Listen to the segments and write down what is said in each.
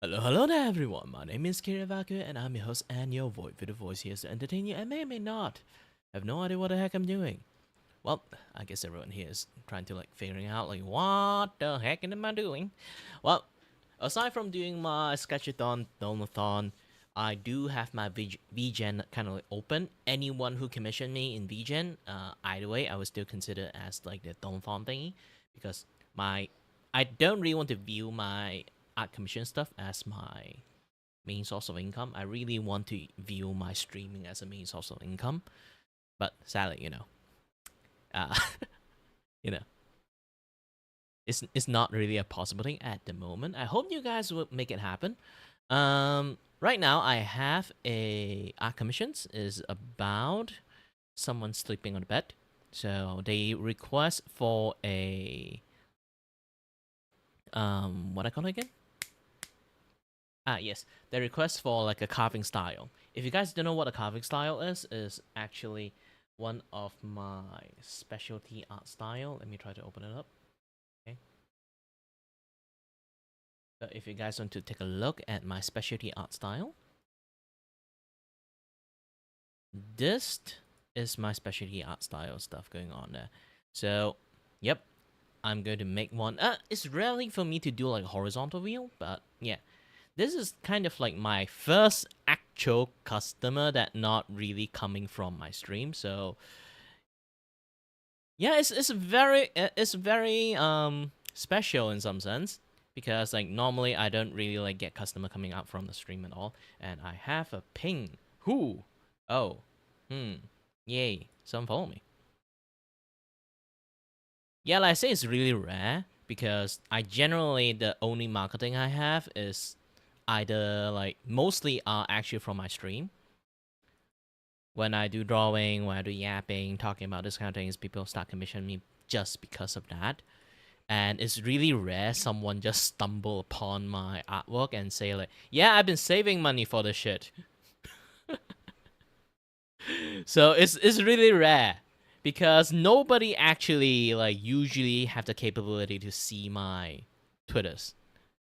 Hello there everyone, my name is Kiray and I'm your host and your voice for the voice here to entertain you and may or may not. I have no idea what the heck I'm doing. Well, I guess everyone here is trying to figuring out what the heck am I doing? Well, aside from doing my Sketchathon, Donothon, I do have my VGen kind of open. Anyone who commissioned me in VGen, either way, I would still consider as the Donothon thingy because I don't really want to view my art commission stuff as my main source of income. I really want to view my streaming as a main source of income, but sadly, uh, you know, it's not really a possible thing at the moment. I hope you guys will make it happen. Right now I have a art commissions is about someone sleeping on the bed. So they request for a what I call it again? Yes, they request for a carving style. If you guys don't know what a carving style is actually one of my specialty art style. Let me try to open it up. Okay. So if you guys want to take a look at my specialty art style, this is my specialty art style stuff going on there. So, yep, I'm going to make one. It's rarely for me to do horizontal view, but yeah. This is kind of my first actual customer that not really coming from my stream. So yeah, it's very special in some sense because like normally I don't really like get customer coming out from the stream at all, and I have a ping. Who? Oh, yay! Someone follow me. Yeah, like I say, it's really rare because I generally the only marketing I have is either like mostly are actually from my stream. When I do drawing, when I do yapping, talking about this kind of things, people start commissioning me just because of that. And it's really rare someone just stumble upon my artwork and say like, yeah, I've been saving money for this shit. So it's really rare because nobody actually like usually have the capability to see my Twitters.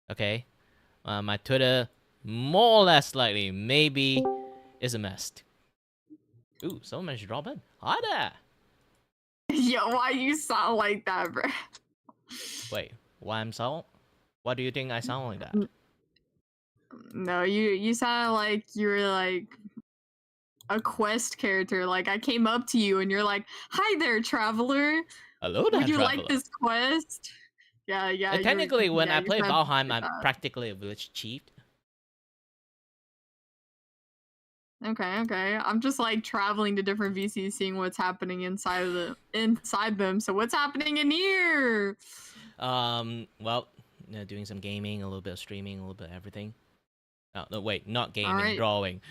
Okay, my Twitter more or less likely maybe is a mess. Ooh, someone managed to drop in. Hi there. Yo, why you sound like that, bro? Wait, why I'm sound? Why do you think I sound like that? No, you sound like you're like a quest character. Like I came up to you and you're like, "Hi there, traveler. Hello there, Would you like traveler. this quest?" Yeah, yeah. And technically, when I you play sound Valheim, like I'm that. practically a village chief. Okay, okay. I'm just like traveling to different VCs, seeing what's happening inside them. So what's happening in here? Well, doing some gaming, a little bit of streaming, a little bit of everything. Oh, no, wait, not All gaming, right, drawing.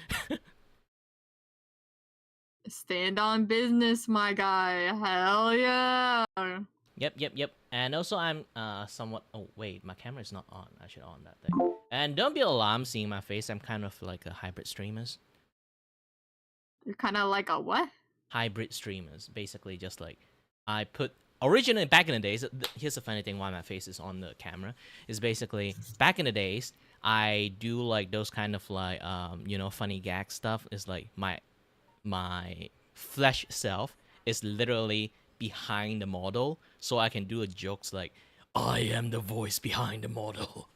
stand on business, my guy. Hell yeah. Yep. And also, I'm somewhat. Oh wait, my camera is not on. I should on that thing. And don't be alarmed seeing my face. I'm kind of like a hybrid streamers. You're kind of like a what? Hybrid streamers, basically, just like I put originally back in the days. Here's the funny thing: why my face is on the camera is basically back in the days. I do like those kind of like funny gag stuff. Is like my flesh self is literally behind the model, so I can do a jokes like I am the voice behind the model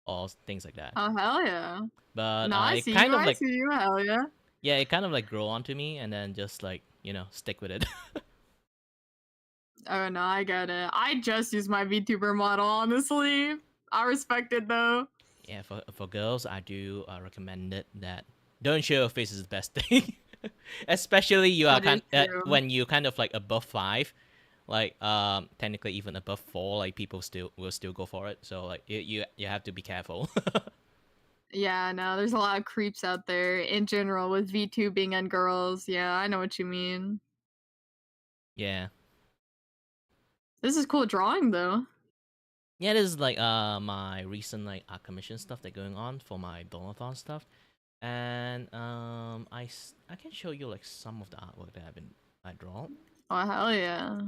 or things like that. Oh hell yeah! But No, I kind of I like see you. Hell yeah! it kind of like grow onto me and then just like stick with it. Oh no, I get it. I just use my VTuber model. Honestly, I respect it though. Yeah, for girls, I do recommend it that don't show your face is the best thing, especially you are That is true. when you kind of like above 5, like technically even above 4, like people will still go for it. So like you have to be careful. Yeah, no, there's a lot of creeps out there in general with VTubing and girls. Yeah, I know what you mean. Yeah. This is cool drawing though. Yeah, this is like my recent like art commission stuff that going on for my Donothon stuff, and I can show you like some of the artwork that I draw. Oh hell yeah!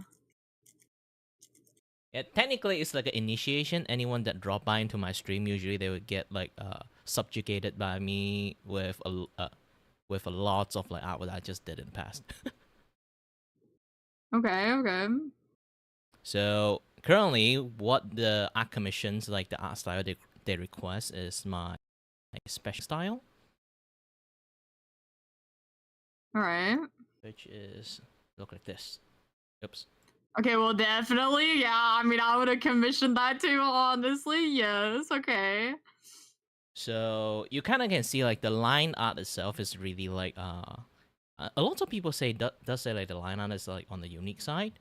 Yeah, technically it's like an initiation. Anyone that drop by into my stream usually they would get like subjugated by me with a lots of like artwork I just did in the past. Okay, okay. So currently, what the art commissions like the art style they request is my special style. All right. Which is look like this. Oops. Okay, well, definitely, yeah. I mean, I would have commissioned that too, honestly. Yes, okay. So you kind of can see like the line art itself is really like a lot of people say does say like the line art is like on the unique side.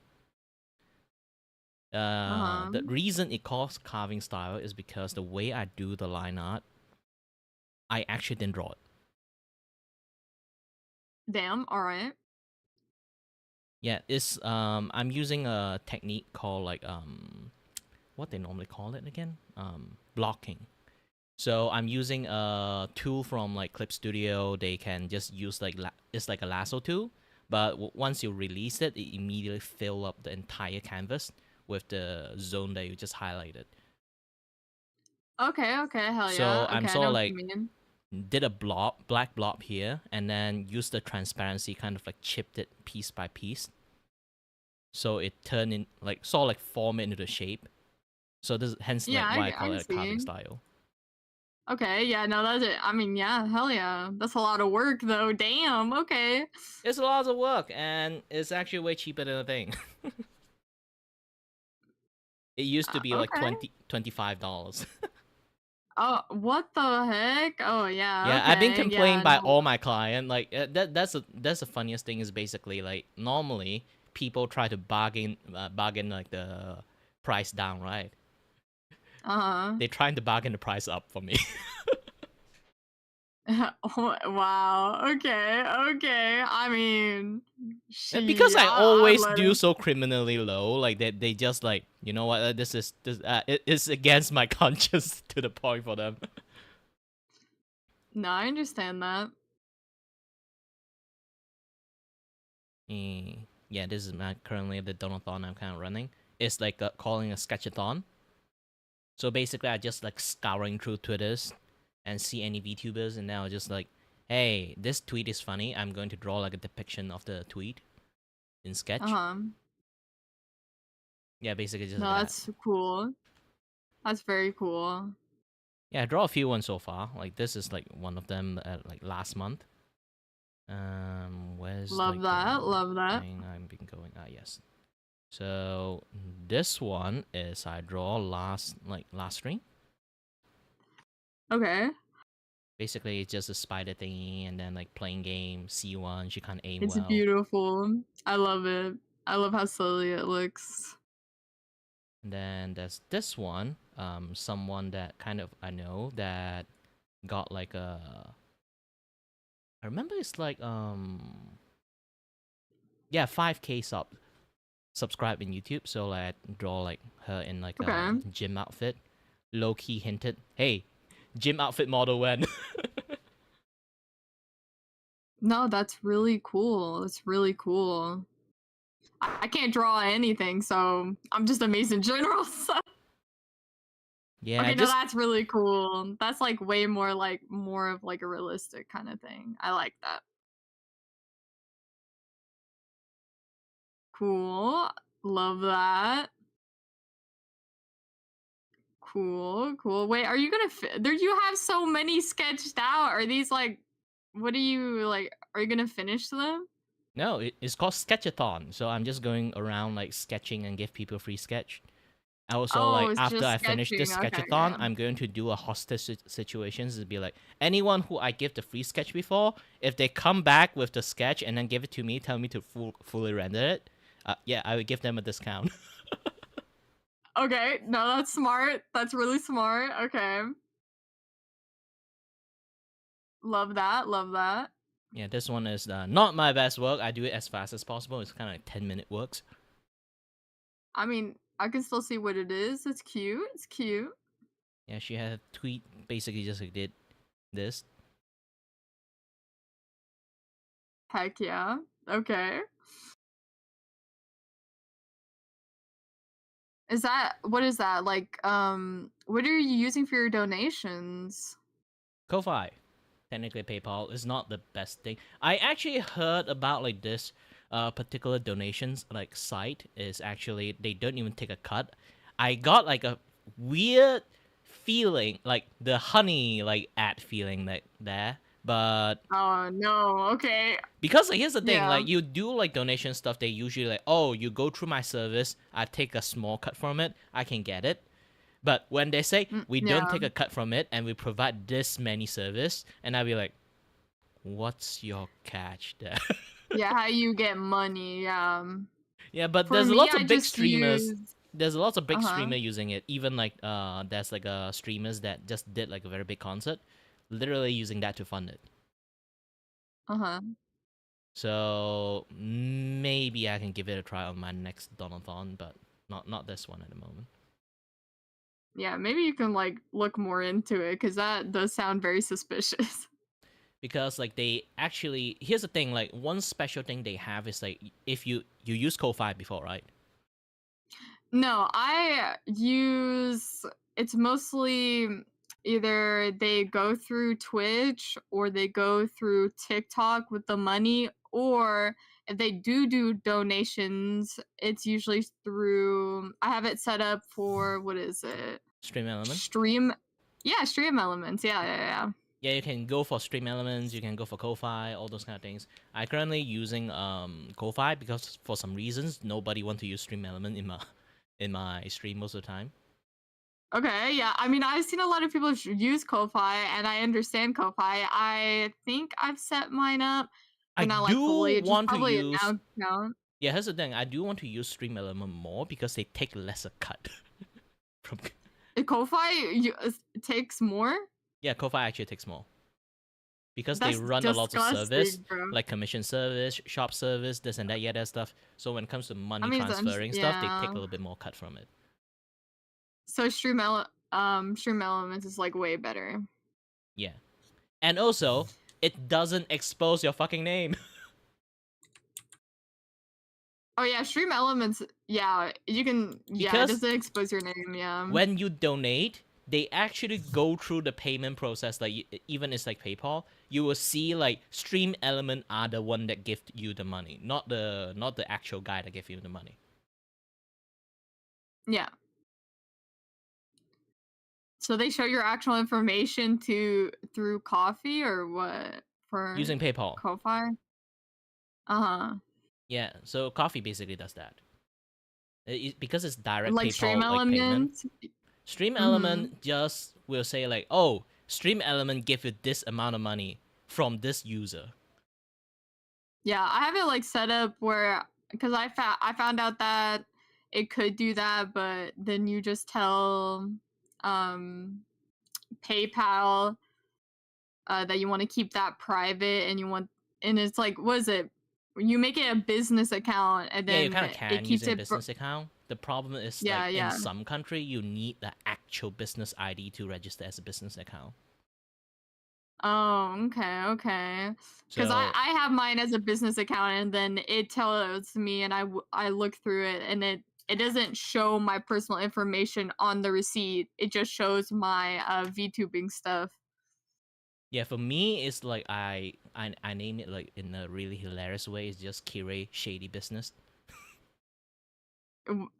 The reason it calls carving style is because the way I do the line art, I actually didn't draw it. Damn, all right. Yeah, it's I'm using a technique called like what they normally call it again? Blocking. So I'm using a tool from like Clip Studio. They can just use like it's like a lasso tool, but once you release it, it immediately fill up the entire canvas with the zone that you just highlighted. Okay, okay, hell So yeah. I'm Okay, I sort know of what like you mean. did a black blob here, and then use the transparency kind of like chipped it piece by piece, so it turned in like sort of like form it into the shape. So this hence Yeah, like why I I call can it a carving see. style. Okay, yeah, no, that's it. I mean, yeah, hell yeah. That's a lot of work, though. Damn, okay. It's a lot of work, and it's actually way cheaper than a thing. It used to be like Okay. $25. Oh, what the heck? Oh yeah. Yeah, I've been Okay. complained Yeah. by No. all my client. Like that's the funniest thing is basically like normally people try to bargain like the price down, right? Uh They're trying to bargain the price up for me. huh. Oh, wow. Okay. Okay. I mean, Because I I always let do him. so criminally low, like they just like, you know what, it is against my conscience to the point for them. No, I understand that. Yeah, this is my currently the donathon I'm kind of running. It's like calling a sketchathon. So basically, I just like scouring through Twitters and see any VTubers, and now just like, hey, this tweet is funny. I'm going to draw like a depiction of the tweet in Uh Sketch. huh. Yeah, basically just like No, that. that's cool. That's very cool. Yeah, I draw a few ones so far. Like this is like one of them like last month. Where's Love like the that. Love that. thing I've been going? Ah, yes. So this one is I draw last stream. Okay. Basically, it's just a spider thingy, and then like playing game. C1, she can't aim It's well. beautiful. I love it. I love how silly it looks. And then there's this one. Someone that kind of I know that got like a. I remember it's like yeah, 5K subscribe in YouTube. So like I draw like her in like a Okay. gym outfit. Low key hinted, hey, gym outfit model when. No, that's really cool. It's really cool. I can't draw anything, so I'm just amazed in general. So. Yeah, I Okay, no, just that's really cool. That's like way more like more of like a realistic kind of thing. I like that. Cool. Love that. Cool. Cool. Wait, are you gonna there? You have so many sketched out. Are these like? What are you like? Are you gonna finish them? no, it's called Sketchathon. So I'm just going around like sketching and give people free sketch. Also, Oh, like it's after just I finish sketching. this Okay. sketchathon, I'm going to do a hostage situations to be like anyone who I give the free sketch before, if they come back with the sketch and then give it to me, tell me to fully render it. Yeah, I would give them a discount. Okay. No, that's smart. That's really smart. Okay. Love that. Love that. Yeah, this one is not my best work. I do it as fast as possible. It's kind of like 10-minute works. I mean, I can still see what it is. It's cute. It's cute. Yeah, she had a tweet basically just like did this. Heck yeah. Okay. Is that what is that? Like what are you using for your donations? Ko-Fi. Technically PayPal is not the best thing. I actually heard about like this particular donations like site is actually they don't even take a cut. I got like a weird feeling like the honey like ad feeling like there, but Oh no. Okay. because like, here's the thing, Yeah. like you do like donation stuff, they usually like, oh, you go through my service, I take a small cut from it, I can get it. But when they say we don't Yeah. take a cut from it and we provide this many service, and I'll be like, what's your catch there? Yeah, how you get money. Yeah. Yeah, but For there's me, lots I of big just streamers. use There's lots of big uh-huh. streamer using it. Even like there's like streamers that just did like a very big concert, literally using that to fund it. Uh-huh. So maybe I can give it a try on my next Donothon, but not this one at the moment. Yeah, maybe you can like look more into it cuz that does sound very suspicious. Because like they actually, here's the thing, like one special thing they have is like if you use Ko-Fi before, right? No, I use it's mostly either they go through Twitch or they go through TikTok with the money, or if they do donations, it's usually through I have it set up for what is it? Stream Elements. Stream. Yeah, Stream Elements. Yeah, yeah, yeah. Yeah, you can go for Stream Elements, you can go for Ko-Fi, all those kind of things. I currently using Ko-Fi because for some reasons nobody want to use Stream Element in my in my stream most of the time. Okay, yeah. I mean, I've seen a lot of people use Ko-Fi, and I understand Ko-Fi. I think I've set mine up, I but not like do fully. Just want to probably an use. account. Yeah, here's the thing. I do want to use Stream Element more because they take lesser cut from. Ko-Fi takes more. Yeah, Ko-Fi actually takes more because they That's run a lot of service, disgusting, bro. like commission service, shop service, this and that, yeah, that stuff. So when it comes to I money mean, transferring stuff, they take yeah. a little bit more cut from it. So Stream Elements is like way better. Yeah, and also it doesn't expose your fucking name. Oh yeah, Stream Elements. Yeah, you can. Yeah, it Because doesn't expose your name. Yeah. when you donate, they actually go through the payment process. Like even it's like PayPal, you will see like Stream Element are the one that give you the money, not the actual guy that give you the money. Yeah. So they show your actual information through Coffee or what for Using PayPal. Ko-Fi? Uh-huh. Yeah, so Coffee basically does that. Because it's direct Like Stream PayPal like payment. Elements? Stream Mm-hmm. Element just will say like, oh, Stream Element give you this amount of money from this user. Yeah, I have it like set up where because I found out that it could do that, but then you just tell PayPal that you want to keep that private and it's like what is it? You make it a business account and Yeah, you then kind of it can keeps using a it business account. The problem is like yeah, in yeah. some country you need the actual business ID to register as a business account. Oh, okay, okay. Because So I have mine as a business account, and then it tells me, and I look through it, and it doesn't show my personal information on the receipt. It just shows my VTubing stuff. yeah, for me it's like I name it like in a really hilarious way. It's just Kiray Shady Business.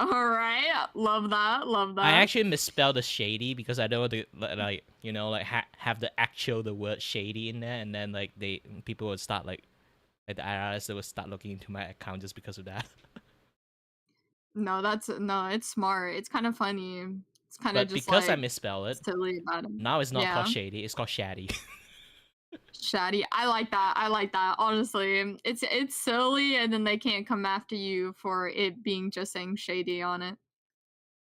All right, love that, love I that. actually misspelled the shady because I don't want to like have the actual the word shady in there, and then like people would start like the IRS they would start looking into my account just because of that. No, it's smart. It's kind of funny. It's kind of But just because I like misspell it, silly about it. now it's not called Yeah. shady, it's called shaddy. Chatty. I like that. I like that. Honestly, it's silly, and then they can't come after you for it being just saying shady on it.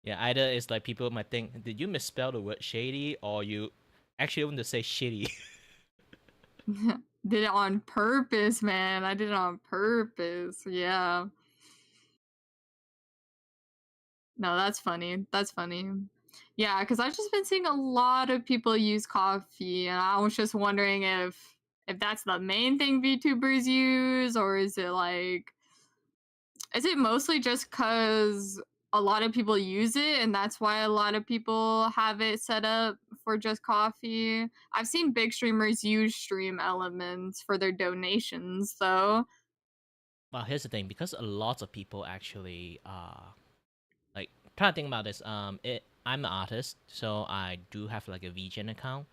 Yeah, either it's like people might think, did you misspell the word shady, or you actually want to say shitty? Did it on purpose, man. I did it on purpose. Yeah. No, that's funny. That's funny. Yeah, because I've just been seeing a lot of people use coffee, and I was just wondering if that's the main thing VTubers use, or is it mostly just because a lot of people use it and that's why a lot of people have it set up for just coffee? I've seen big streamers use Stream Elements for their donations, though. Well, here's the thing, because a lot of people actually like try to think about this. I'm an artist, so I do have like a VGen account,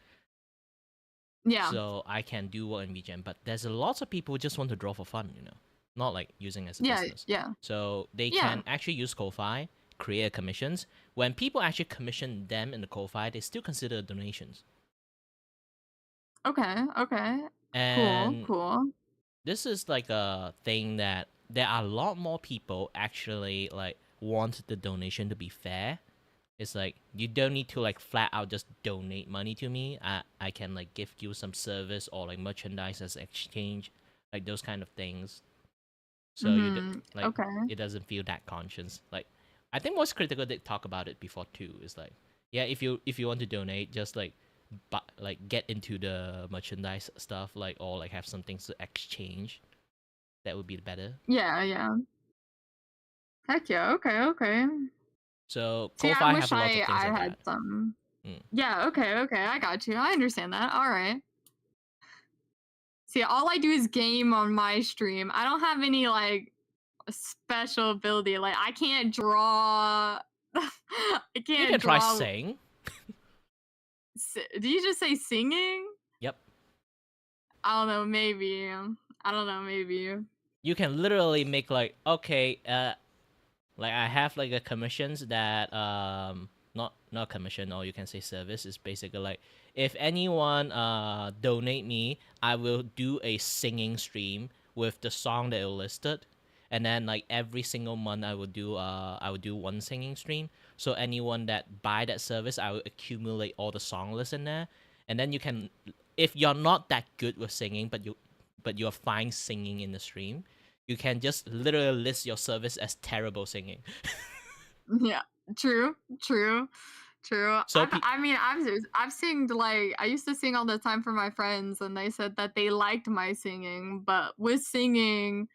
Yeah. so I can do work in VGen. But there's a lot of people who just want to draw for fun, not like using it as a Yeah. business. Yeah. So they Yeah. can actually use Ko-Fi, create commissions. When people actually commission them in the Ko-Fi, they still consider donations. Okay. Okay. Cool. And Cool. this is like a thing that there are a lot more people actually like want the donation to be fair. It's like you don't need to like flat out just donate money to me. I can like give you some service or like merchandise as exchange, like those kind of things. So like Okay. it doesn't feel that conscious. Like I think what's critical they talk about it before too is like yeah, if you want to donate, just like get into the merchandise stuff, like or like have some things to exchange. That would be better. Yeah. Yeah. Heck yeah. Okay. Okay. So See, I Ko-Fi wish have a lot of things I like had that. some. Mm. Yeah. Okay. Okay. I got you. I understand that. All right. See, all I do is game on my stream. I don't have any like special ability. Like I can't draw. I You can't can try draw. saying. Did you just say singing? Yep. I don't know. Maybe. I don't know. Maybe. You can literally make like okay, Like I have like a commissions that not commission, or you can say service, is basically like if anyone donate me, I will do a singing stream with the song that you listed, and then like every single month I would do one singing stream. So anyone that buy that service, I will accumulate all the song lists in there, and then you can, if you're not that good with singing, but you're fine singing in the stream, you can just literally list your service as terrible singing. Yeah, true, true, true. So I mean, I've singed like I used to sing all the time for my friends, and they said that they liked my singing. But with singing,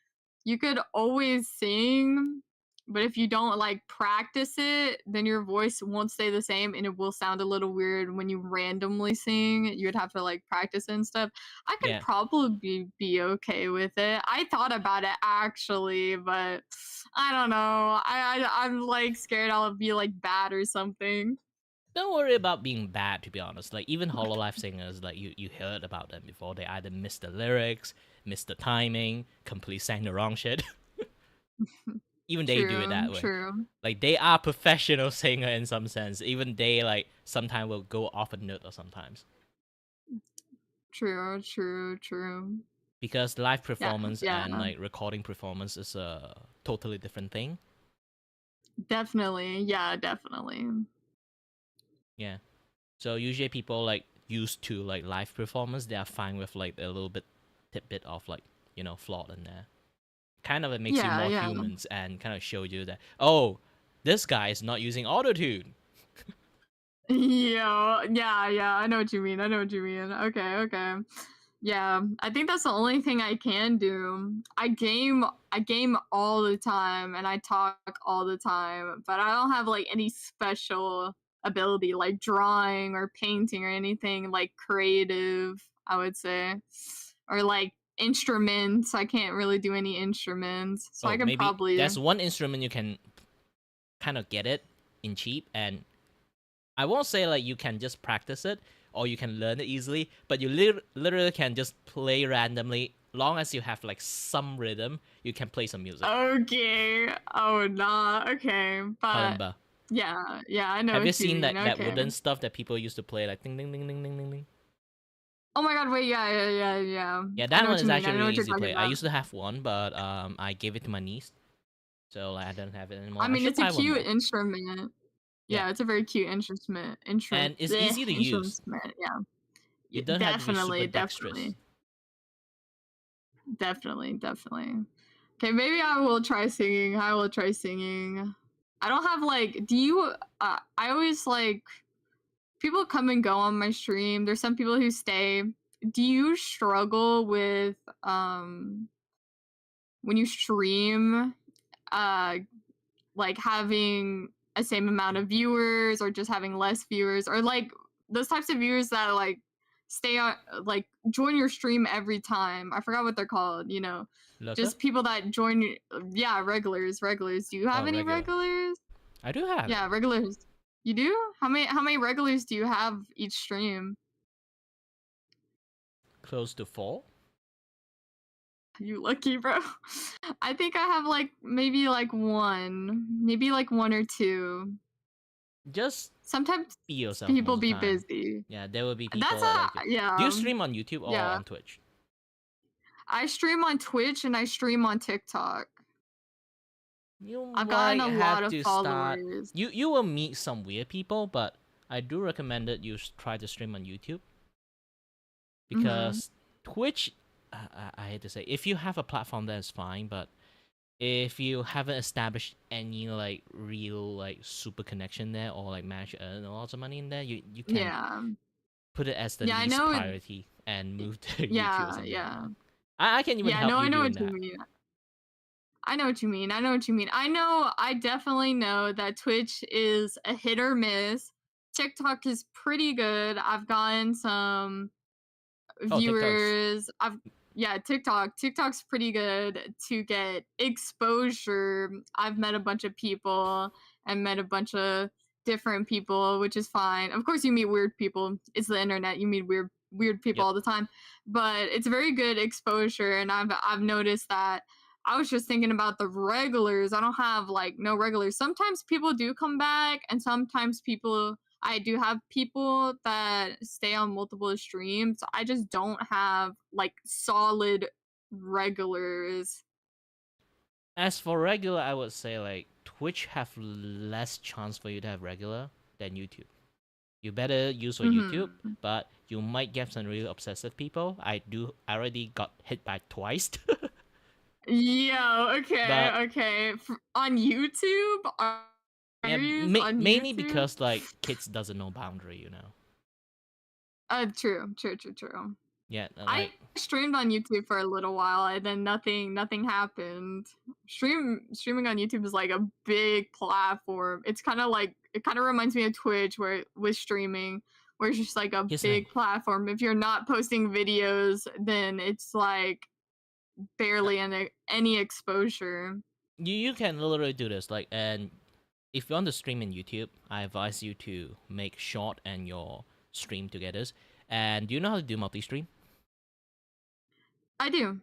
you could always sing, but if you don't like practice it, then your voice won't stay the same, and it will sound a little weird when you randomly sing. You would have to like practice it and stuff. I could yeah, probably be okay with it. I thought about it actually, but I don't know. I'm like scared I'll be like bad or something. don't worry about being bad. To be honest, like even Hololive singers, like you heard about them before. They either missed the lyrics, missed the timing, completely sang the wrong shit. Even they do it True, that way. true. Like they are professional singer in some sense. Even they like sometimes will go off a note or sometimes. True, true, true. Because live Yeah, performance yeah. and like recording performance is a totally different thing. Definitely. Yeah, definitely. Yeah. So usually people like used to like live performance, they are fine with like a little bit tidbit of like, flaw in there. Kind of it makes you Yeah, more yeah. humans and kind of show you that, oh, this guy is not using autotune. Yeah, yeah, yeah. I know what you mean. I know what you mean. Okay, okay. Yeah, I think that's the only thing I can do. I game all the time and I talk all the time, but I don't have like any special ability like drawing or painting or anything like creative, I would say. Or like instruments. I can't really do any instruments. So I Oh, can maybe probably there's one instrument you can kind of get it in cheap, and I won't say like you can just practice it or you can learn it easily, but you literally can just play randomly. Long as you have like some rhythm, you can play some music. Okay. Oh, nah. Okay. But Kalimba. yeah, yeah, I know Have you what you seen mean. that Okay. wooden stuff that people used to play like ding ding ding ding ding ding ding? Oh my god, wait, yeah, yeah, yeah, yeah. Yeah, I that know one what you is mean. I actually know really what you're easy to talking play. I about. used to have one, but I gave it to my niece, so like, I don't have it I anymore. I mean, should it's a buy one cute more. instrument. Yeah, Yeah, it's a very cute instrument. and it's easy to use. Instrument. Yeah. You Yeah, don't have to be super definitely, dexterous. definitely, definitely, definitely. Okay, maybe I will try singing. I will try singing. I don't have like. Do you? I always like people come and go on my stream. There's some people who stay. Do you struggle with when you stream uh like having a same amount of viewers or just having less viewers or like those types of viewers that like stay on like join your stream every time. I forgot what they're called, you know. Lurker? Just people that join yeah, regulars. Do you have Oh, any regular. regulars? I do have it. Yeah, regulars. You do? How many regulars do you have each stream? Close to 4. You lucky, bro. I think I have like maybe like one, maybe like one or two. Just Sometimes be yourself most people of the be time. busy. Yeah, there will be That's people a like. Do yeah, you stream on YouTube or yeah. on Twitch? I stream on Twitch and I stream on TikTok. You I've gotten might a lot have of to start. followers. You will meet some weird people, but I do recommend that you try to stream on YouTube, Mm-hmm. because Twitch. I hate to say, if you have a platform, that is fine, but if you haven't established any like real like super connection there, or like manage to earn lots of money in there, you can Yeah. put it as the Yeah, I least know. priority and move to YouTube or Yeah, something like yeah. that. I can even Yeah, help no, you I know doing what you that. mean. I know what you mean. I know what you mean. I definitely know that Twitch is a hit or miss. TikTok is pretty good. I've gotten some Oh, TikTok's. viewers. I've yeah, TikTok. TikTok's pretty good to get exposure. I've met a bunch of people and met a bunch of different people, which is fine. Of course you meet weird people. It's the internet. You meet weird people Yep. all the time. But it's very good exposure and I've noticed that I was just thinking about the regulars. I don't have like no regulars. Sometimes people do come back, and sometimes I do have people that stay on multiple streams. I just don't have like solid regulars. As for regular, I would say like Twitch have less chance for you to have regular than YouTube. You better use for YouTube, Mm-hmm. but you might get some really obsessive people. I already got hit by twice. Yeah, okay, But okay. On YouTube? Are yeah, you on mainly YouTube? because like kids doesn't know boundary, you know. True. Yeah, I like streamed on YouTube for a little while and then nothing happened. Streaming on YouTube is like a big platform. It's kind of like it kind of reminds me of Twitch where with streaming where it's just like a here's the thing. big platform. If you're not posting videos, then it's like Uh, barely any exposure. you can literally do this like, and if you want to stream in YouTube, I advise you to make short and your stream together. And do you know how to do multi-stream? I do.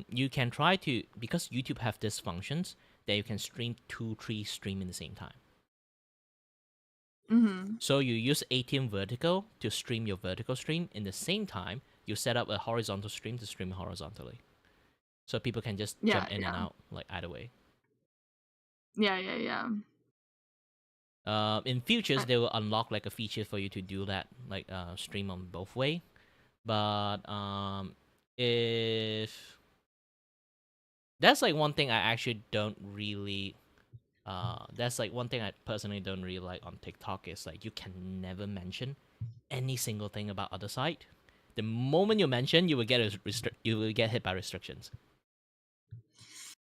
You can try to, because YouTube have these functions that you can stream 2-3 stream in the same time. Mhm. So you use 18 vertical to stream your vertical stream. In the same time, you set up a horizontal stream to stream horizontally. So people can just Yeah, jump in and yeah. out like either way. Yeah. In futures, they will unlock like a feature for you to do that, like stream on both way. But if that's like one thing I actually don't really that's like one thing I personally don't really like on TikTok is like you can never mention any single thing about other side. The moment you mention, you will get you will get hit by restrictions.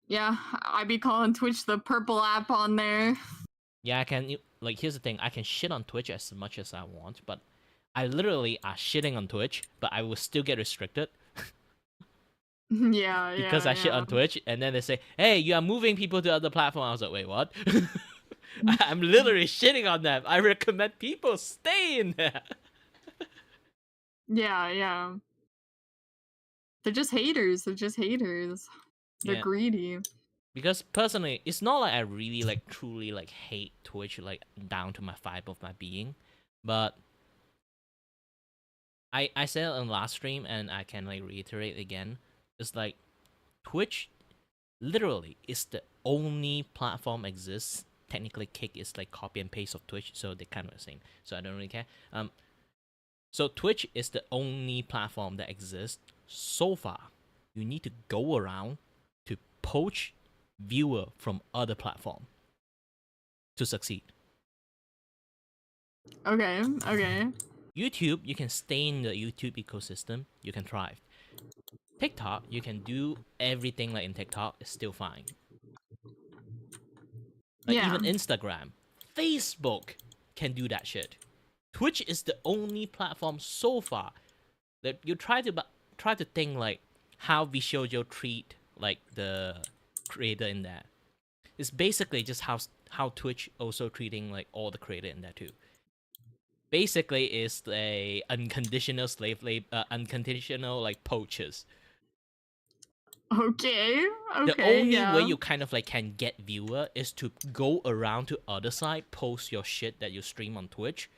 Yeah, I be calling Twitch the purple app on there. Yeah, I can like here's the thing, I can shit on Twitch as much as I want, but I literally are shitting on Twitch, but I will still get restricted Yeah, because yeah, I shit yeah. on Twitch, and then they say, "Hey, you are moving people to other platform." I was like, "Wait, what?" I'm literally shitting on them. I recommend people stay in there. Yeah. They're just haters. They're just haters. They're Yeah, greedy. because personally, it's not like I really like truly like hate Twitch like down to my fiber of my being, but I said it on last stream and I can like reiterate again. It's like Twitch literally is the only platform exists. Technically, Kick is like copy and paste of Twitch, so they're kind of the same. So I don't really care. So Twitch is the only platform that exists so far. You need to go around to poach viewer from other platform to succeed. Okay. YouTube, you can stay in the YouTube ecosystem, you can thrive. TikTok, you can do everything like in TikTok, it's still fine. Like Yeah. even Instagram, Facebook can do that shit. Twitch is the only platform so far that you try to think like how Vishojo treat like the creator in that. It's basically just how Twitch also treating like all the creator in that too. Basically, is a unconditional slave labor, unconditional like poachers. Okay. The Okay. only way Yeah. you kind of like can get viewer is to go around to other side, post your shit that you stream on Twitch,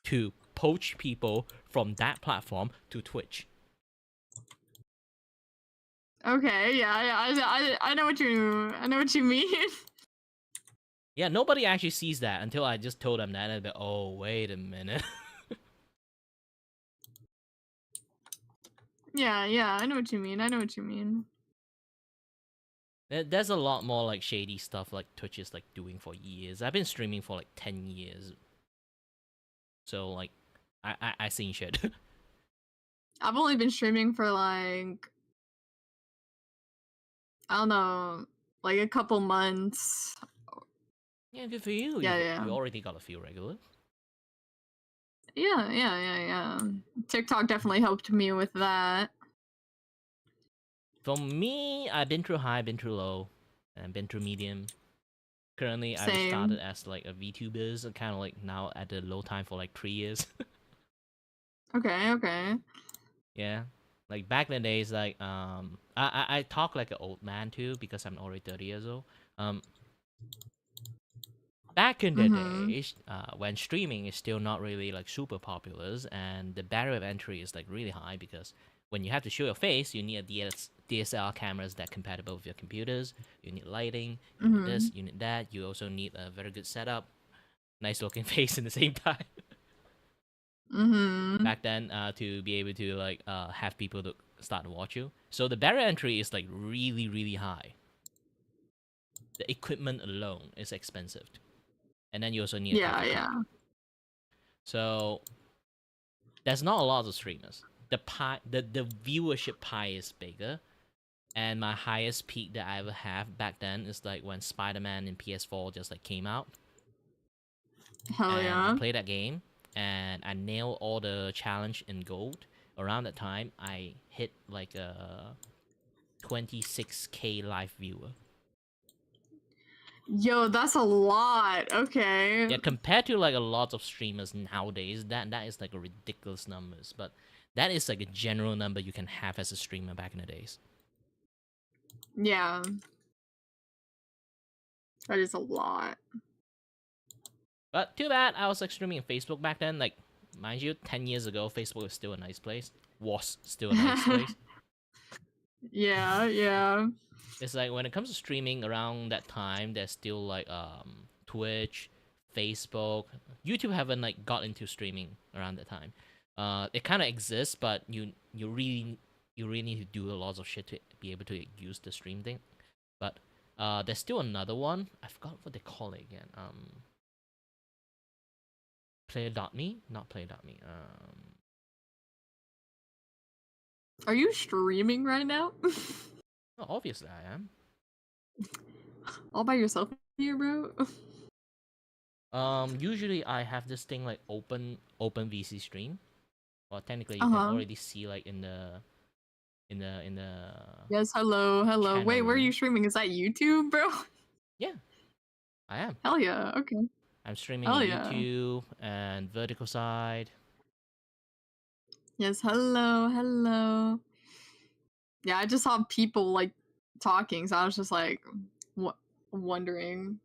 to poach people from that platform to Twitch. Okay. Yeah. I know what you mean. Yeah, nobody actually sees that until I just told them that, and they're like, oh, wait a minute. Yeah. I know what you mean. There's a lot more like shady stuff like Twitch is like doing for years. I've been streaming for like 10 years. So like I seen shit. I've only been streaming for like I don't know, like a couple months. Yeah, good for you. Yeah. You already got a few regular. Yeah. TikTok definitely helped me with that. For me, I've been through high, been through low, and I've been through medium. Currently, I Same. started as like a VTuber, kind of like now at the low time for like 3 years. Okay. Yeah. Like back in the days, like I talk like an old man too because I'm already 30 years old. Um, Back in the Mm-hmm. days, when streaming is still not really like super popular, and the barrier of entry is like really high because when you have to show your face, you need a DSLR cameras that compatible with your computers. You need lighting, you need Mm-hmm. this, you need that. You also need a very good setup, nice looking face in the same time. Mm-hmm. Back then, to be able to like have people to start to watch you. So the barrier entry is like really really high. The equipment alone is expensive, and then you also need a Yeah, graphic card. yeah. So there's not a lot of streamers. The viewership pie is bigger, and my highest peak that I ever have back then is like when Spider-Man in PS4 just like came out, Hell and I yeah. played that game, and I nailed all the challenge in gold. Around that time, I hit like a 26K live viewer. Yo, that's a lot. Okay. Yeah, compared to like a lot of streamers nowadays, that is like a ridiculous numbers. But that is like a general number you can have as a streamer back in the days. Yeah, that is a lot. But too bad I was like streaming on Facebook back then. Like, mind you, 10 years ago, Facebook was still a nice place. Was still a nice place. Yeah, yeah. It's like when it comes to streaming around that time, there's still like Twitch, Facebook, YouTube haven't like got into streaming around that time. It kind of exists, but you really need to do a lot of shit to be able to use the stream thing. But there's still another one. I forgot what they call it again. Player.me, not Player.me. Are you streaming right now? Oh, obviously I am. All by yourself here, bro? Usually I have this thing like open VC stream. Well, technically you can Uh-huh. already see like in the Yes, hello, hello. channel Wait, where are you room. streaming? Is that YouTube, bro? Yeah, I am. Hell yeah, okay. I'm streaming Hell in yeah. YouTube and vertical side. Yes, hello, hello. Yeah, I just saw people like talking, so I was just like wondering.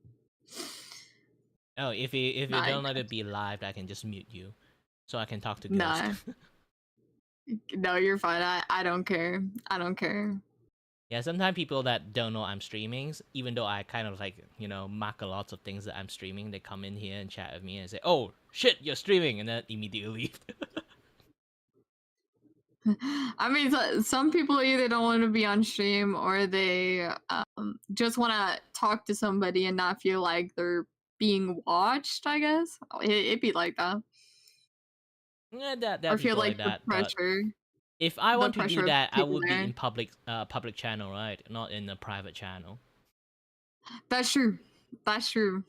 Oh, if you Nah, don't let it be live, I can just mute you, so I can talk to Ghost. nah. No, you're fine. I don't care. I don't care. Yeah, sometimes people that don't know I'm streaming, even though I kind of like, mark a lot of things that I'm streaming, they come in here and chat with me and say, "Oh shit, you're streaming," and then immediately leave. I mean, some people either don't want to be on stream or they just want to talk to somebody and not feel like they're being watched, I guess. It'd be like that. Yeah, that Or feel people like like that, but if I the want to do pressure of that, I people would be there. in public channel, right? Not in a private channel. That's true. That's true.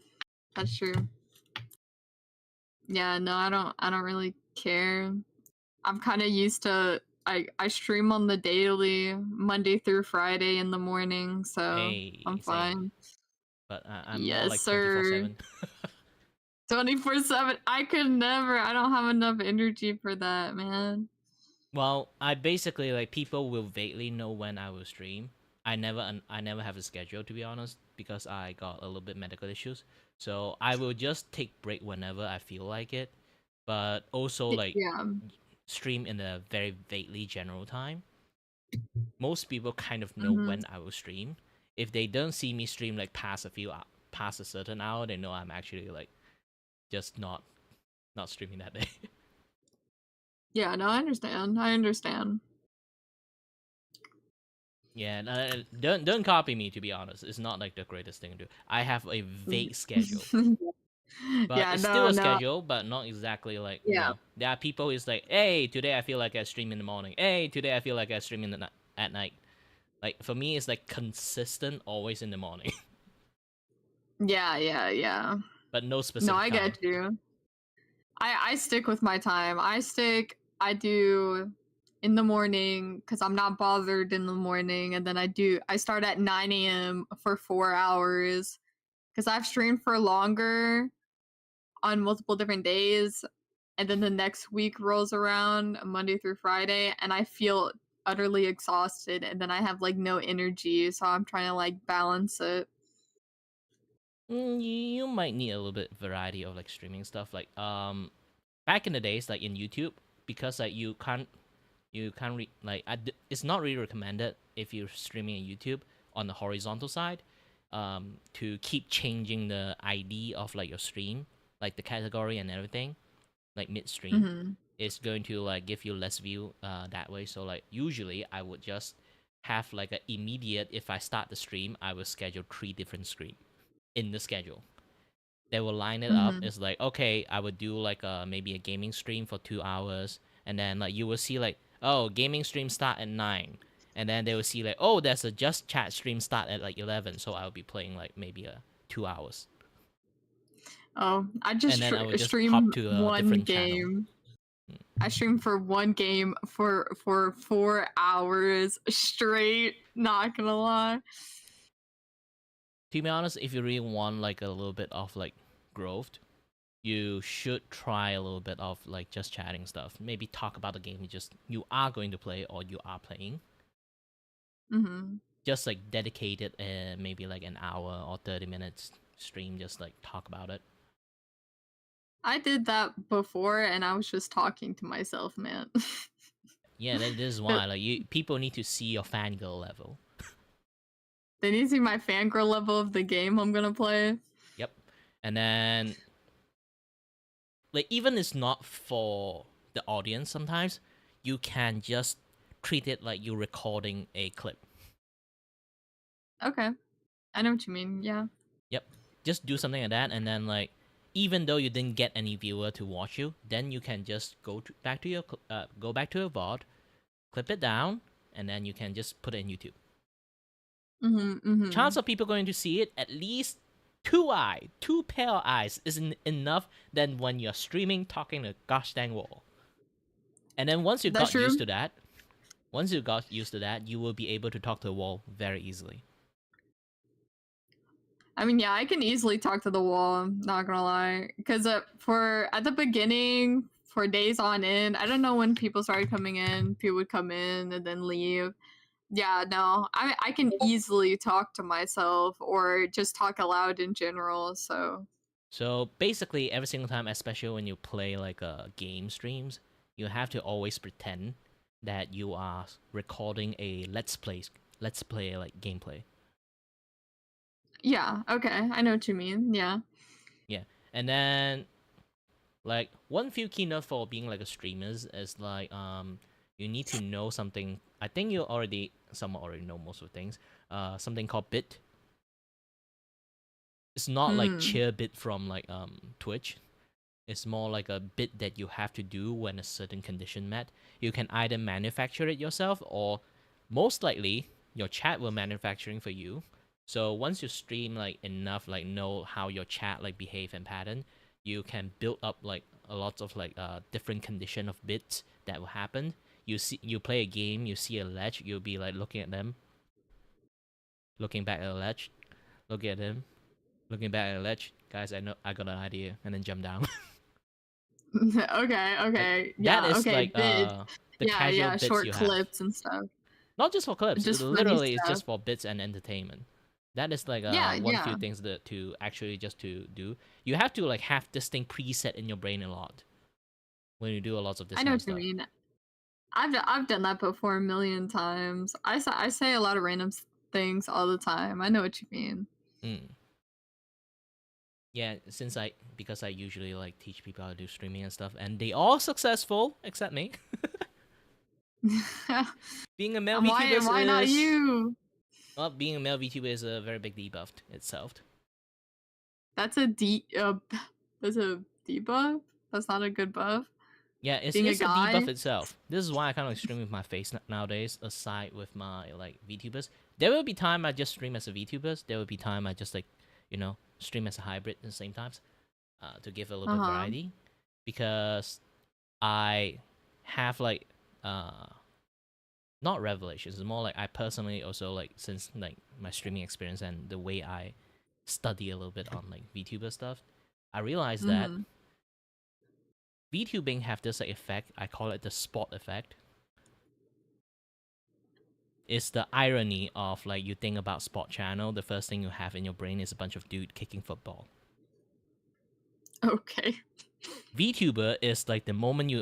That's true. Yeah, no, I don't really care. I'm kind of used to I stream on the daily, Monday through Friday in the morning, so I'm Hey, same. fine. But I'm more Yes, like 24 sir. 7. 24/7. I could never. I don't have enough energy for that, man. Well, I basically like people will vaguely know when I will stream. I never have a schedule to be honest because I got a little bit medical issues. So I will just take break whenever I feel like it, but also like Yeah. stream in a very vaguely general time. Most people kind of know Mhm. when I will stream. If they don't see me stream like past a certain hour, they know I'm actually like just not streaming that day. Yeah, no, I understand. I understand. Yeah, don't copy me. To be honest, it's not like the greatest thing to do. I have a vague schedule, but Yeah, it's still no, a no. schedule, but not exactly like Yeah. There are people who's like, hey, today I feel like I stream in the morning. Hey, today I feel like I stream at night. Like for me, it's like consistent, always in the morning, Yeah, yeah, yeah. but no No, specific I time. get you. I stick with my time. I do in the morning because I'm not bothered in the morning, and then I start at 9 a.m. for 4 hours because I've streamed for longer on multiple different days, and then the next week rolls around Monday through Friday, and I feel utterly exhausted, and then I have like no energy, so I'm trying to like balance it. You might need a little bit variety of like streaming stuff. Like back in the days, like in YouTube, because like it's not really recommended if you're streaming on YouTube on the horizontal side, to keep changing the ID of like your stream, like the category and everything, like midstream. Mm-hmm. It's going to like give you less view that way. So like usually I would just have like an immediate, if I start the stream, I will schedule 3 different stream in the schedule. They will line it up. Mm-hmm. It's like, okay, I would do like maybe a gaming stream for 2 hours, and then like you will see like, oh, gaming stream start at 9, and then they will see like, oh, there's a just chat stream start at like 11, so I'll be playing like maybe 2 hours, Oh, I just and then I would just hop stream to a one different channel. game. I stream for one game for 4 hours straight. Not gonna lie. To be honest, if you really want like a little bit of like growth, you should try a little bit of like just chatting stuff. Maybe talk about the game you are going to play or you are playing. Mm-hmm. Just like dedicate it maybe like an hour or 30 minutes stream, just like talk about it. I did that before, and I was just talking to myself, man. Yeah, this is why like people need to see your fangirl level. They need to see my fangirl level of the game I'm gonna play. Yep. And then like even it's not for the audience, sometimes you can just treat it like you're recording a clip. Okay, I know what you mean. Yeah. Yep. Just do something like that, and then like even though you didn't get any viewer to watch you, then you can just back to your VOD, clip it down, and then you can just put it in YouTube. Mm-hmm. Mm-hmm. Chance of people going to see it, at least two pair of eyes isn't enough than when you're streaming talking to gosh dang wall. And then once you That's got true. used to that, you will be able to talk to the wall very easily. I mean, yeah, I can easily talk to the wall. Not gonna lie, because for at the beginning, for days on end, I don't know when people started coming in. People would come in and then leave. Yeah, no, I can easily talk to myself or just talk aloud in general. So So basically, every single time, especially when you play like game streams, you have to always pretend that you are recording a let's play like gameplay. yeah, okay, I know what you mean. Yeah. Yeah, and then like one few keynote for being like a streamer is like you need to know something. I think someone already know most of the things. Something called bit. It's not like Hmm. cheer bit from like Twitch. It's more like a bit that you have to do when a certain condition met. You can either manufacture it yourself, or most likely your chat will manufacturing for you. So once you stream like enough, like know how your chat like behave and pattern, you can build up like a lot of like different condition of bits that will happen. You play a game, you see a ledge, you'll be like looking at them, looking back at the ledge, looking at him, looking back at the ledge. Guys, I got an idea, and then jump down. Okay, Like okay, that yeah, is okay, like bit. the Yeah, casual yeah, bits short you have. clips and stuff. Not just for clips. Just funny Literally, it's stuff. just for bits and entertainment. That is like Yeah, one few yeah. things that to actually just to do. You have to like have this thing preset in your brain a lot when you do a lot of this I know kind of what you stuff. mean. I've done that before a million times. I say a lot of random things all the time. I know what you mean. Mm. Yeah, because I usually like teach people how to do streaming and stuff, and they all successful except me. Being a male VTuber Why not is you? well, being a male VTuber is a very big debuff itself. That's a that's a debuff. That's not a good buff. Yeah, Being a it's a debuff guy. itself. This is why I kind of like stream with my face nowadays. Aside with my like VTubers, there will be time I just stream as a VTubers. There will be time I just like, stream as a hybrid at the same times, to give a little Uh bit of huh. variety, because I have like not revelations. It's more like I personally also like, since like my streaming experience and the way I study a little bit on like VTuber stuff, I realized that Mhm. VTubing have this like, effect. I call it the spot effect. It's the irony of like you think about sport channel, the first thing you have in your brain is a bunch of dude kicking football. Okay. VTuber is like the moment you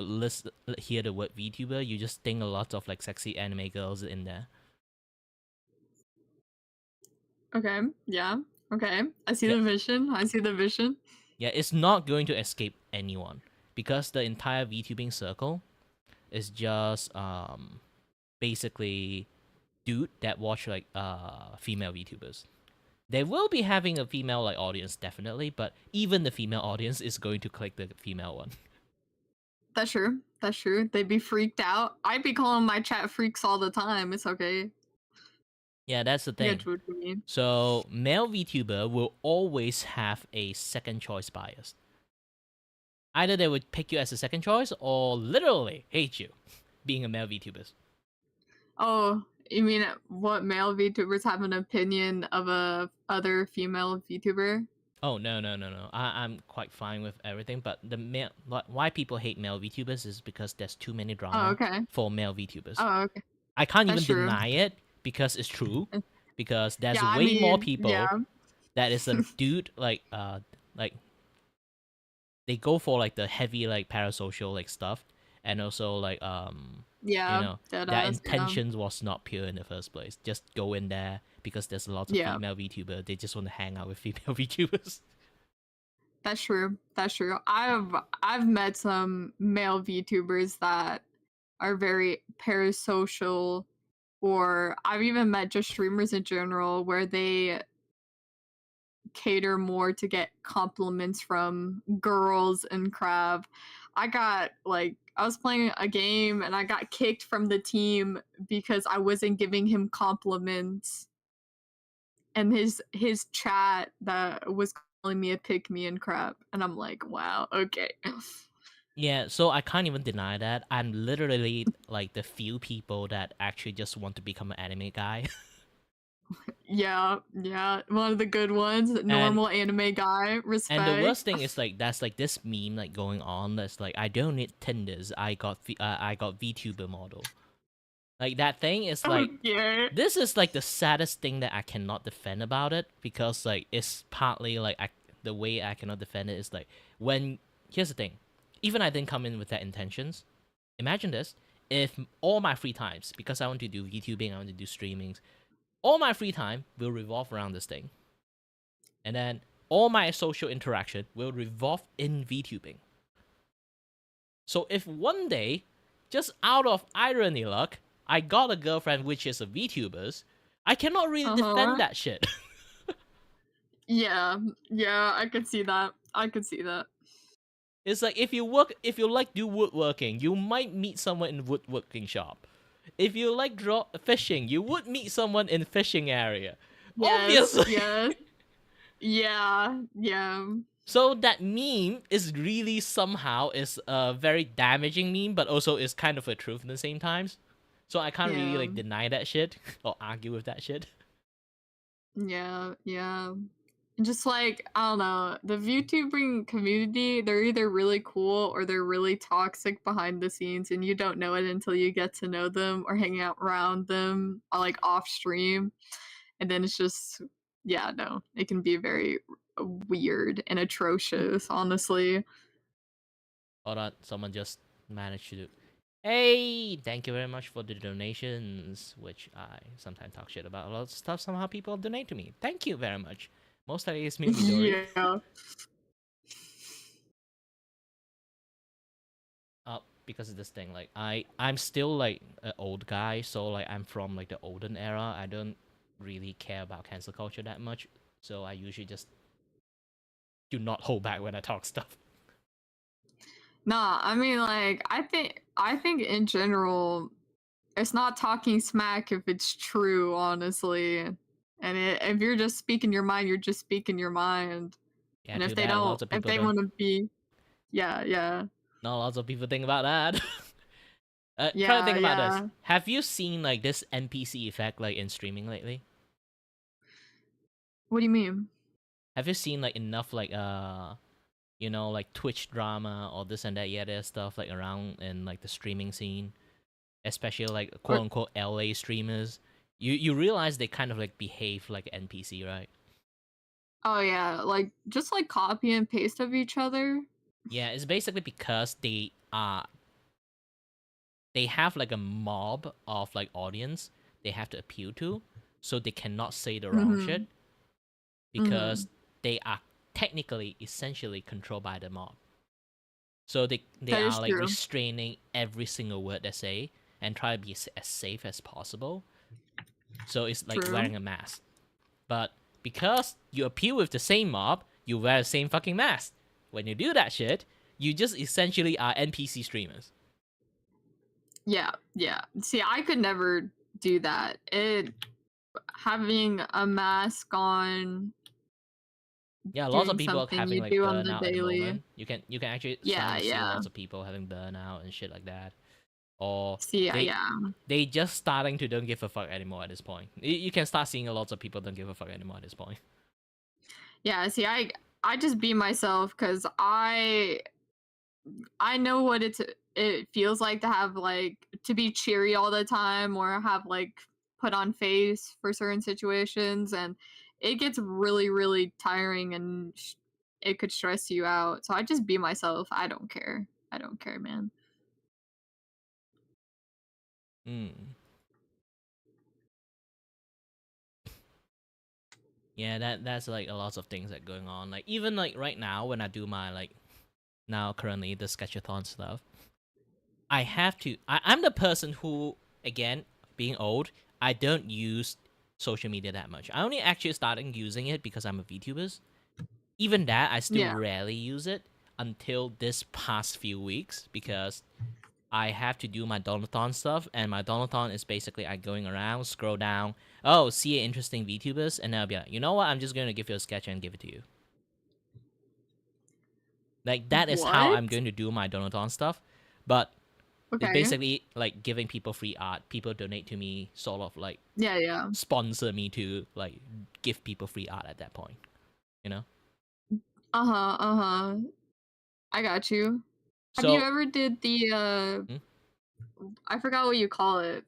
hear the word VTuber, you just think a lot of like sexy anime girls in there. Okay. Yeah. Okay. I see Yeah, the vision. I see the vision. yeah, it's not going to escape anyone because the entire VTubing circle is just basically dude that watch like female VTubers. They will be having a female like audience definitely, but even the female audience is going to click the female one. That's true. That's true. They'd be freaked out. I'd be calling my chat freaks all the time. It's okay. Yeah, that's the I thing. get what you mean. So male VTuber will always have a second choice bias. Either they would pick you as a second choice or literally hate you being a male VTuber. Oh, you mean what male VTubers have an opinion of a other female VTuber? Oh no! I'm quite fine with everything, but the male why people hate male VTubers is because there's too many Oh, drama okay. for male VTubers. Oh, okay. I can't That's even true. deny it because it's true. Because there's Yeah, I way more mean, yeah. people that is a dude like they go for like the heavy like parasocial like stuff, and also like you Yeah, know dead their ass, yeah. intentions was not pure in the first place. Just go in there because there's a lot of Yeah, female VTuber. They just want to hang out with female VTubers. that's true. That's true. I've met some male VTubers that are very parasocial, or I've even met just streamers in general where they cater more to get compliments from girls in Crab. I was playing a game and I got kicked from the team because I wasn't giving him compliments, and his chat that was calling me a pick me and crap, and I'm like, wow, okay. Yeah, so I can't even deny that. I'm literally like the few people that actually just want to become an anime guy. Yeah, yeah, one of the good ones, and normal anime guy, and the respect. worst thing is like that's like this meme like going on that's like I don't need Tinders, I got VTuber model. Like that thing is like Okay. this is like the saddest thing that I cannot defend about it because like it's partly like the way I cannot defend it is like when here's the thing, even I didn't come in with that intentions. Imagine this: if all my free times, because I want to do VTubing, I want to do streamings, all my free time will revolve around this thing, and then all my social interaction will revolve in VTubing. So if one day, just out of irony luck, I got a girlfriend which is a VTuber, I cannot really defend Uh-huh. that shit. Yeah, yeah, I could see that. I could see that. It's like if you like do woodworking, you might meet someone in woodworking shop. If you like fishing, you would meet someone in fishing area. Yes, Obviously. yes. Yeah, yeah. So that meme is really somehow is a very damaging meme, but also is kind of a truth at the same times. So I can't really Yeah. like deny that shit or argue with that shit. Yeah, yeah. Just like, I don't know, the VTubing community, they're either really cool or they're really toxic behind the scenes, and you don't know it until you get to know them or hang out around them, like off stream. And then it's just, yeah, no, it can be very weird and atrocious, honestly. Hold on, someone just managed to do. Hey, thank you very much for the donations, which I sometimes talk shit about a lot of stuff. Somehow people donate to me. Thank you very much. Most likely it's me, Midori. Yeah. Because of this thing, like I'm still like an old guy, so like I'm from like the olden era. I don't really care about cancel culture that much, so I usually just do not hold back when I talk stuff. Nah, I mean, like, I think in general, it's not talking smack if it's true, honestly. And if you're just speaking your mind, you're just speaking your mind. Yeah, And if too they bad. don't, Lots of if people they don't. want to be, yeah, yeah, Not lots of people think about that. Try to yeah, think about this. yeah. Have you seen like this NPC effect like in streaming lately? What do you mean? Have you seen like enough like like Twitch drama or this and that yeah there's stuff like around in like the streaming scene, especially like quote Or unquote LA streamers. You realize they kind of like behave like NPC, right? Oh yeah, like just like copy and paste of each other. Yeah, it's basically because they have like a mob of like audience they have to appeal to, so they cannot say the wrong shit Mhm. because Mhm. they are technically essentially controlled by the mob. So they That are is like true. restraining every single word they say and try to be as safe as possible. So it's like True. wearing a mask. But because you appeal with the same mob, you wear the same fucking mask. When you do that shit, you just essentially are NPC streamers. Yeah, yeah. See, I could never do that. It having a mask on, Yeah, lots of doing people something having you like do on the burnout at the daily. moment. You can actually starting Yeah, to see yeah. lots of people having burnout and shit like that. Or See, they yeah. they just starting to don't give a fuck anymore at this point. You can start seeing a lot of people don't give a fuck anymore at this point. Yeah, see, I just be myself cuz I know what it feels like to have like to be cheery all the time or have like put on face for certain situations, and it gets really tiring and it could stress you out. So I just be myself. I don't care. I don't care, man. Mm. Yeah, that's like a lot of things that going on. Like even like right now when I do my like now currently the sketchathon stuff, I have to. I'm the person who, again, being old, I don't use social media that much. I only actually started using it because I'm a VTuber. Even that, I still Yeah. rarely use it until this past few weeks because I have to do my Donothon stuff, and my Donothon is basically I going around, scroll down, oh, see an interesting VTubers, and then I'll be like, you know what? I'm just going to give you a sketch and give it to you. Like that is how I'm What? going to do my Donothon stuff, but it's Okay. basically like giving people free art. People donate to me, sort of like Yeah, yeah. sponsor me to like give people free art at that point. You know. Uh-huh, uh-huh. I got you. Have you So ever did the hmm? I forgot what you call it.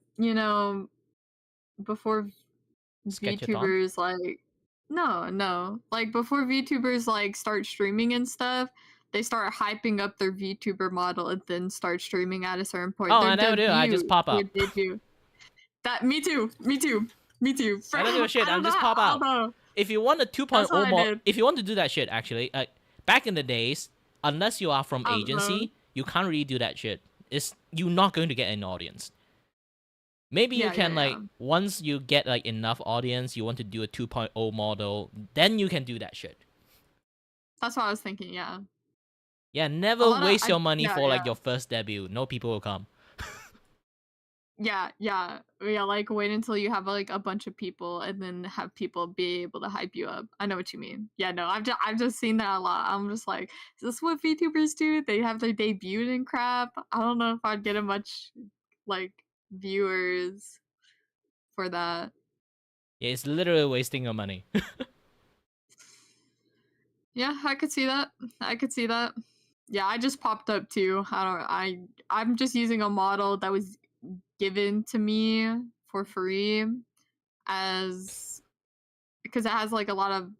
Before Sketchathon. VTubers like no, no. Like before VTubers like start streaming and stuff, they start hyping up their VTuber model and then start streaming at a certain point. Oh, Their I never do. I debut, just pop their up. debut. That me too. Me too. Me too. I don't give a shit. I I'm don't know. just pop I don't out. know. If you want a That's 2.0 what I mod, did. if you want to do that shit, actually, back in the days, unless you are from I don't know. agency, you can't really do that shit. It's you're not going to get an audience. Maybe you Yeah, yeah, can yeah. like once you get like enough audience, you want to do a 2.0 model, then you can do that shit. That's what I was thinking. Yeah. Yeah, A never lot of waste your money yeah, for yeah. like your first debut. No people will come. Yeah, yeah, yeah, like, wait until you have, like, a bunch of people and then have people be able to hype you up. I know what you mean. Yeah, no, I've just seen that a lot. I'm just like, "Is this what VTubers do? They have their debut and crap?" I don't know if I'd get a much, like, viewers for that. Yeah, it's literally wasting your money. Yeah, I could see that. I could see that. Yeah, I just popped up too. I'm just using a model that was given to me for free as because it has like a lot of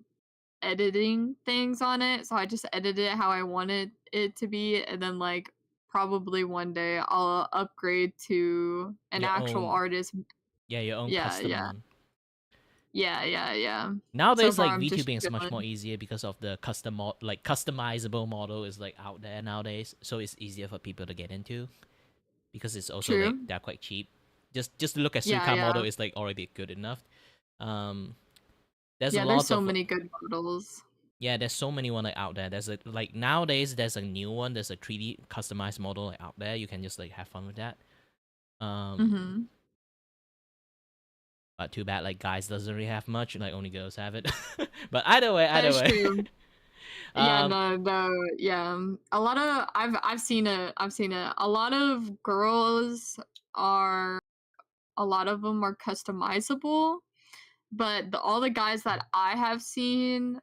editing things on it. So I just edited it how I wanted it to be, and then like probably one day I'll upgrade to an Your actual own, artist. yeah, your own Yeah, custom yeah. one. Yeah, yeah, yeah. So Nowadays, far like I'm just VTubing is much more chilling. easier because of the like customizable model is like out there nowadays, so it's easier for people to get into because it's also like True. they're quite cheap. Just to look at Yeah, Suika model yeah. is like already good enough. Um, there's a Yeah, there's lot so of many good models. yeah, there's so many one like out there. There's a like nowadays there's a new one. There's a 3D customized model like out there. You can just like have fun with that. Um, Mhm. but too bad like guys doesn't really have much. Like only girls have it. But That either is way. true. Yeah, um, no, no, yeah. A lot of I've seen it. I've seen it. A lot of girls are a lot of them are customizable, but all the guys that I have seen,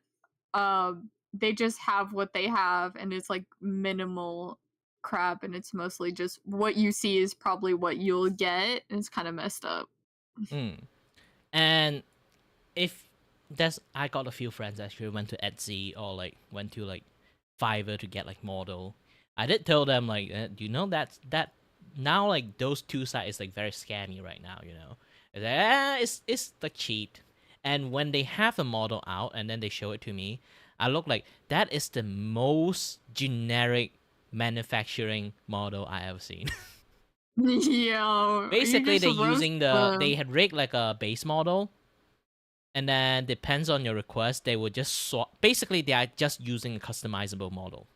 they just have what they have, and it's like minimal crap, and it's mostly just what you see is probably what you'll get, and it's kind of messed up. mm. And if I got a few friends actually went to Etsy or like went to like Fiverr to get like model. I did tell them like, do you know that now like those two sites is like very scammy right now, you know? It's like cheat. And when they have the model out and then they show it to me, I look like that is the most generic manufacturing model I ever seen. Yeah, you Basically, just they're roast using they them. had rigged like a base model, and then depends on your request, they will just swap. Basically, they are just using a customizable model,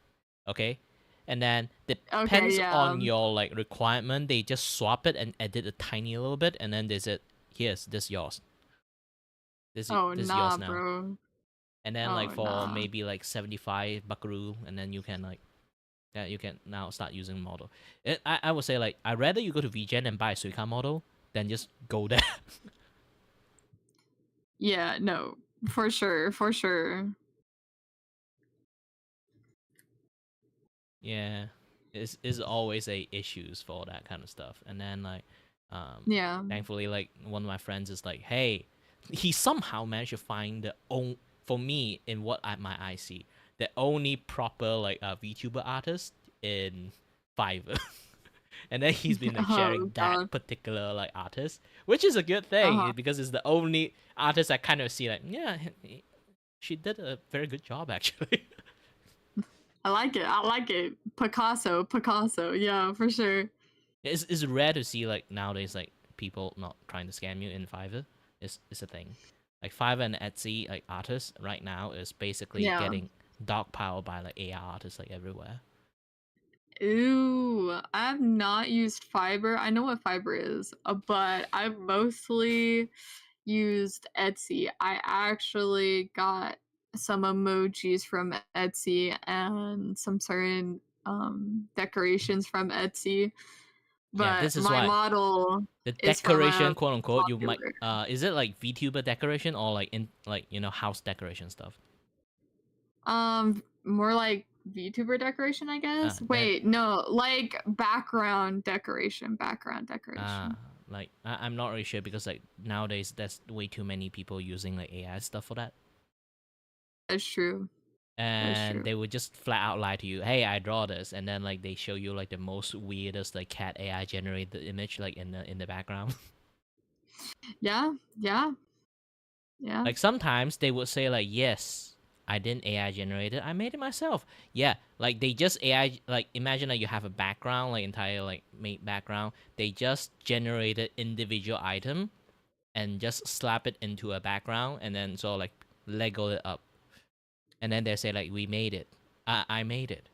okay? And then Okay, depends yeah. on your like requirement, they just swap it and edit a tiny little bit, and then they said, "Here's this yours. Oh, This nah, yours now." bro. And then like Oh, for nah. maybe like 75 buckaroo, and then you can like yeah, you can now start using model. I would say like I'd rather you go to VGen and buy a Suica model than just go there. Yeah, no, for sure, for sure. Yeah, is always a issues for that kind of stuff. And then like, Yeah. thankfully, like one of my friends is like, hey, he somehow managed to find the own for me in what my eyes see the only proper like VTuber artist in Fiverr. And then he's been like Oh, sharing that God. particular like artist, which is a good thing Uh-huh. because it's the only artist I kind of see like, yeah, she did a very good job actually. I like it. I like it. Picasso, Picasso. Yeah, for sure. It's rare to see like nowadays like people not trying to scam you in Fiverr. It's a thing. Like Fiverr and Etsy like artists right now is basically Yeah. getting dogpiled by like AI artists like everywhere. Ooh, I've not used Fiverr. I know what Fiverr is, but I've mostly used Etsy. I actually got some emojis from Etsy and some certain decorations from Etsy, Yeah, but this is my why model the is from a decoration quote unquote you might popular. is it like VTuber decoration or like in like house decoration stuff? More like VTuber decoration, I guess. Then Wait, no, like background decoration, background decoration. like I'm not really sure because like nowadays there's way too many people using like AI stuff for that. That's true. That's And true. they would just flat out lie to you, hey, I draw this, and then like they show you like the most weirdest like cat AI generated image like in the background. Yeah, yeah, yeah. Like sometimes they would say like, yes, I didn't AI generate it, I made it myself. Yeah, like they just AI, like imagine that you have a background, like entire like made background, they just generated individual item and just slap it into a background and then so like Lego it up, and then they say like, we made it, I made it.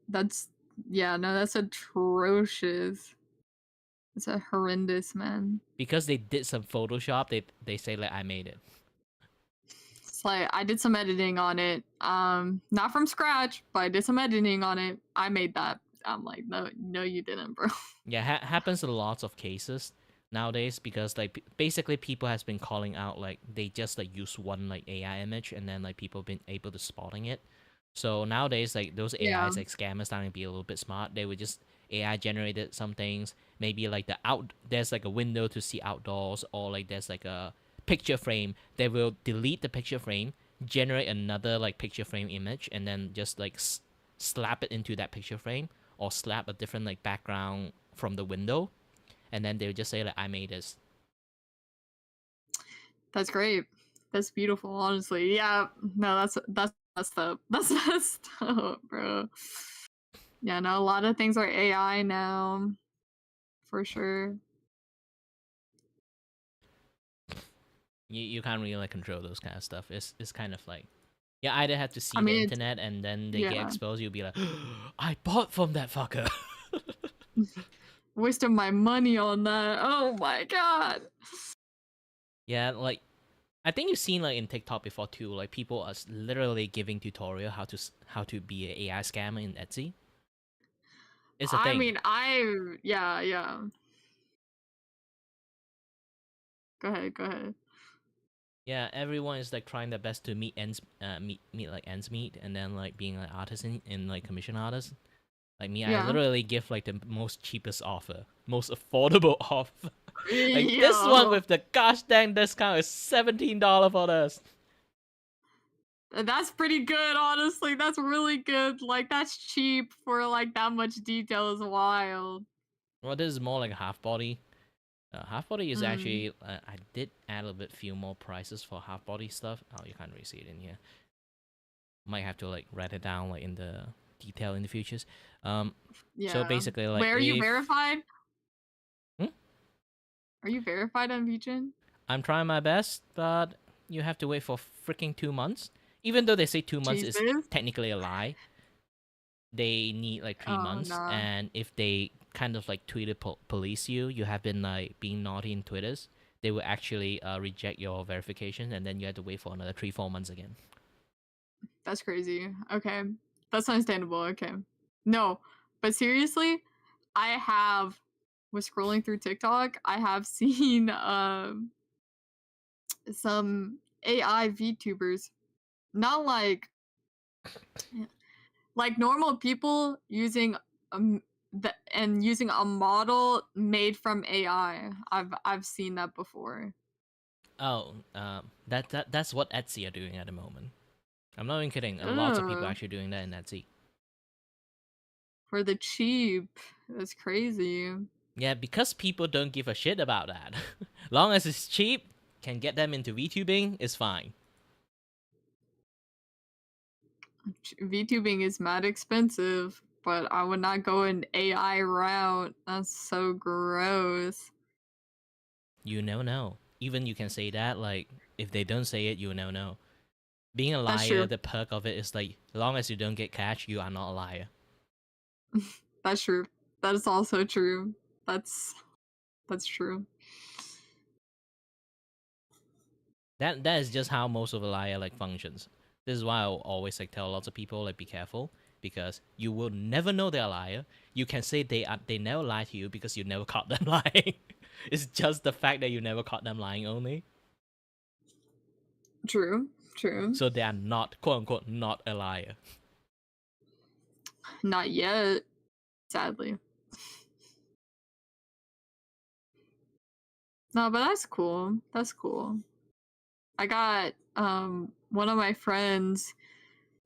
That's yeah, no, that's atrocious. It's a horrendous, man. Because they did some Photoshop, they say like, I made it. It's like I did some editing on it. Not from scratch, but I did some editing on it. I made that. I'm like, no, no, you didn't, bro. Yeah, happens in lots of cases nowadays because like basically people has been calling out like they just like use one like AI image and then like people been able to spotting it. So nowadays like those Yeah, AIs like scammers starting to be a little bit smart. They would just AI generated some things. Maybe like there's like a window to see outdoors or like there's like a picture frame. They will delete the picture frame, generate another like picture frame image, and then just like slap it into that picture frame or slap a different like background from the window, and then they'll just say like, I made this. that's great. That's beautiful, honestly. Yeah, no, that's messed up. That's messed up, bro. Yeah, no, a lot of things are AI now, for sure. You can't really like control those kind of stuff. It's kind of like, you either have to I see the mean, it's internet and then they get yeah, exposed. You'll be like, I bought from that fucker. wasted my money on that. Oh my god. Yeah, like I think you've seen like in TikTok before too. Like people are literally giving tutorial how to be an AI scammer in Etsy. It's a I thing. mean, yeah, yeah. Go ahead, go ahead. Yeah, everyone is like trying their best to meet like ends meet, and then like being like artisan and like commission artists. Like me, I Yeah. literally give like the most cheapest offer, most affordable offer. Like this one Yo, with the gosh dang discount is $17 for this. that's pretty good, honestly. That's really good. Like, that's cheap for like that much detail is wild. Well, this is more like a half body. Half body is Mm, actually I did add a bit few more prices for half body stuff. Oh, you can't really see it in here. Might have to like write it down like in the detail in the futures. Um, so yeah. basically like Wait, are you if verified? hmm? Are you verified on VGen? I'm trying my best, but you have to wait for freaking 2 months. Even though they say 2 months is Jesus. technically a lie, they need like three Oh, months. nah. And if they kind of like Twitter police you, you have been like being naughty in Twitters, they will actually reject your verification, and then you have to wait for another 3-4 months again. That's crazy. Okay. That's understandable. Okay. No, but seriously, I have was scrolling through TikTok, I have seen some AI VTubers. Not like normal people using and using a model made from AI. I've seen that before. Oh, that's what Etsy are doing at the moment. I'm not even kidding. A lot of people Ugh, actually doing that in Etsy. for the cheap. That's crazy. Yeah, because people don't give a shit about that. Long as it's cheap, can get them into VTubing is fine. VTubing is mad expensive, but I would not go an AI route. That's so gross. You never know. Even you can say that, like, if they don't say it, you never know. Being a That's liar, true. the perk of it is like, as long as you don't get catch, you are not a liar. That's true. That is also true. That's that's true. That is just how most of a liar like functions. This is why I always like tell lots of people like be careful, because you will never know they're a liar. You can say they never lie to you because you never caught them lying. It's just the fact that you never caught them lying only. True. True. So they are not, quote unquote, not a liar. Not yet, sadly. No, but that's cool. That's cool. I got one of my friends,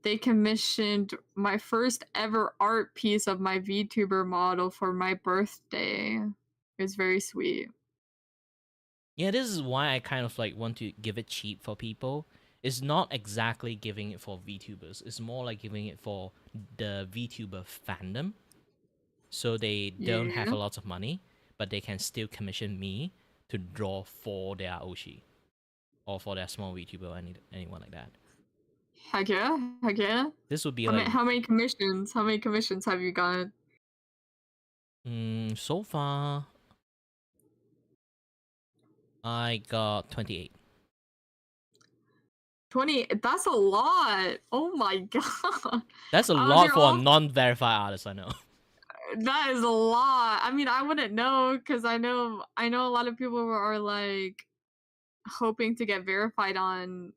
they commissioned my first ever art piece of my VTuber model for my birthday. It was very sweet. Yeah, this is why I kind of like want to give it cheap for people. It's not exactly giving it for VTubers. It's more like giving it for the VTuber fandom. So they don't have Yeah. a lot of money, but they can still commission me to draw for their Oshi or for their small VTuber or anyone like that. Heck yeah. Heck yeah. This would be like, How many commissions? How many commissions have you got? so far I got 28. 20. That's a lot. Oh my god. That's a Oh, lot they're for a all non-verified artist, I know. that is a lot. I mean, I wouldn't know because I know a lot of people are like hoping to get verified on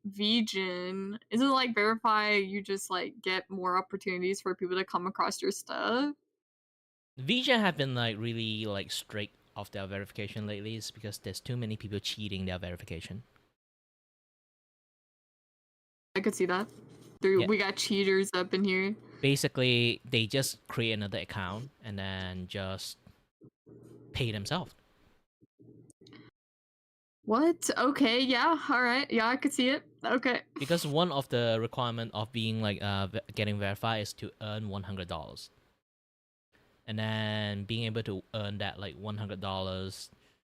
VGen. Isn't it like verify you just like get more opportunities for people to come across your stuff? VJ have been like really like strict of their verification lately. It's because there's too many people cheating their verification. I could see that. Dude, Yeah, we got cheaters up in here. basically they just create another account and then just pay themselves. What? Okay, yeah, all right. Yeah, I could see it. Okay. Because one of the requirement of being like getting verified is to earn $100, and then being able to earn that like $100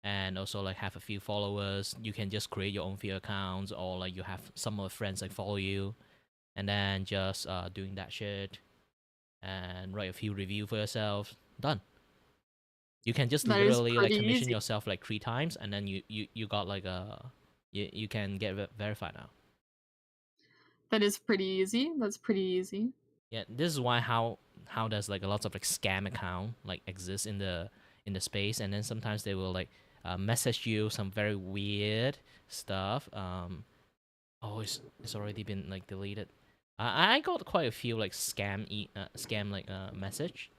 and also like have a few followers, you can just create your own few accounts, or like you have some of the friends like follow you, and then just doing that shit and write a few review for yourself. Done. You can just That is literally like pretty commission easy. yourself like 3 times, and then you got like you can get verified now. That is pretty easy. That's pretty easy. Yeah, this is why how there's like a lot of like scam account like exist in the space, and then sometimes they will like message you some very weird stuff. Oh, it's already been like deleted. I got quite a few like scam like message.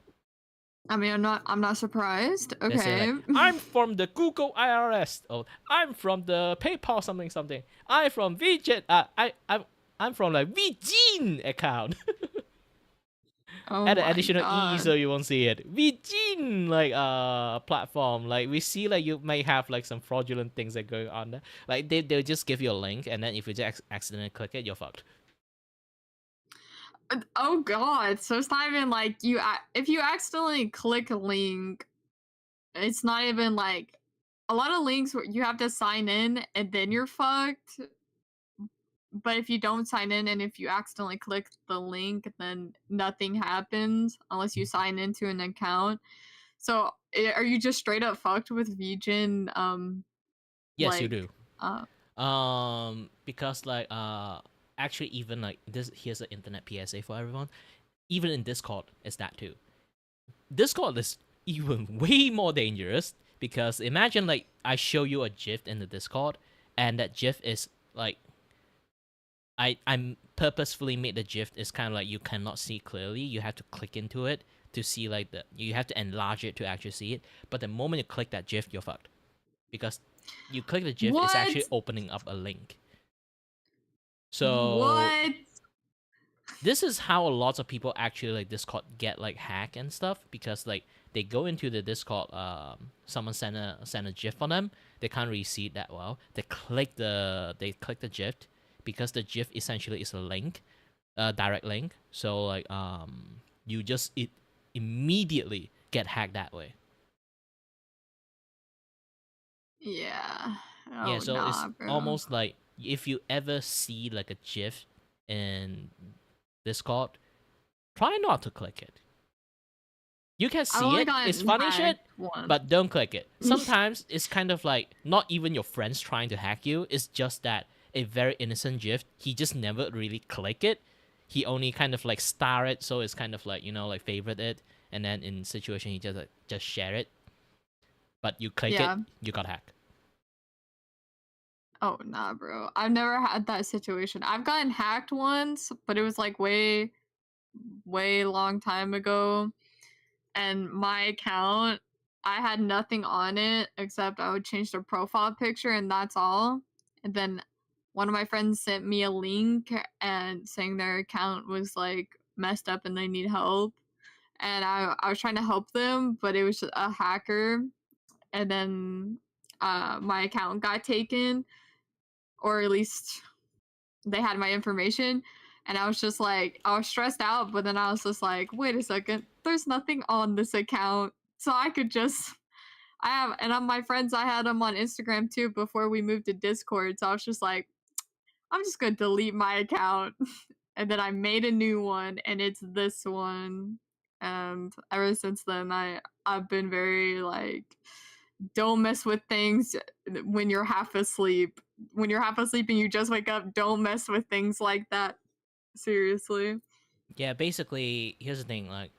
I mean, I'm not surprised. They say Okay. like, I'm from the Google IRS, or I'm from the PayPal something something. I'm from VJet. I'm from like VGene account. Oh Add an my additional E so god. you won't see it. VGene like platform. Like we see like you may have like some fraudulent things that going on there. Like they'll just give you a link, and then if you just accidentally click it, you're fucked. Oh god. So it's not even like if you accidentally click a link, it's not even like a lot of links where you have to sign in and then you're fucked. But if you don't sign in and if you accidentally click the link, then nothing happens unless you sign into an account. So are you just straight up fucked with VGen? Yes, you Like, do. uh, Because like actually even like this, here's an internet PSA for everyone. Even in Discord, it's that too. Discord is even way more dangerous because imagine like I show you a GIF in the Discord, and that GIF is like I'm purposefully made the GIF is kind of like you cannot see clearly. You have to click into it to see like you have to enlarge it to actually see it. But the moment you click that GIF, you're fucked because you click the GIF, it's what? actually opening up a link. So What? this is how a lot of people actually like Discord get like hack and stuff because like they go into the Discord, someone send a GIF for them, they can't really see it that well. They click the GIF because the GIF essentially is a link, a direct link. So like you just it immediately get hacked that way. Yeah. Yeah, Oh so it's nah, bro. almost like if you ever see like a GIF in Discord, try not to click it. You can I've see only it. It's gotten funny shit, hacked once. but don't click it. Sometimes it's kind of like not even your friends trying to hack you. It's just that a very innocent GIF. He just never really click it. He only kind of like star it, so it's kind of like like favorite it, and then in situation he just share it. But you click it, Yeah. you got hacked. Oh nah, bro. I've never had that situation. I've gotten hacked once, but it was like way long time ago. And my account, I had nothing on it except I would change the profile picture and that's all. And then one of my friends sent me a link and saying their account was like messed up and they need help. And I was trying to help them, but it was a hacker. And then my account got taken, or at least they had my information. And I was just like, I was stressed out, but then I was just like, wait a second, there's nothing on this account. So I could just, I have, and on my friends, I had them on Instagram too before we moved to Discord. So I was just like, I'm just going to delete my account. And then I made a new one, and it's this one. And ever since then, I've been very like, don't mess with things when you're half asleep. When you're half asleep and you just wake up, don't mess with things like that. Seriously. Yeah, basically, here's the thing. Like,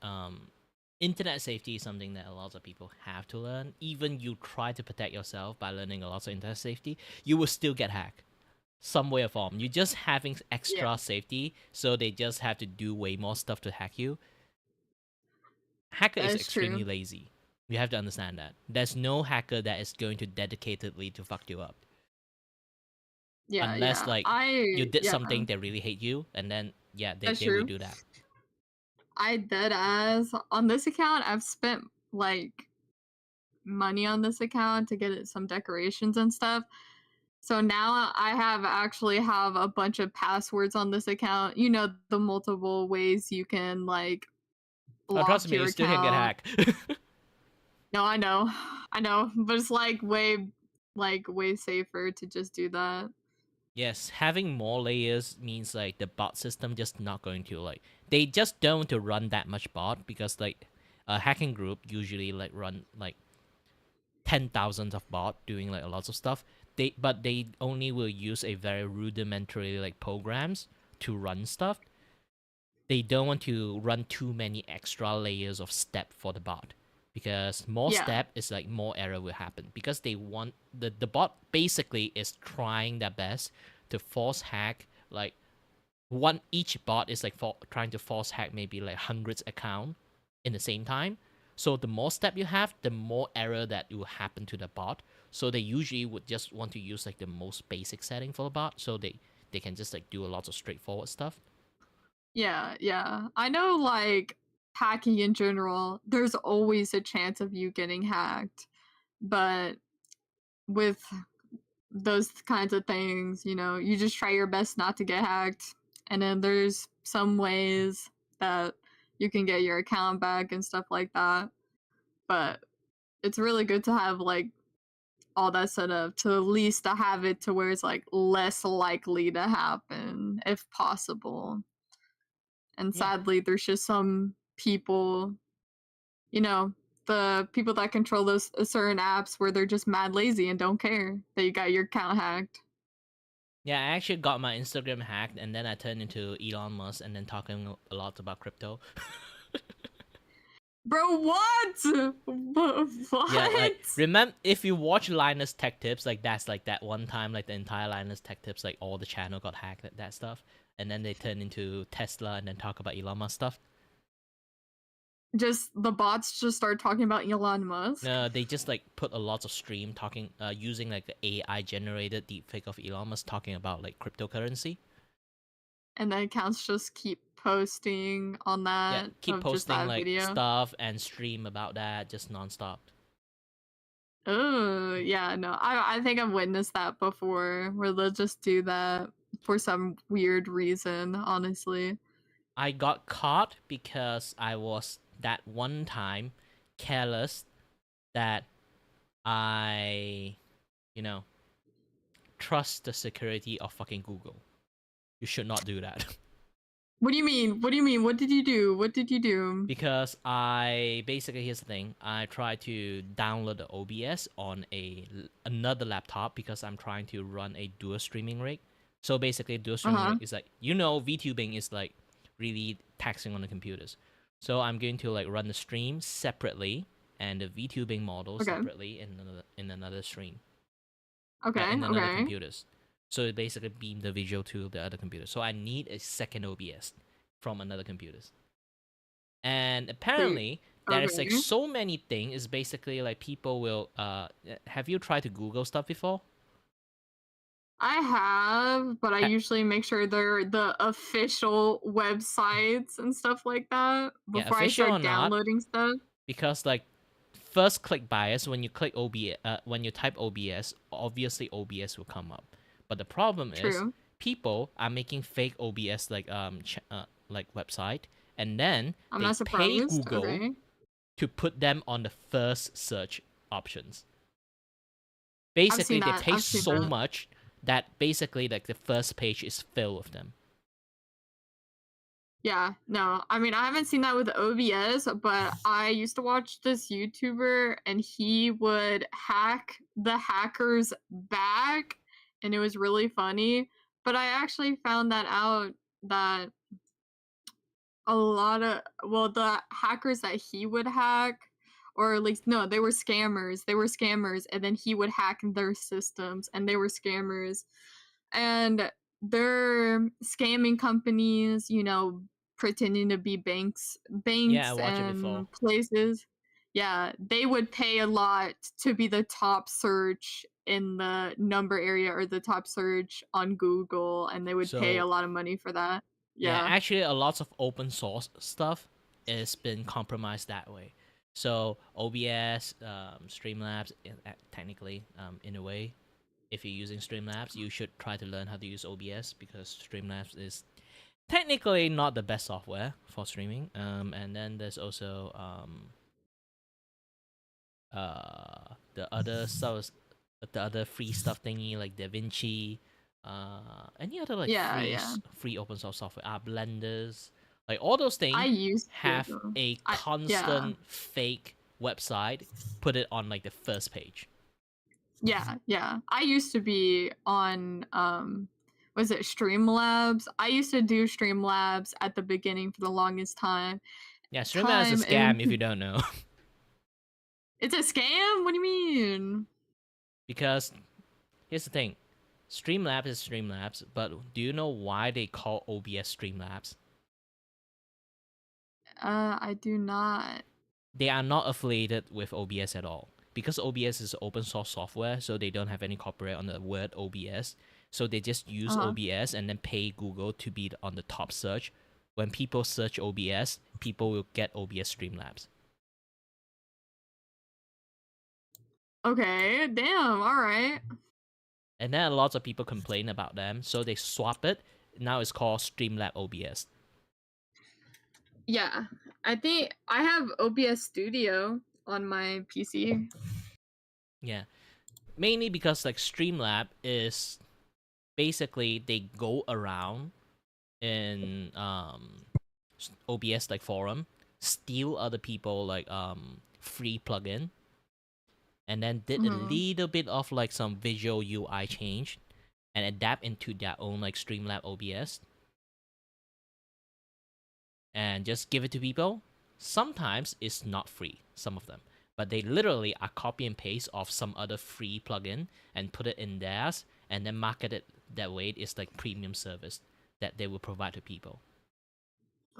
internet safety is something that a lot of people have to learn. Even you try to protect yourself by learning a lot of internet safety, you will still get hacked some way or form. You're just having Yeah, extra safety, so they just have to do way more stuff to hack you. Hacker that is is extremely true. lazy. You have to understand that. There's no hacker that is going to dedicatedly to fuck you up. Yeah, Unless yeah. like you did Yeah, something that really hate you, and then yeah, they, that's they will true. do that. I dead ass on this account. I've spent like money on this account to get it some decorations and stuff. So now I actually have a bunch of passwords on this account. You know, the multiple ways you can like Oh, trust lock me, your you still can get account. hacked. No, I know. I know, but it's like way safer to just do that. Yes, having more layers means like the bot system just not going to like they just don't want to run that much bot because like a hacking group usually like run like 10,000 of bot doing like a lots of stuff. They only will use a very rudimentary like programs to run stuff. They don't want to run too many extra layers of step for the bot because more Yeah, step is like more error will happen because they want the bot basically is trying their best to force hack like each bot is like trying to force hack maybe like hundreds account in the same time, So the more step you have, the more error that will happen to the bot. So they usually would just want to use like the most basic setting for the bot, so they can just like do a lot of straightforward stuff. Yeah, yeah. I know, like, hacking in general, there's always a chance of you getting hacked. But with those kinds of things, you just try your best not to get hacked. And then there's some ways that you can get your account back and stuff like that. But it's really good to have, like, all that set up to at least to have it to where it's like less likely to happen if possible. And Yeah. sadly, there's just some people, you know, the people that control those certain apps where they're just mad lazy and don't care that you got your account hacked. Yeah, I actually got my Instagram hacked, and then I turned into Elon Musk, and then talking a lot about crypto. Bro, what? Yeah, like What? remember if you watch Linus Tech Tips, like that's like that one time, like the entire Linus Tech Tips, like all the channel got hacked, that stuff, and then they turned into Tesla, and then talk about Elon Musk stuff. Just the bots just start talking about Elon Musk, No, they just like put a lot of stream talking, using like the AI generated deepfake of Elon Musk talking about like cryptocurrency. and the accounts just keep posting on Yeah, that keep of just posting that like video. stuff and stream about that just nonstop. Oh, yeah, no. I think I've witnessed that before where they'll just do that for some weird reason, honestly. I got caught because I was that one time careless that I, you know, trust the security of fucking Google. You should not do that. What do you mean? What do you mean? What did you do? What did you do? Because I basically, here's the thing, I tried to download the OBS on another laptop because I'm trying to run a dual streaming rig. So basically, dual streaming rig Uh-huh. is like, VTubing is like really taxing on the computers. So I'm going to like run the stream separately and the VTubing model Okay. separately in another stream, Okay. in another Okay. computers. So it basically beam the visual to the other computer. So I need a second OBS from another computers. And Wait. apparently there is like Okay. so many things. Is basically like people will have you tried to Google stuff before? I have, but I Ha- usually make sure they're the official websites and stuff like that yeah, before I official or start not, downloading stuff. because like first click bias, when you click when you type OBS, obviously OBS will come up. But the problem is True. people are making fake OBS like website, and then I'm they not pay surprised. Google Okay. to put them on the first search options. I've Basically seen they that. pay I've seen so that. much that basically like the first page is filled with them. Yeah, no. I mean, I haven't seen that with OBS, but I used to watch this YouTuber and he would hack the hackers back and it was really funny. But I actually found that out that a lot of, well, the hackers that he would hack, or at least no, they were scammers. They were scammers, and then he would hack their systems, and they were scammers, and they're scamming companies, pretending to be Yeah, I banks watched it before. and places. Yeah, they would pay a lot to be the top search in the number area or the top search on Google, and they would pay a So lot of money for that. yeah, Yeah. actually a lot of open source stuff has been compromised that way. So OBS, Streamlabs, technically, in a way, if you're using Streamlabs, you should try to learn how to use OBS because Streamlabs is technically not the best software for streaming. And then there's also the other stuff, the other free stuff thingy like DaVinci, any other like Yeah, yeah. free open source software, blenders, like all those I things used to have though. a Yeah. constant fake website put it on like the first page. Yeah, yeah. I used to be on was it Streamlabs? I used to do Streamlabs at the beginning for the longest Yeah, Streamlabs is a time scam and if you don't know. it's a scam? What do you mean? Because here's the thing, Streamlabs is Streamlabs, but do you know why they call OBS Streamlabs? I do not. they are not affiliated with OBS at all. Because OBS is open source software, so they don't have any copyright on the word OBS. So they just use Uh-huh. OBS and then pay Google to be on the top search. When people search OBS, people will get OBS Streamlabs. Okay, damn, alright. And then lots of people complain about them, so they swap it. Now it's called Streamlab OBS. Yeah. I think I have OBS Studio on my PC. Yeah. Mainly because like Streamlab is basically they go around in OBS like forum, steal other people like free plugin, and then did a Mhm. little bit of like some visual UI change and adapt into their own like Streamlab OBS and just give it to people. Sometimes it's not free, some of them, but they literally are copy and paste of some other free plugin and put it in theirs and then market it that way. It's like premium service that they will provide to people.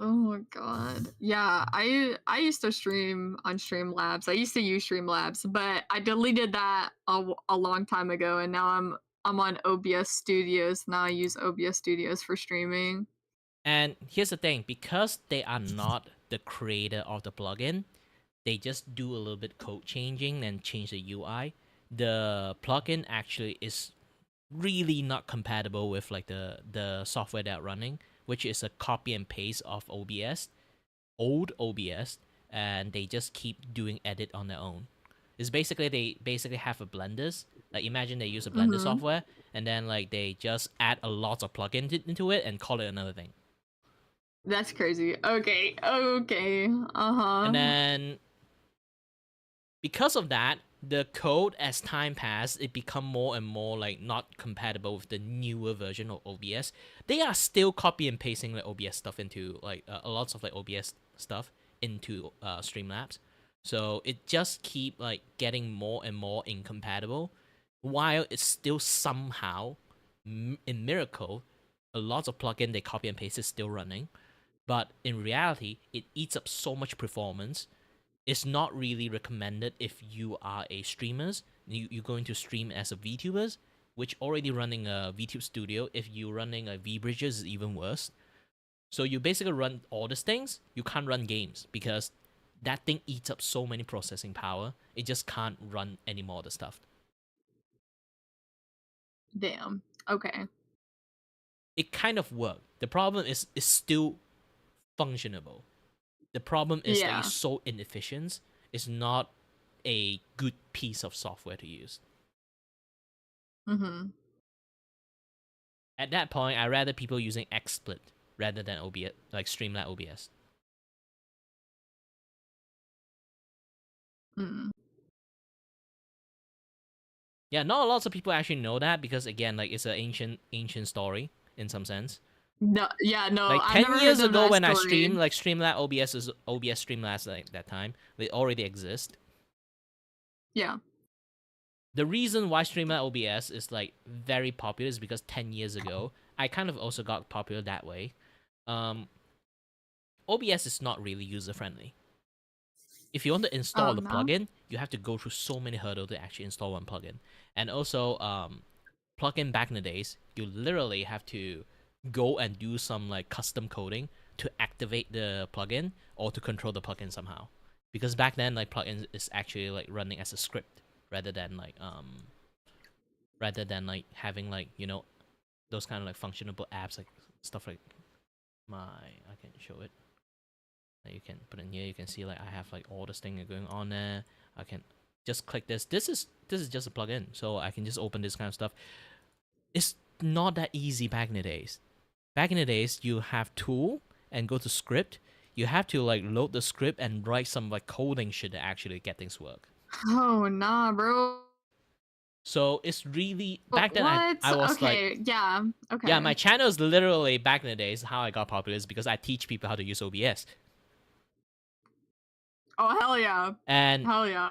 Oh my god. Yeah, I used to stream on Streamlabs. I used to use Streamlabs, but I deleted that a long time ago, and now I'm on OBS Studios. Now I use OBS Studios for streaming. And here's the thing, because they are not the creator of the plugin, they just do a little bit code changing and change the UI. The plugin actually is really not compatible with like the software they're running, which is a copy and paste of OBS, old OBS, and they just keep doing edit on their own. It's basically they basically have a blenders. Like imagine they use a blender Mhm. software and then like they just add a lot of plugins into it and call it another thing. That's crazy. Okay. Okay. And Uh-huh. then because of that, the code as time passed, it become more and more like not compatible with the newer version of OBS. They are still copy and pasting like OBS stuff into like a lots of like OBS stuff into Streamlabs. So it just keep like getting more and more incompatible, while it's still somehow, in miracle, a lot of plugin they copy and paste is still running. But in reality, it eats up so much performance. It's not really recommended if you are a streamers. You're going to stream as a VTubers, which already running a VTube studio. If you're running a VBridges, is even worse. So you basically run all these things. You can't run games because that thing eats up so many processing power. It just can't run any more of the stuff. Damn. Okay. It kind of worked. The problem is it's still functionable. The problem is that it's Yeah. so inefficient. It's not a good piece of software to use. Mhm. At that point, I'd rather people using XSplit rather than OBS, like Streamlabs OBS. Mm. Yeah, not lots of people actually know that because again, like it's an ancient story in some sense. No, yeah, no, Like I've 10 never heard years of ago that when I streamed, story. like Streamlabs OBS is OBS Streamlabs like that time. They already exist. Yeah. The reason why Streamlabs OBS is like very popular is because 10 years ago, I kind of also got popular that way. Um, OBS is not really user friendly. If you want to Oh install the no. plugin, you have to go through so many hurdles to actually install one plugin. And also, plugin back in the days, you literally have to go and do some like custom coding to activate the plugin or to control the plugin somehow. Because back then, like plugin is actually like running as a script rather than having like those kind of like functionable apps like stuff like I can show it. You can put in here. You can see like I have like all this thing going on there. I can just click this. This is just a plugin, so I can just open this kind of stuff. It's not that easy back in the days. Back in the days, you have tool and go to script. You have to like load the script and write some like coding shit to actually get things work. Oh nah, bro. So it's really back then. What? I was like, Okay, yeah. yeah, Okay. my channel is literally back in the days how I got popular is because I teach people how to use OBS. Oh hell yeah. And Hell yeah.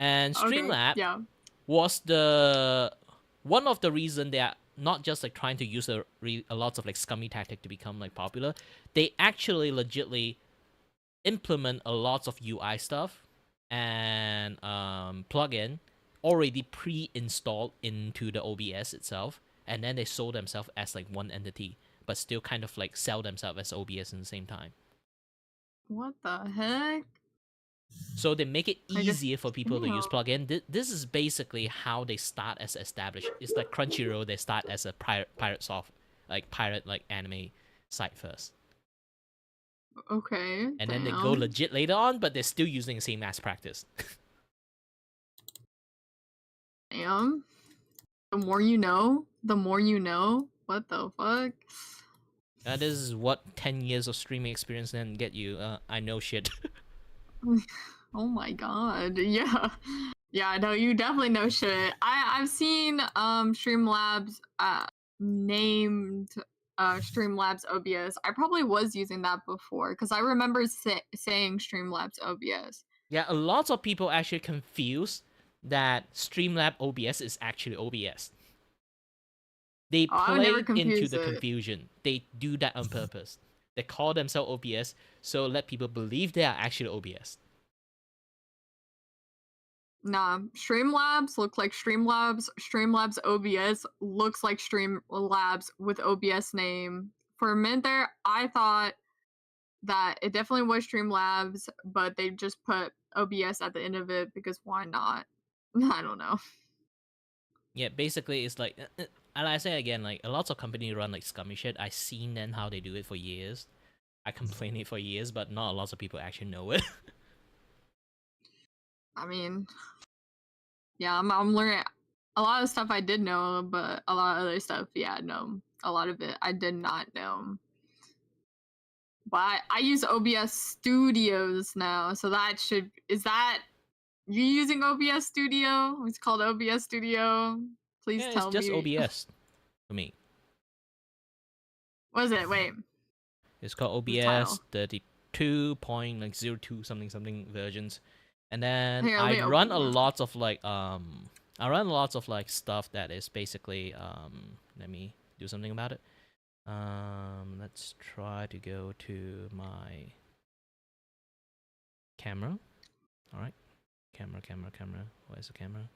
Okay. Streamlab Yeah. was the one of the reason they are not just like trying to use a lots of like scummy tactic to become like popular. They actually legitly implement a lot of UI stuff and plugin already pre-installed into the OBS itself, and then they sold themselves as like one entity, but still kind of like sell themselves as OBS in the same time. What the heck? So they make it I just easier for people to use damn. plugin. This is basically how they start as established. It's like Crunchyroll. They start as a pirate soft, like pirate like anime site first, Okay, and then they go damn. legit later on, but they're still using the same as practice. Damn. The more you know, the more you know. What the fuck? This is what 10 years of streaming experience then get you. I know shit. Oh my god. Yeah. Yeah, no, you definitely know shit. I've seen Streamlabs named Streamlabs OBS. I probably was using that before because I remember saying Streamlabs OBS. Yeah, a lot of people actually confuse that Streamlab OBS is actually OBS. They Oh, I would never play into confuse the it. confusion. They do that on purpose. They call themselves OBS, so let people believe they are actually OBS. Nah, Streamlabs look like Streamlabs. Streamlabs OBS looks like Streamlabs with OBS name. For a minute there, I thought that it definitely was Streamlabs, but they just put OBS at the end of it because why not? I don't know. Yeah, basically it's like, and I say again, like a lot of companies run like scummy shit. I seen them how they do it for years. I complain it for years, but not a lot of people actually know it. I mean, yeah, I'm learning a lot of stuff I did know, but a lot of other stuff, yeah, no, a lot of it I did not know. But I use OBS Studios now, so that should is that you using OBS Studio? It's called OBS Studio. Please Yeah, it's tell just me. OBS for me. What is it? Wait, It's called the OBS title. 32.02 something something versions. And then Here, let I me run a open that. lot of like I run lots of like stuff that is basically let me do something about it. Let's try to go to my camera. All right. Camera. Where's the camera?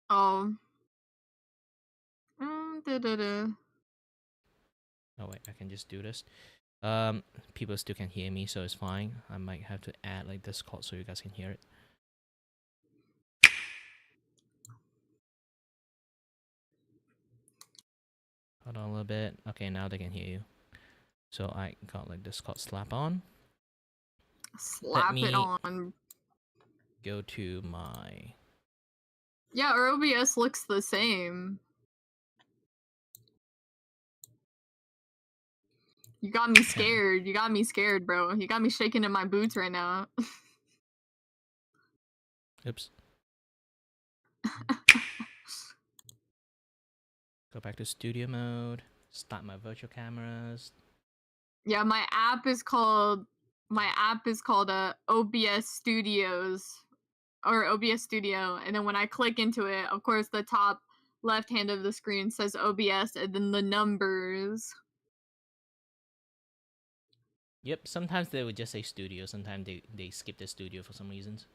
Oh. Da. Oh wait, I can just do this. People still can hear me, so it's fine. I might have to add like Discord so you guys can hear it. Hold on a little bit. Okay, now they can hear you. So I got like Discord slap on. Let Slap it me on. go to my. Yeah, our OBS looks the same. You got me scared. You got me scared, bro. You got me shaking in my boots right now. Oops. Go back to studio mode. Start my virtual cameras. Yeah, my app is called OBS Studios or OBS Studio, and then when I click into it, of course, the top left hand of the screen says OBS, and then the numbers. Yep, sometimes they would just say studio. Sometimes they skip the studio for some reasons.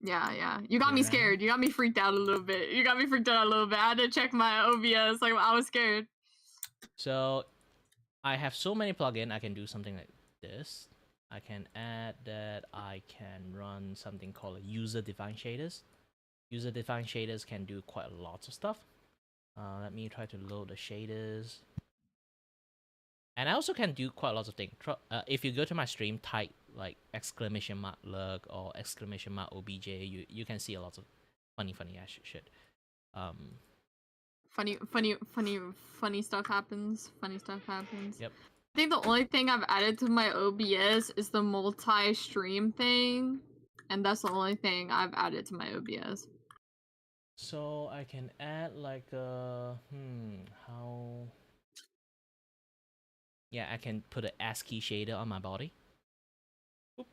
Yeah. You got Very me random. scared. You got me freaked out a little bit. I had to check my OBS. Like I was scared. So I have so many plugins. I can do something like this. I can add that I can run something called user-defined shaders. User-defined shaders can do quite a lot of stuff. Let me try to load the shaders. And I also can do quite a lot of things. If you go to my stream, type like exclamation mark lurk or exclamation mark obj, you can see a lot of funny ass shit. Funny stuff happens. Funny stuff happens. Yep. I think the only thing I've added to my OBS is the multi-stream thing, and that's the only thing I've added to my OBS. So I can add like how? Yeah, I can put an ASCII shader on my body. Oop.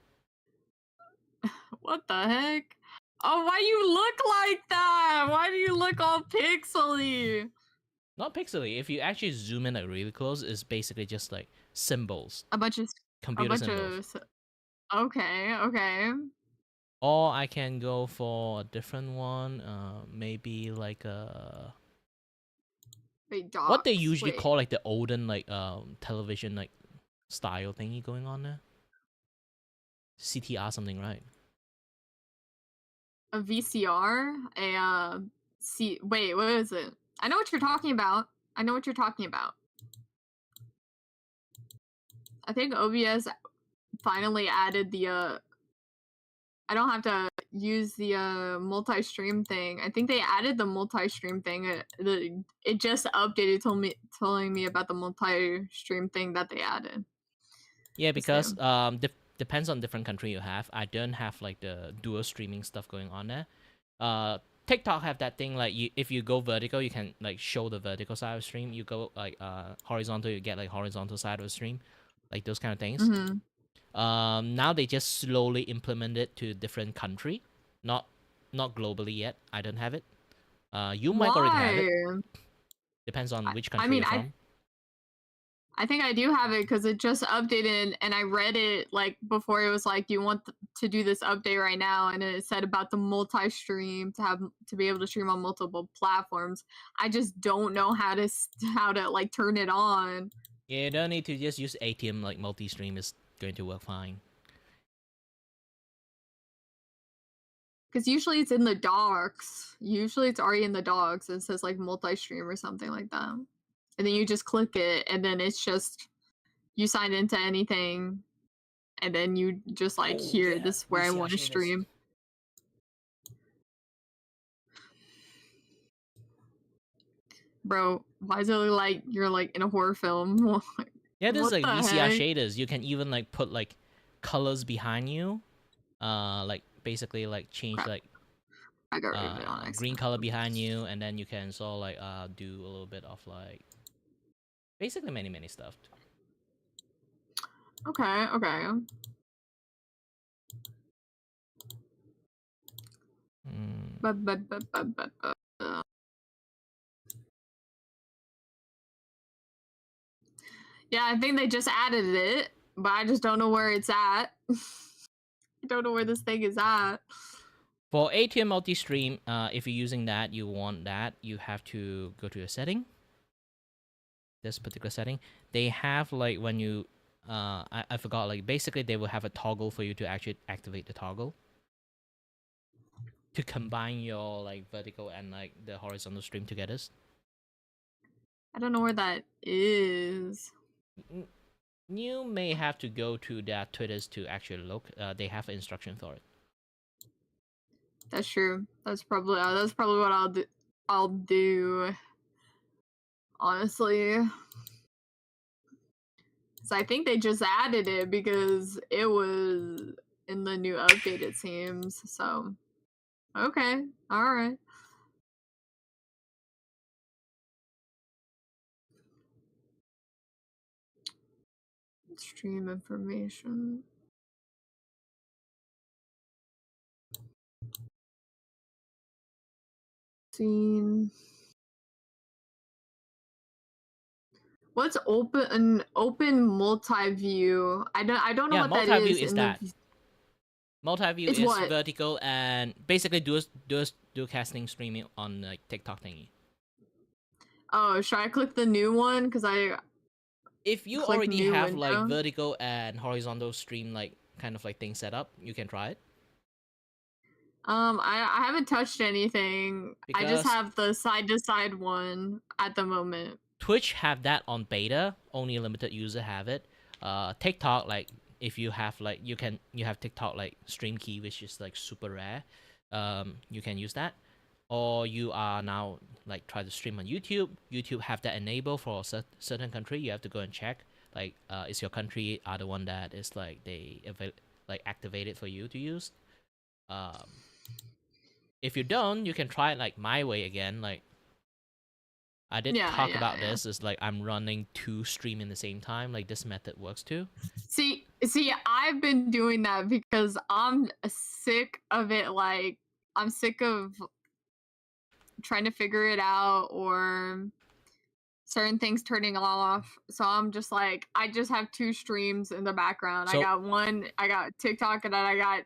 What the heck? Oh, why you look like that? Why do you look all pixely? Not pixely. If you actually zoom in like really close, it's basically just like symbols, A bunch of computer symbols. okay. Or I can go for a different one, maybe like a Wait, what they docs. usually Wait, call like the olden like television like style thingy going on there. CTR something, right? a VCR, wait, what is it? I know what you're talking about. I think OBS finally added the I don't have to use the multi-stream thing. I think they added the multi-stream thing. It just updated telling me about the multi-stream thing that they added. Yeah, It's because new. depends on different country you have. I don't have like the dual streaming stuff going on there. TikTok have that thing like if you go vertical, you can like show the vertical side of the stream. You go like horizontal, you get like horizontal side of the stream, like those kind of things. Mm-hmm. Now they just slowly implement it to different country, not globally yet. I don't have it. You might already have it. Why? Depends on which I country mean, you're from. I think I do have it because it just updated, and I read it like before. It was like, "Do you want to do this update right now?" And it said about the multi-stream to be able to stream on multiple platforms. I just don't know how to like turn it on. Yeah, you don't need to just use ATM like multi-stream is going to work fine. Because usually it's in the docs. Usually it's already in the docs. It says like multi-stream or something like that. And then you just click it, and then it's just you sign into anything, and then you just like here, this is where I want to stream. Bro, why is it look like you're like in a horror film? Yeah, there's What like the VCR heck? shaders. You can even like put like colors behind you. Like basically like change Crap, like I got rid of it on green accident. color behind you, and then you can sort of like do a little bit of like basically many stuff. Okay. Mm. But. Yeah, I think they just added it, but I just don't know where it's at. I don't know where this thing is at. For ATM multi-stream, if you're using that, you want that, you have to go to your setting. This particular setting, they have like when you, I forgot. Like basically, they will have a toggle for you to actually activate the toggle to combine your like vertical and like the horizontal stream together. I don't know where that is. You may have to go to their Twitters to actually look. They have an instruction for it. That's true. That's probably what I'll do. I'll do. Honestly, so I think they just added it because it was in the new update. It seems so. Okay, all right. Stream information. Scene. What's open multi-view? I don't know Yeah, what that multi-view is is in the. that. Multi-view It's is what? vertical and basically dual casting streaming on like TikTok thingy. Oh, should I click the new one? Because I If you click already new have like window. vertical and horizontal stream like kind of like thing set up, you can try it. I haven't touched anything. I just Because have the side to side one at the moment. Twitch have that on beta, only a limited user have it. TikTok, like if you have like you have TikTok like stream key, which is like super rare. You can use that. Or you are now like try to stream on YouTube. YouTube have that enabled for a certain country. You have to go and check. Like, is your country are the one that is like they like activated for you to use. Um, if you don't, you can try it like my way again. Like I did talk about Yeah. this. Is like I'm running two stream in the same time. Like this method works too. See, I've been doing that because I'm sick of it. Like, I'm sick of trying to figure it out or certain things turning off. So I'm just like, I just have 2 streams in the background. I So got TikTok and then I got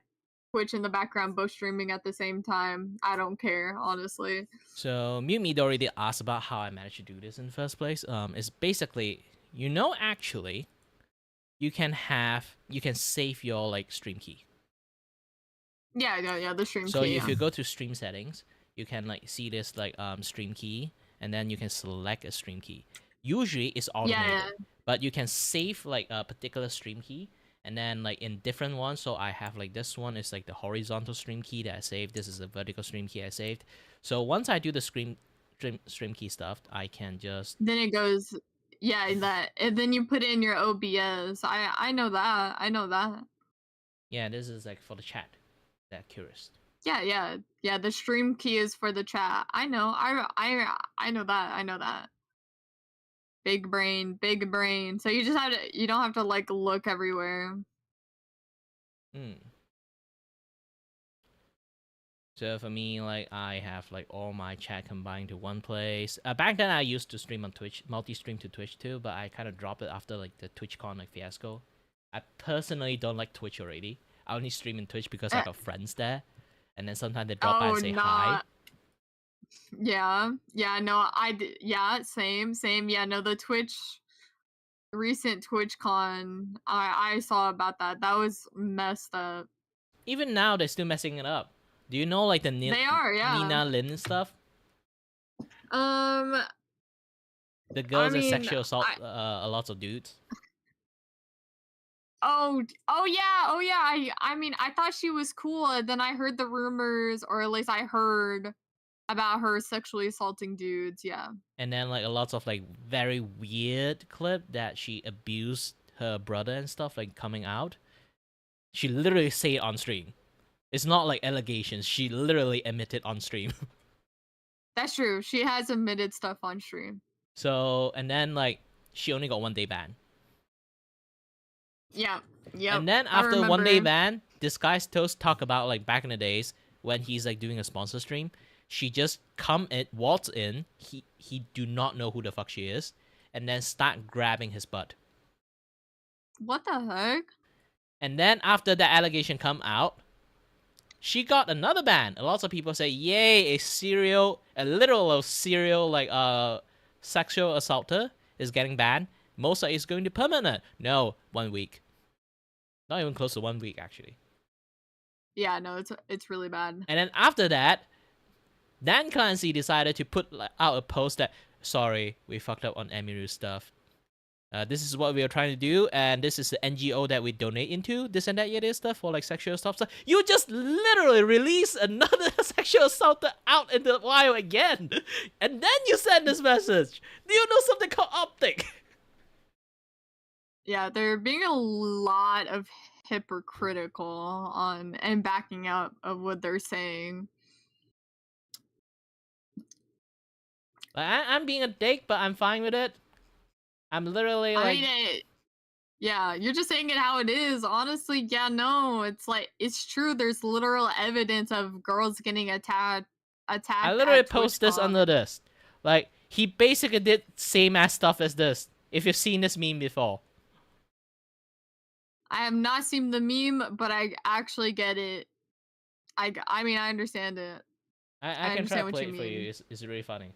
Twitch in the background, both streaming at the same time. I don't care, honestly. So Mute Me already asked about how I managed to do this in the first place. It's basically, actually, you can save your like stream key. Yeah, the stream So key. if you go to stream settings, you can like see this like stream key, and then you can select a stream key. Usually it's automated, but you can save like a particular stream key, and then like in different ones. So I have like this one is like the horizontal stream key that I saved. This is a vertical stream key I saved. So once I do the stream key stuff, I can just Then it goes, that, and then you put in your OBS. I know that. I know that. yeah, this is like for the chat. That curious. Yeah. The stream key is for the chat. I know. I know that. I know that. Big brain, big brain. So you don't have to like look everywhere. So for me, like I have like all my chat combined to one place. Back then I used to stream on Twitch, multi-stream to Twitch too, but I kind of dropped it after like the TwitchCon like fiasco. I personally don't like Twitch already. I only stream in Twitch because I got friends there, and then sometimes they drop by and say hi. Yeah, no, yeah, same. Yeah, no, the recent TwitchCon, I saw about that. That was messed up. Even now, they're still messing it up. Do you know like the They are, yeah. Nina Lin and stuff? The girls that sexual assault a lot of dudes. Oh yeah. I mean, I thought she was cool. Then I heard the rumors, or at least I heard about her sexually assaulting dudes. Yeah. And then like a lot of like very weird clip that she abused her brother and stuff like coming out. She literally said it on stream. It's not like allegations. She literally admitted on stream. That's true. She has admitted stuff on stream. So, and then like she only got 1 day ban. Yeah. And then after 1 day ban, this guy still talk about like back in the days when he's like doing a sponsor stream. She just waltz in. He do not know who the fuck she is, and then start grabbing his butt. What the heck? And then after the allegation come out, she got another ban. A lot of people say, "Yay, a literal serial like sexual assaulter is getting banned. Most likely is going to permanent." No, 1 week. Not even close to 1 week actually. Yeah, no, it's really bad. And then after that, Dan Clancy decided to put out a post that, "Sorry, we fucked up on Emiru stuff. This is what we are trying to do, and this is the NGO that we donate into, this and that, stuff for like sexual stuff." So you just literally release another sexual assaulter out in the wild again, and then you send this message. Do you know something called optic? Yeah, they're being a lot of hypocritical on and backing up of what they're saying. I'm being a dick, but I'm fine with it. I'm literally like, yeah, you're just saying it how it is. Honestly, yeah, no, it's like, it's true. There's literal evidence of girls getting attacked. I literally post this under this. Like, he basically did same ass stuff as this. If you've seen this meme before. I have not seen the meme, but I actually get it. I mean, I understand it. I can try to play it for you. It's really funny.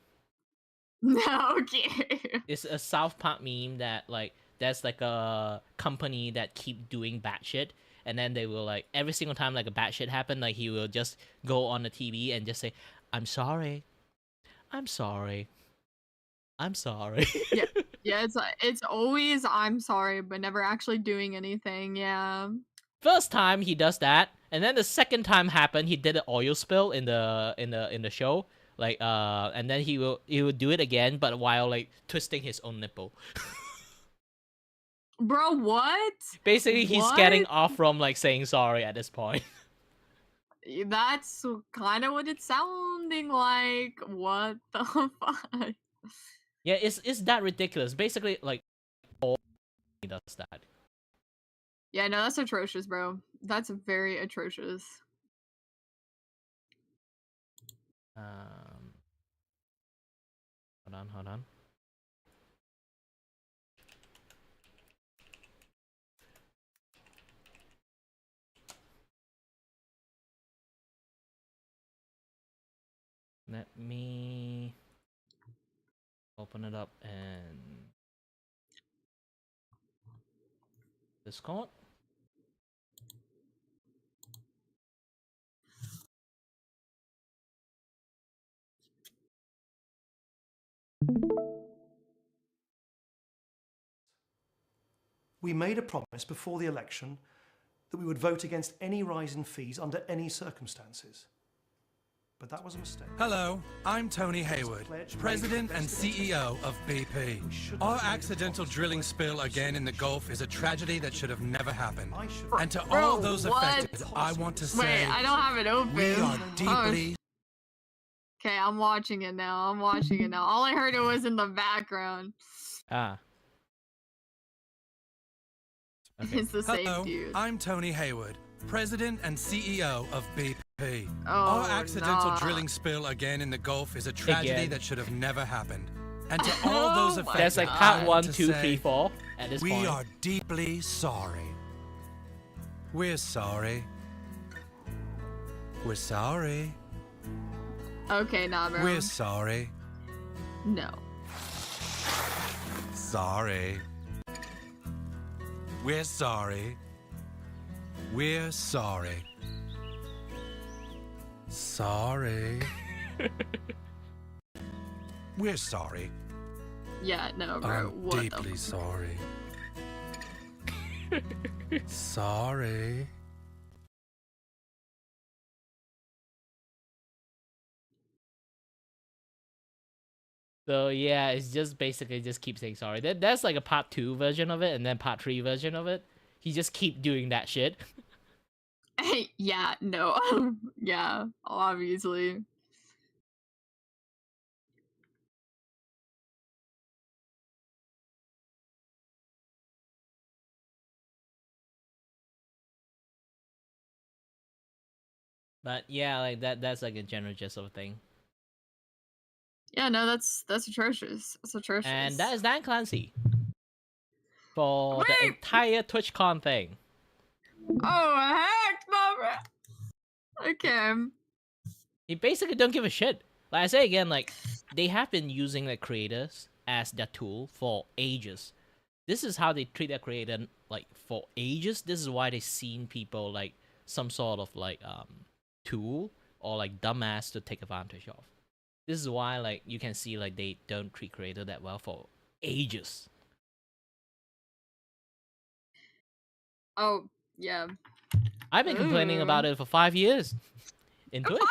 Okay. It's a South Park meme that like there's like a company that keep doing bad shit, and then they will like every single time like a bad shit happen, like he will just go on the TV and just say, "I'm sorry, I'm sorry, I'm sorry." Yeah, it's always "I'm sorry," but never actually doing anything. Yeah. First time he does that, and then the second time happened, he did an oil spill in the show. Like and then he will do it again, but while like twisting his own nipple. Bro, what? Basically, he's getting off from like saying sorry at this point. That's kind of what it's sounding like. What the fuck? Yeah, it's that ridiculous. Basically, like all he does that. Yeah, no, that's atrocious, bro. That's very atrocious. Hold on. Let me open it up and Discord. We made a promise before the election that we would vote against any rise in fees under any circumstances. But that was a mistake. Hello, I'm Tony Hayward, President and CEO of BP. Our accidental drilling spill again in the Gulf is a tragedy that should have never happened. And to all those affected, I want to say, Wait, I don't have it open. we are deeply... Okay, I'm watching it now. All I heard it was in the background. Ah. Okay. It's the same Hello, dude. I'm Tony Hayward, President and CEO of BP. Oh, Our accidental no. drilling spill again in the Gulf is a tragedy Again. that should have never happened. And to all those Oh my affected, That's like God. part I 1, want 2, to 3, say, 4 at this we point. are deeply sorry. We're sorry. We're sorry. Okay, nah, bro. We're sorry. No. Sorry. We're sorry. We're sorry. Sorry. We're sorry. Yeah, no, bro. I'm What deeply the sorry. Sorry. So yeah, it's just basically just keep saying sorry. That's like a part 2 version of it, and then part 3 version of it. He just keep doing that shit. Hey, yeah, no. Yeah, obviously. But yeah, like that's like a general gist of a thing. Yeah, no, that's atrocious. That's atrocious. And that is Dan Clancy for the Wait! entire TwitchCon thing. Oh heck, no, bro. Okay. He basically don't give a shit. Like I say again, like they have been using the creators as their tool for ages. This is how they treat their creator like for ages. This is why they've seen people like some sort of like tool or like dumbass to take advantage of. This is why like you can see like they don't treat creator that well for ages. Oh, yeah. I've been complaining about it for 5 years in Twitch. Yo!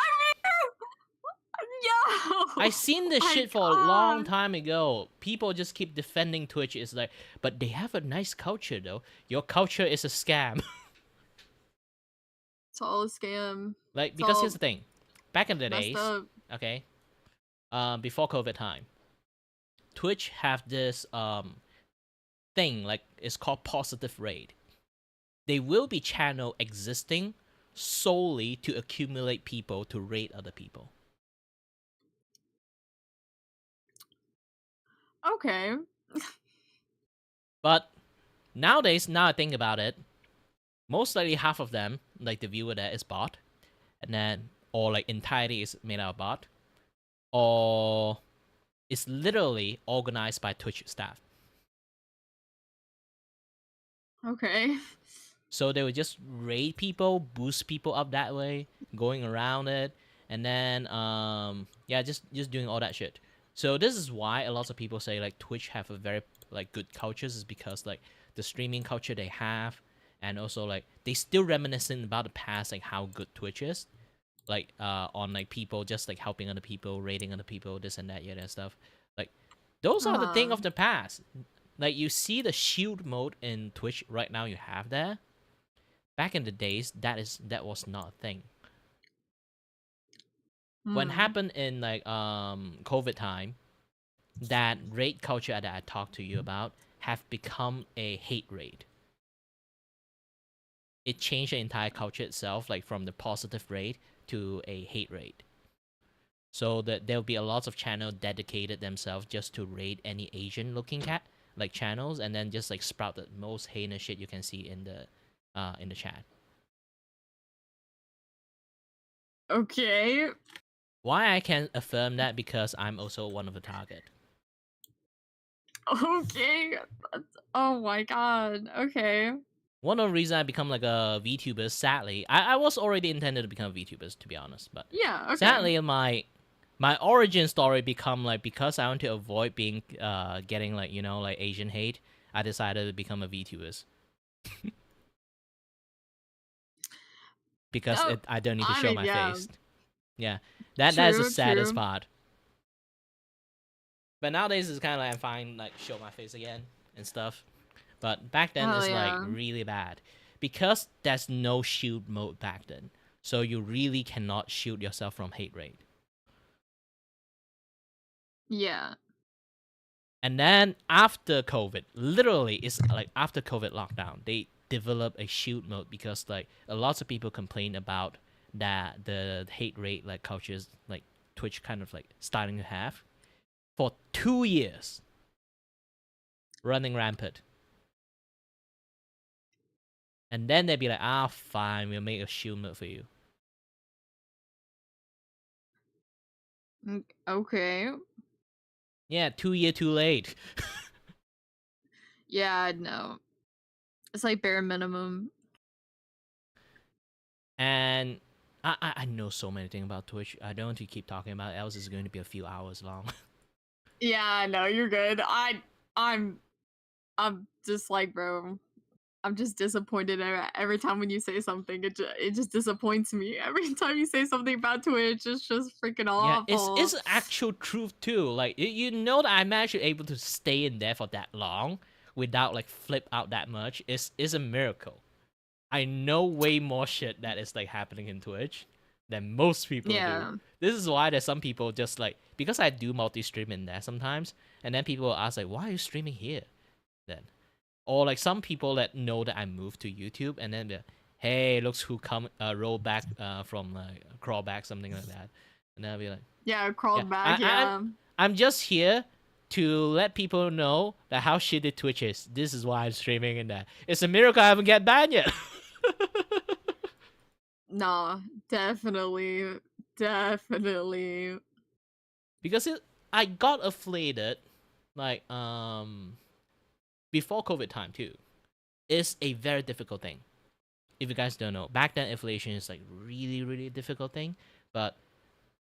I seen this my shit for a long God. time ago. People just keep defending Twitch. It's like, but they have a nice culture though. Your culture is a scam. It's all a scam. Like, It's because all here's the thing. Back in the messed days, up. okay, before COVID time, Twitch have this thing like it's called positive raid. They will be channel existing solely to accumulate people to raid other people. Okay. But nowadays, now I think about it, most likely half of them, like the viewer there, is bot, and then or like entirety is made out of bot, or it's literally organized by Twitch staff. Okay. So they would just raid people, boost people up that way, going around it, and then yeah, just doing all that shit. So this is why a lot of people say like Twitch have a very like good cultures is because like the streaming culture they have, and also like they still reminiscent about the past, like how good Twitch is, like on like people just like helping other people, raiding other people, this and that, yeah, that stuff. Like those are the thing of the past. Like you see the shield mode in Twitch right now, you have there. Back in the days, that was not a thing. When happened in like COVID time, that raid culture that I talked to you about have become a hate raid. It changed the entire culture itself, like from the positive raid to a hate raid. So that there'll be a lot of channels dedicated themselves just to raid any Asian looking cat like channels, and then just like sprout the most heinous shit you can see in the chat. Okay. Why I can affirm that? Because I'm also one of the target. Okay. Oh my god. Okay. One of the reasons I become like a VTuber, sadly, I was already intended to become a VTuber, to be honest, but Yeah, okay. sadly my origin story become like, because I want to avoid being getting like, you know, like Asian hate, I decided to become a VTuber. Because Oh, I don't need to I show mean, my yeah. face. Yeah, that is the True, saddest true. part. But nowadays it's kind of like I'm fine, like show my face again and stuff. But back then Hell it's like yeah. really bad because there's no shield mode back then, so you really cannot shield yourself from hate rate. Yeah. And then after COVID, literally, it's like after COVID lockdown, they developed a shield mode because like a lot of people complain about that the hate rate like cultures like Twitch kind of like starting to have for 2 years, running rampant. And then they'd be like, ah, fine, we'll make a shield mode for you. Okay. Yeah, 2 year too late. Yeah, no. It's like bare minimum. And I know so many things about Twitch. I don't want to keep talking about it, else it's going to be a few hours long. Yeah, no, you're good. I'm just like, bro. I'm just disappointed every time when you say something. It just disappoints me. Every time you say something about Twitch, it's just freaking Yeah, awful. it's actual truth too. Like you know that I'm actually able to stay in there for that long without like flip out that much. Is a miracle. I know way more shit that is like happening in Twitch than most people Yeah. do. This is why there's some people just like, because I do multi-stream in there sometimes, and then people will ask like, why are you streaming here? Then, or like some people that know that I moved to YouTube, and then they're, hey, looks who come roll back from crawl back, something like that, and then I'll be like, Yeah, yeah, crawled back, yeah. I'm just here to let people know that how shitty Twitch is. This is why I'm streaming in that. It's a miracle I haven't get banned yet. No, definitely. Definitely. Because I got affiliated like before COVID time too. It's a very difficult thing. If you guys don't know, back then affiliation is like really difficult thing, but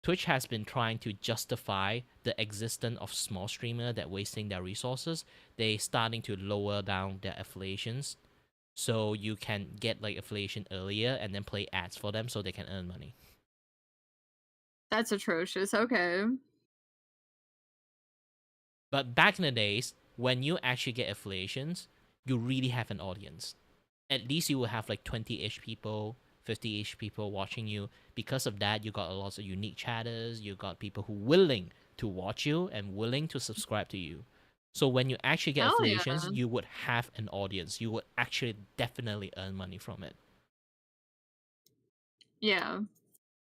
Twitch has been trying to justify the existence of small streamer that wasting their resources. They starting to lower down their affiliations, so you can get like affiliation earlier and then play ads for them so they can earn money. That's atrocious. Okay. But back in the days, when you actually get affiliations, you really have an audience. At least you will have like 20-ish people, 50-ish people watching you. Because of that, you got a lot of unique chatters. You got people who willing to watch you and willing to subscribe to you. So when you actually get Hell affiliations, yeah. you would have an audience. You would actually definitely earn money from it. Yeah.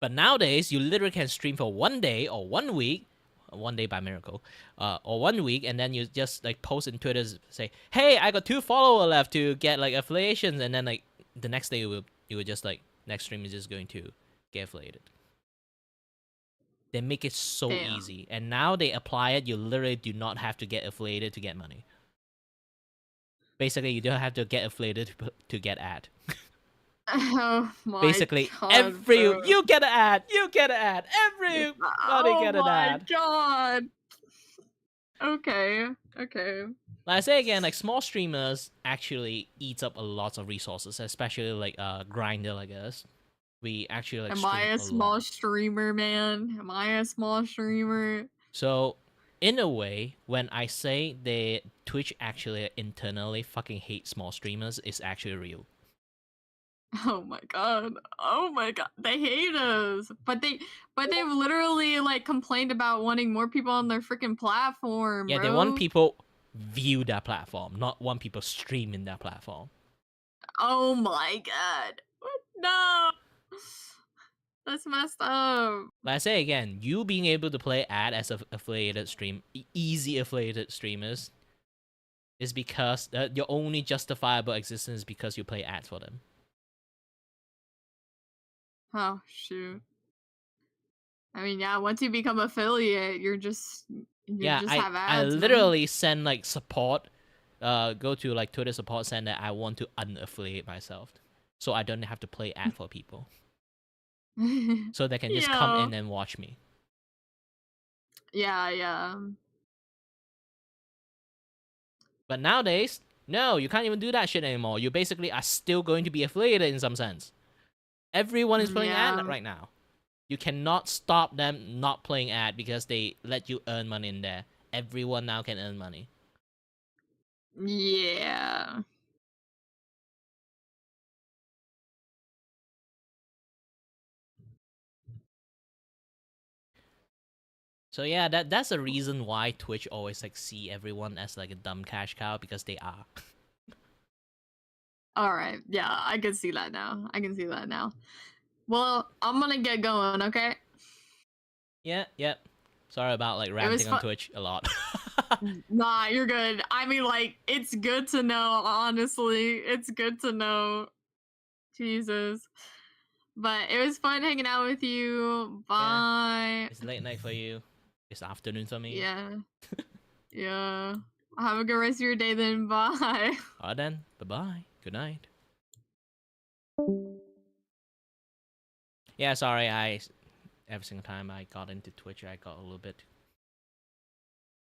But nowadays, you literally can stream for 1 day or 1 week, 1 day by miracle, or 1 week, and then you just like post in Twitter, say, "Hey, I got 2 followers left to get like affiliations," and then like the next day you will just like next stream is just going to get affiliated. They make it so Damn. easy, and now they apply it. You literally do not have to get affiliated to get money. Basically, you don't have to get affiliated to get ad. Oh my Basically, god, bro. you get an ad, you get an ad, everybody Oh get an my ad. god. Okay. Okay. Like I say again, like small streamers actually eats up a lot of resources, especially like Grinder like us. We actually like Am stream I a small lot. streamer, man? Am I a small streamer? So in a way, when I say that Twitch actually internally fucking hate small streamers, it's actually real. Oh my god. Oh my god. They hate us. But they've literally like complained about wanting more people on their freaking platform, Yeah, bro. they want people view their platform, not want people stream in their platform. Oh my god. No. That's messed up. Like I say again, you being able to play ad as a affiliated stream, easy affiliated streamers, is because your only justifiable existence is because you play ads for them. Oh shoot. I mean, yeah, once you become affiliate, you just have I ads. literally send like support, go to like Twitter support, saying that I want to unaffiliate myself, so I don't have to play ad for people, Man. so they can just come in and watch me. Yeah. But nowadays, no, you can't even do that shit anymore. You basically are still going to be affiliated in some sense. Everyone is playing ad right now. You cannot stop them not playing ad because they let you earn money in there. Everyone now can earn money. Yeah. So yeah, that's a reason why Twitch always like see everyone as like a dumb cash cow, because they are. All right. Yeah, I can see that now. Well, I'm gonna get going, okay? Yep. Sorry about like ranting on Twitch a lot. Nah, you're good. I mean, like, it's good to know, honestly. It's good to know. Jesus. But it was fun hanging out with you. Bye. Yeah, it's late night for you. It's afternoon for me. Yeah. Have a good rest of your day then. Bye. Alright then. Bye-bye. Good night. Yeah, sorry, every single time I got into Twitch, I got a little bit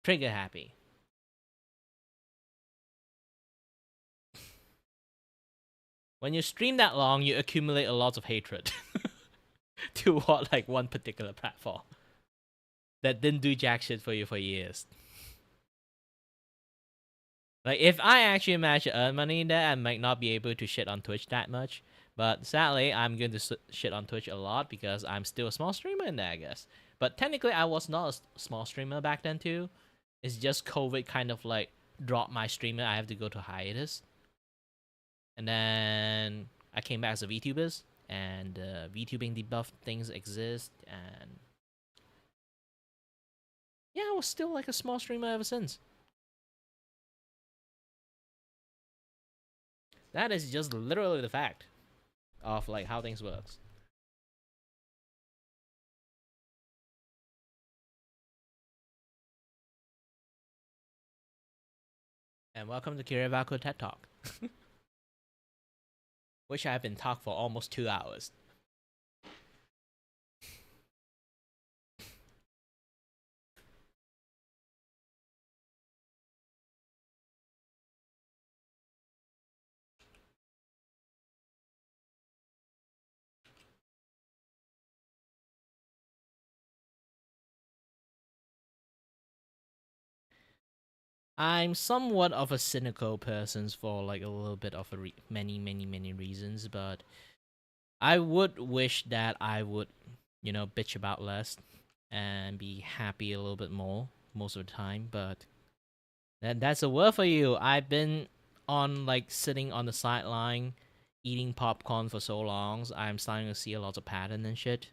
trigger happy. When you stream that long, you accumulate a lot of hatred toward like one particular platform that didn't do jack shit for you for years. Like, if I actually managed to earn money in there, I might not be able to shit on Twitch that much. But sadly, I'm going to shit on Twitch a lot because I'm still a small streamer in there, I guess. But technically, I was not a small streamer back then too. It's just COVID kind of like dropped my streamer. I have to go to hiatus. And then I came back as a VTuber, and VTubing debuff things exist, and yeah, I was still like a small streamer ever since. That is just literally the fact of like how things works. And welcome to Kiray TED Talk, which I've been talking for almost 2 hours. I'm somewhat of a cynical person for like a little bit of many reasons, but I would wish that I would, bitch about less and be happy a little bit more most of the time, but that's a word for you. I've been on like sitting on the sideline eating popcorn for so long, so I'm starting to see a lot of pattern and shit.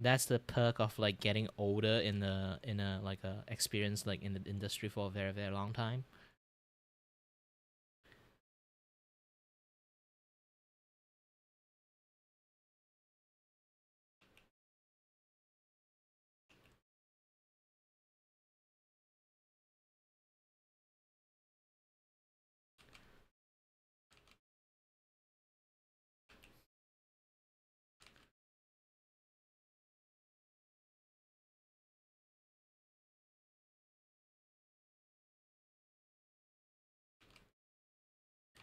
That's the perk of like getting older in a like a experience like in the industry for a very long time.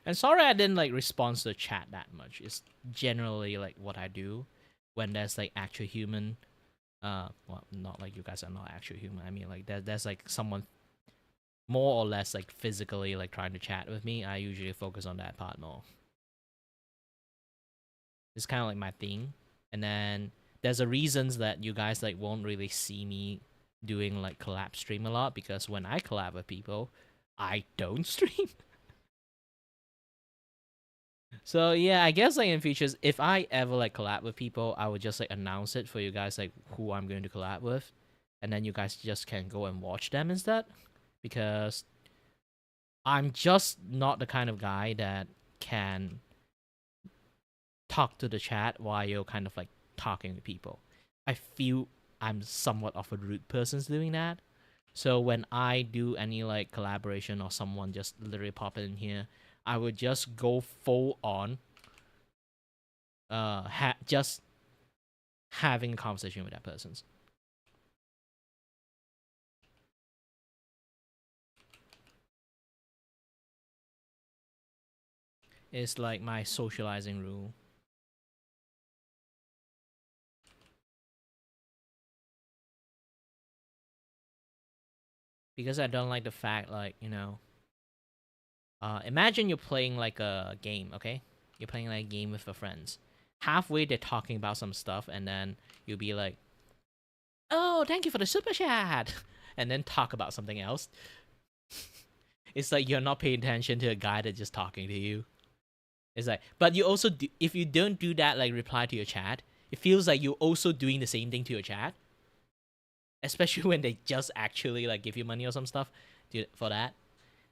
And sorry I didn't like respond to the chat that much. It's generally like what I do when there's like actual human. Well, not like you guys are not actual human. I mean like there's like someone more or less like physically like trying to chat with me. I usually focus on that part more. It's kind of like my thing. And then there's a reasons that you guys like won't really see me doing like collab stream a lot, because when I collab with people, I don't stream. So yeah, I guess like in futures, if I ever like collab with people, I would just like announce it for you guys like who I'm going to collab with, and then you guys just can go and watch them instead, because I'm just not the kind of guy that can talk to the chat while you're kind of like talking to people. I feel I'm somewhat of a rude person doing that. So when I do any like collaboration or someone just literally pop in here, I would just go full on just having a conversation with that person. It's like my socializing rule. Because I don't like the fact, like, you know, imagine you're playing like a game, okay? You're playing like a game with your friends. Halfway they're talking about some stuff, and then you'll be like, "Oh, thank you for the super chat," and then talk about something else. It's like you're not paying attention to a guy that's just talking to you. It's like, but you also do, if you don't do that, like reply to your chat, it feels like you're also doing the same thing to your chat. Especially when they just actually like give you money or some stuff for that.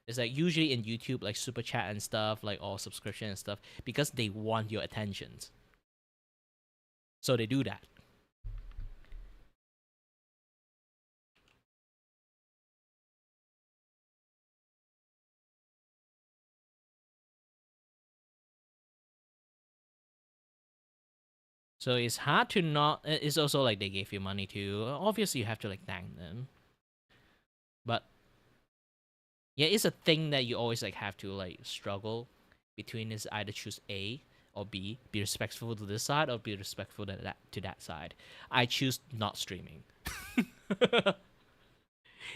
It's like usually in YouTube, like super chat and stuff, like or subscription and stuff, because they want your attentions. So they do that. So it's hard to not. It's also like they gave you money too. Obviously, you have to like thank them. But yeah, it's a thing that you always like have to like struggle between is either choose A or B, be respectful to this side or be respectful to that side. I choose not streaming.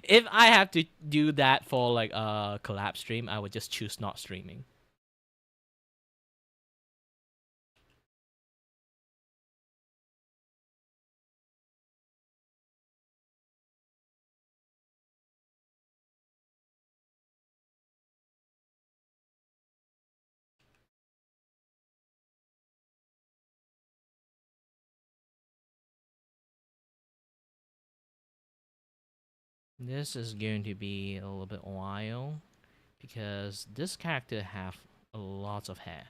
If I have to do that for like a collab stream, I would just choose not streaming. This is going to be a little bit while because this character have a lot of hair.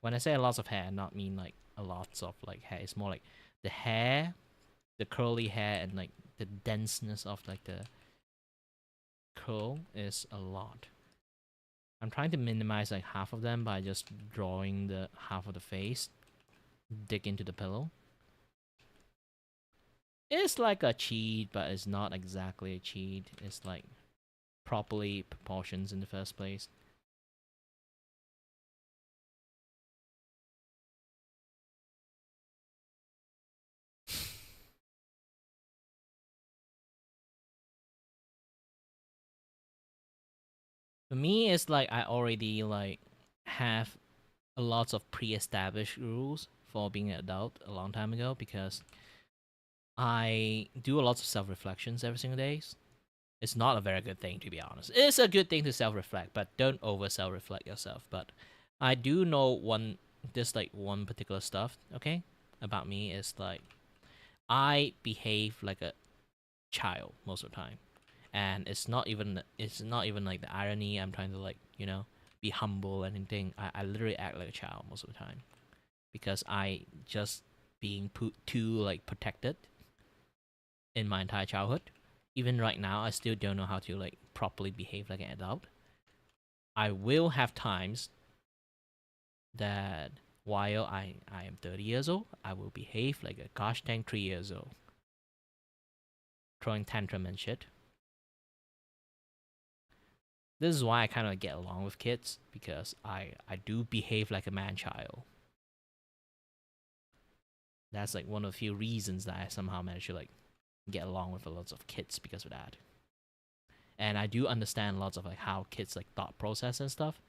When I say a lot of hair, I not mean like a lot of like hair. It's more like the hair, the curly hair, and like the denseness of like the curl is a lot. I'm trying to minimize like half of them by just drawing the half of the face, dig into the pillow. It's like a cheat, but it's not exactly a cheat. It's like properly proportions in the first place. For me, it's like I already like have a lot of pre-established rules for being an adult a long time ago because I do a lot of self-reflections every single day. It's not a very good thing, to be honest. It's a good thing to self-reflect, but don't over self-reflect yourself. But I do know just like one particular stuff, okay, about me is like I behave like a child most of the time, and it's not even like the irony. I'm trying to like be humble and anything. I literally act like a child most of the time because I just being too like protected in my entire childhood. Even right now, I still don't know how to like properly behave like an adult. I will have times that while I am 30 years old, I will behave like a gosh dang 3 years old, throwing tantrum and shit. This is why I kind of get along with kids, because I do behave like a man-child. That's like one of the few reasons that I somehow managed to like get along with lots of kids because of that. And I do understand lots of like how kids like thought process and stuff.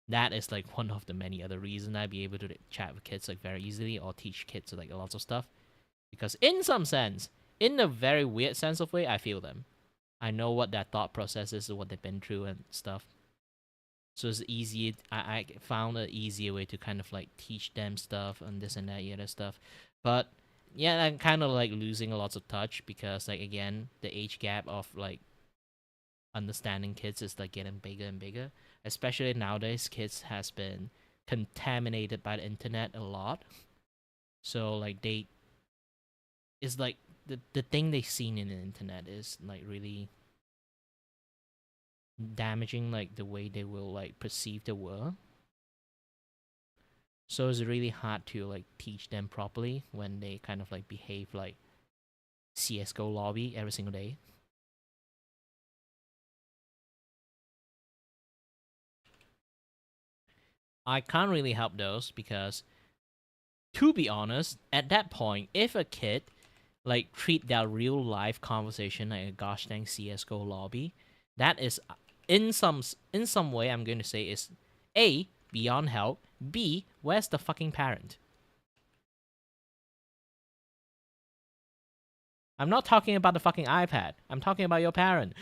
That is like one of the many other reasons I'd be able to like, chat with kids like very easily or teach kids like lots of stuff. Because in some sense, in a very weird sense of way, I feel them. I know what their thought process is, what they've been through and stuff. So it's easy. I found an easier way to kind of like teach them stuff and this and that, other stuff. But yeah, I'm kind of like losing a lot of touch because like again, the age gap of like understanding kids is like getting bigger and bigger. Especially nowadays, kids has been contaminated by the internet a lot. So like it's like the thing they seen in the internet is like really damaging like the way they will like perceive the world. So it's really hard to like teach them properly when they kind of like behave like CS:GO lobby every single day. I can't really help those because, to be honest, at that point, if a kid like treat their real life conversation like a gosh dang CS:GO lobby, that is in some way I'm going to say is A, beyond help, B, where's the fucking parent? I'm not talking about the fucking iPad. I'm talking about your parent.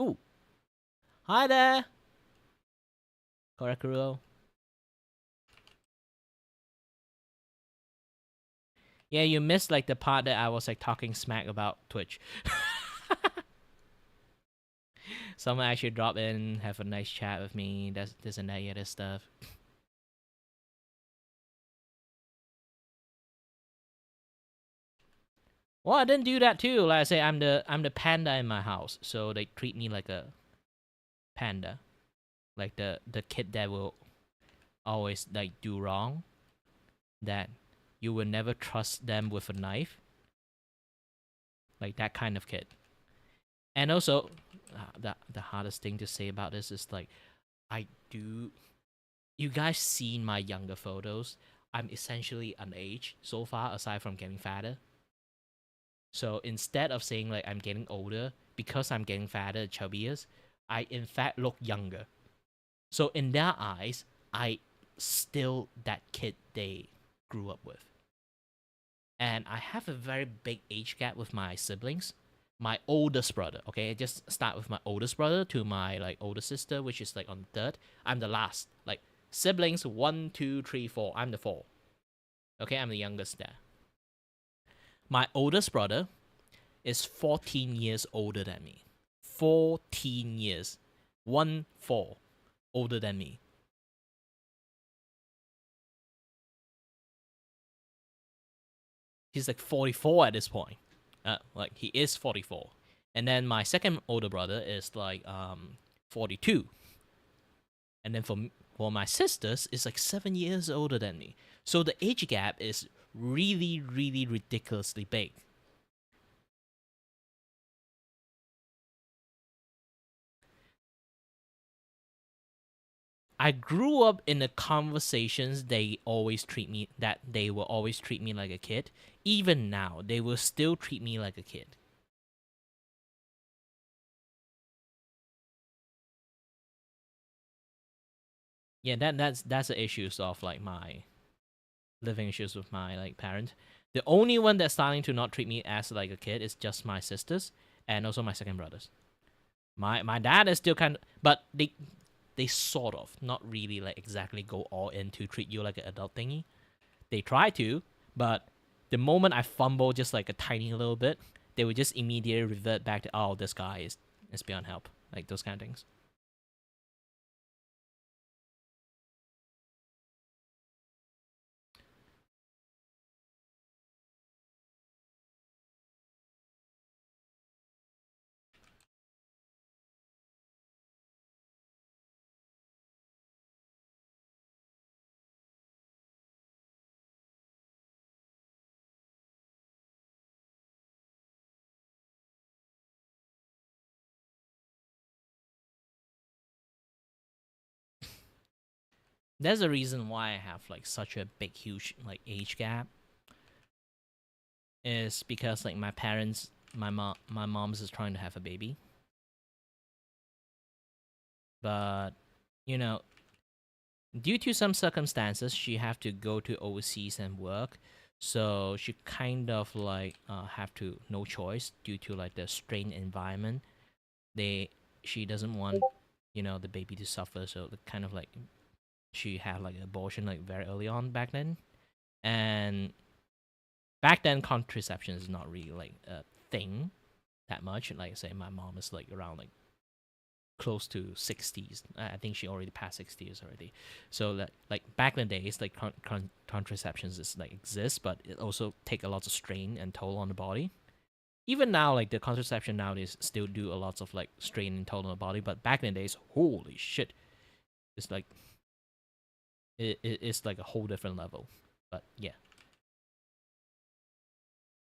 Ooh. Hi there. Korakuro. Yeah, you missed like the part that I was like talking smack about Twitch. Someone actually drop in, have a nice chat with me, this and that other stuff. Well, I didn't do that too. Like I say, I'm the panda in my house, so they treat me like a panda, like the kid that will always like do wrong, that you will never trust them with a knife, like that kind of kid. And also, the hardest thing to say about this is like, I do. You guys seen my younger photos? I'm essentially unaged so far, aside from getting fatter. So instead of saying like I'm getting older because I'm getting fatter, chubbier, I in fact look younger. So in their eyes, I still that kid they grew up with. And I have a very big age gap with my siblings. My oldest brother, okay, just start with my oldest brother to my like older sister, which is like on the third. I'm the last. Like siblings 1, 2, 3, 4. I'm the 4. Okay, I'm the youngest there. My oldest brother is 14 years older than me. 14 years. 1, 4 older than me. He's like 44 at this point. Like he is 44. And then my second older brother is like 42. And then for my sisters, it's like 7 years older than me. So the age gap is really, really ridiculously big. I grew up in the conversations they will always treat me like a kid. Even now, they will still treat me like a kid. Yeah, that's the issues of like my living issues with my like parent. The only one that's starting to not treat me as like a kid is just my sisters and also my second brothers. My dad is still kind of, but they sort of not really like exactly go all in to treat you like an adult thingy. They try to, but the moment I fumble just like a tiny little bit, they would just immediately revert back to, oh, this guy is beyond help, like those kind of things. There's a reason why I have like such a big, huge like age gap. Is because like my parents, my mom's is trying to have a baby, but you know, due to some circumstances, she have to go to overseas and work. So she kind of like have to no choice due to like the strained environment. She doesn't want the baby to suffer, so the kind of like she had like an abortion like very early on back then, and back then contraception is not really like a thing that much. Like I say, my mom is like around like close to 60s. I think she already passed 60s already. So that like back in the days, like contraceptions is like exists, but it also take a lot of strain and toll on the body. Even now, like the contraception nowadays still do a lot of like strain and toll on the body, but back in the days, holy shit, it's like it's like a whole different level. But yeah.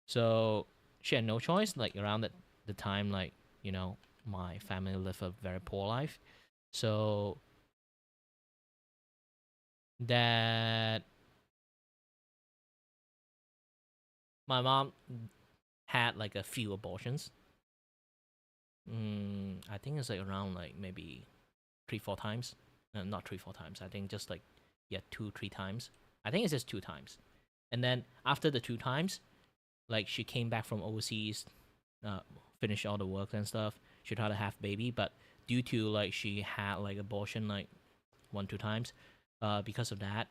So she had no choice. Like around the time, like you know, my family lived a very poor life, so that my mom had like a few abortions. I think it's like around like maybe 3-4 times. Not 3-4 times. I think just like 2-3 times. I think it's just 2 times. And then after the 2 times, like she came back from overseas, finished all the work and stuff. She tried to have baby, but due to like she had like abortion like 1-2 times, because of that,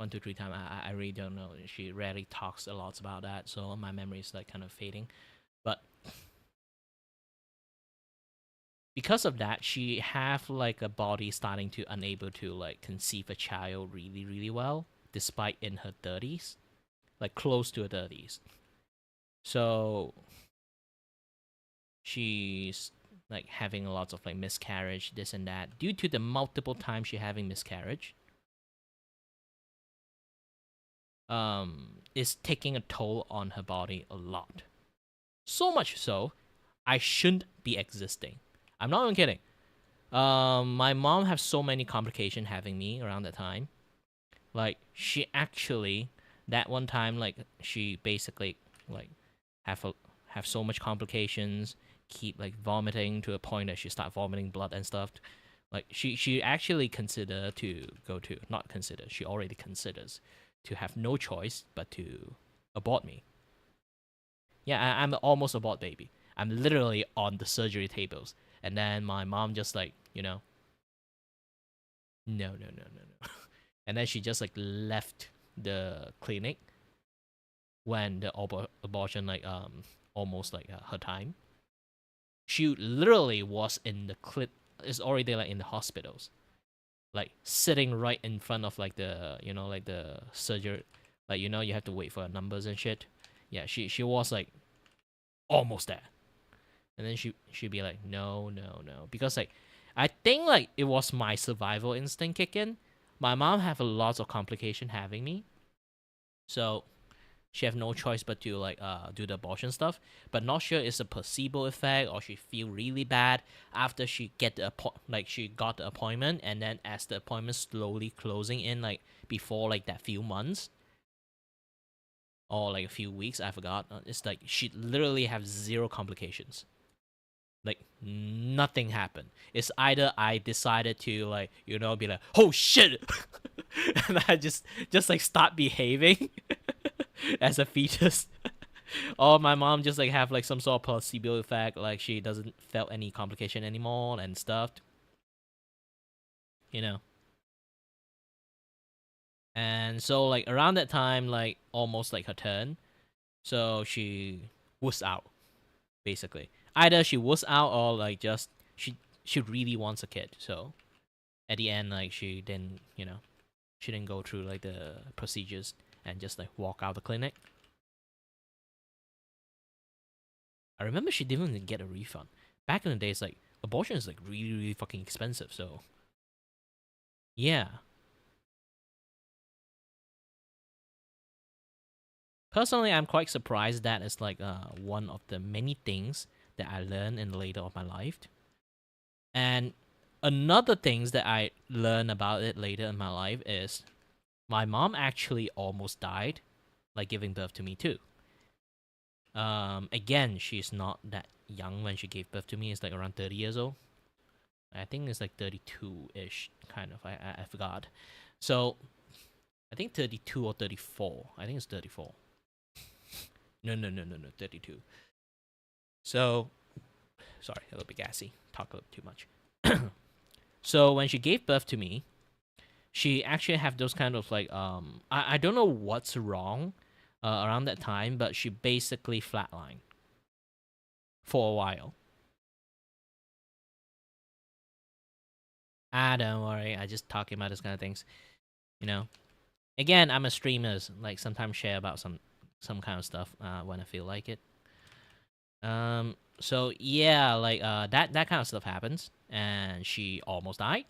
1-3 times, I really don't know. She rarely talks a lot about that, so my memory is like kind of fading. But because of that, she have like a body starting to unable to like conceive a child really, really well, despite in her 30s, like close to her 30s. So she's like having a lot of like miscarriage, this and that, due to the multiple times she having miscarriage. Is taking a toll on her body a lot. So much so, I shouldn't be existing. I'm not even kidding. My mom has so many complications having me around that time. Like she actually that one time like she basically like have so much complications, keep like vomiting to a point that she start vomiting blood and stuff. Like she actually consider to go to not consider, she already considers to have no choice but to abort me. Yeah, I'm almost abort baby. I'm literally on the surgery tables. And then my mom just like, no. And then she just like left the clinic when the abortion like almost like her time. She literally was in the is already like in the hospitals. Like sitting right in front of like the like the surgery, like you have to wait for numbers and shit. Yeah, she was like almost there, and then she'd be like no, because like I think like it was my survival instinct kick in. My mom have a lot of complication having me, so she have no choice but to like do the abortion stuff. But not sure it's a placebo effect or she feel really bad after she get the she got the appointment, and then as the appointment slowly closing in like before like that few months or like a few weeks, I forgot. It's like she literally have 0 complications. Like nothing happened. It's either I decided to like be like, oh shit, and I just like start behaving as a fetus, or my mom just like have like some sort of placebo effect, like she doesn't felt any complication anymore and stuff. And so like around that time, like almost like her turn, so she was out basically. Either she was out or like just she really wants a kid. So at the end, like she didn't she didn't go through like the procedures and just like walk out the clinic. I remember she didn't even get a refund. Back in the days, like abortion is like really, really fucking expensive. So yeah. Personally, I'm quite surprised that it's like one of the many things that I learned in the later of my life. And another things that I learned about it later in my life is my mom actually almost died, like giving birth to me too. Again, she's not that young when she gave birth to me. It's like around 30 years old. I think it's like 32-ish, kind of. I forgot. So, I think 32 or 34. I think it's 34. No, 32. So, sorry, a little bit gassy. Talk a little too much. So when she gave birth to me, she actually have those kind of like I don't know what's wrong around that time, but she basically flatlined for a while. Don't worry. I just talking about this kind of things. You know. Again, I'm a streamer. Like sometimes share about some kind of stuff when I feel like it. So yeah, like that kind of stuff happens, and she almost died.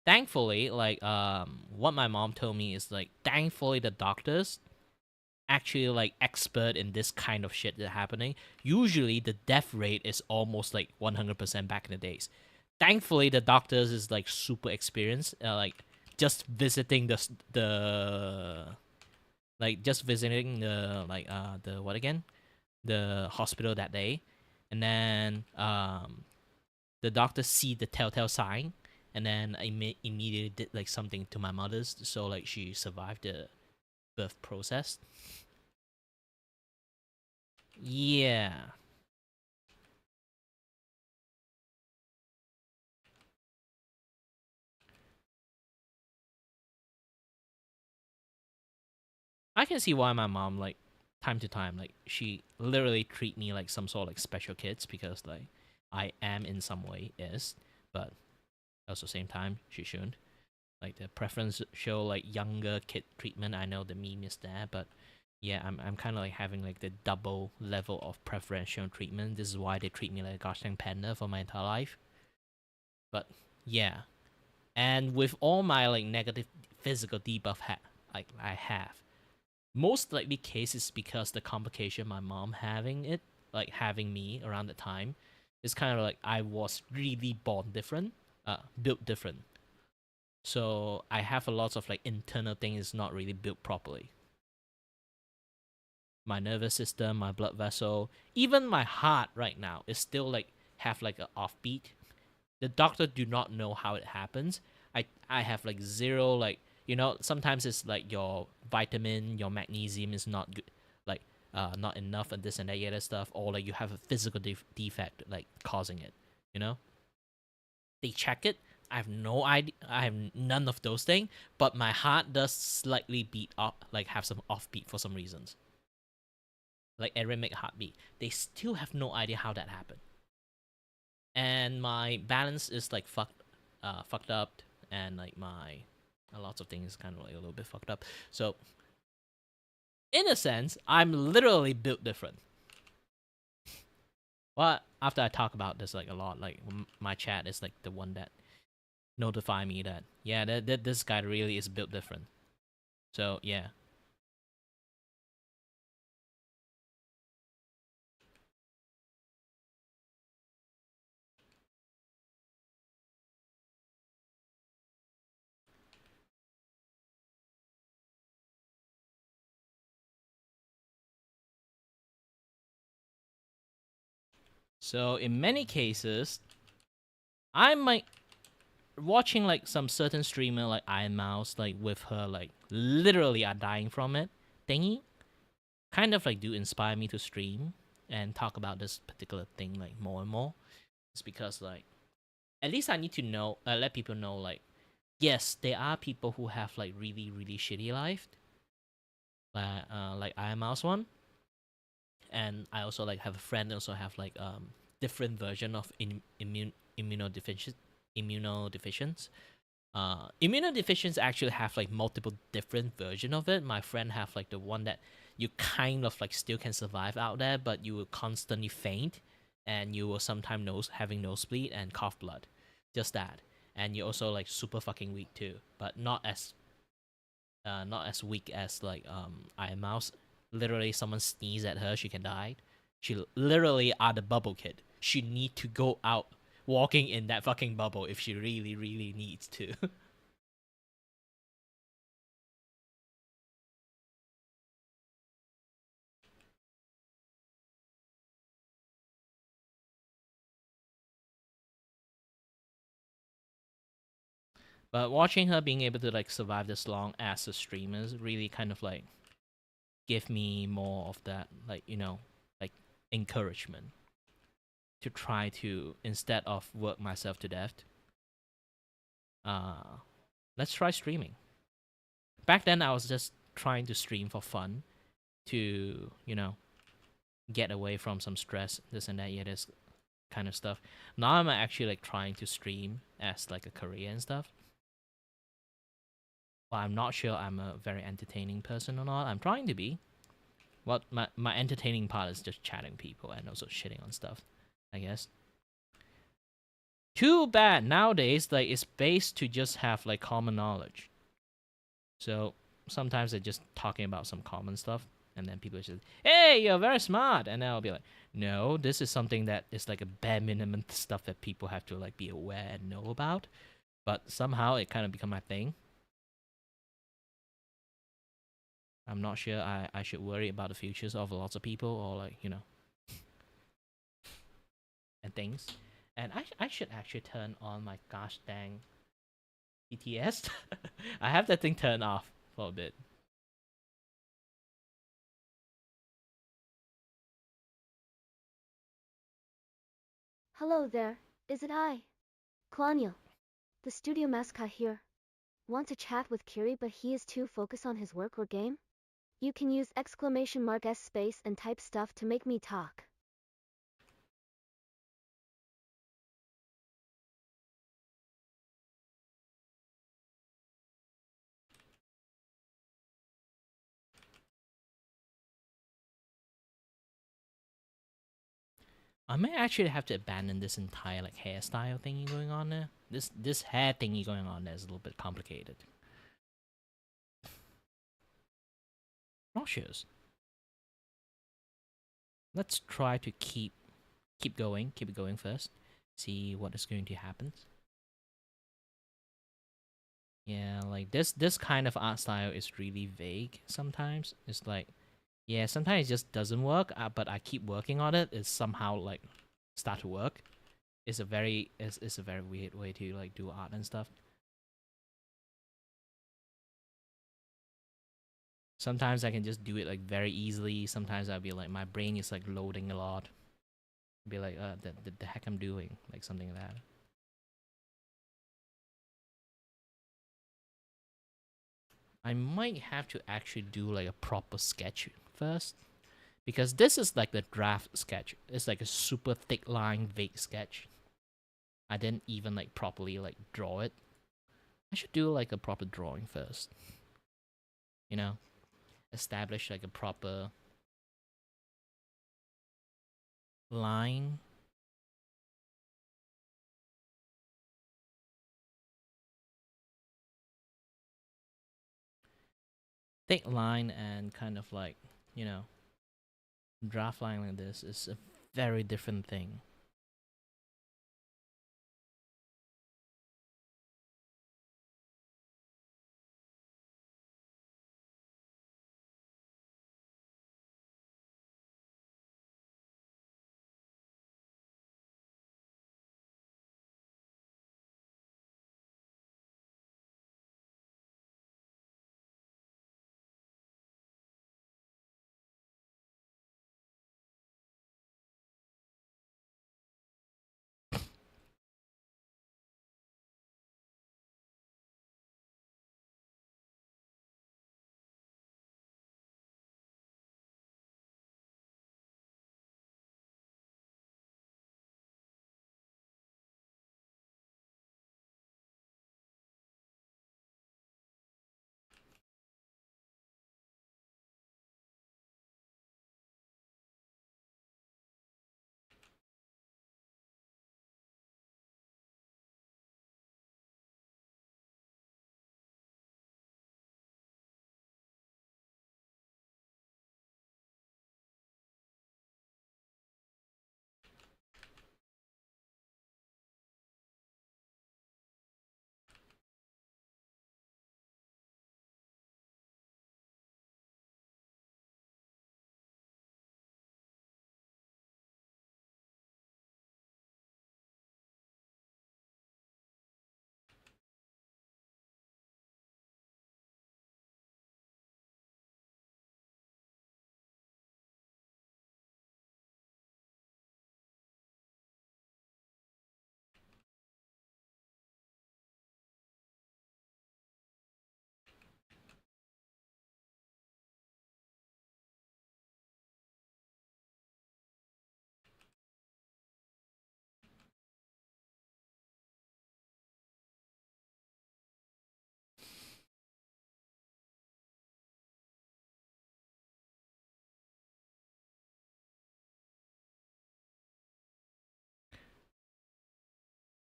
Thankfully, like what my mom told me is like, thankfully the doctors actually like expert in this kind of shit that happening. Usually the death rate is almost like 100% back in the days. Thankfully the doctors is like super experienced, like just visiting the like just visiting the like the what again, the hospital that day, and then the doctor see the telltale sign, and then immediately did like something to my mother's, so like she survived the birth process. Yeah. I can see why my mom, like, time to time, like, she literally treat me like some sort of like special kids, because like I am in some way is, but also same time she shouldn't. Like the preference show like younger kid treatment. I know the meme is there, but yeah, I'm kind of like having like the double level of preferential treatment. This is why they treat me like a gosh dang panda for my entire life. But yeah, and with all my like negative physical debuff like I have, most likely case is because the complication my mom having it, like having me around the time, is kind of like I was really born different, built different. So I have a lot of like internal things not really built properly. My nervous system, my blood vessel, even my heart right now is still like have like an offbeat. The doctor do not know how it happens. I have like zero, like, you know, sometimes it's like your vitamin, your magnesium is not good, like not enough and this and that other stuff, or like you have a physical defect like causing it, you know. They check it. I have no idea. I have none of those things, but my heart does slightly beat up, like have some offbeat for some reasons, like arrhythmic heartbeat. They still have no idea how that happened, and my balance is like fucked up, and like my a lot of things kind of like a little bit fucked up. So in a sense, I'm literally built different. Well, after I talk about this like a lot, like my chat is like the one that notify me that yeah, that this guy really is built different. So yeah. So in many cases, I might watching like some certain streamer like Iron Mouse, like with her like literally are dying from it thingy, kind of like do inspire me to stream and talk about this particular thing like more and more. It's because like at least I need to know, let people know like, yes, there are people who have like really really shitty life, like Iron Mouse one, and I also like have a friend also have like different version of immunodeficiency. Immunodeficients actually have like multiple different version of it. My friend have like the one that you kind of like still can survive out there, but you will constantly faint, and you will sometimes having nosebleed and cough blood, just that. And you're also like super fucking weak too, but not as weak as like Iron Mouse. Literally, someone sneeze at her, she can die. She literally are the bubble kid. She need to go out walking in that fucking bubble if she really, really needs to. But watching her being able to like survive this long as a streamer really kind of like give me more of that, like, you know, like encouragement to try to, instead of work myself to death, let's try streaming. Back then I was just trying to stream for fun, to, you know, get away from some stress, this and that, yeah, this kind of stuff. Now I'm actually like trying to stream as like a career and stuff. Well, I'm not sure I'm a very entertaining person or not. I'm trying to be. Well, my entertaining part is just chatting people and also shitting on stuff, I guess. Too bad nowadays, like, it's based to just have like common knowledge. So sometimes they're just talking about some common stuff, and then people just, hey, you're very smart, and then I'll be like, no, this is something that is like a bare minimum stuff that people have to like be aware and know about. But somehow it kind of become my thing. I'm not sure I should worry about the futures of lots of people, or like, you know, and things. And I should actually turn on my gosh dang BTS. I have that thing turned off for a bit. Hello there, is it I? Klanya, the studio mascot here. Want to chat with Kiray but he is too focused on his work or game? You can use !S space and type stuff to make me talk. I may actually have to abandon this entire like hairstyle thingy going on there. This hair thingy going on there is a little bit complicated. Not sure. Let's try to keep it going first. See what is going to happen. Yeah, like this kind of art style is really vague sometimes. It's like, yeah, sometimes it just doesn't work, but I keep working on it. It's somehow like start to work. It's a very weird way to like do art and stuff. Sometimes I can just do it like very easily. Sometimes I'll be like, my brain is like loading a lot. Be like, the heck I'm doing, like something like that. I might have to actually do like a proper sketch first, because this is like the draft sketch. It's like a super thick line vague sketch. I didn't even like properly like draw it. I should do like a proper drawing first. You know, establish like a proper line. Thick line and kind of like, you know, draft line like this is a very different thing.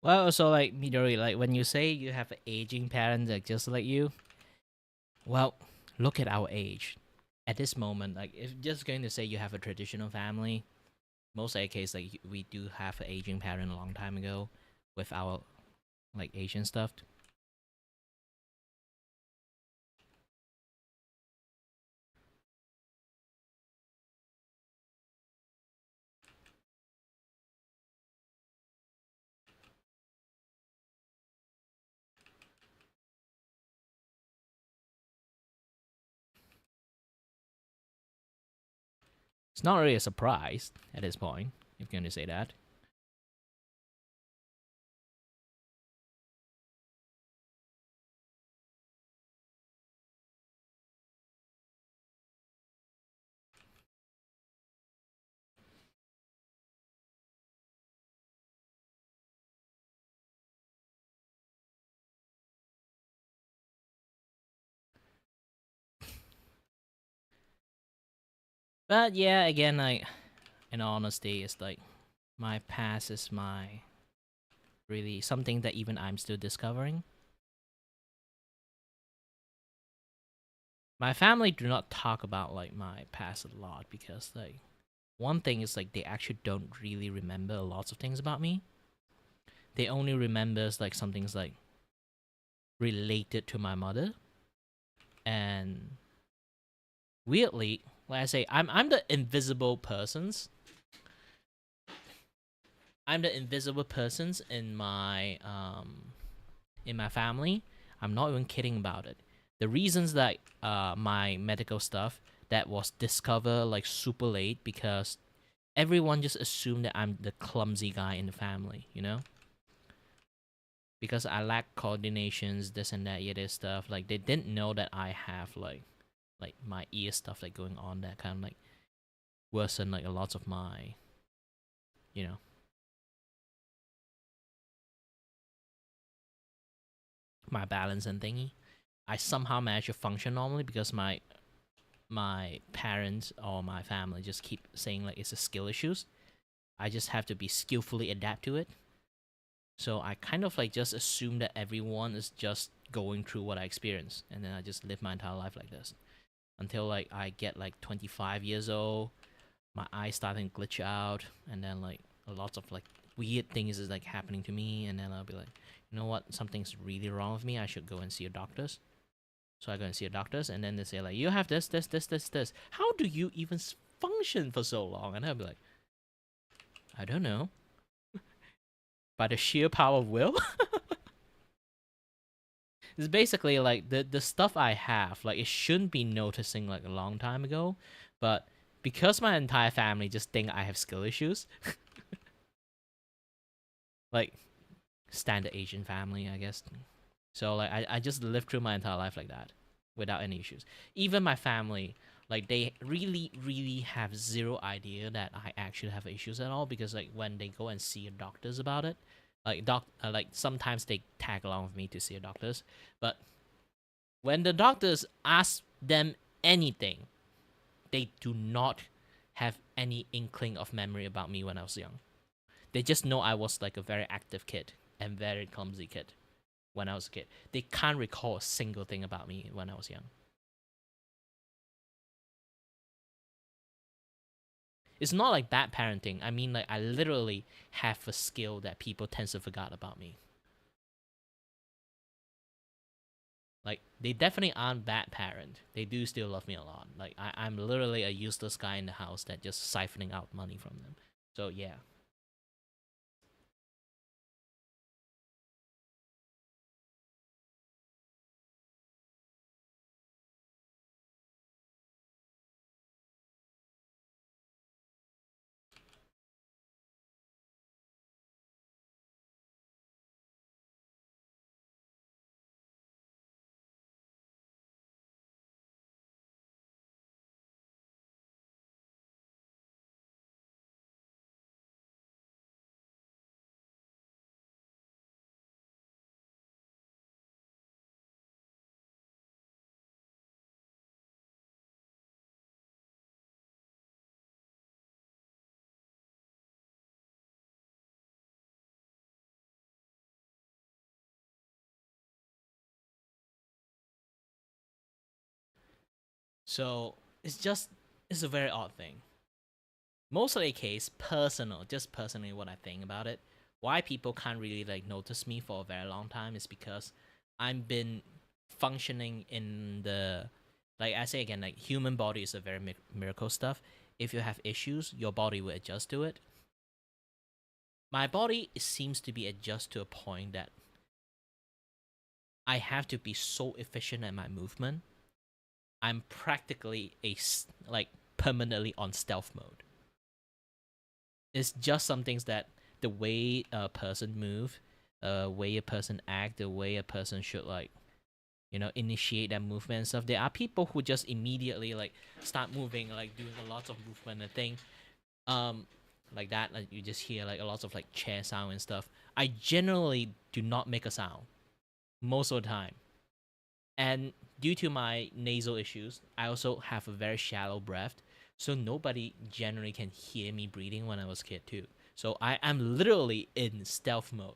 Well, so like Midori, like when you say you have an aging parent like just like you, well, look at our age. At this moment, like if just going to say you have a traditional family, most of the case like we do have an aging parent a long time ago with our like Asian stuff. It's not really a surprise at this point, if you're going to say that. But yeah, again, like in all honesty, it's like my past is my really something that even I'm still discovering. My family do not talk about like my past a lot because like one thing is like they actually don't really remember lots of things about me. They only remembers like some things like related to my mother. And weirdly, like I say, I'm the invisible persons. I'm the invisible persons in my family. I'm not even kidding about it. The reasons that my medical stuff that was discovered like super late because everyone just assumed that I'm the clumsy guy in the family, you know? Because I lack coordinations, this and that, yeah, this stuff. Like they didn't know that I have like my ear stuff like going on that kind of like worsen like a lot of my, you know, my balance and thingy. I somehow manage to function normally because my parents or my family just keep saying like it's a skill issues. I just have to be skillfully adapt to it. So I kind of like just assume that everyone is just going through what I experience, and then I just live my entire life like this until like I get like 25 years old, my eyes starting to glitch out, and then like a lot of like weird things is like happening to me, and then I'll be like, you know what, something's really wrong with me. I should go and see a doctors. So I go and see a doctors, and then they say like, you have this, this, this, this, this. How do you even function for so long? And I'll be like, I don't know. By the sheer power of will. It's basically like the stuff I have, like it shouldn't be noticing like a long time ago, but because my entire family just think I have skill issues, like standard Asian family, I guess. So like I just lived through my entire life like that, without any issues. Even my family, like they really, really have zero idea that I actually have issues at all because like when they go and see doctors about it, like sometimes they tag along with me to see a doctors, but when the doctors ask them anything, they do not have any inkling of memory about me when I was young. They just know I was like a very active kid and very clumsy kid when I was a kid. They can't recall a single thing about me when I was young. It's not like bad parenting. I mean, like I literally have a skill that people tend to forget about me. Like they definitely aren't bad parent. They do still love me a lot. Like I'm literally a useless guy in the house that just siphoning out money from them. So yeah. So it's a very odd thing. Most of the case, just personally what I think about it, why people can't really like notice me for a very long time is because I've been functioning in the, like I say again, like human body is a very miracle stuff. If you have issues, your body will adjust to it. My body seems to be adjust to a point that I have to be so efficient at my movement. I'm practically like permanently on stealth mode. It's just some things that the way a person move, way a person act, the way a person should like, initiate that movement and stuff. There are people who just immediately like start moving, like doing a lot of movement and thing, like that. Like you just hear like a lot of like chair sound and stuff. I generally do not make a sound most of the time, and due to my nasal issues, I also have a very shallow breath. So nobody generally can hear me breathing when I was a kid too. So I am literally in stealth mode.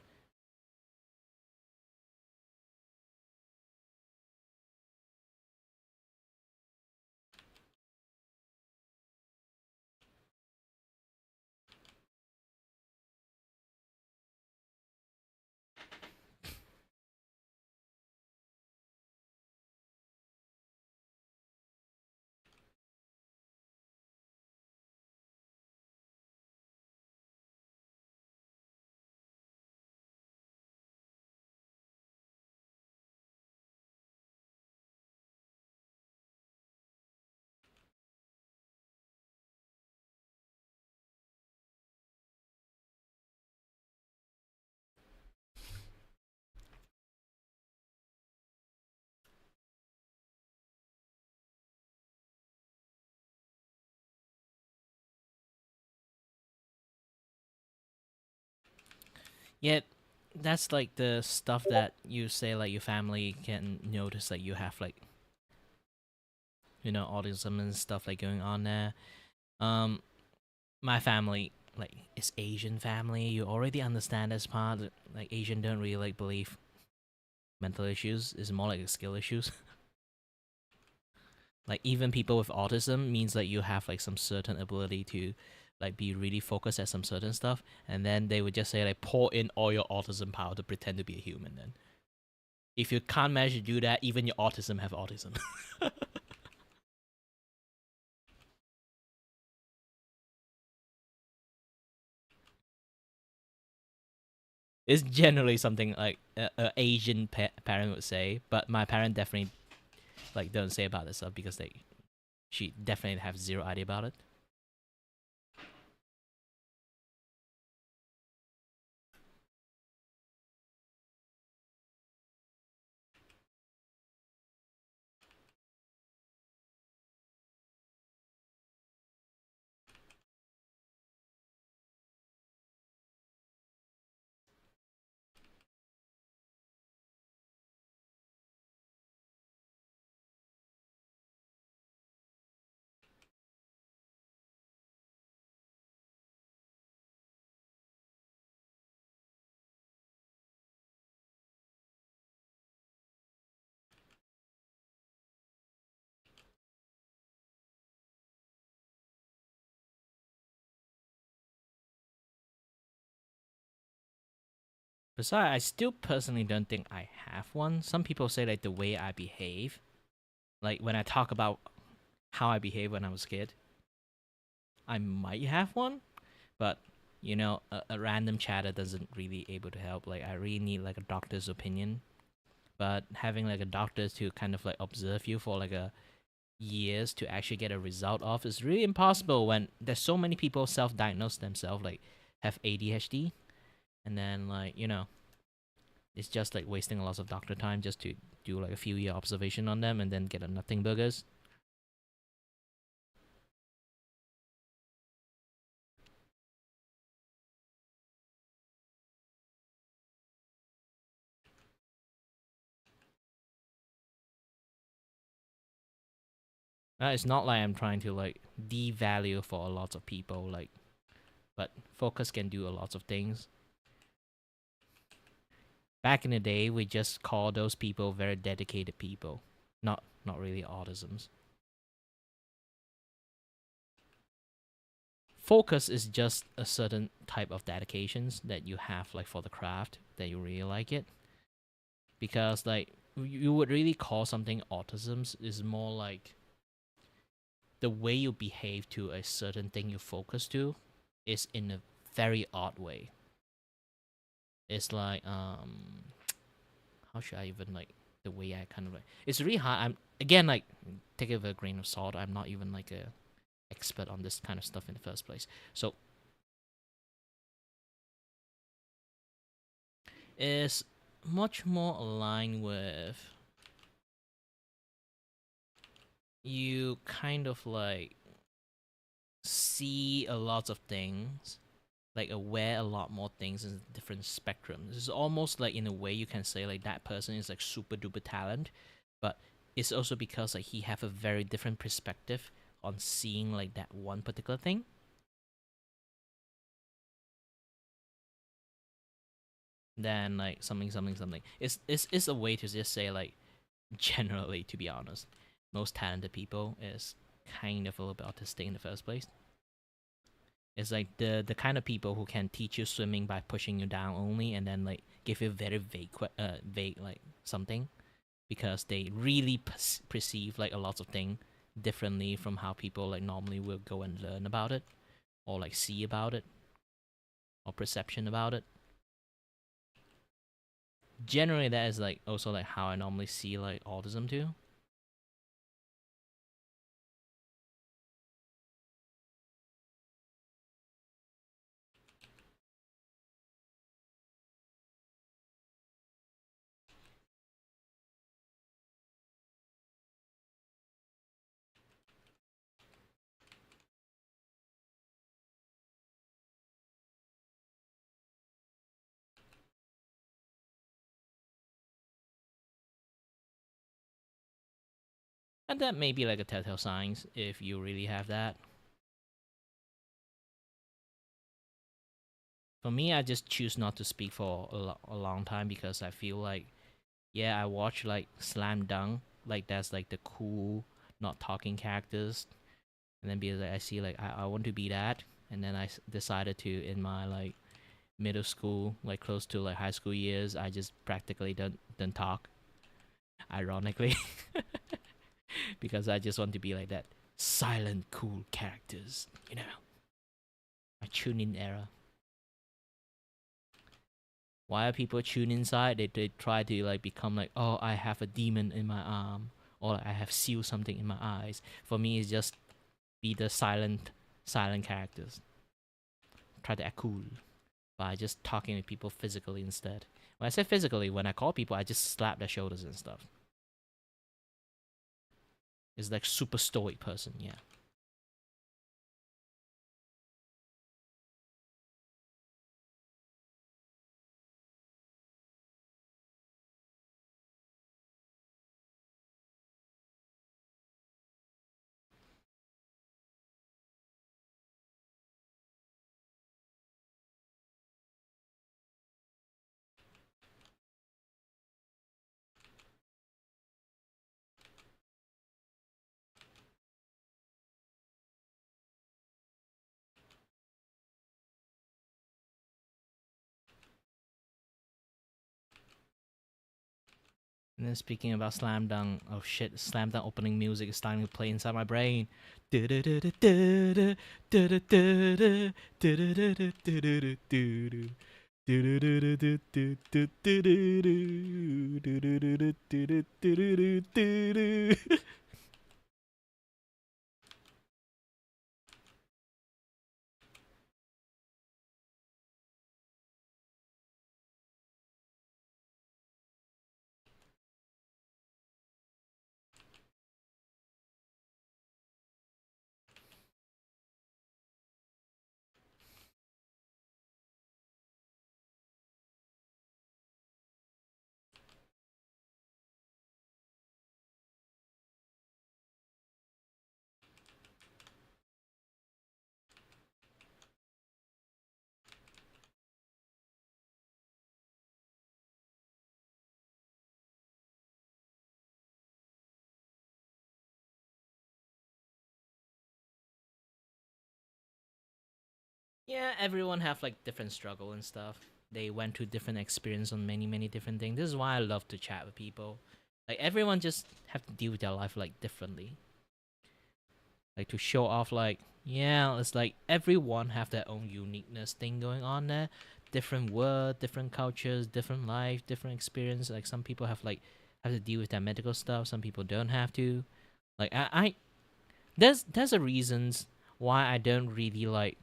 Yet that's like the stuff that you say like your family can notice that you have like autism and stuff like going on there. My family like is Asian family. You already understand this part. Like Asian don't really like believe mental issues. It's more like skill issues. Like even people with autism means that you have like some certain ability to like be really focused at some certain stuff, and then they would just say like pour in all your autism power to pretend to be a human. Then if you can't manage to do that, even your autism have autism. It's generally something like a Asian parent would say, but my parent definitely like don't say about this stuff because she definitely have zero idea about it. Besides, I still personally don't think I have one. Some people say like the way I behave, like when I talk about how I behaved when I was a kid, I might have one, but a random chatter doesn't really able to help. Like I really need like a doctor's opinion, but having like a doctor to kind of like observe you for like a years to actually get a result of is really impossible when there's so many people self-diagnose themselves like have ADHD, and then like it's just like wasting a lot of doctor time just to do like a few year observation on them and then get a nothing burgers. It's not like I'm trying to like devalue for a lot of people, like, but focus can do a lot of things. Back in the day, we just call those people very dedicated people, not really autisms. focus is just a certain type of dedications that you have like for the craft that you really like it. Because like you would really call something autism is more like the way you behave to a certain thing you focus to is in a very odd way. It's like how should I even like the way I kind of like it's really hard. I'm again like take it with a grain of salt. I'm not even like a expert on this kind of stuff in the first place. So it's much more aligned with you kind of like see a lot of things, like aware a lot more things in different spectrums. It's almost like in a way you can say like that person is like super duper talent, but it's also because like he have a very different perspective on seeing like that one particular thing. Than like something. It's a way to just say like generally, to be honest, most talented people is kind of a little bit autistic in the first place. It's like the kind of people who can teach you swimming by pushing you down only, and then like give you very vague like something, because they really perceive like a lot of things differently from how people like normally will go and learn about it, or like see about it, or perception about it. Generally, that is like also like how I normally see like autism too. And that may be like a telltale signs if you really have that. For me, I just choose not to speak for a long time because I feel like, yeah, I watch like Slam Dunk, like that's like the cool, not talking characters, and then because I see like I want to be that, and then I decided to in my like middle school, like close to like high school years, I just practically don't talk. Ironically, because I just want to be like that silent, cool characters, you know. My tune-in era. Why are people tune inside? They try to like become like, oh, I have a demon in my arm, or like, I have sealed something in my eyes. For me, it's just be the silent characters. Try to act cool by just talking with people physically instead. When I say physically, when I call people, I just slap their shoulders and stuff. It's like super stoic person, yeah. And then speaking about Slam Dunk, oh shit, Slam Dunk opening music is starting to play inside my brain. Yeah, everyone have like different struggle and stuff. They went through different experience on many different things. This is why I love to chat with people. Like everyone just have to deal with their life like differently. Like to show off like, yeah, it's like everyone have their own uniqueness thing going on there. Different word, different cultures, different life, different experience. Like some people have to deal with their medical stuff, some people don't have to. Like I there's a reasons why I don't really like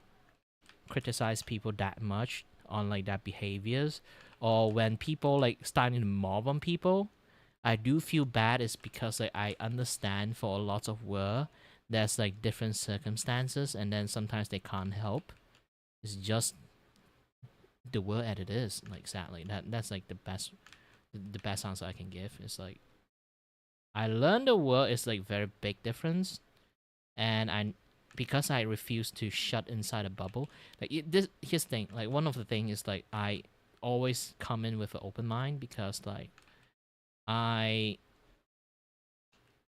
criticize people that much on like their behaviors, or when people like starting to mob on people. I do feel bad is because like I understand for a lot of work there's like different circumstances, and then sometimes they can't help. It's just the world as it is. Like sadly, that's like the best answer I can give. It's like I learned the world is like very big difference, and I because I refuse to shut inside a bubble. Like this here's the thing. Like one of the thing is like I always come in with an open mind, because like I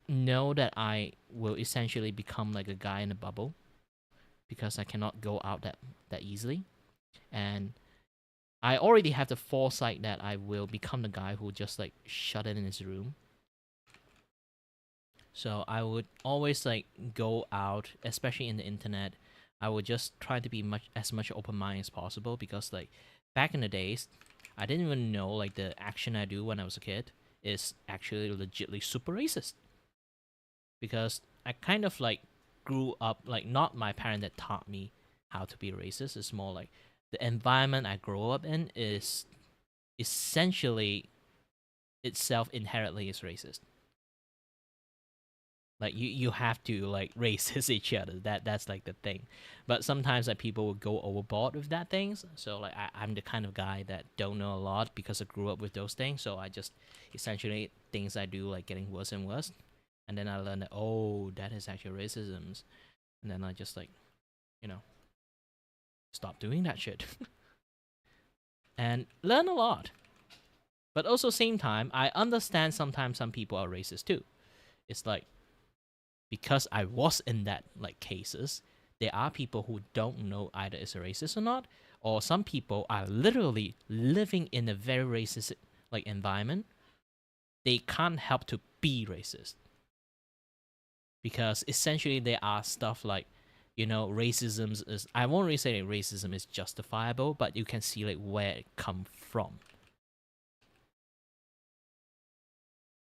know that I will essentially become like a guy in a bubble, because I cannot go out that easily, and I already have the foresight that I will become the guy who just like shut it in his room. So I would always like go out, especially in the internet. I would just try to be as much open mind as possible, because like back in the days, I didn't even know like the action I do when I was a kid is actually legitly super racist. Because I kind of like grew up like not my parent that taught me how to be racist. It's more like the environment I grow up in is essentially itself inherently is racist. Like you have to like racist each other. That's like the thing. But sometimes like people will go overboard with that things. So like I'm the kind of guy that don't know a lot because I grew up with those things. So I just essentially things I do like getting worse and worse. And then I learned that, oh, that is actually racism. And then I just like, you know, stop doing that shit. And learn a lot. But also same time, I understand sometimes some people are racist too. It's like because I was in that like cases, there are people who don't know either it's a racist or not, or some people are literally living in a very racist like environment. They can't help to be racist, because essentially there are stuff like, you know, racism is, I won't really say that racism is justifiable, but you can see like where it come from.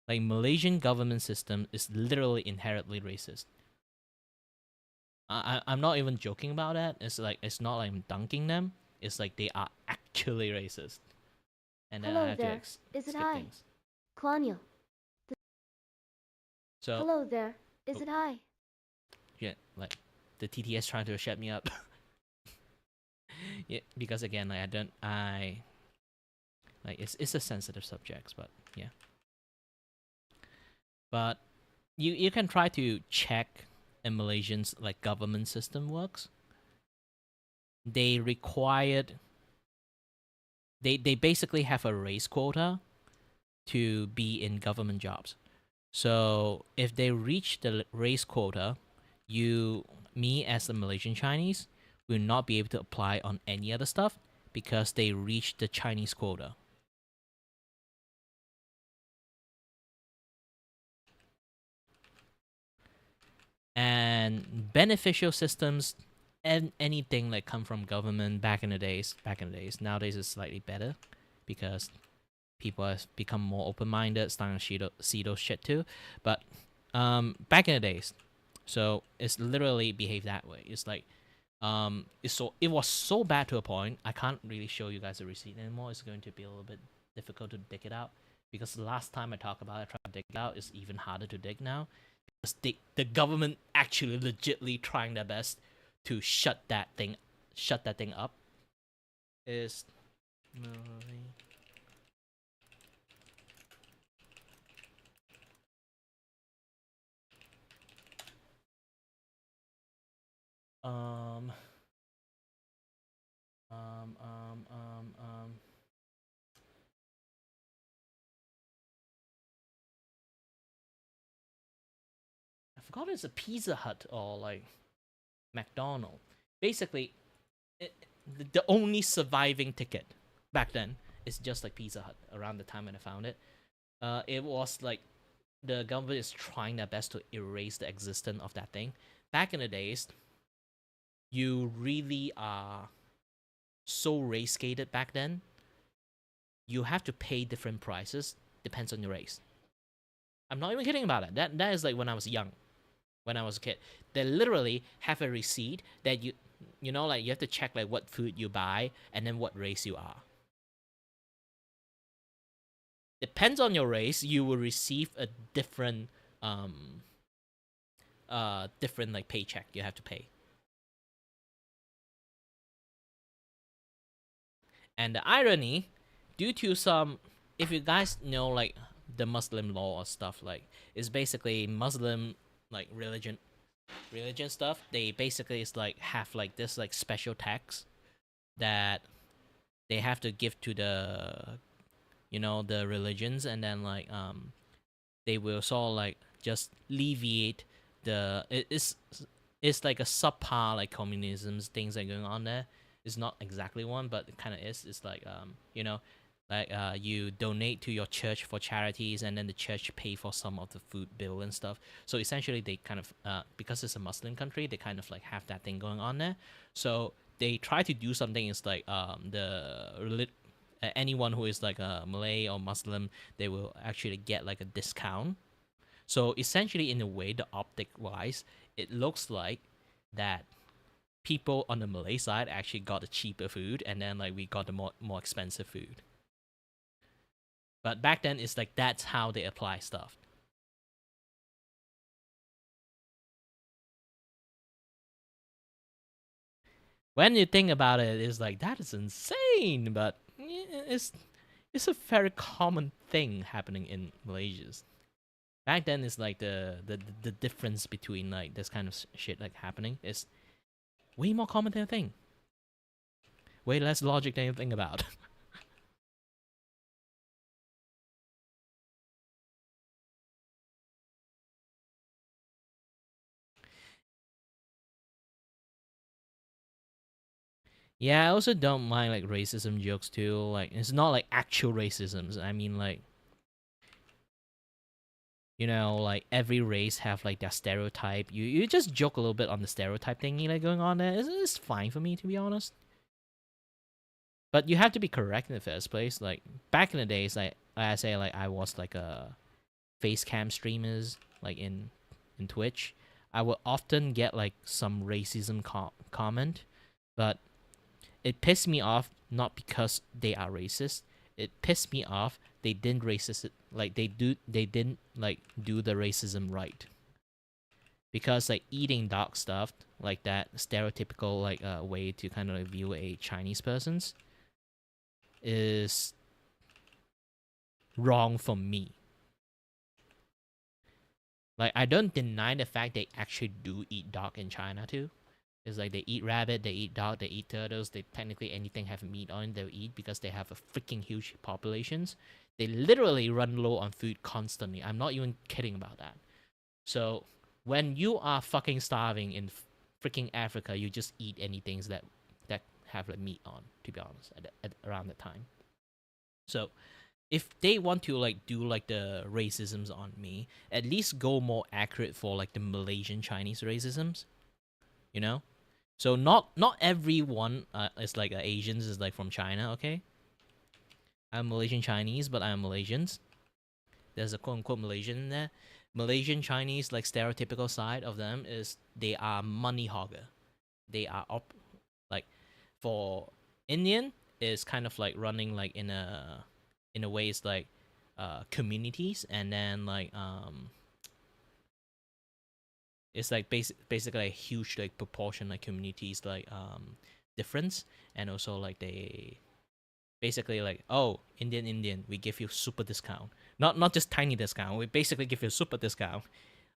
Like Malaysian government system is literally inherently racist. I'm not even joking about that. It's like it's not like I'm dunking them. It's like they are actually racist. And then I Hello have there. to Is it skip I? things. Colonial. So Hello there. Is Oh. it I? yeah, like the TTS trying to shut me up. Yeah, because again, like I like it's a sensitive subject, but yeah. But you can try to check in Malaysian's like government system works. They required they basically have a race quota to be in government jobs. So if they reach the race quota, me as a Malaysian Chinese, will not be able to apply on any other stuff because they reached the Chinese quota. And beneficial systems and anything that come from government back in the days. Nowadays it's slightly better because people have become more open-minded, starting to see those shit too. But back in the days, so it's literally behaved that way. It's like it was so bad to a point I can't really show you guys the receipt anymore. It's going to be a little bit difficult to dig it out, because the last time I talked about it, trying to dig it out, is even harder to dig now. Because the government actually legitly trying their best to shut that thing up. Is um um um um um I forgot it's a Pizza Hut or like McDonald's. Basically, the only surviving ticket back then is just like Pizza Hut. Around the time when I found it, it was like the government is trying their best to erase the existence of that thing. Back in the days, you really are so race gated back then. You have to pay different prices, depends on your race. I'm not even kidding about it. That is like when I was young, when I was a kid. They literally have a receipt that you know, like you have to check like what food you buy and then what race you are. Depends on your race, you will receive a different different like paycheck you have to pay. And the irony, due to some, if you guys know like the Muslim law or stuff, like it's basically Muslim like religion stuff. They basically is like have like this like special tax that they have to give to the, you know, the religions, and then like they will sort of like just alleviate the it's like a subpar like communism things that are going on there. It's not exactly one, but it kind of is. It's like you know, like you donate to your church for charities, and then the church pay for some of the food bill and stuff. So essentially, they kind of because it's a Muslim country, they kind of like have that thing going on there. So they try to do something. It's like anyone who is like a Malay or Muslim, they will actually get like a discount. So essentially, in a way, the optic wise, it looks like that people on the Malay side actually got the cheaper food, and then like we got the more expensive food. But back then, it's like that's how they apply stuff. When you think about it, it's like that is insane, but it's a very common thing happening in Malaysia. Back then, it's like the difference between like this kind of shit like happening is way more common than you think. Way less logic than you think about. Yeah, I also don't mind like racism jokes too. Like it's not like actual racisms. I mean like, you know, like every race have like their stereotype. You just joke a little bit on the stereotype thingy like going on there. It's fine for me, to be honest. But you have to be correct in the first place. Like back in the days, like I say, like I was like a face cam streamers like in Twitch. I would often get like some racism comment, but it pissed me off not because they are racist. It pissed me off they didn't racist it, like they didn't like do the racism right. Because like eating dog stuff like that stereotypical like way to kind of like, view a Chinese person's is wrong for me. Like I don't deny the fact they actually do eat dog in China too. It's like they eat rabbit, they eat dog, they eat turtles. They technically anything have meat on, they'll eat because they have a freaking huge populations. They literally run low on food constantly. I'm not even kidding about that. So when you are fucking starving in freaking Africa, you just eat anything that have like meat on. To be honest, at around that time. So if they want to like do like the racisms on me, at least go more accurate for like the Malaysian Chinese racisms. You know. So not everyone is like Asians is like from China, okay? I'm Malaysian Chinese, but I'm Malaysians. There's a quote unquote Malaysian in there. Malaysian Chinese, like stereotypical side of them is they are money hogger. They are like for Indian is kind of like running like in a way it's like communities, and then like it's like basically a huge like proportion like communities like difference, and also like they basically like, oh, Indian, we give you super discount, not just tiny discount. We basically give you a super discount.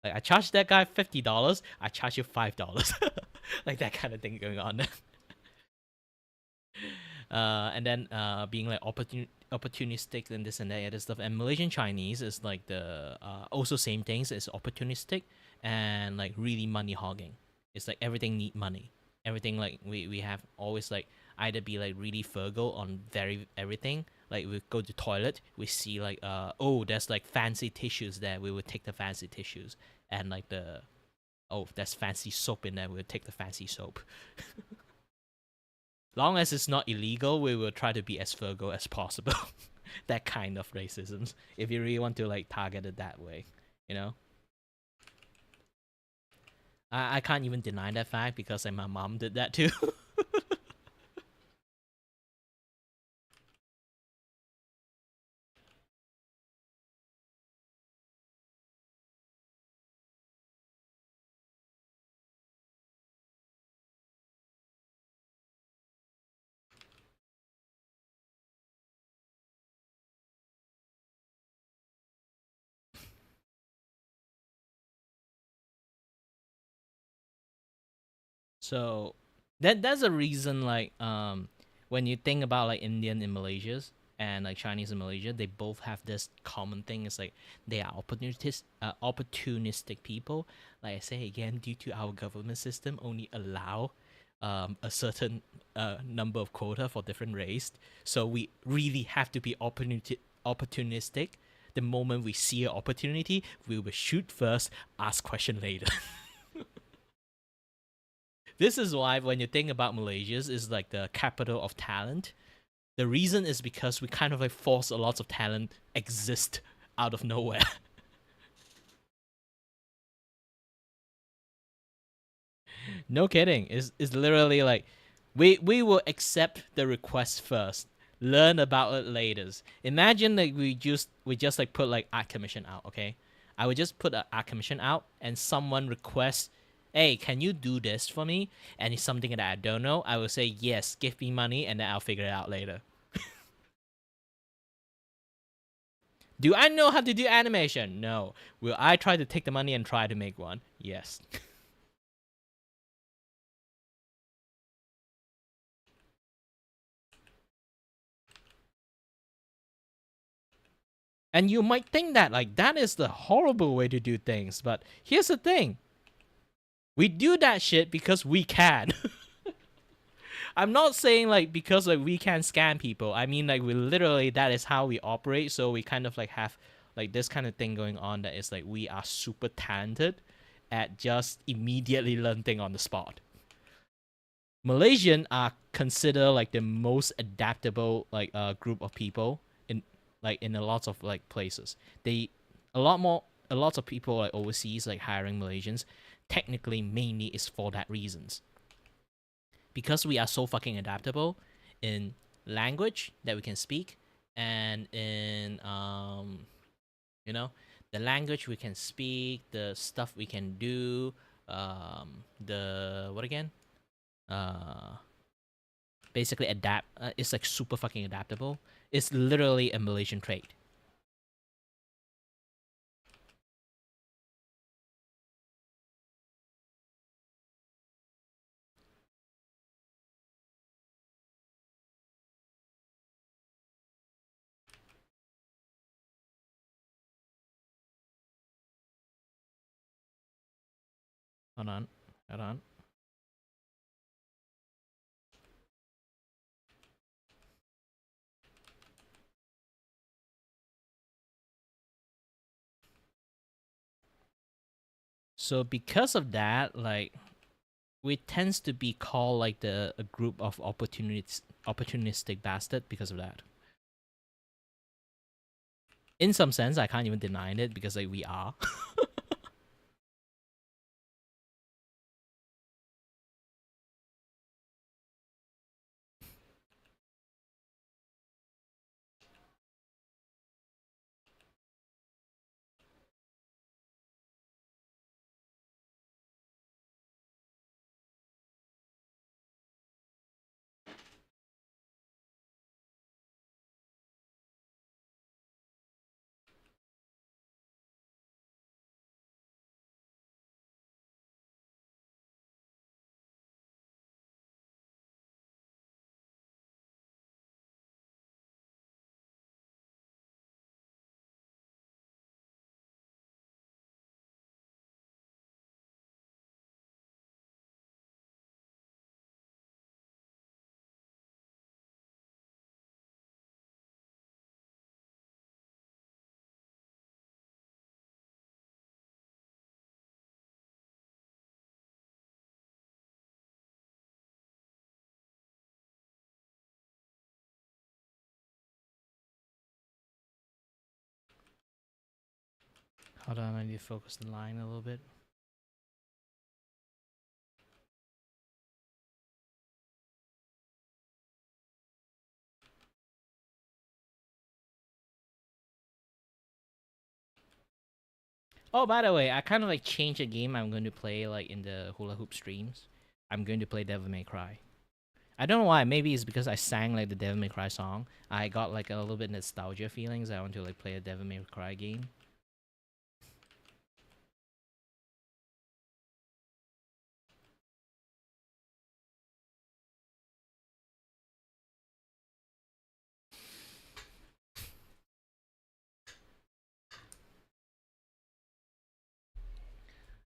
Like I charge that guy $50, I charge you $5, like that kind of thing going on. And then being like opportunistic and this and that other stuff. And Malaysian Chinese is like the also same things. It's opportunistic and like really money hogging. It's like everything need money. everything like we have always like either be like really frugal on very everything. Like we go to toilet, we see like oh there's like fancy tissues there, we would take the fancy tissues, and like the oh there's fancy soap in there, we would take the fancy soap. Long as it's not illegal, we will try to be as frugal as possible. That kind of racism, if you really want to like target it that way, you know. I can't even deny that fact because like, my mom did that too. So that's a reason like when you think about like Indian in Malaysia and like Chinese in Malaysia, they both have this common thing. It's like they are opportunistic people. Like I say again, due to our government system only allow a certain number of quota for different race, so we really have to be opportunistic. The moment we see an opportunity, we will shoot first, ask question later. This is why when you think about Malaysia is like the capital of talent. The reason is because we kind of like force a lot of talent exist out of nowhere. No kidding. It's literally like we will accept the request first, learn about it later. Imagine like we just like put like art commission out, okay? I would just put an art commission out and someone requests, hey, can you do this for me? And it's something that I don't know. I will say, yes, give me money, and then I'll figure it out later. Do I know how to do animation? No. Will I try to take the money and try to make one? Yes. And you might think that like that is the horrible way to do things, but here's the thing. We do that shit because we can. I'm not saying like because like we can scam people. I mean like we literally that is how we operate. So we kind of like have like this kind of thing going on that is like we are super talented at just immediately learning on the spot. Malaysian are considered like the most adaptable like group of people in like in a lot of like places. They a lot of people like overseas like hiring Malaysians technically mainly is for that reasons. Because we are so fucking adaptable in language that we can speak and in you know the language we can speak, the stuff we can do, the what again basically adapt, it's like super fucking adaptable. It's literally a Malaysian trait. Hold on. Hold on. So because of that, like we tends to be called like a group of opportunistic bastard because of that. In some sense, I can't even deny it because like we are. Hold on, I need to focus the line a little bit. Oh, by the way, I kind of like changed the game I'm going to play like in the hula hoop streams. I'm going to play Devil May Cry. I don't know why. Maybe it's because I sang like the Devil May Cry song. I got like a little bit nostalgia feelings. I want to like play a Devil May Cry game.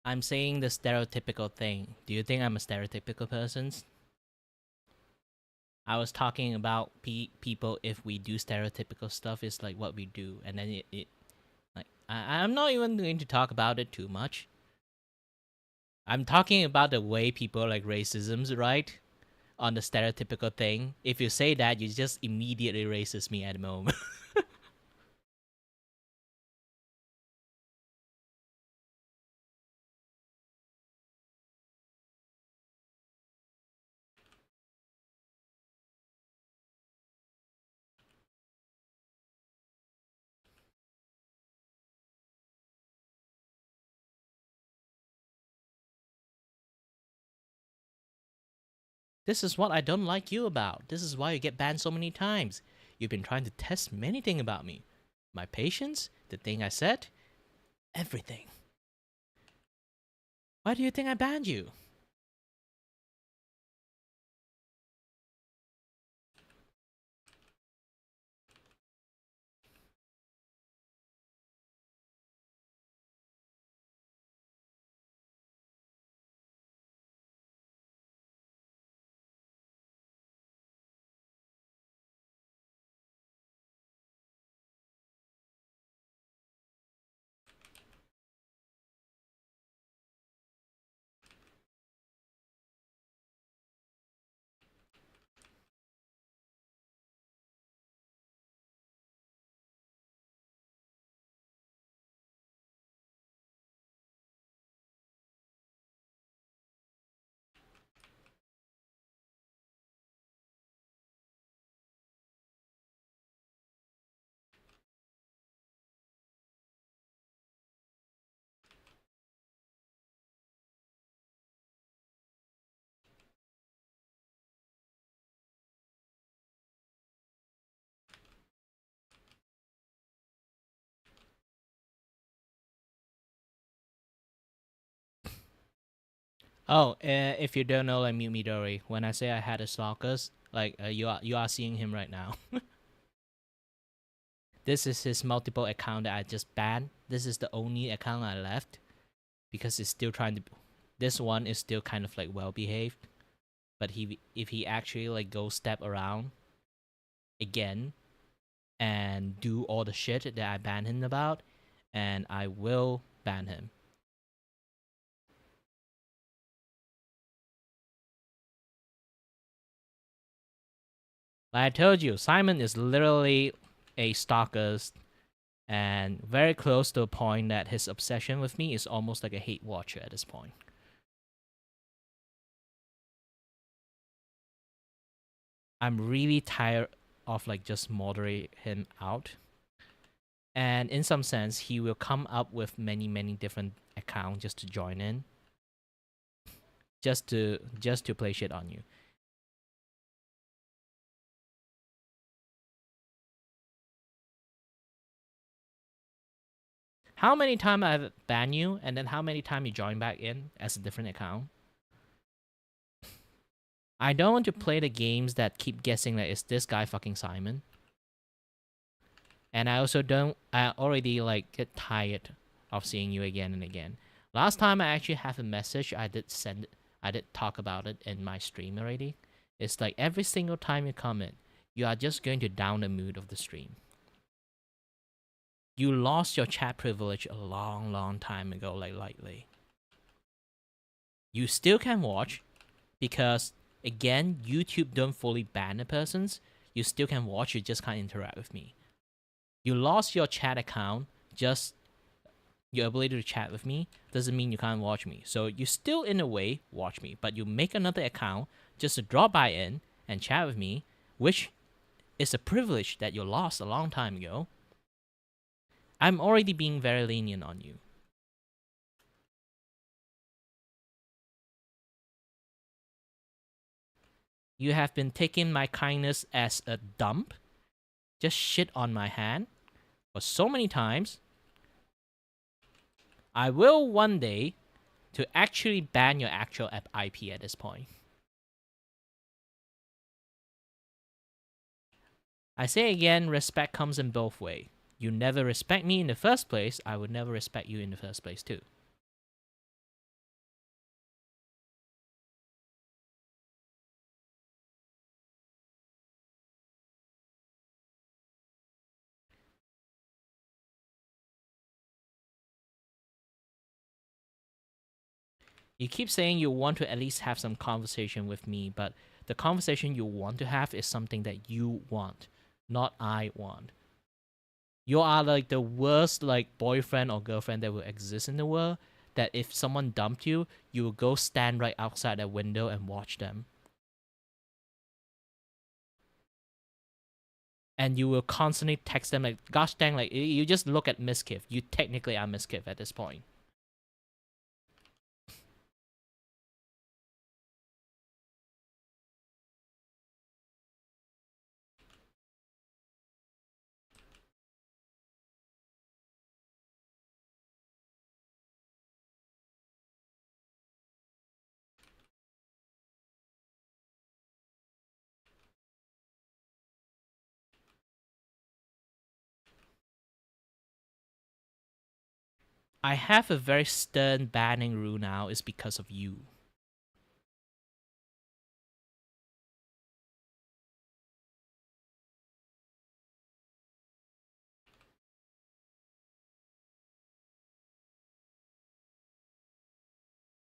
I'm saying the stereotypical thing. Do you think I'm a stereotypical person? I was talking about people if we do stereotypical stuff is like what we do, and then it like I'm not even going to talk about it too much. I'm talking about the way people like racism's right on the stereotypical thing. If you say that, you just immediately racist me at the moment. This is what I don't like you about. This is why you get banned so many times. You've been trying to test many things about me. My patience, the thing I said, everything. Why do you think I banned you? Oh, if you don't know, like Mute Midori, when I say I had a stalkers, like you are seeing him right now. This is his multiple account that I just banned. This is the only account I left because it's still trying to. This one is still kind of like well behaved, but if he actually like go step around again and do all the shit that I banned him about, and I will ban him. Like I told you, Simon is literally a stalker and very close to a point that his obsession with me is almost like a hate watcher at this point. I'm really tired of like just moderate him out. And in some sense, he will come up with many different accounts just to join in. Just to play shit on you. How many times I've banned you, and then how many times you join back in as a different account? I don't want to play the games that keep guessing like, is this guy fucking Simon? And I also don't, I already like get tired of seeing you again and again. Last time I actually have a message, I did talk about it in my stream already. It's like every single time you comment, you are just going to down the mood of the stream. You lost your chat privilege a long time ago, like lightly. You still can watch because, again, YouTube don't fully ban the persons. You still can watch, you just can't interact with me. You lost your chat account just your ability to chat with me doesn't mean you can't watch me. So you still, in a way, watch me, but you make another account just to drop by in and chat with me, which is a privilege that you lost a long time ago. I'm already being very lenient on you. You have been taking my kindness as a dump, just shit on my hand for so many times. I will one day to actually ban your actual IP at this point. I say again, respect comes in both ways. You never respect me in the first place, I would never respect you in the first place too. You keep saying you want to at least have some conversation with me, but the conversation you want to have is something that you want, not I want. You are like the worst like boyfriend or girlfriend that will exist in the world, that if someone dumped you, you will go stand right outside that window and watch them. And you will constantly text them like, gosh dang, like you just look at Miskiff. You technically are Miskiff at this point. I have a very stern banning rule now is because of you.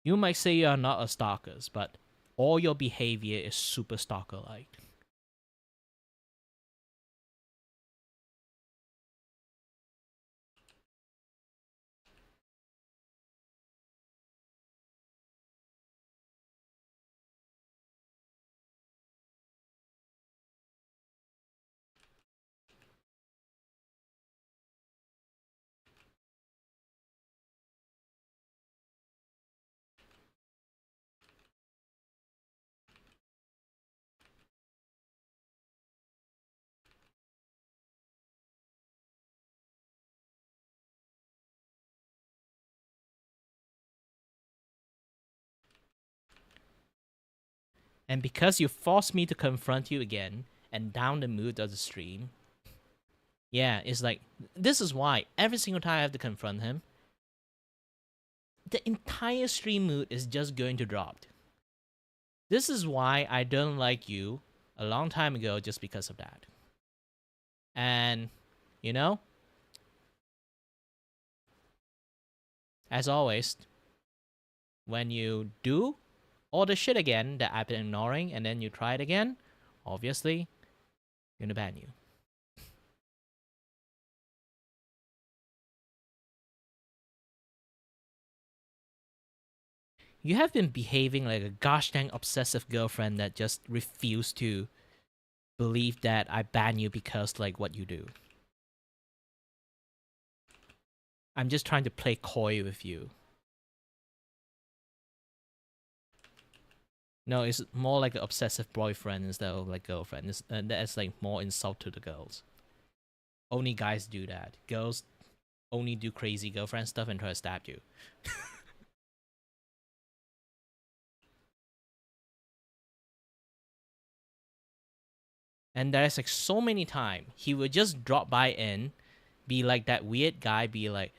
You might say you are not a stalker, but all your behavior is super stalker-like. And because you forced me to confront you again and down the mood of the stream, yeah, it's like, this is why every single time I have to confront him, the entire stream mood is just going to drop. This is why I don't like you a long time ago just because of that. And, you know, as always, when you do all the shit again that I've been ignoring and then you try it again, obviously, I'm gonna ban you. You have been behaving like a gosh dang obsessive girlfriend that just refused to believe that I ban you because like what you do. I'm just trying to play coy with you. No, it's more like an obsessive boyfriend instead of like girlfriend. That's like more insult to the girls. Only guys do that. Girls only do crazy girlfriend stuff and try to stab you. And there's like so many times he would just drop by in, be like that weird guy, be like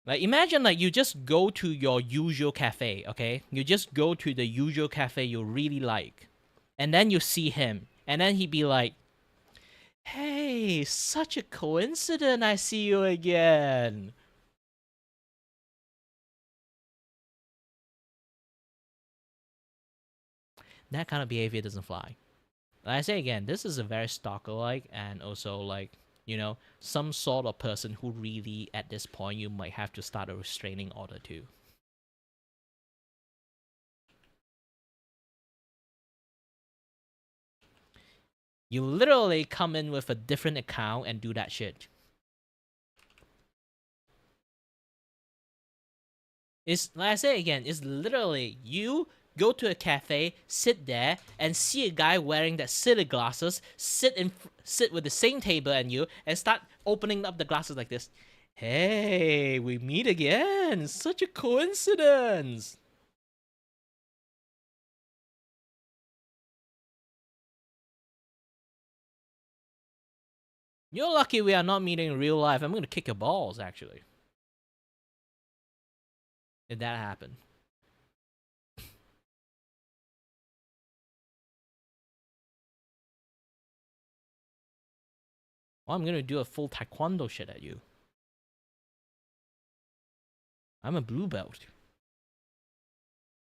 imagine like you just go to your usual cafe, okay? You just go to the usual cafe you really like, and then you see him, and then he'd be like, "Hey, such a coincidence! I see you again." That kind of behavior doesn't fly. Like I say again, this is a very stalker-like and also like you know, some sort of person who really, at this point, you might have to start a restraining order to. You literally come in with a different account and do that shit. It's, like I say again, it's literally you go to a cafe, sit there, and see a guy wearing that silly glasses sit with the same table and you, and start opening up the glasses like this. Hey, we meet again. Such a coincidence. You're lucky we are not meeting in real life. I'm gonna kick your balls, actually. If that happened. Well, I'm gonna do a full taekwondo shit at you. I'm a blue belt.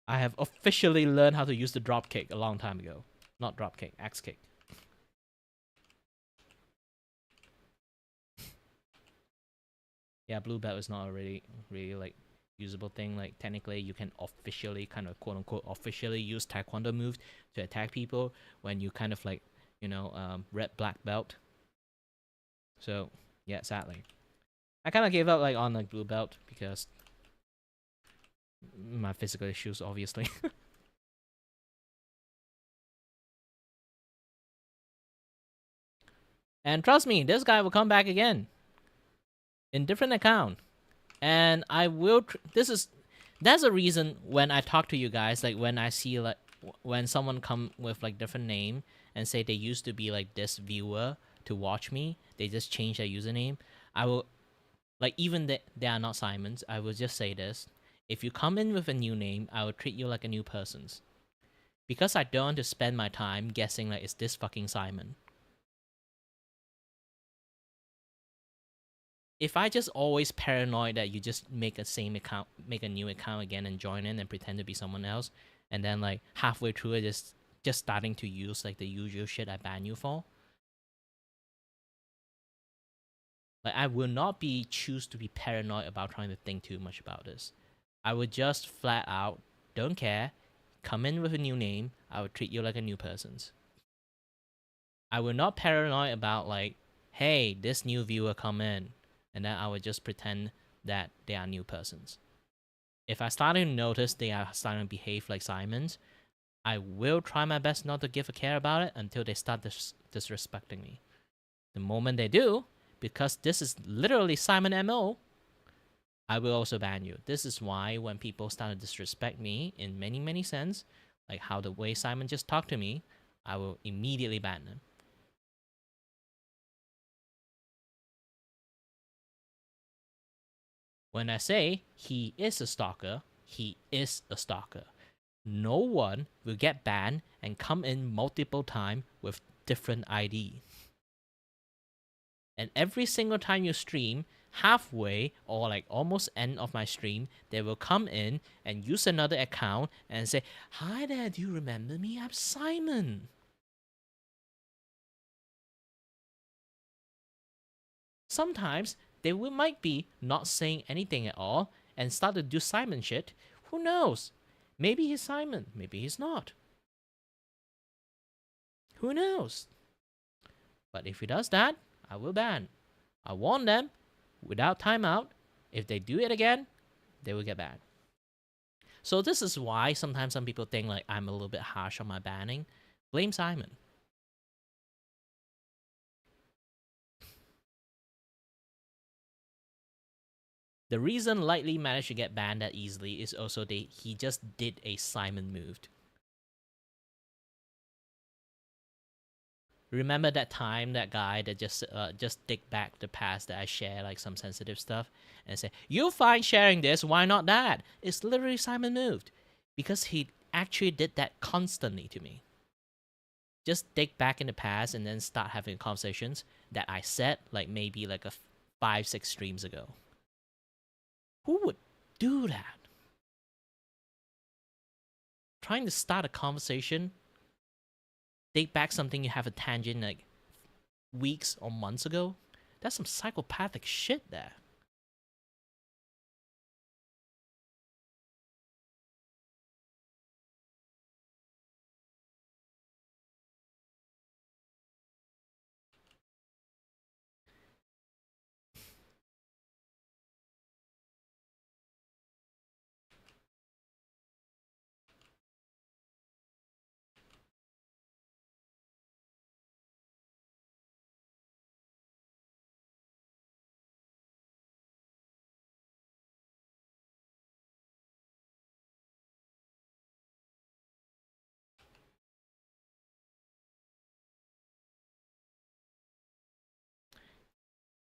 I have officially learned how to use the drop kick a long time ago. Not drop kick, axe kick. Yeah, blue belt is not a really like usable thing. Like technically, you can officially kind of quote unquote officially use taekwondo moves to attack people when you kind of like, you know, red black belt. So yeah, sadly, I kind of gave up like on like blue belt because my physical issues, obviously. And trust me, this guy will come back again in different account, and I will. That's a reason when I talk to you guys, like when I see like when someone come with like different name and say they used to be like this viewer to watch me, they just change their username. I will, like, even that they are not Simons, I will just say this: if you come in with a new name, I will treat you like a new person's, because I don't want to spend my time guessing like is this fucking Simon. If I just always paranoid that you just make a new account again and join in and pretend to be someone else, and then like halfway through it just starting to use like the usual shit I ban you for, like I will not be choose to be paranoid about trying to think too much about this. I would just flat out don't care, come in with a new name, I would treat you like a new person's. I will not paranoid about like, hey, this new viewer come in, and then I would just pretend that they are new persons. If I start to notice they are starting to behave like Simons, I will try my best not to give a care about it until they start disrespecting me. The moment they do, because this is literally Simon MO, I will also ban you. This is why when people start to disrespect me in many, many sense, like how the way Simon just talked to me, I will immediately ban them. When I say he is a stalker, he is a stalker. No one will get banned and come in multiple times with different ID. And every single time you stream, halfway or like almost end of my stream, they will come in and use another account and say, "Hi there, do you remember me? I'm Simon." Sometimes they might be not saying anything at all and start to do Simon shit. Who knows? Maybe he's Simon, maybe he's not. Who knows? But if he does that, I will ban. I warn them without timeout. If they do it again, they will get banned. So this is why sometimes some people think like I'm a little bit harsh on my banning. Blame Simon. The reason Lightly managed to get banned that easily is also he just did a Simon move. Remember that time that guy that just dig back the past that I share like some sensitive stuff and say, "You fine sharing this, why not that?" It's literally Simon moved, because he actually did that constantly to me. Just dig back in the past and then start having conversations that I said like maybe like a 5-6 streams ago. Who would do that? Trying to start a conversation, dig back something you have a tangent like weeks or months ago, That's some psychopathic shit there.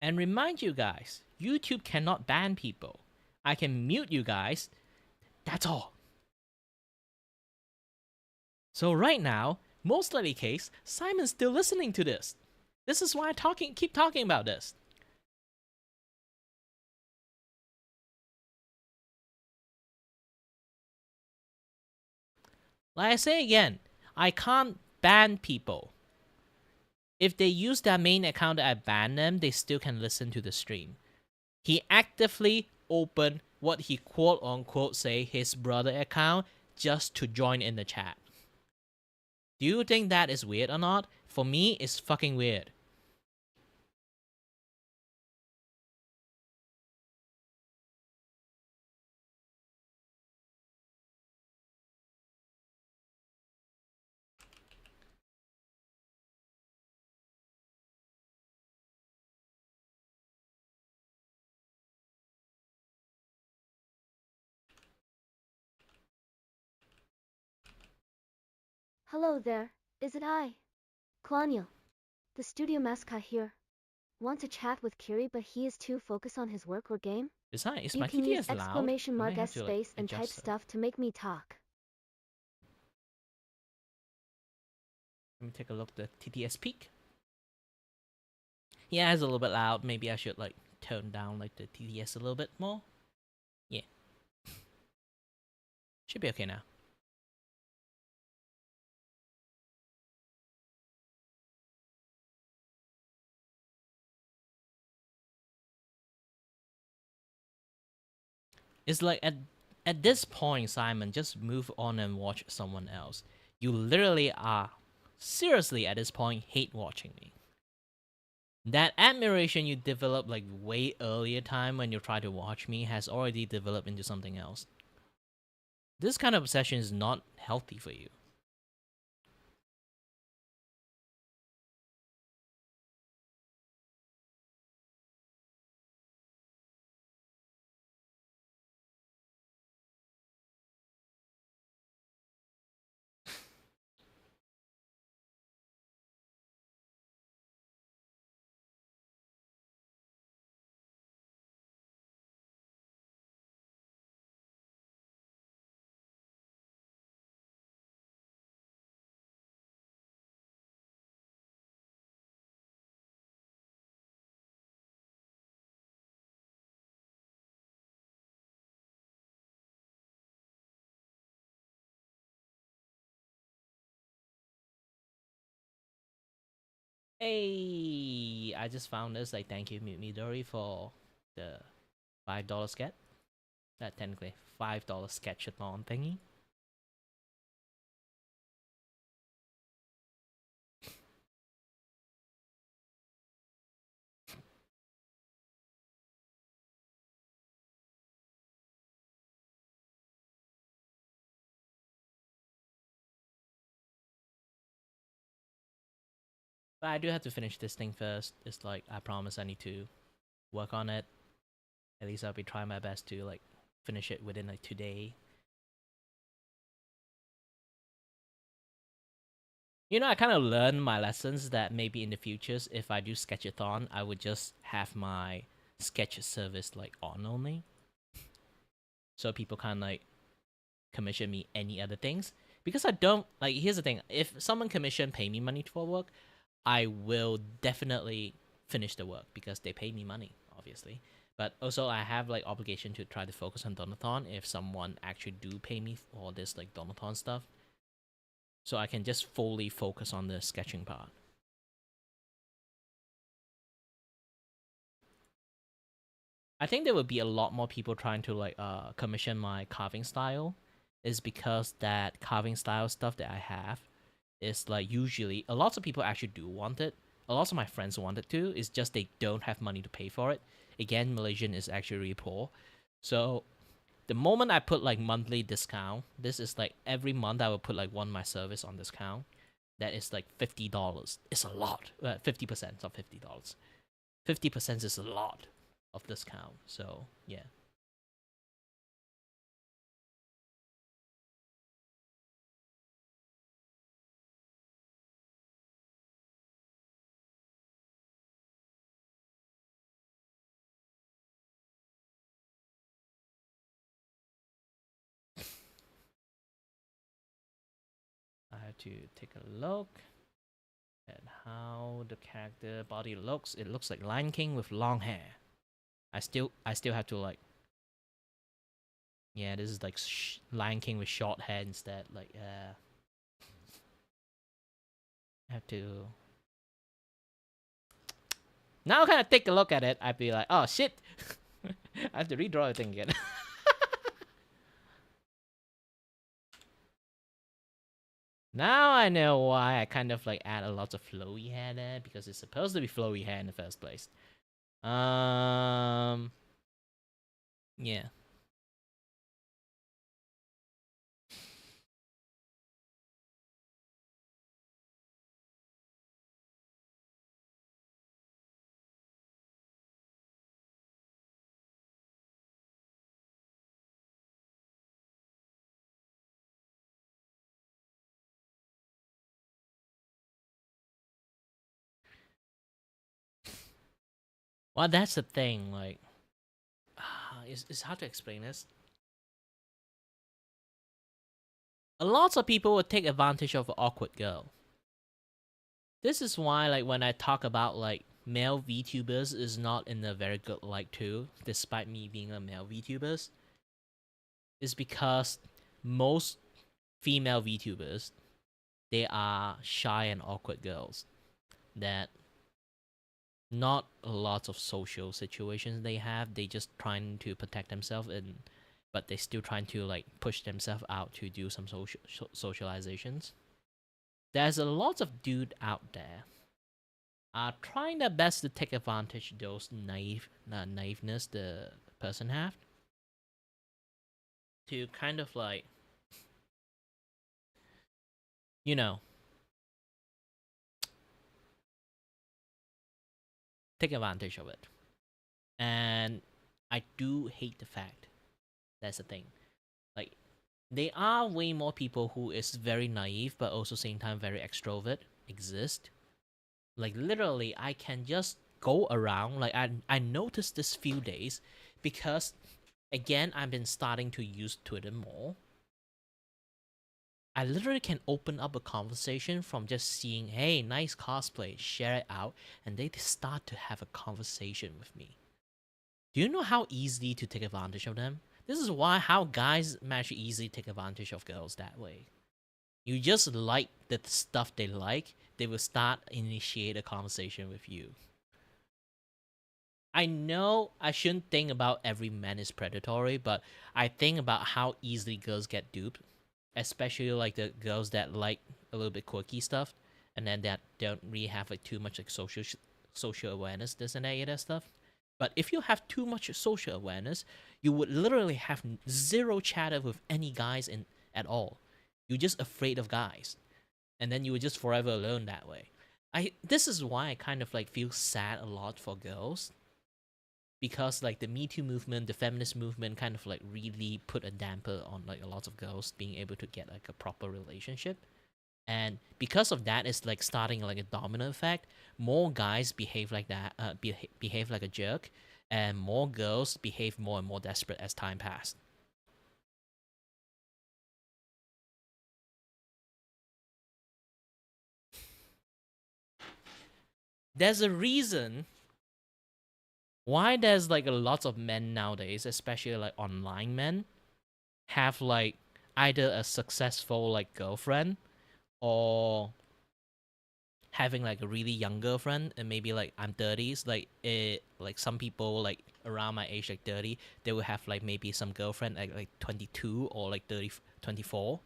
And remind you guys, YouTube cannot ban people. I can mute you guys. That's all. So right now, most likely case, Simon's still listening to this. This is why I keep talking about this. Like I say again, I can't ban people. If they use their main account that I ban them, they still can listen to the stream. He actively opened what he quote unquote say his brother account just to join in the chat. Do you think that is weird or not? For me, it's fucking weird. Hello there, is it I? Claudio, the studio mascot here. Want to chat with Kiray but he is too focused on his work or game? Is You my can use TTS loud? exclamation I might mark have S to, space and type adjust it. stuff to make me talk. Let me take a look at the TTS peak. Yeah, it's a little bit loud. Maybe I should tone down the TTS a little bit more. Yeah. Should be okay now. It's like at this point, Simon, just move on and watch someone else. You literally are seriously at this point hate watching me. That admiration you developed way earlier time when you try to watch me has already developed into something else. This kind of obsession is not healthy for you. Hey, I just found this. Thank you, Midori, for the $5 sketch. That technically $5 sketchathon thingy. But I do have to finish this thing first. It's I promise I need to work on it. At least I'll be trying my best to finish it within today. You know, I kind of learned my lessons that maybe in the futures, if I do sketchathon, I would just have my sketch service on only. So people can commission me any other things. Because I don't here's the thing, if someone pay me money for work, I will definitely finish the work because they pay me money, obviously. But also I have obligation to try to focus on Donothon if someone actually do pay me for this Donothon stuff. So I can just fully focus on the sketching part. I think there would be a lot more people trying to like commission my carving style, is because that carving style stuff that I have is like usually a lot of people actually do want it. A lot of my friends want it too. It's just they don't have money to pay for it. Again, Malaysian is actually really poor, so the moment I put like monthly discount, this is like every month I will put like one of my service on discount. That is like $50. It's a lot. 50%, not $50. 50% is a lot of discount. So yeah. I have to take a look at how the character body looks. It looks like Lion King with long hair. I still have to like. Yeah, this is like Lion King with short hair instead. Like, I have to. Now, kind of take a look at it, I'd be like, oh shit, I have to redraw the thing again. Now I know why I kind of like add a lot of flowy hair there, because it's supposed to be flowy hair in the first place. Yeah. Well, that's the thing. Like, it's hard to explain this. A lot of people would take advantage of an awkward girl. This is why, like, when I talk about like male VTubers is not in a very good light too, despite me being a male VTubers, is because most female VTubers, they are shy and awkward girls that not a lot of social situations they have. They just trying to protect themselves, and but they still trying to like push themselves out to do some socializations. There's a lot of dude out there are trying their best to take advantage of those naiveness the person have, to kind of like, you know, take advantage of it. And I do hate the fact that's the thing. Like, there are way more people who is very naive but also same time very extrovert exist. Like, literally, I can just go around. Like, I noticed this few days because, again, I've been starting to use Twitter more. I literally can open up a conversation from just seeing, hey, nice cosplay, share it out, and they start to have a conversation with me. Do you know how easy to take advantage of them? This is how guys manage to easily take advantage of girls that way. You just like the stuff they like, they will start initiate a conversation with you. I know I shouldn't think about every man is predatory, but I think about how easily girls get duped, especially like the girls that like a little bit quirky stuff, and then that don't really have like too much like social awareness, this and that stuff. But if you have too much social awareness, you would literally have zero chatter with any guys at all. You're just afraid of guys, and then you were just forever alone that way. This is why I kind of like feel sad a lot for girls, because like the Me Too movement, the feminist movement, kind of like really put a damper on like a lot of girls being able to get like a proper relationship. And because of that, it's like starting like a domino effect. More guys behave like that, behave like a jerk, and more girls behave more and more desperate as time passed. There's a reason why there's like a lot of men nowadays, especially like online men, have like either a successful like girlfriend or having like a really young girlfriend, and maybe like I'm 30s, like some people like around my age, like 30, they will have like maybe some girlfriend at like 22 or like 30, 24.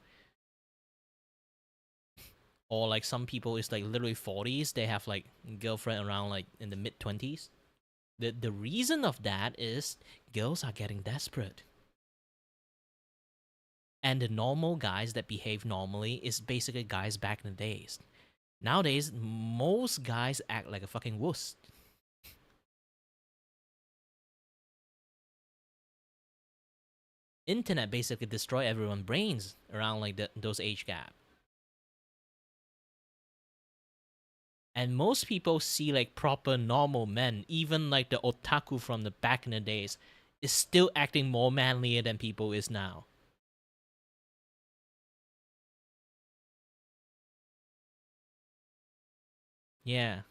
Or like some people is like literally 40s, they have like girlfriend around like in the mid 20s. The reason of that is girls are getting desperate. And the normal guys that behave normally is basically guys back in the days. Nowadays, most guys act like a fucking wuss. Internet basically destroy everyone's brains around like those age gap. And most people see like proper normal men, even like the otaku from the back in the days, is still acting more manlier than people is now. Yeah.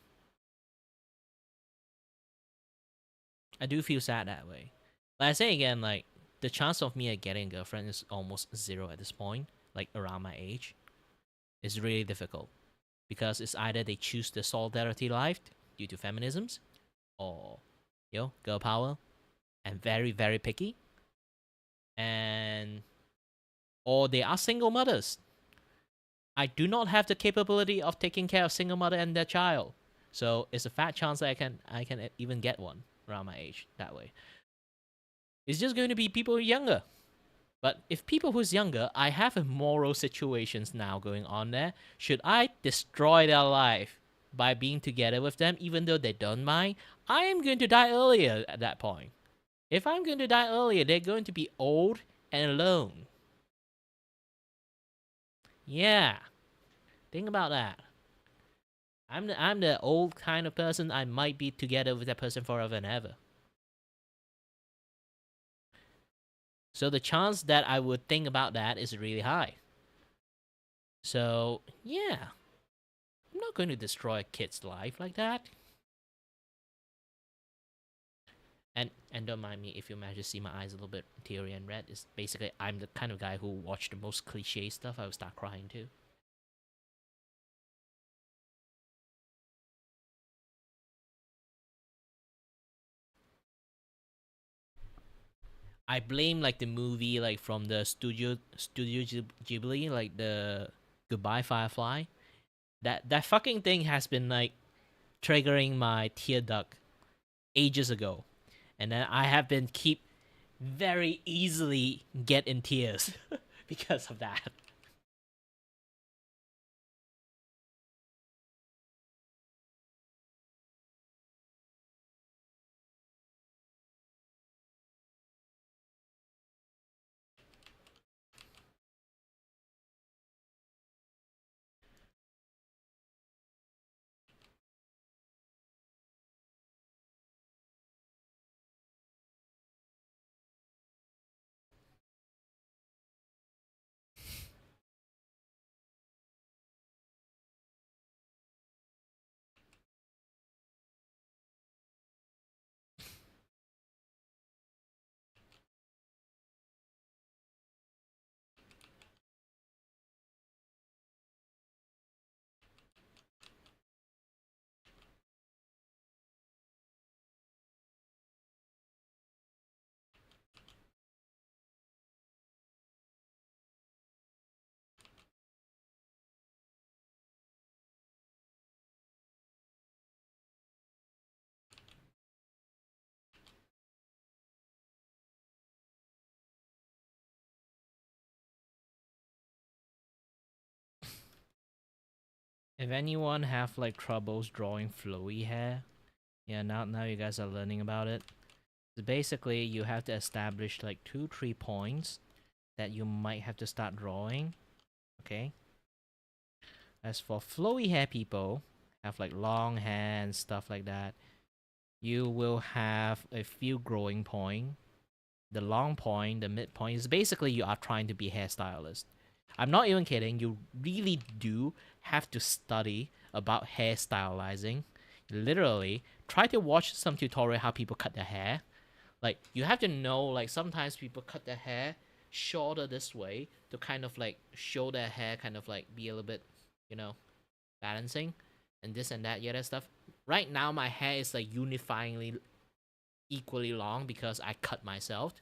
I do feel sad that way. But I say again, like, the chance of me getting a girlfriend is almost zero at this point, like around my age. It's really difficult. Because it's either they choose the solidarity life due to feminisms, or, girl power, and very, very picky. And, or they are single mothers. I do not have the capability of taking care of single mother and their child. So it's a fat chance that I can even get one around my age that way. It's just going to be people younger. But if people who's younger, I have a moral situations now going on there. Should I destroy their life by being together with them, even though they don't mind? I am going to die earlier at that point. If I'm going to die earlier, they're going to be old and alone. Yeah. Think about that. I'm the old kind of person. I might be together with that person forever and ever. So the chance that I would think about that is really high. So, yeah. I'm not going to destroy a kid's life like that. And don't mind me if you manage to see my eyes a little bit teary and red. It's basically, I'm the kind of guy who watched the most cliche stuff. I would start crying too. I blame like the movie like from the Studio Ghibli, like the Goodbye Firefly. That fucking thing has been like triggering my tear duct ages ago, and then I have been keep very easily get in tears because of that. If anyone have like troubles drawing flowy hair, yeah, now you guys are learning about it. So basically, you have to establish like 2-3 points that you might have to start drawing. Okay. As for flowy hair people, have like long hair and stuff like that, you will have a few growing point. The long point, the mid point is basically you are trying to be hairstylist. I'm not even kidding. You really do have to study about hairstylizing. Literally, try to watch some tutorial how people cut their hair. Like, you have to know, like, sometimes people cut their hair shorter this way to kind of, like, show their hair kind of, like, be a little bit, balancing. And this and that, yeah, that stuff. Right now, my hair is, like, unifyingly equally long because I cut myself.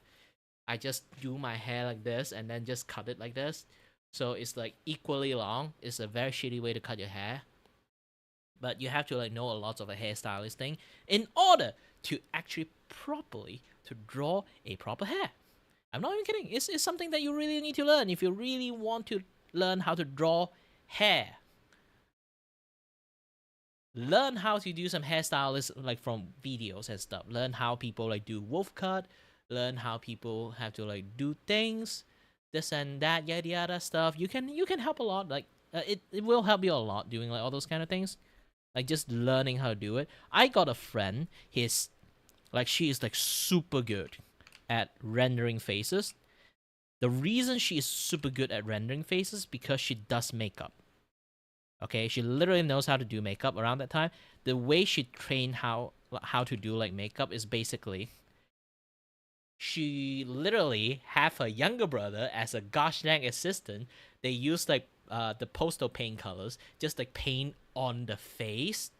I just do my hair like this and then just cut it like this. So it's like equally long. It's a very shitty way to cut your hair. But you have to like know a lot of a hairstylist thing in order to actually properly to draw a proper hair. I'm not even kidding. It's something that you really need to learn if you really want to learn how to draw hair. Learn how to do some hairstylists like from videos and stuff. Learn how people like do wolf cut. Learn how people have to like do things, this and that, yada yada stuff. You can help a lot. Like it will help you a lot doing like all those kind of things. Like just learning how to do it. I got a friend. She is like super good at rendering faces. The reason she is super good at rendering faces because she does makeup. Okay, she literally knows how to do makeup around that time. The way she trained how to do like makeup is basically she literally have her younger brother as a gosh dang assistant. They use like the postal paint colors, just like paint on the face,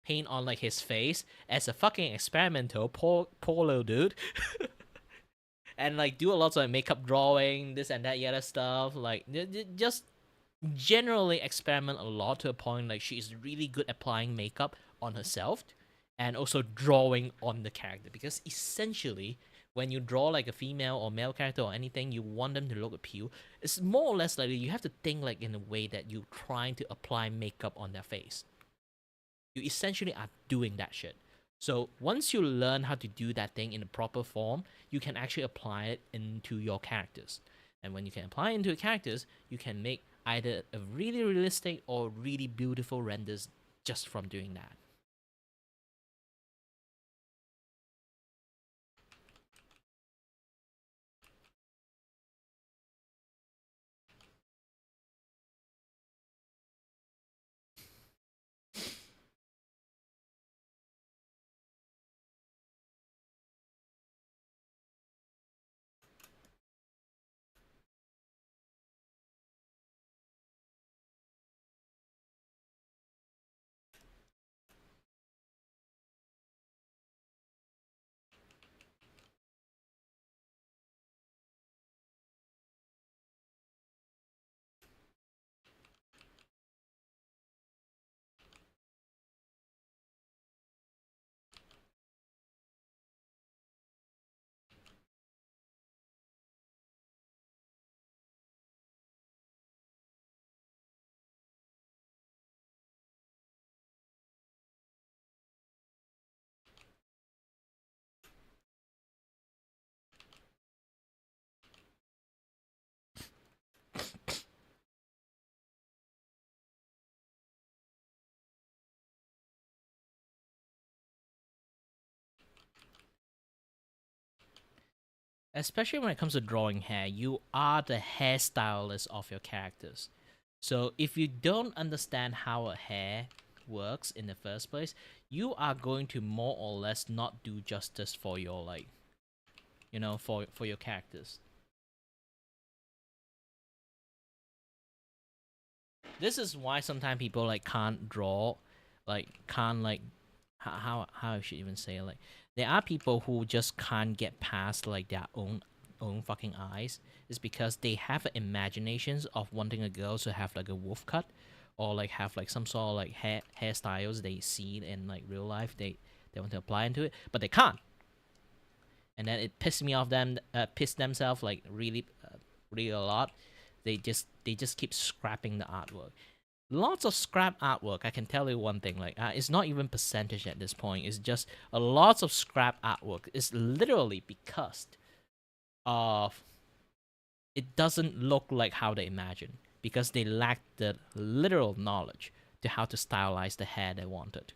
paint on like his face as a fucking experimental poor little dude. And like do a lot of like makeup drawing, this and that yada stuff. Like just generally experiment a lot to a point like she's really good at applying makeup on herself and also drawing on the character, because essentially when you draw like a female or male character or anything, you want them to look appeal. It's more or less like you have to think like in a way that you're trying to apply makeup on their face. You essentially are doing that shit. So once you learn how to do that thing in a proper form, you can actually apply it into your characters. And when you can apply it into your characters, you can make either a really realistic or really beautiful renders just from doing that. Especially when it comes to drawing hair, you are the hairstylist of your characters. So if you don't understand how a hair works in the first place, you are going to more or less not do justice for your like, for your characters. This is why sometimes people like can't draw, can't like how I should even say it, like there are people who just can't get past like their own fucking eyes. It's because they have imaginations of wanting a girl to have like a wolf cut, or like have like some sort of like hairstyles they see in like real life. They want to apply into it, but they can't. And then it pissed me off. Piss themselves like really a lot. They just keep scrapping the artwork. Lots of scrap artwork. I can tell you one thing, like it's not even percentage at this point. It's just a lots of scrap artwork. It's literally because of it doesn't look like how they imagine, because they lack the literal knowledge to how to stylize the hair they wanted.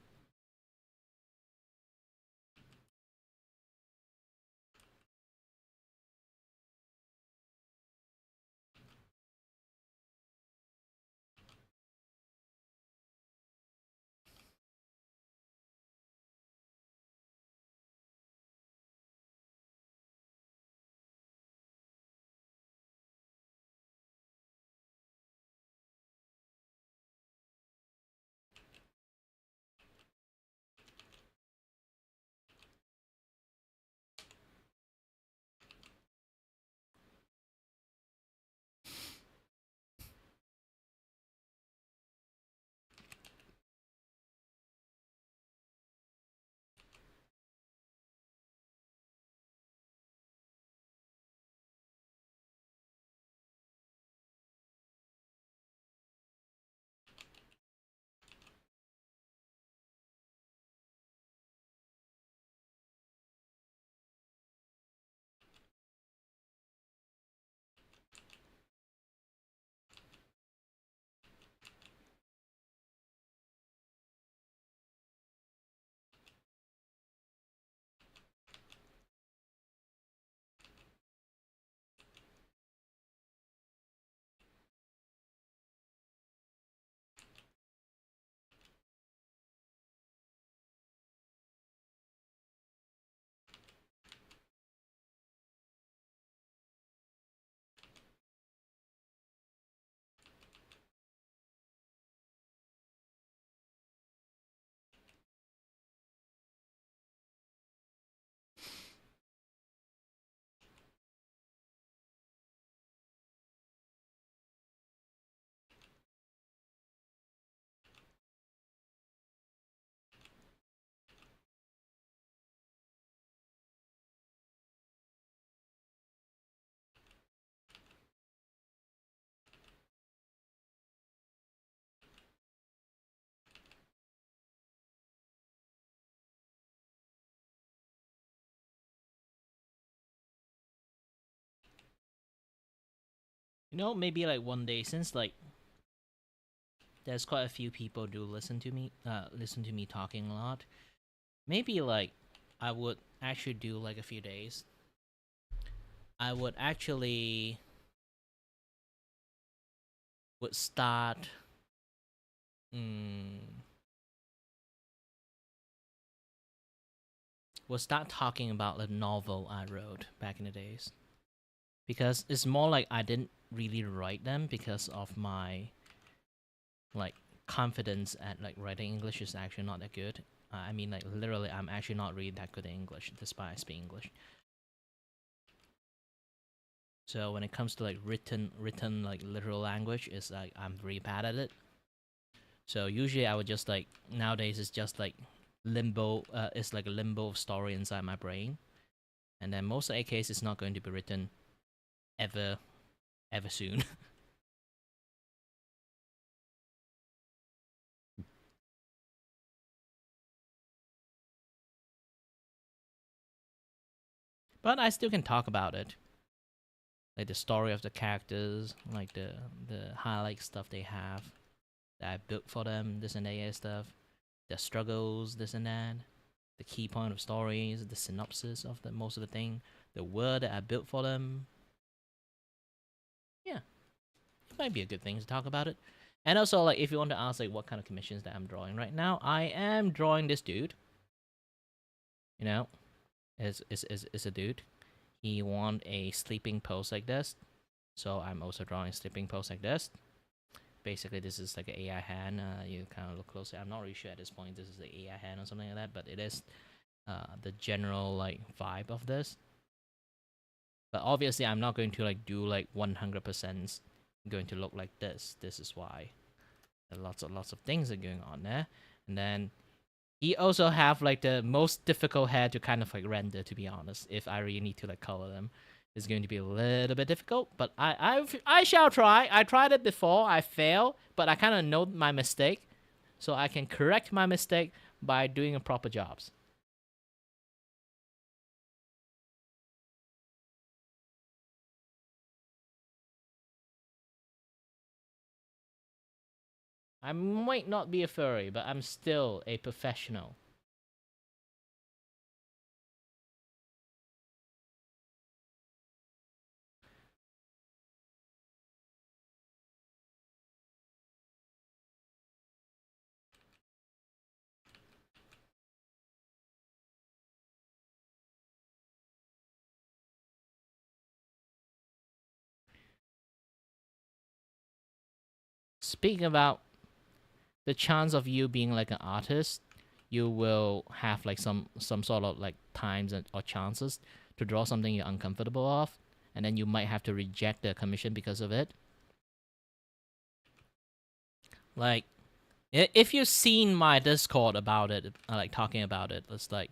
You know, maybe like one day, since like there's quite a few people do listen to me talking a lot. Maybe like I would actually do like a few days. I would actually would start would start talking about the novel I wrote back in the days. Because it's more like I didn't really write them because of my like confidence at like writing English is actually not that good. I mean, like literally, I'm actually not really that good at English, despite I speak English. So when it comes to like written like literal language, is like I'm very bad at it. So usually I would just like nowadays it's just like limbo. It's like a limbo of story inside my brain, and then most of the case it's not going to be written ever soon. But I still can talk about it, like the story of the characters, like the highlight stuff they have that I built for them, this and that stuff, their struggles, this and that, the key point of stories, the synopsis of the most of the thing, the word that I built for them. Yeah, it might be a good thing to talk about it. And also, like, if you want to ask, like, what kind of commissions that I'm drawing right now, I am drawing this dude. You know, is a dude. He want a sleeping pose like this, so I'm also drawing a sleeping pose like this. Basically, this is like an AI hand. You kind of look closer. I'm not really sure at this point this is the AI hand or something like that, but it is the general like vibe of this. But obviously, I'm not going to like do like 100% going to look like this. This is why lots of things are going on there. And then he also have like the most difficult hair to kind of like render, to be honest. If I really need to like color them, it's going to be a little bit difficult. But I shall try. I tried it before. I failed, but I kind of know my mistake, so I can correct my mistake by doing a proper jobs. I might not be a furry, but I'm still a professional. Speaking about the chance of you being like an artist, you will have like some sort of like times or chances to draw something you're uncomfortable of, and then you might have to reject the commission because of it. Like, if you've seen my Discord about it, like talking about it, it's like,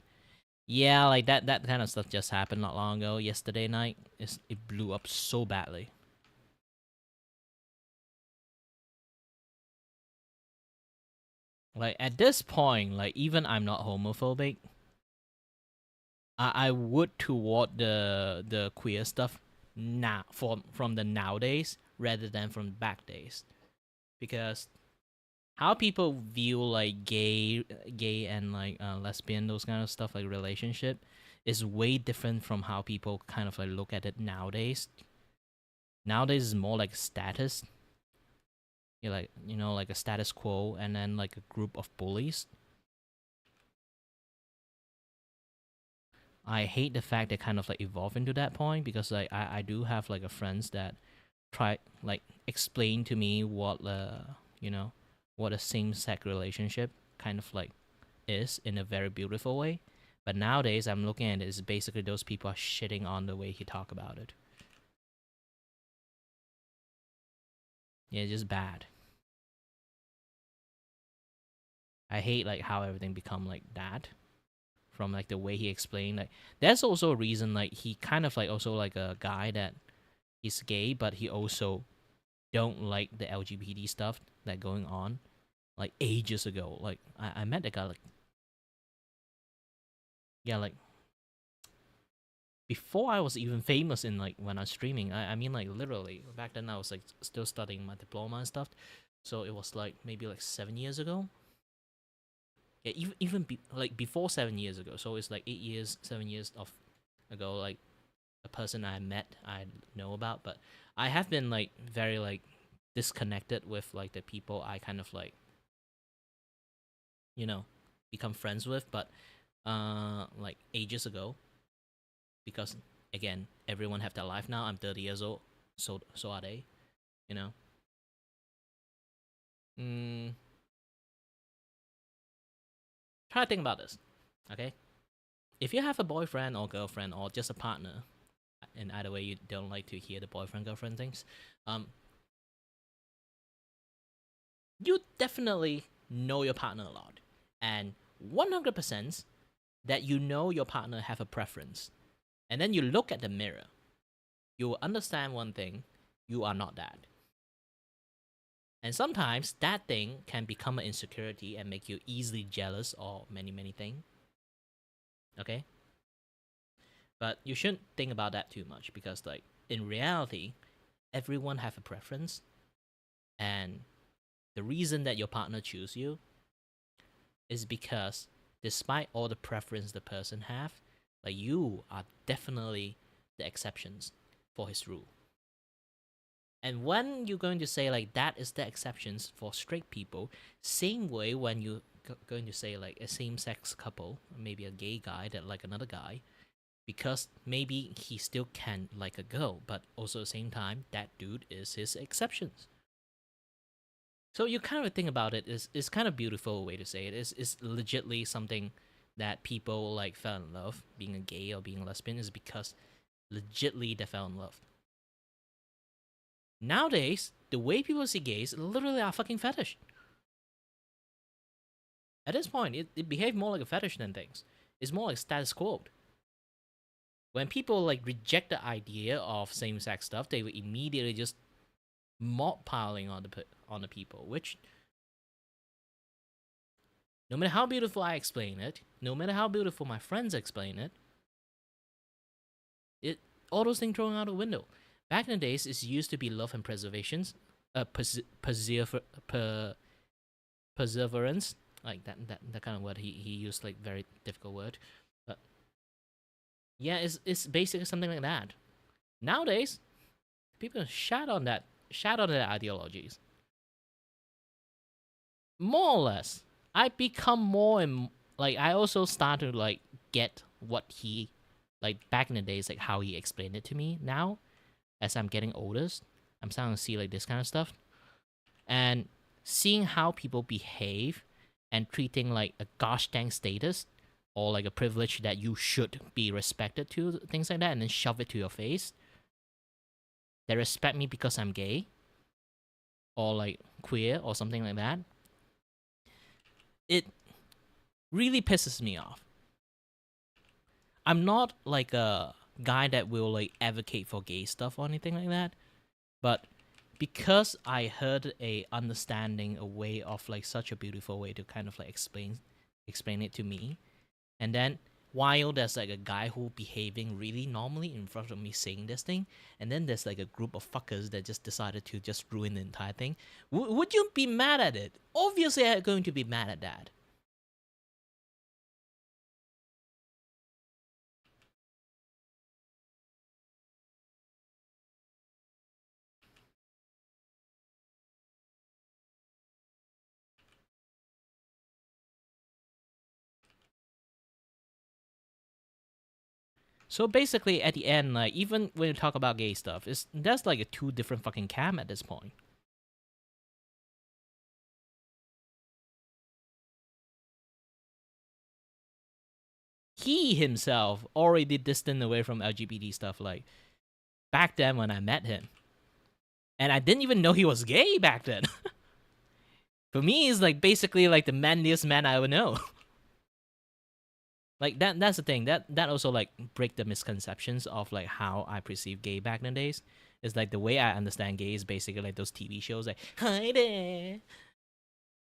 yeah, like that kind of stuff just happened not long ago. Yesterday night, it blew up so badly. Like at this point, like even I'm not homophobic, I would toward the queer stuff now from the nowadays rather than from back days, because how people view like gay and like lesbian, those kind of stuff, like relationship, is way different from how people kind of like look at it nowadays. Nowadays is more like status. You're like, you know, like a status quo, and then like a group of bullies. I hate the fact they kind of like evolve into that point, because like I do have like a friends that try like explain to me what you know, what a same-sex relationship kind of like is in a very beautiful way. But nowadays I'm looking at it is basically those people are shitting on the way he talk about it. Yeah, just bad. I hate like how everything become like that, from like the way he explained. Like there's also a reason like he kind of like also like a guy that he's gay, but he also don't like the LGBT stuff that going on like ages ago. Like I met the guy like, yeah, like before I was even famous in like when I was streaming. I mean like literally back then I was like still studying my diploma and stuff. So it was like maybe like 7 years ago. Yeah, even like before 7 years ago. So it's like 8 years, 7 years of ago. Like a person I met, I know about, but I have been like very like disconnected with like the people I kind of like, you know, become friends with, but like ages ago, because again, everyone have their life now. I'm 30 years old, so are they, you know. Try to think about this, okay? If you have a boyfriend or girlfriend or just a partner, and either way you don't like to hear the boyfriend girlfriend things, you definitely know your partner a lot, and 100% that you know your partner have a preference, and then you look at the mirror, you will understand one thing: you are not that. And sometimes that thing can become an insecurity and make you easily jealous or many things. Okay? But you shouldn't think about that too much, because like in reality, everyone have a preference, and the reason that your partner choose you is because despite all the preference the person have, like you are definitely the exceptions for his rule. And when you're going to say like that is the exceptions for straight people, same way when you going to say like a same-sex couple, maybe a gay guy that like another guy, because maybe he still can like a girl, but also at the same time that dude is his exceptions. So you kind of think about it, is kind of beautiful way to say it. Is legitly something that people like fell in love. Being a gay or being a lesbian is because legitly they fell in love. Nowadays, the way people see gays literally are fucking fetish. At this point, it behaves more like a fetish than things. It's more like status quo. When people like reject the idea of same-sex stuff, they will immediately just mob piling on the people, which no matter how beautiful I explain it, no matter how beautiful my friends explain it, all those things thrown out the window. Back in the days, it used to be love and perseverance, perseverance, like that kind of word. He used like very difficult word, but yeah, it's basically something like that. Nowadays, people shout on their ideologies. More or less, I become more and like I also start to like get what he like back in the days, like how he explained it to me. Now, as I'm getting older, I'm starting to see like this kind of stuff, and seeing how people behave and treating like a gosh dang status or like a privilege that you should be respected to, things like that, and then shove it to your face. They respect me because I'm gay or like queer or something like that. It really pisses me off. I'm not like a guy that will like advocate for gay stuff or anything like that, but because I heard a understanding, a way of like such a beautiful way to kind of like explain it to me, and then while there's like a guy who behaving really normally in front of me saying this thing, and then there's like a group of fuckers that just decided to just ruin the entire thing, would you be mad at it? Obviously I'm going to be mad at that. So basically, at the end, like even when you talk about gay stuff, that's like a two different fucking camp at this point. He himself already distant away from LGBT stuff, like back then when I met him, and I didn't even know he was gay back then. For me, he's like basically like the manliest man I ever know. Like that's the thing that also like break the misconceptions of like how I perceive gay back in the days. It's like the way I understand gay is basically like those TV shows like hi there,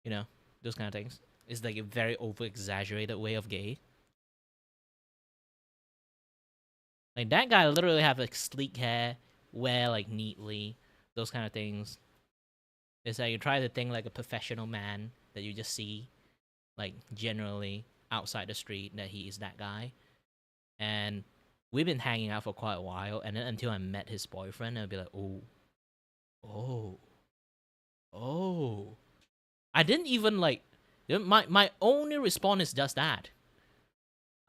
you know, those kind of things. It's like a very over exaggerated way of gay. Like that guy literally have like sleek hair, wear like neatly, those kind of things. It's like you try to think like a professional man that you just see, like generally outside the street, that he is that guy. And we've been hanging out for quite a while, and then until I met his boyfriend, I'd be like, oh, oh. I didn't even like. My only response is just that.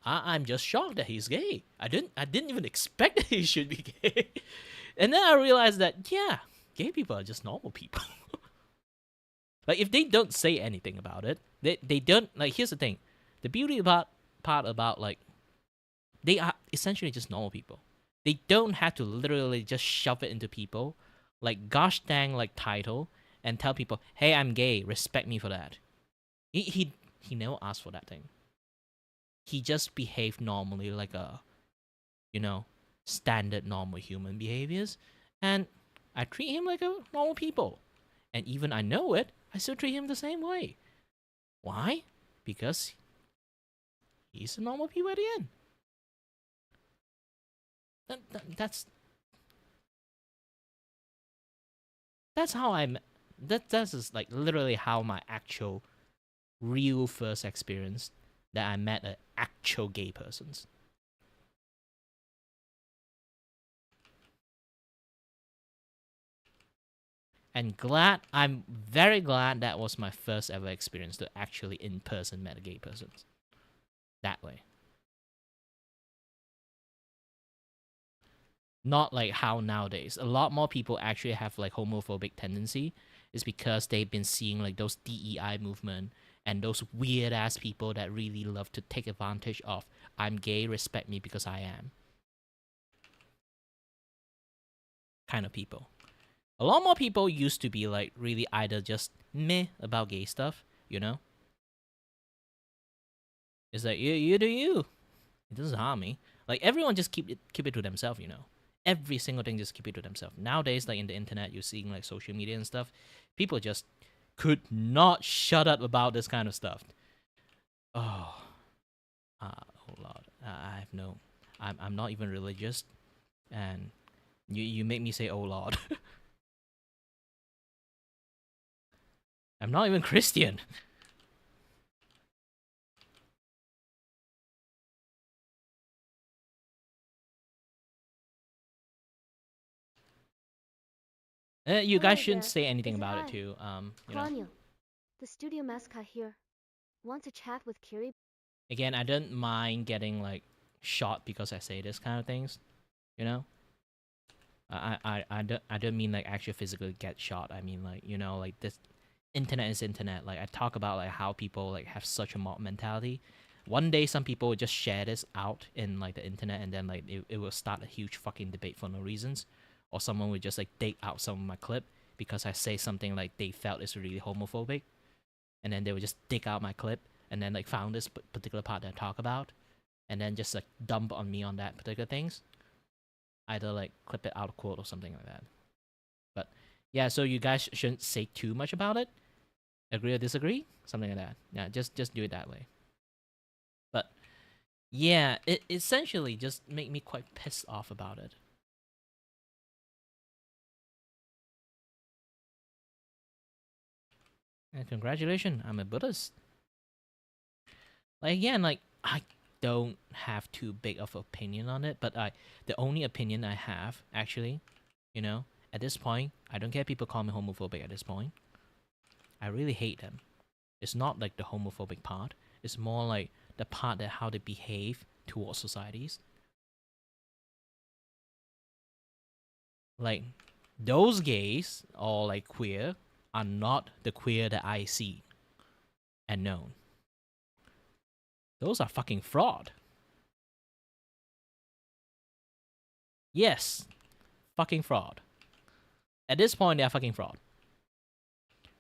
I'm just shocked that he's gay. I didn't even expect that he should be gay. And then I realized that yeah, gay people are just normal people. Like if they don't say anything about it, they don't like. Here's the thing, the beauty part about like, they are essentially just normal people. They don't have to literally just shove it into people, like gosh dang like title, and tell people, hey, I'm gay, respect me for that. He never asked for that thing. He just behaved normally, like a, standard normal human behaviors, and I treat him like a normal people. And even I know it, I still treat him the same way. Why? Because he's a normal people at the end. That's how I'm. That's just like literally how my actual, real first experience that I met an actual gay persons. And I'm very glad that was my first ever experience to actually in person met a gay person. That way. Not like how nowadays a lot more people actually have like homophobic tendency, is because they've been seeing like those DEI movement and those weird ass people that really love to take advantage of I'm gay, respect me because I am. Kind of people. A lot more people used to be like really either just meh about gay stuff, It's like you do you. It doesn't harm me. Like everyone just keep it to themselves, Every single thing just keep it to themselves. Nowadays, like in the internet, you're seeing like social media and stuff. People just could not shut up about this kind of stuff. Oh Lord, I have no. I'm not even religious, and you make me say oh Lord. I'm not even Christian. You guys shouldn't say anything about it too. The studio mascot here. Want to chat with Kiray? Again, I don't mind getting like shot because I say this kind of things, I don't mean like actually physically get shot. I mean like like this internet is internet. Like I talk about like how people like have such a mob mentality. One day some people will just share this out in like the internet, and then like it will start a huge fucking debate for no reasons. Or someone would just like take out some of my clip because I say something like they felt is really homophobic, and then they would just take out my clip and then like found this particular part that I talk about, and then just like dump on me on that particular things. Either like clip it out of quote or something like that. But yeah, so you guys shouldn't say too much about it. Agree or disagree? Something like that. Yeah, just do it that way. But yeah, it essentially just made me quite pissed off about it. And congratulations, I'm a Buddhist. Like again, like I don't have too big of an opinion on it, but the only opinion I have actually, at this point, I don't care if people call me homophobic at this point. I really hate them. It's not like the homophobic part. It's more like the part that how they behave towards societies. Like those gays or like queer are not the queer that I see and know. Those are fucking fraud. Yes, fucking fraud. At this point, they're fucking fraud.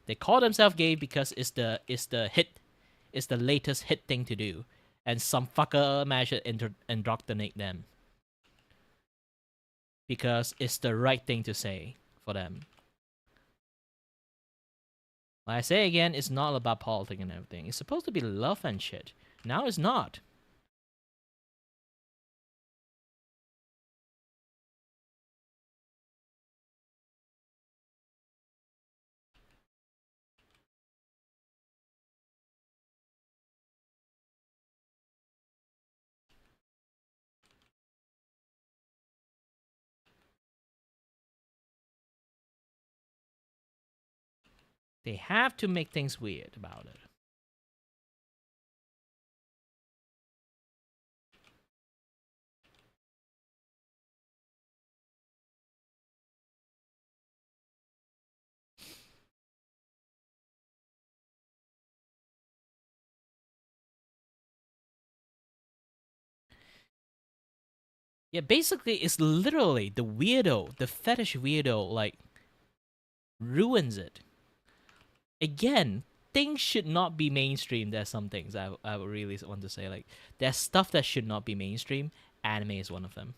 They call themselves gay because it's the latest hit thing to do, and some fucker managed to indoctrinate them because it's the right thing to say for them. Like I say again, it's not about politics and everything. It's supposed to be love and shit. Now it's not. They have to make things weird about it. Yeah, basically, it's literally the weirdo, the fetish weirdo, like, ruins it. Again, things should not be mainstream. There's some things I would really want to say. Like, there's stuff that should not be mainstream. Anime is one of them.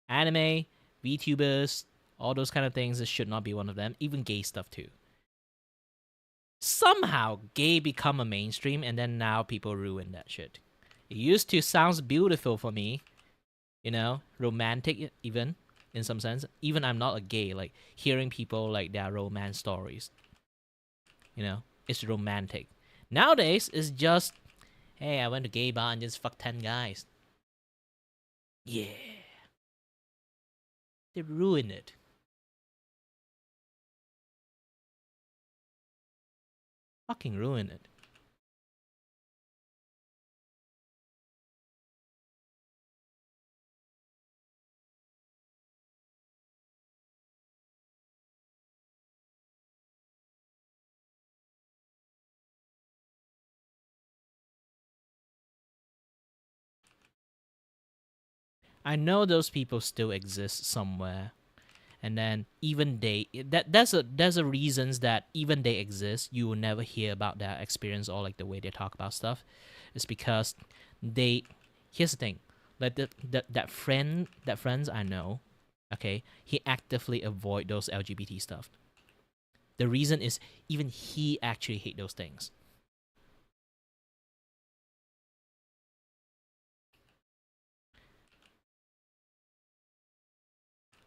Anime, VTubers, all those kind of things, it should not be one of them. Even gay stuff, too. Somehow, gay become a mainstream, and then now people ruin that shit. It used to sounds beautiful for me, you know, romantic even in some sense. Even I'm not a gay, like hearing people like their romance stories, you know, it's romantic. Nowadays, it's just, hey, I went to gay bar and just fucked 10 guys. Yeah, they ruined it. Fucking ruined it. I know those people still exist somewhere, and then even they there's a reasons that even they exist, you will never hear about their experience or like the way they talk about stuff. It's because they, here's the thing, like that friends I know, okay, he actively avoid those LGBT stuff. The reason is even he actually hate those things.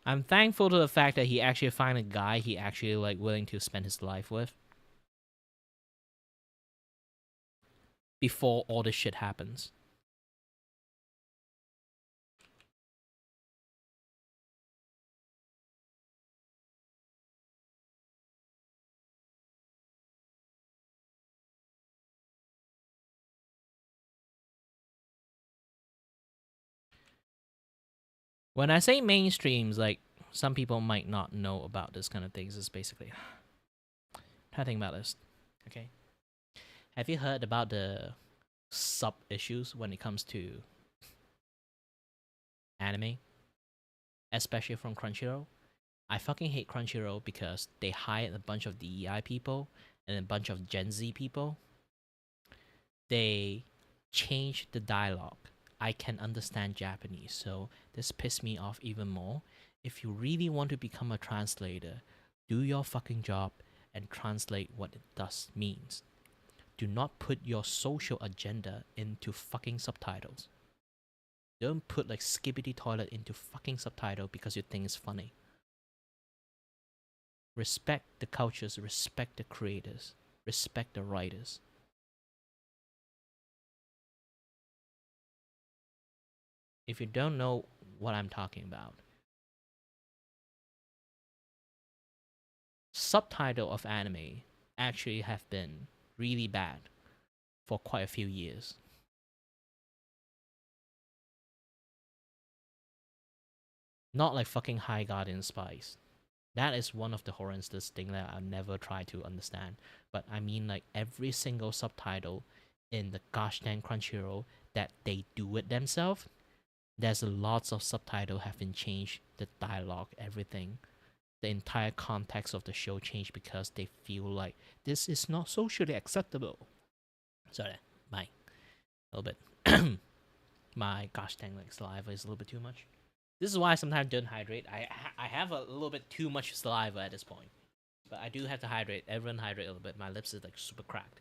I'm thankful to the fact that he actually find a guy he actually like willing to spend his life with before all this shit happens. When I say mainstreams, like some people might not know about this kind of things. Is basically, try to think about this. Okay, have you heard about the sub issues when it comes to anime, especially from Crunchyroll? I fucking hate Crunchyroll because they hired a bunch of DEI people and a bunch of Gen Z people. They changed the dialogue. I can understand Japanese, so this pissed me off even more. If you really want to become a translator, do your fucking job and translate what it does means. Do not put your social agenda into fucking subtitles. Don't put like skibbity toilet into fucking subtitle because you think it's funny. Respect the cultures, respect the creators, respect the writers. If you don't know what I'm talking about, subtitle of anime actually have been really bad for quite a few years. Not like fucking High Guardian Spice. That is one of the horrendous thing that I'll never try to understand. But I mean like every single subtitle in the gosh dang Crunchyroll that they do it themselves, there's lots of subtitle have been changed, the dialogue, everything. The entire context of the show changed because they feel like this is not socially acceptable. Sorry, a little bit. My gosh dang like saliva is a little bit too much. This is why I sometimes don't hydrate. I have a little bit too much saliva at this point, but I do have to hydrate. Everyone hydrate a little bit. My lips is like super cracked.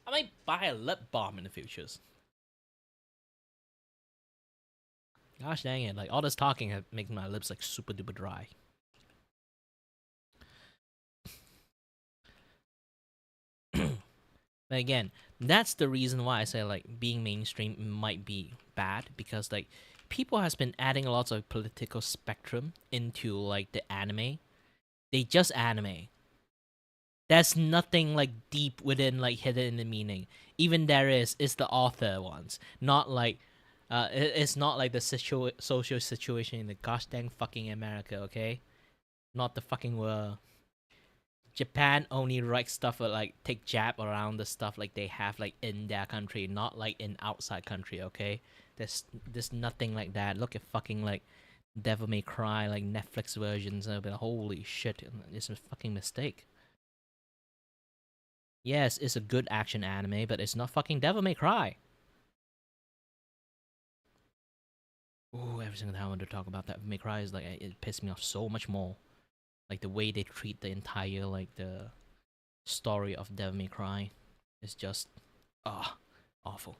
I might buy a lip balm in the futures. Gosh dang it! Like all this talking has making my lips like super duper dry. But again, that's the reason why I say like being mainstream might be bad because like people has been adding lots of political spectrum into like the anime. They just anime. There's nothing like deep within, like hidden in the meaning. Even there is the author ones, not like it's not like the social situation in the gosh dang fucking America, okay? Not the fucking world. Japan only writes stuff or like take jab around the stuff like they have like in their country, not like in outside country, okay? There's nothing like that. Look at fucking like Devil May Cry, like Netflix versions of it. Holy shit, it's a fucking mistake. Yes, it's a good action anime, but it's not fucking Devil May Cry. Ooh, every single time I want to talk about Devil May Cry is like it pisses me off so much more. Like the way they treat the entire like the story of Devil May Cry is just awful.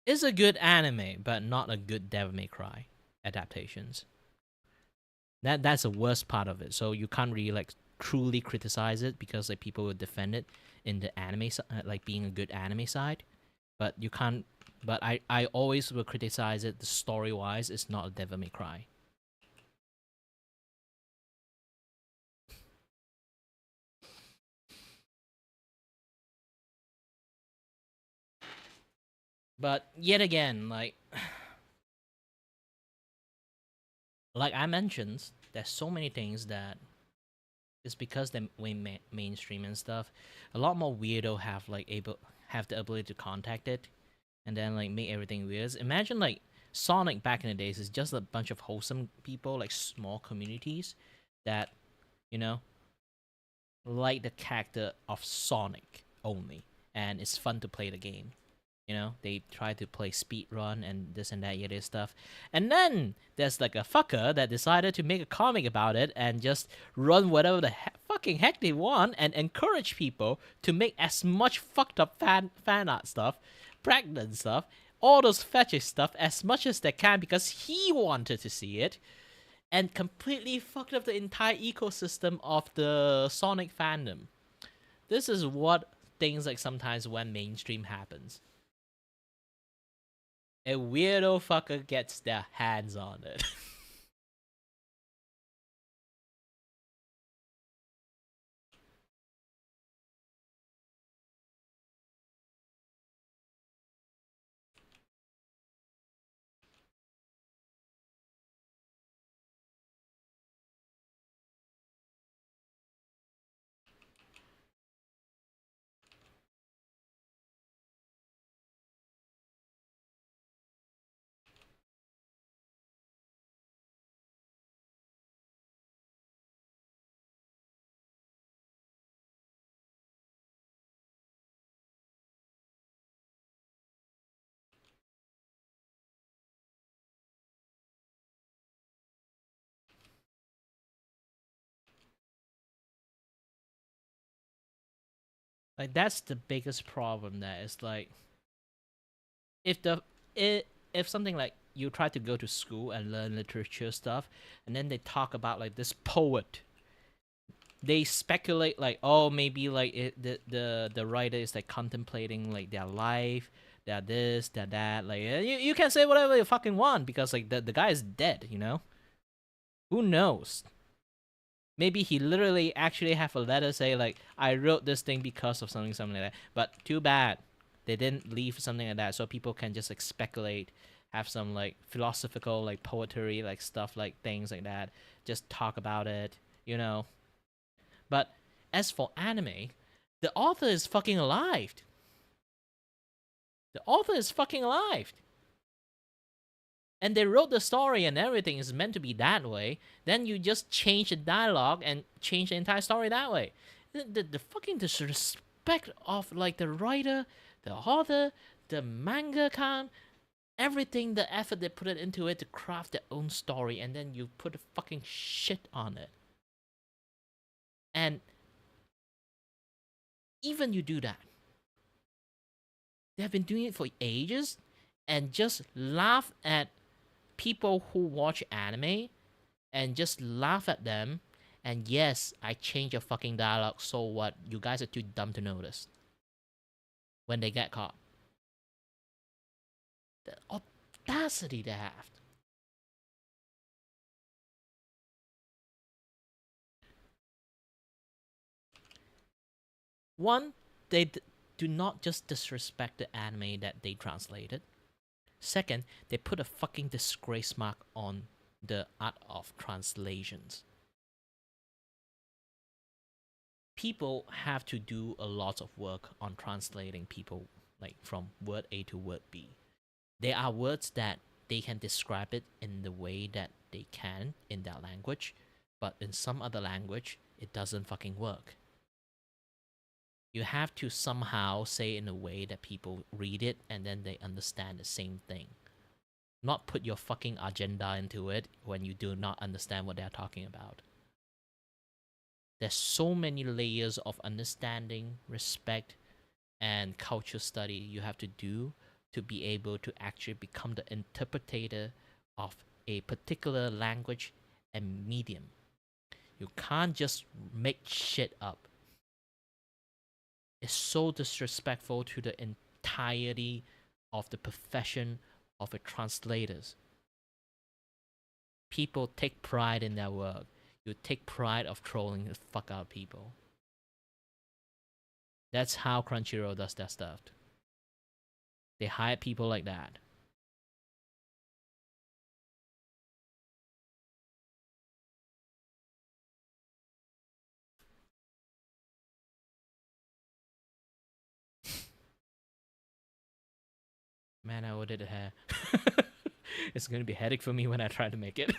It's a good anime, but not a good Devil May Cry adaptations. That's the worst part of it. So you can't really like truly criticize it because like people will defend it in the anime like being a good anime side, but you can't. But I always will criticize it. The story wise, it's not a Devil May Cry. But yet again, like I mentioned, there's so many things that it's because they mainstream and stuff. A lot more weirdo have the ability to contact it, and then like make everything weird. Imagine like Sonic back in the days is just a bunch of wholesome people, like small communities that, you know, like the character of Sonic only, and it's fun to play the game. You know, they try to play speedrun and this and that yada stuff. And then there's like a fucker that decided to make a comic about it and just run whatever the fucking heck they want and encourage people to make as much fucked up fan art stuff, pregnant stuff, all those fetish stuff as much as they can because he wanted to see it, and completely fucked up the entire ecosystem of the Sonic fandom. This is what things like sometimes when mainstream happens. A weirdo fucker gets their hands on it. Like that's the biggest problem. That is like, if something like you try to go to school and learn literature stuff, and then they talk about like this poet, they speculate like, oh, maybe like the writer is like contemplating like their life, their this, their that. Like you can say whatever you fucking want because like the guy is dead. You know, who knows? Maybe he literally actually have a letter say like, I wrote this thing because of something like that. But too bad they didn't leave something like that, so people can just like speculate, have some like philosophical like poetry like stuff like things like that. Just talk about it, you know. But as for anime, the author is fucking alive. The author is fucking alive. And they wrote the story and everything is meant to be that way, then you just change the dialogue and change the entire story that way. The fucking disrespect of like the writer, the author, the mangaka, everything, the effort they put it into it to craft their own story, and then you put a fucking shit on it. And even you do that, they have been doing it for ages, and just laugh at people who watch anime and just laugh at them And yes, I change a fucking dialogue, so what? You guys are too dumb to notice. When they get caught. The audacity they have. One, they do not just disrespect the anime that they translated. Second, they put a fucking disgrace mark on the art of translations. People have to do a lot of work on translating people like from word A to word B. There are words that they can describe it in the way that they can in their language, but in some other language, it doesn't fucking work. You have to somehow say in a way that people read it and then they understand the same thing. Not put your fucking agenda into it when you do not understand what they're talking about. There's so many layers of understanding, respect, and culture study you have to do to be able to actually become the interpreter of a particular language and medium. You can't just make shit up. It's so disrespectful to the entirety of the profession of a translators. People take pride in their work. You take pride of trolling the fuck out of people. That's how Crunchyroll does their stuff. They hire people like that. Man, I ordered a hair. It's gonna be a headache for me when I try to make it.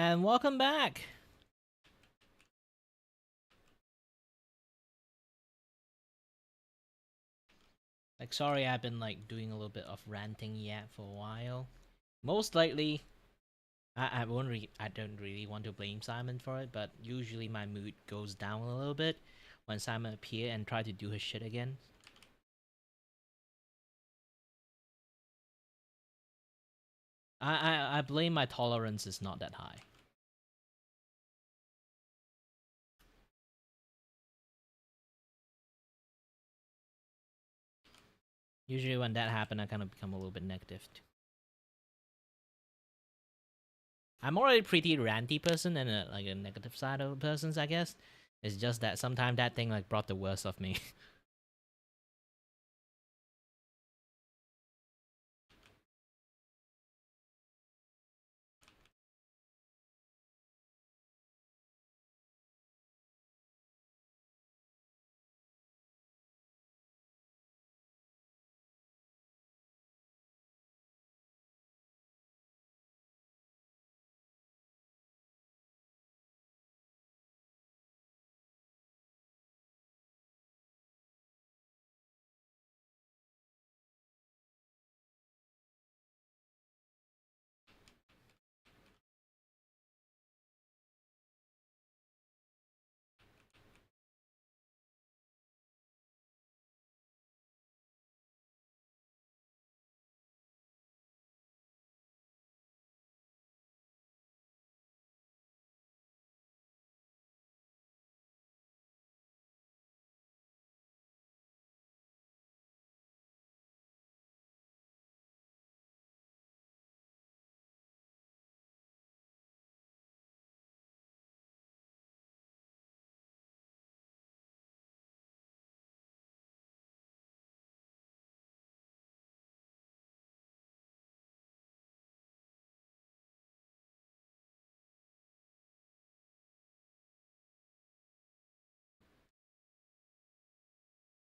And welcome back. Like, sorry, I've been like doing a little bit of ranting yet for a while. Most likely, I don't really want to blame Simon for it, but usually my mood goes down a little bit when Simon appear and try to do his shit again. I blame my tolerance is not that high. Usually when that happens, I kind of become a little bit negative. I'm already a pretty ranty person and like a negative side of persons, I guess. It's just that sometimes that thing like brought the worst of me.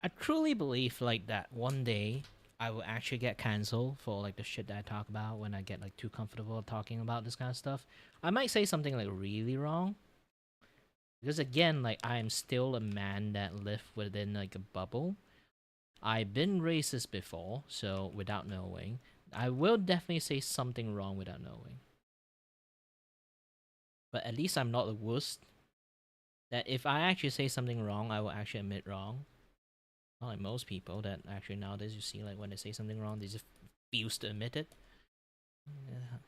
I truly believe like that one day I will actually get cancelled for like the shit that I talk about when I get like too comfortable talking about this kind of stuff. I might say something like really wrong. Because again, like I am still a man that lived within like a bubble. I've been racist before, so without knowing. I will definitely say something wrong without knowing. But at least I'm not the worst. That if I actually say something wrong, I will actually admit wrong. Not like most people that actually nowadays you see like when they say something wrong, they just refuse to admit it. Yeah.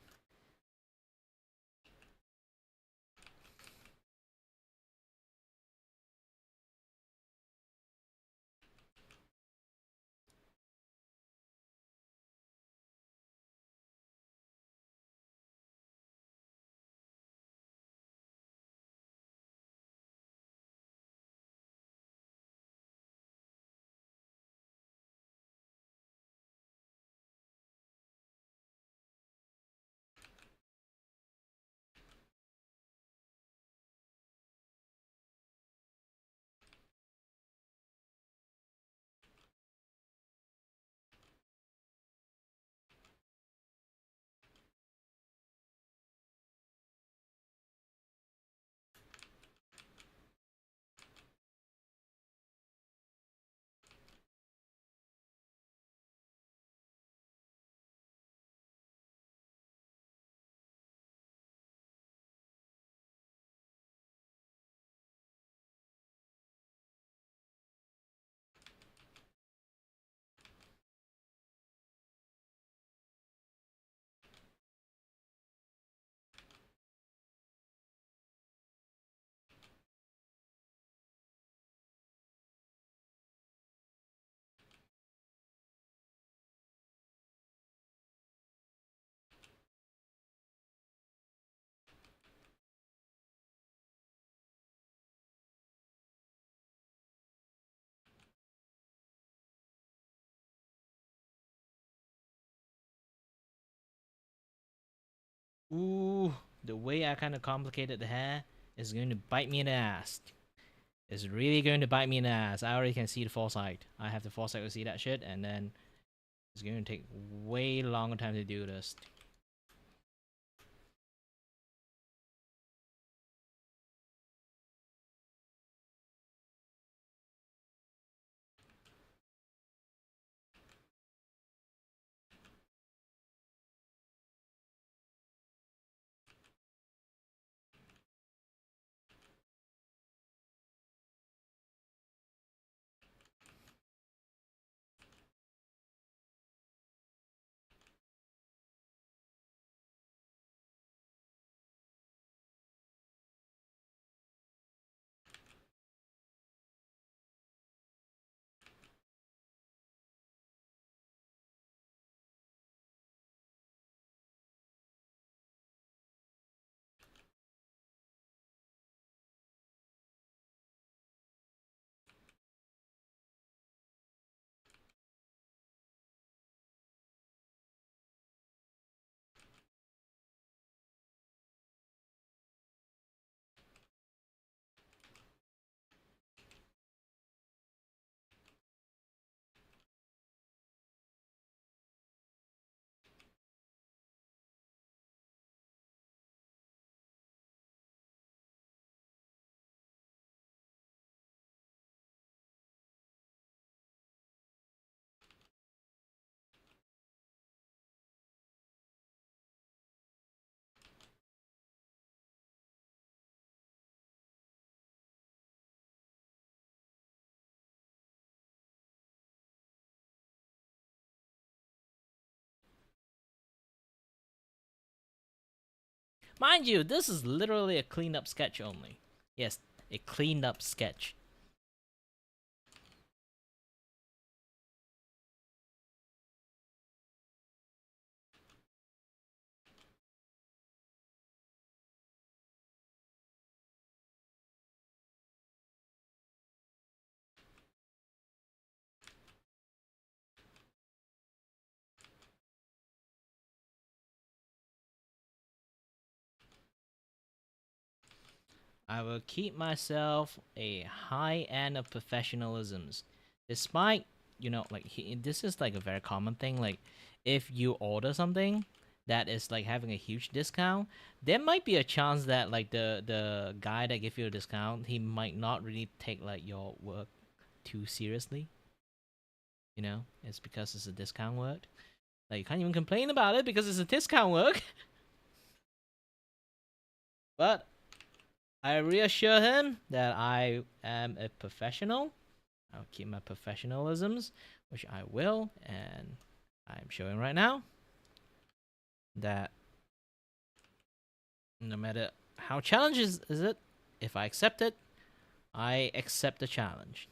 Ooh, the way I kind of complicated the hair is going to bite me in the ass. It's really going to bite me in the ass. I already can see the foresight. I have the foresight to see that shit, and then it's going to take way longer time to do this. Mind you, this is literally a cleanup sketch only. Yes, a cleaned up sketch. I will keep myself a high end of professionalisms, despite like this is like a very common thing. Like, if you order something that is like having a huge discount, there might be a chance that like the guy that give you a discount, he might not really take like your work too seriously. It's because it's a discount work. Like, you can't even complain about it because it's a discount work. But I reassure him that I am a professional. I'll keep my professionalisms, which I will, and I'm showing right now that no matter how challenging is it, if I accept it, I accept the challenge.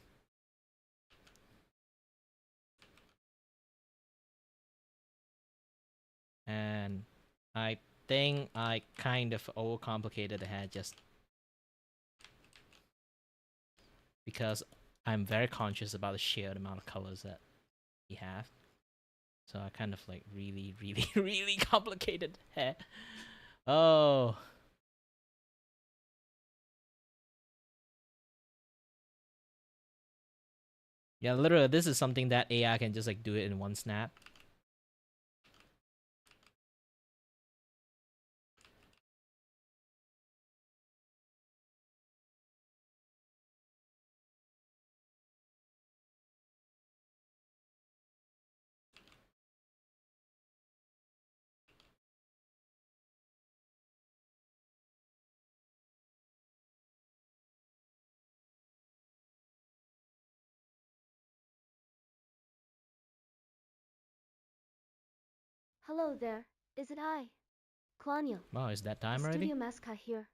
And I think I kind of overcomplicated the head just because I'm very conscious about the sheer amount of colors that we have. So I kind of like really, really, really complicated hair. Oh. Yeah, literally, this is something that AI can just like do it in one snap. Hello there, is it I? Klanya, Wow, is that the time already? studio mascot here.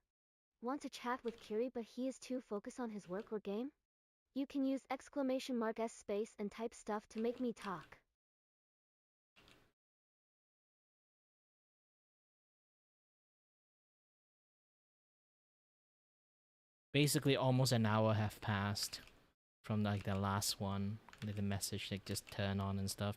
Want to chat with Kiray but he is too focused on his work or game? You can use !S space and type stuff to make me talk. Basically, almost an hour have passed from like the last one. The message like just turn on and stuff.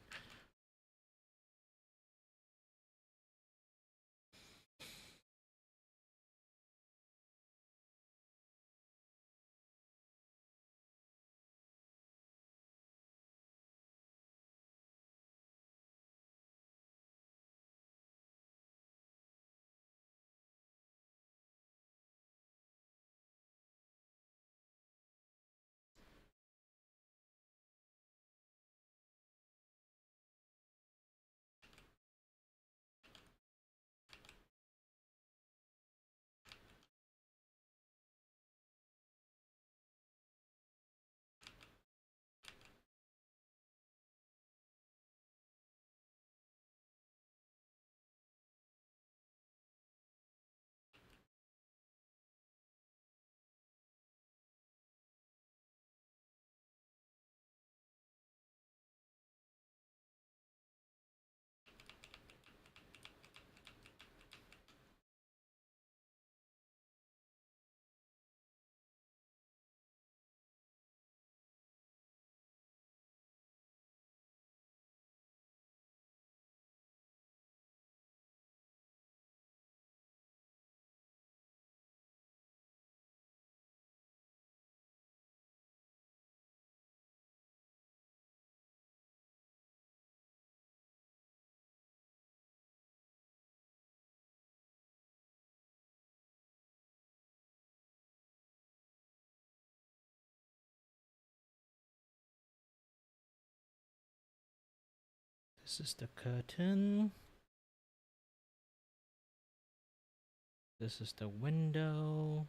This is the curtain. This is the window.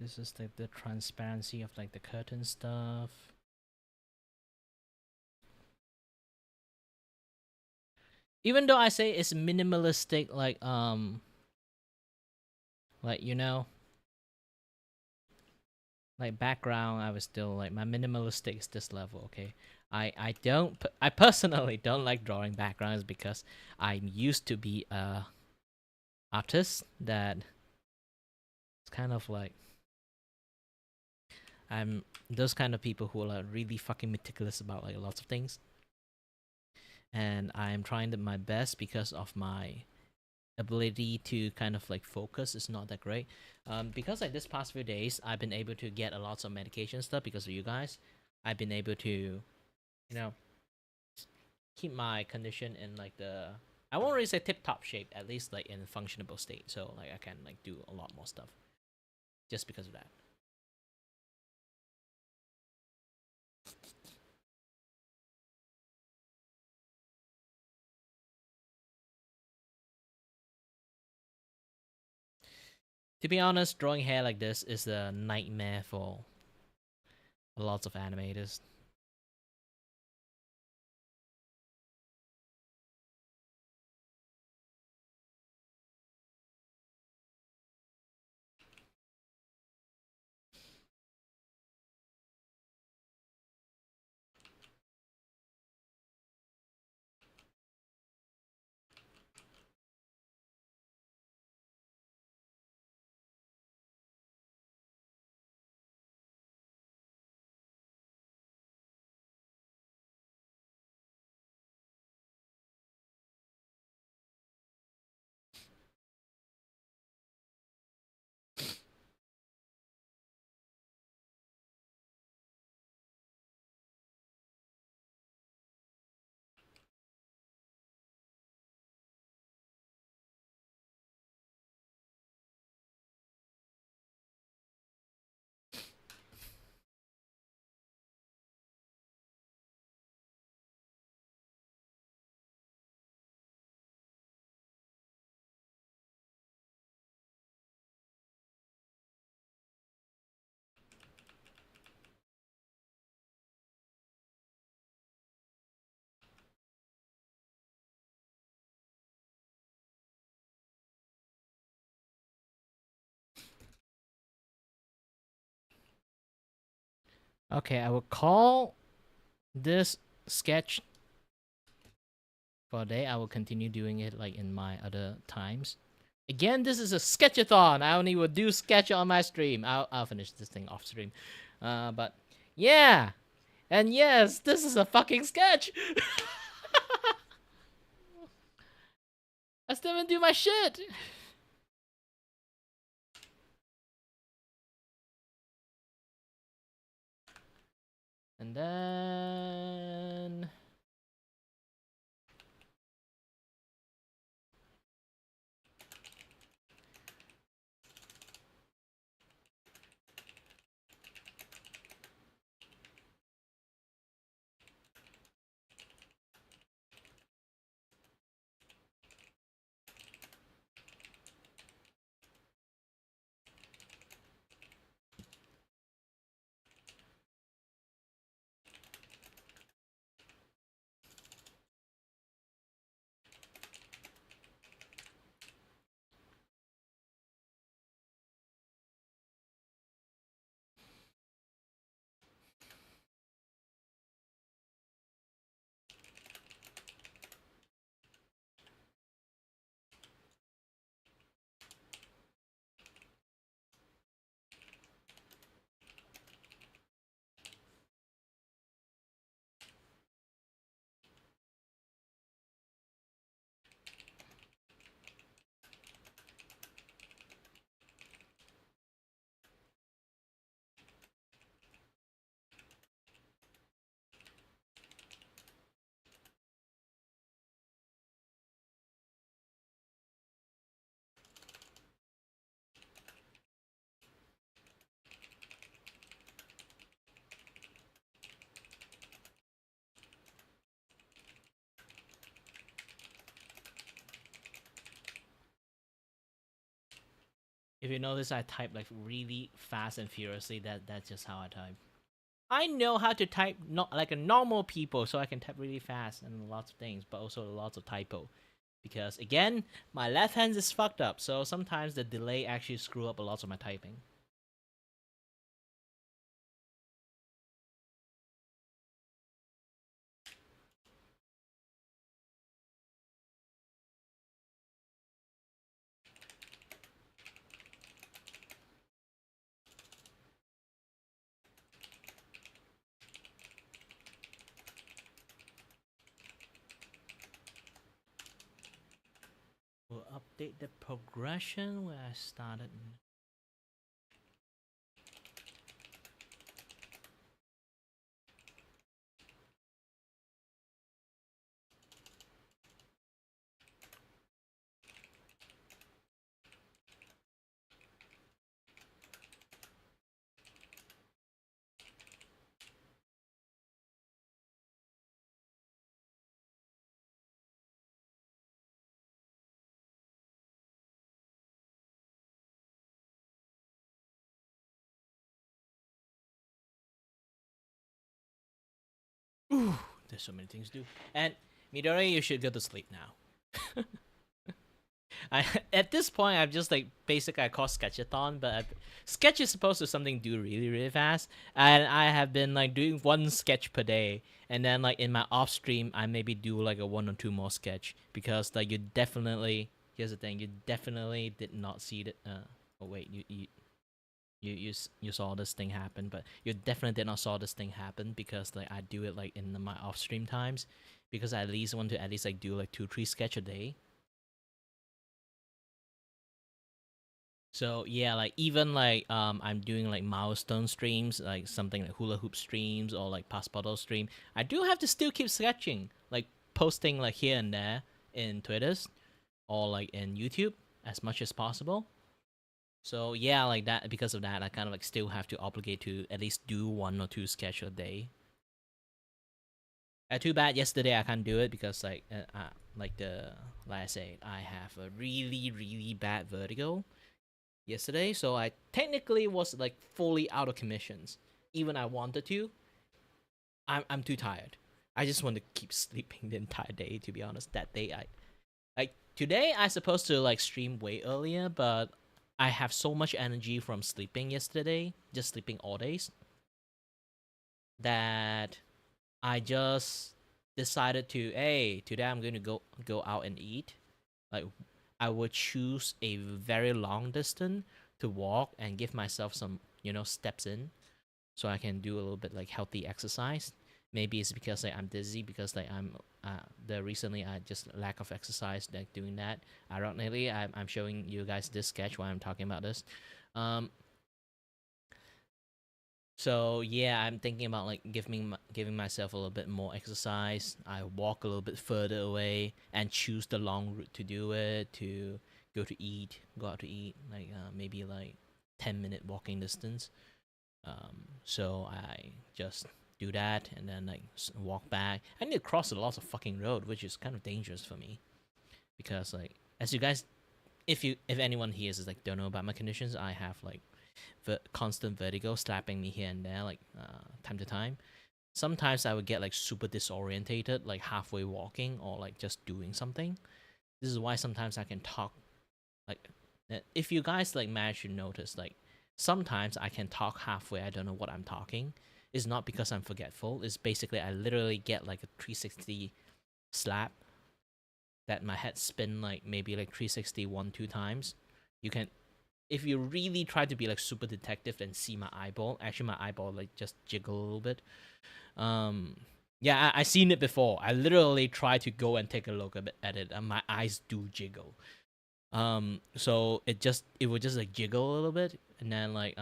This is the transparency of like the curtain stuff. Even though I say it's minimalistic, like you know, like background, I was still like my minimalistic is this level. Okay, I personally don't like drawing backgrounds because I used to be a artist that it's kind of like I'm those kind of people who are really fucking meticulous about like lots of things, and I'm trying my best because of my ability to kind of like focus is not that great. Because like this past few days, I've been able to get a lot of medication stuff because of you guys. I've been able to, you know, keep my condition in like the I won't really say tip top shape, at least like in a functionable state. So like I can like do a lot more stuff just because of that. To be honest, drawing hair like this is a nightmare for lots of animators. Okay, I will call this sketch for a day. I will continue doing it like in my other times. Again, this is a sketchathon. I only will do sketch on my stream. I'll finish this thing off stream. But yeah. And yes, this is a fucking sketch. I still didn't do my shit. And then If you notice, I type like really fast and furiously. That's just how I type. I know how to type not like a normal people, so I can type really fast and lots of things, but also lots of typo. Because again, my left hand is fucked up, so sometimes the delay actually screw up a lot of my typing. We'll update the progression where I started. Ooh, there's so many things to do. And Midori, you should go to sleep now. At this point, I'm just like basically I call Sketchathon, but sketch is supposed to something do really fast, and I have been like doing one sketch per day, and then like in my off stream, I maybe do like a 1 or 2 more sketch because like you definitely here's the thing, you definitely did not see that. Oh wait, you saw this thing happen, but you definitely did not saw this thing happen because like I do it like in my off stream times, because I at least want to at least like do like 2-3 sketch a day. So yeah, like even like I'm doing like milestone streams, like something like hula hoop streams or like passport stream. I do have to still keep sketching, like posting like here and there in Twitters or like in YouTube as much as possible. So yeah, like that, because of that, I kind of like still have to obligate to at least do 1 or 2 sketch a day. Too bad yesterday I can't do it because like like I say, I have a really bad vertigo yesterday, so I technically was like fully out of commissions. Even I wanted to, I'm too tired. I just want to keep sleeping the entire day. To be honest, that day today I supposed to like stream way earlier, but I have so much energy from sleeping yesterday, just sleeping all days, that I just decided to, hey, today I'm going to go out and eat. Like I would choose a very long distance to walk and give myself some, steps in, so I can do a little bit like healthy exercise. Maybe it's because like I'm dizzy, because like I'm recently I just lack of exercise like doing that. Ironically, I'm showing you guys this sketch while I'm talking about this. So yeah, I'm thinking about like giving myself a little bit more exercise. I walk a little bit further away and choose the long route to do it. To go out to eat, like maybe like 10-minute walking distance. So I just do that and then like walk back. I need to cross a lot of fucking road, which is kind of dangerous for me, because like as you guys, if anyone here is like don't know about my conditions, I have like constant vertigo slapping me here and there, like time to time. Sometimes I would get like super disorientated, like halfway walking or like just doing something. This is why sometimes I can talk, like if you guys like manage to notice, like sometimes I can talk halfway, I don't know what I'm talking. It's not because I'm forgetful, it's basically I literally get like a 360 slap that my head spin like maybe like 360 1-2 times. You can, if you really try to be like super detective and see my eyeball, actually my eyeball like just jiggle a little bit. Yeah, I seen it before. I literally try to go and take a look at it, and my eyes do jiggle. So it would just like jiggle a little bit, and then like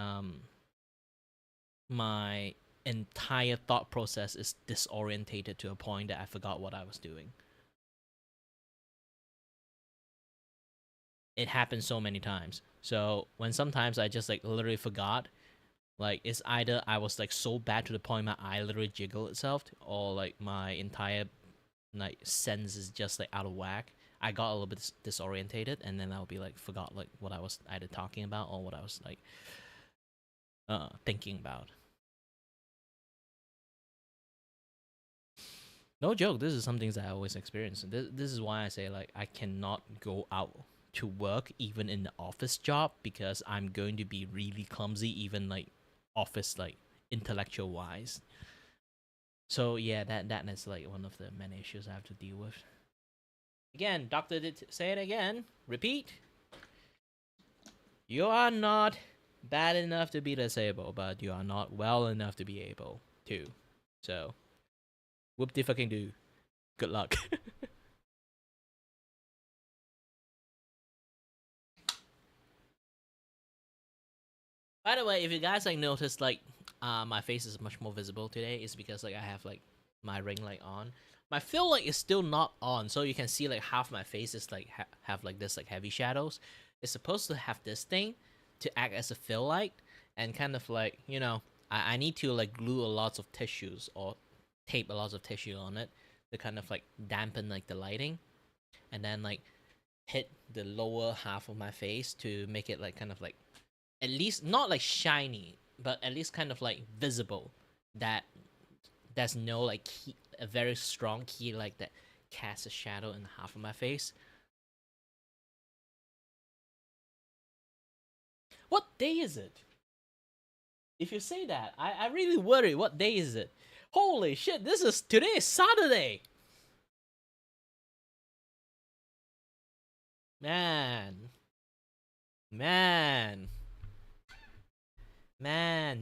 my entire thought process is disorientated to a point that I forgot what I was doing. It happens so many times. So when sometimes I just like literally forgot, like it's either I was like so bad to the point my eye literally jiggle itself, or like my entire like sense is just like out of whack. I got a little bit disorientated, and then I'll be like forgot like what I was either talking about or what I was like thinking about. No joke, this is some things that I always experience. This is why I say like I cannot go out to work even in the office job, because I'm going to be really clumsy even like office like intellectual wise. So yeah, that is like one of the many issues I have to deal with. Again, doctor did say it again. Repeat. You are not bad enough to be disabled, but you are not well enough to be able to. So, whoop de fucking do. Good luck. By the way, if you guys like noticed like my face is much more visible today, it's because like I have like my ring light on. My fill light is still not on, so you can see like half my face is like have like this like heavy shadows. It's supposed to have this thing to act as a fill light, and kind of like, you know, I need to like glue a lot of tissues or tape a lot of tissue on it to kind of like dampen like the lighting, and then like hit the lower half of my face to make it like kind of like at least not like shiny, but at least kind of like visible, that there's no like a very strong key like that casts a shadow in half of my face. What day is it? If you say that, I really worry. What day is it? Holy shit, today is Saturday. Man,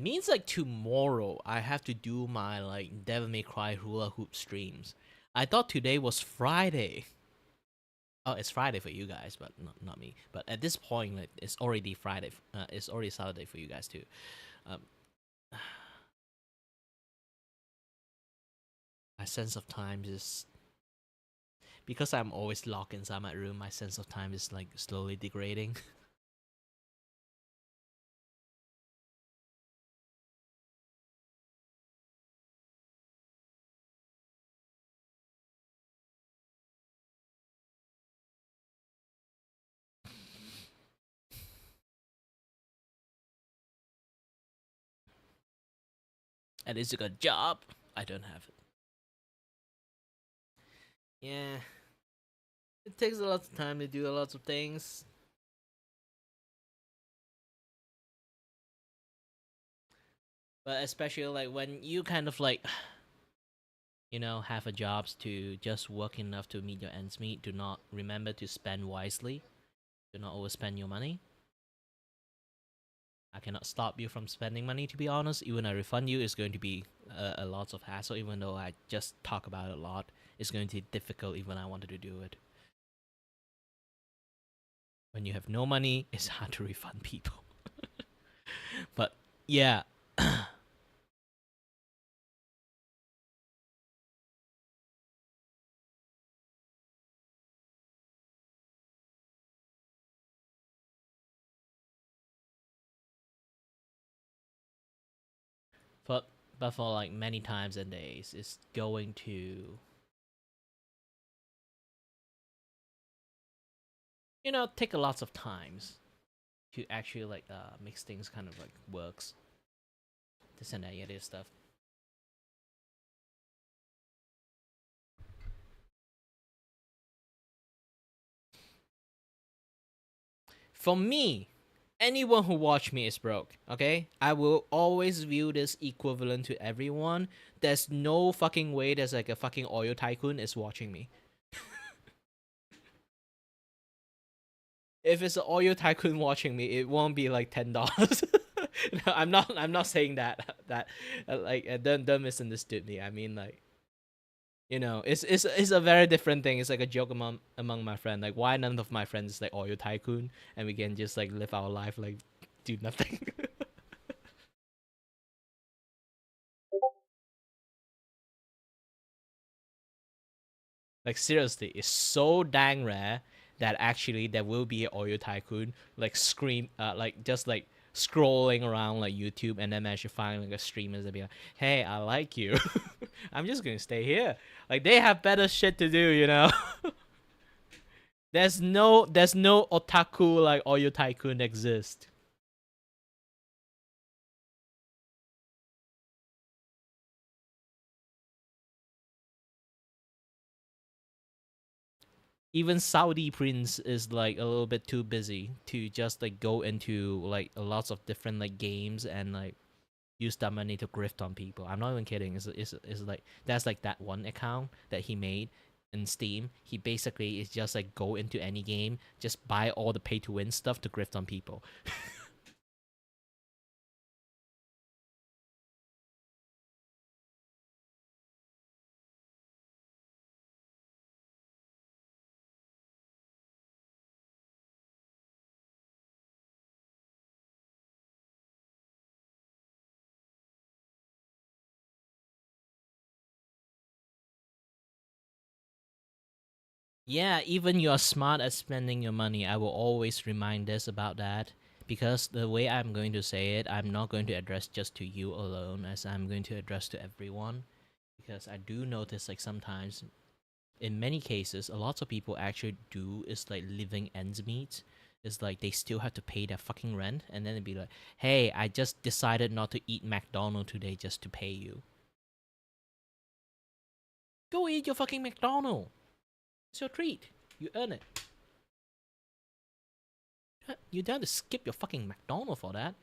means like tomorrow I have to do my like Devil May Cry hula hoop streams. I thought today was Friday. Oh, it's Friday for you guys, but not me. But at this point, like, it's already Friday. It's already Saturday for you guys too. My sense of time is, because I'm always locked inside my room. My sense of time is like slowly degrading. And is it a job? I don't have it. Yeah. It takes a lot of time to do a lot of things. But especially like when you kind of like, you know, have a jobs to just work enough to meet your ends meet, do not remember to spend wisely. Do not overspend your money. I cannot stop you from spending money, to be honest. Even I refund you, it's going to be a lot of hassle. Even though I just talk about it a lot, it's going to be difficult even when I wanted to do it. When you have no money, it's hard to refund people. But yeah. But for like many times and days, it's going to, you know, take a lot of times to actually like makes things kind of like works. This and that, yeah, this stuff. For me, anyone who watch me is broke, okay? I will always view this equivalent to everyone. There's no fucking way there's like a fucking oil tycoon is watching me. If it's an oil tycoon watching me, it won't be like $10. No, I'm not saying that like don't misunderstood me. I mean like, you know, it's a very different thing. It's like a joke among my friends. Like, why none of my friends is like oil tycoon and we can just like live our life like do nothing. Like seriously, it's so dang rare that actually there will be an oil tycoon like like just like scrolling around like YouTube and then manage to find like a streamer that be like, hey, I like you. I'm just gonna stay here. Like they have better shit to do, you know. There's no otaku like Oyo Tycoon exist. Even Saudi prince is like a little bit too busy to just like go into like lots of different like games and like use that money to grift on people. I'm not even kidding. It's like that's like that one account that he made in Steam. He basically is just like go into any game, just buy all the pay to win stuff to grift on people. Yeah, even you're smart at spending your money, I will always remind this about that. Because the way I'm going to say it, I'm not going to address just to you alone, as I'm going to address to everyone. Because I do notice, like, sometimes, in many cases, a lot of people actually do is like living ends meet. It's like they still have to pay their fucking rent, and then it'd be like, hey, I just decided not to eat McDonald's today just to pay you. Go eat your fucking McDonald's. It's your treat. You earn it. You don't have to skip your fucking McDonald's for that.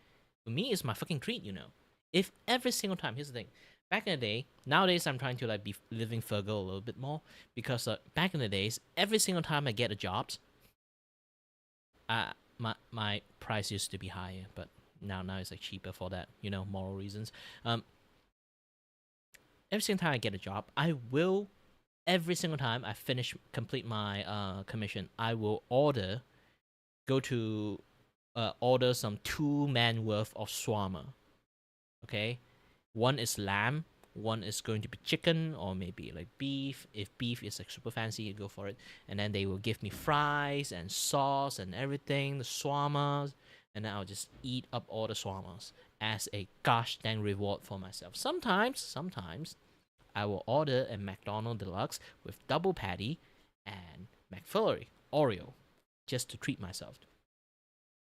For me, it's my fucking treat, you know. If every single time, here's the thing. Back in the day, nowadays I'm trying to like be living frugal a little bit more because back in the days, every single time I get a job, my price used to be higher, but now it's like cheaper for that, you know, moral reasons. Every single time I get a job, I will every single time I complete my commission, I will go to order some 2 man worth of shawarma. Okay, one is lamb, one is going to be chicken or maybe like beef. If beef is like super fancy, you go for it. And then they will give me fries and sauce and everything, the shawarmas, and then I'll just eat up all the shawarmas as a gosh dang reward for myself. Sometimes I will order a McDonald's Deluxe with double patty and McFlurry Oreo just to treat myself.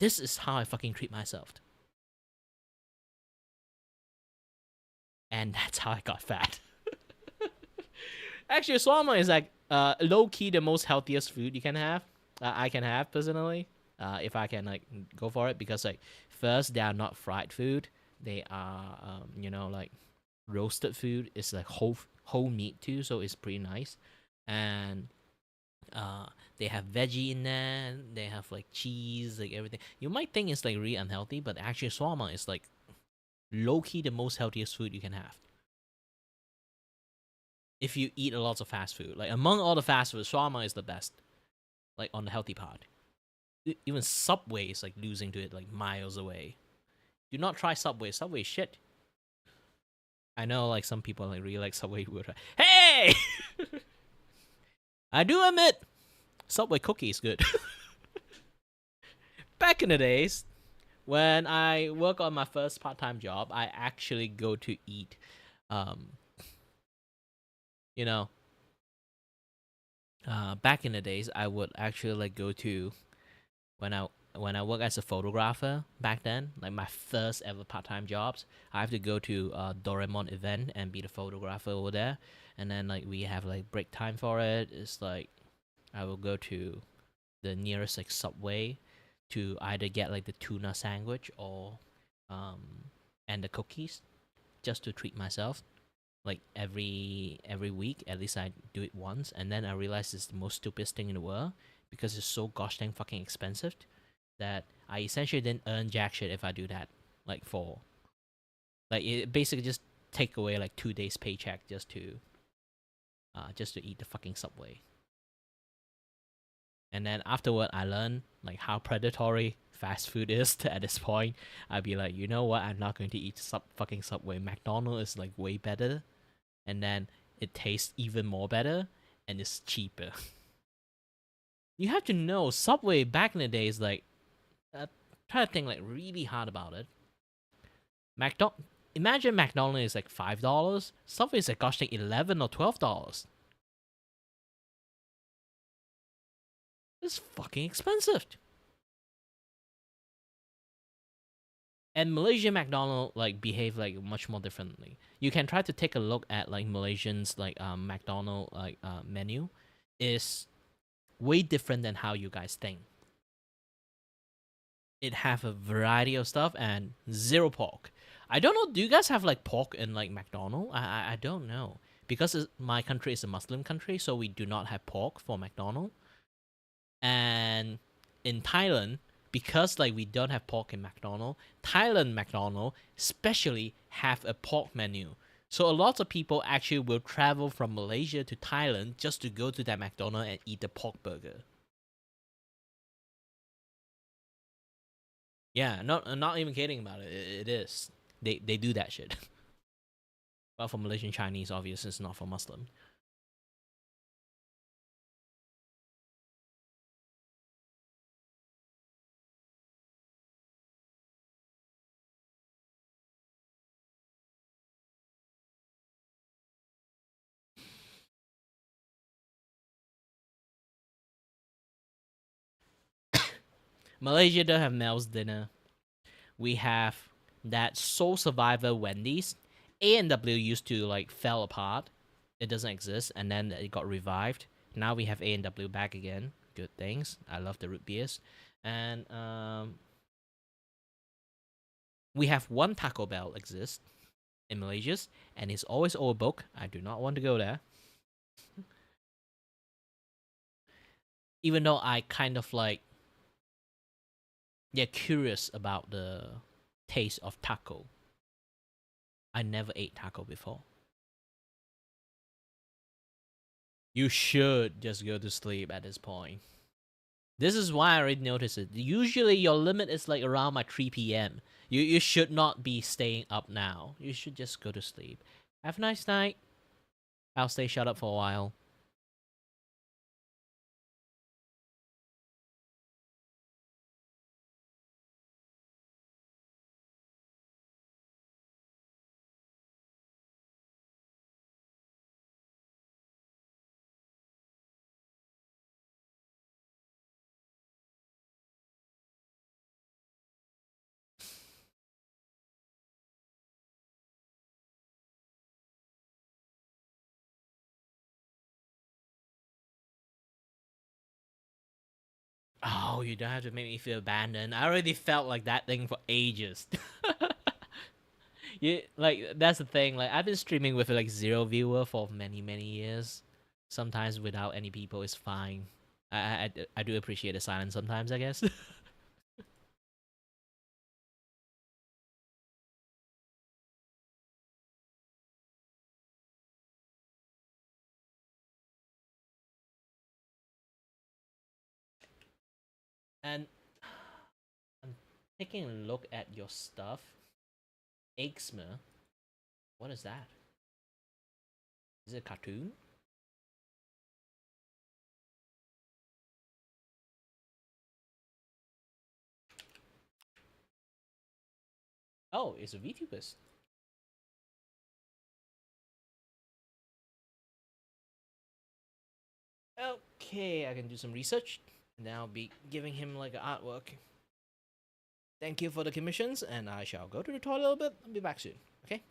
This is how I fucking treat myself. And that's how I got fat. Actually, shawarma is like low-key the most healthiest food you can have. I can have personally, if I can like go for it, because like first they are not fried food. They are you know, like roasted food. It's like whole meat too, so it's pretty nice. And they have veggie in there. They have like cheese, like everything. You might think it's like really unhealthy, but actually shawarma is like low-key the most healthiest food you can have. If you eat a lot of fast food, like among all the fast food, shawarma is the best. Like on the healthy part. Even Subway is like losing to it like miles away. Do not try Subway. Subway is shit. I know like some people like really like Subway. Hey! I do admit, Subway cookie is good. Back in the days, when I work on my first part-time job, I actually go to eat, you know, back in the days, I would actually like go to when I work as a photographer back then, like my first ever part-time jobs. I have to go to a Doraemon event and be the photographer over there, and then like we have like break time for it. It's like I will go to the nearest like Subway to either get like the tuna sandwich or and the cookies just to treat myself. Like every week, at least I do it once, and then I realize it's the most stupidest thing in the world because it's so gosh dang fucking expensive that I essentially didn't earn jack shit if I do that. Like for like it basically just take away like 2 days paycheck just to eat the fucking Subway. And then afterward, I learned like how predatory fast food is. At this point, I'd be like, you know what? I'm not going to eat fucking Subway. McDonald's is like way better, and then it tastes even more better, and it's cheaper. You have to know Subway back in the days, like, try to think like really hard about it. Imagine McDonald's is like $5. Subway is like gosh dang $11 or $12. It's fucking expensive. And Malaysian McDonald like behave like much more differently. You can try to take a look at like Malaysians like McDonald like menu is way different than how you guys think. It have a variety of stuff and zero pork. I don't know. Do you guys have like pork in like McDonald? I don't know because my country is a Muslim country, so we do not have pork for McDonald. And in Thailand, because like we don't have pork in McDonald, Thailand McDonald especially have a pork menu. So a lot of people actually will travel from Malaysia to Thailand just to go to that McDonald and eat the pork burger. Yeah, not even kidding about it. It is. They do that shit. Well, for Malaysian Chinese, obviously, it's not for Muslim. Malaysia don't have Mel's dinner. We have that Soul Survivor Wendy's. A&W used to like fell apart. It doesn't exist, and then it got revived. Now we have A&W back again. Good things. I love the root beers. And we have one Taco Bell exist in Malaysia, and it's always overbooked. I do not want to go there. Even though I kind of like curious about the taste of taco. I never ate taco before. You should just go to sleep at this point. This is why I already noticed it. Usually your limit is like around my 3 p.m. You should not be staying up now. You should just go to sleep. Have a nice night. I'll stay shut up for a while. Oh, you don't have to make me feel abandoned. I already felt like that thing for ages. You like that's the thing. Like I've been streaming with like 0 viewer for many years. Sometimes without any people is fine. I do appreciate the silence sometimes, I guess. And I'm taking a look at your stuff. Exma. What is that? Is it a cartoon? Oh, it's a VTuber. Okay, I can do some research. And then I'll be giving him like an artwork. Thank you for the commissions, and I shall go to the toilet a little bit. I'll be back soon. Okay?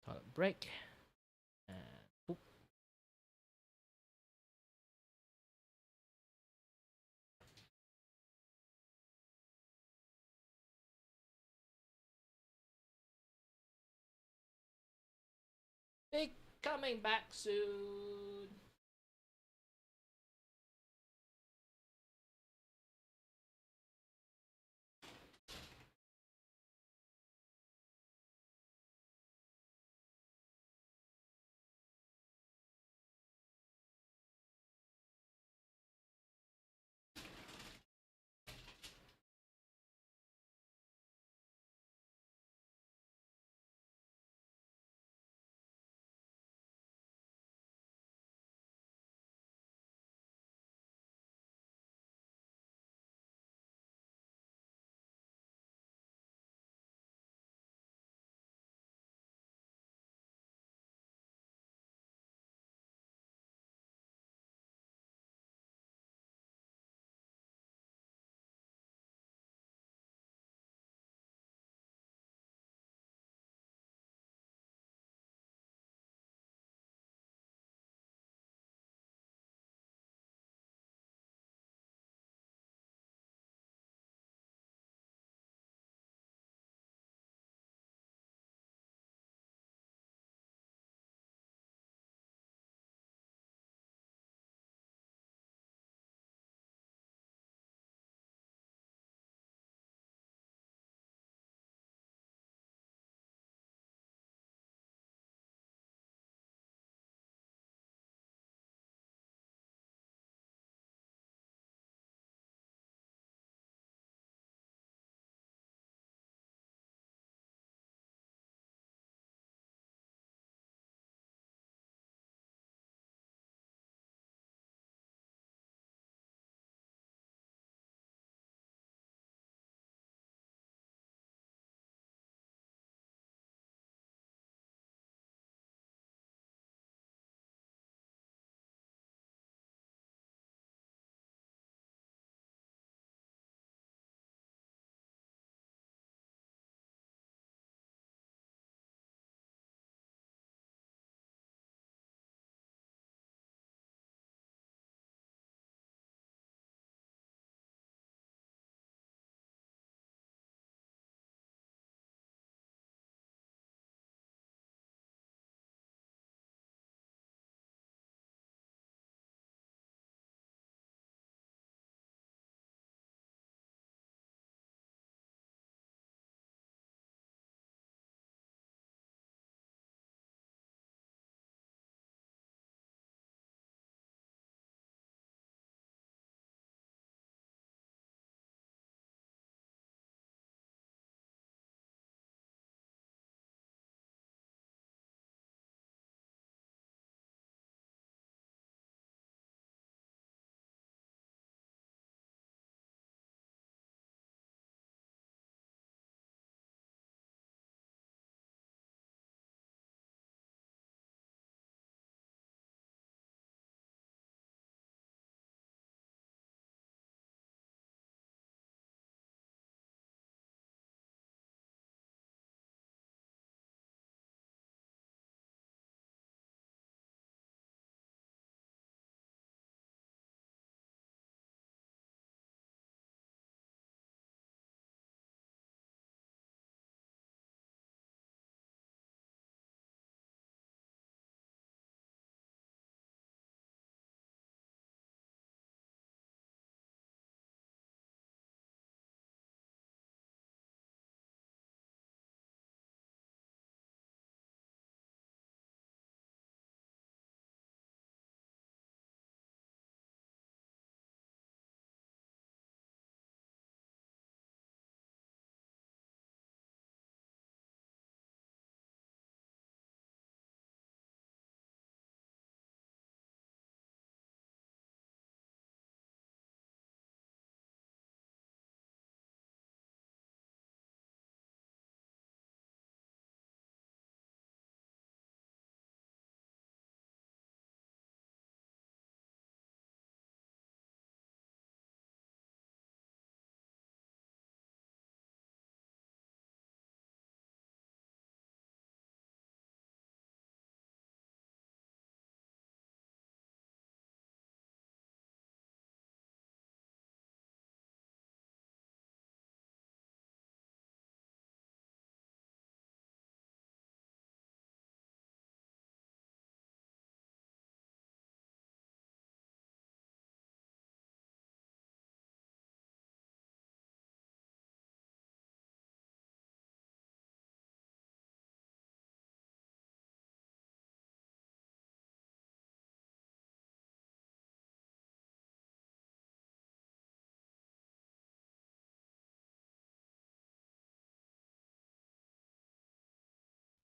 Toilet break. And boop. Be coming back soon.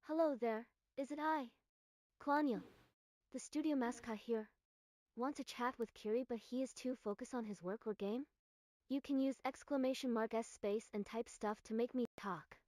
Hello there, is it I? Claudio, the studio mascot here. Want to chat with Kiray but he is too focused on his work or game? You can use !s space and type stuff to make me talk.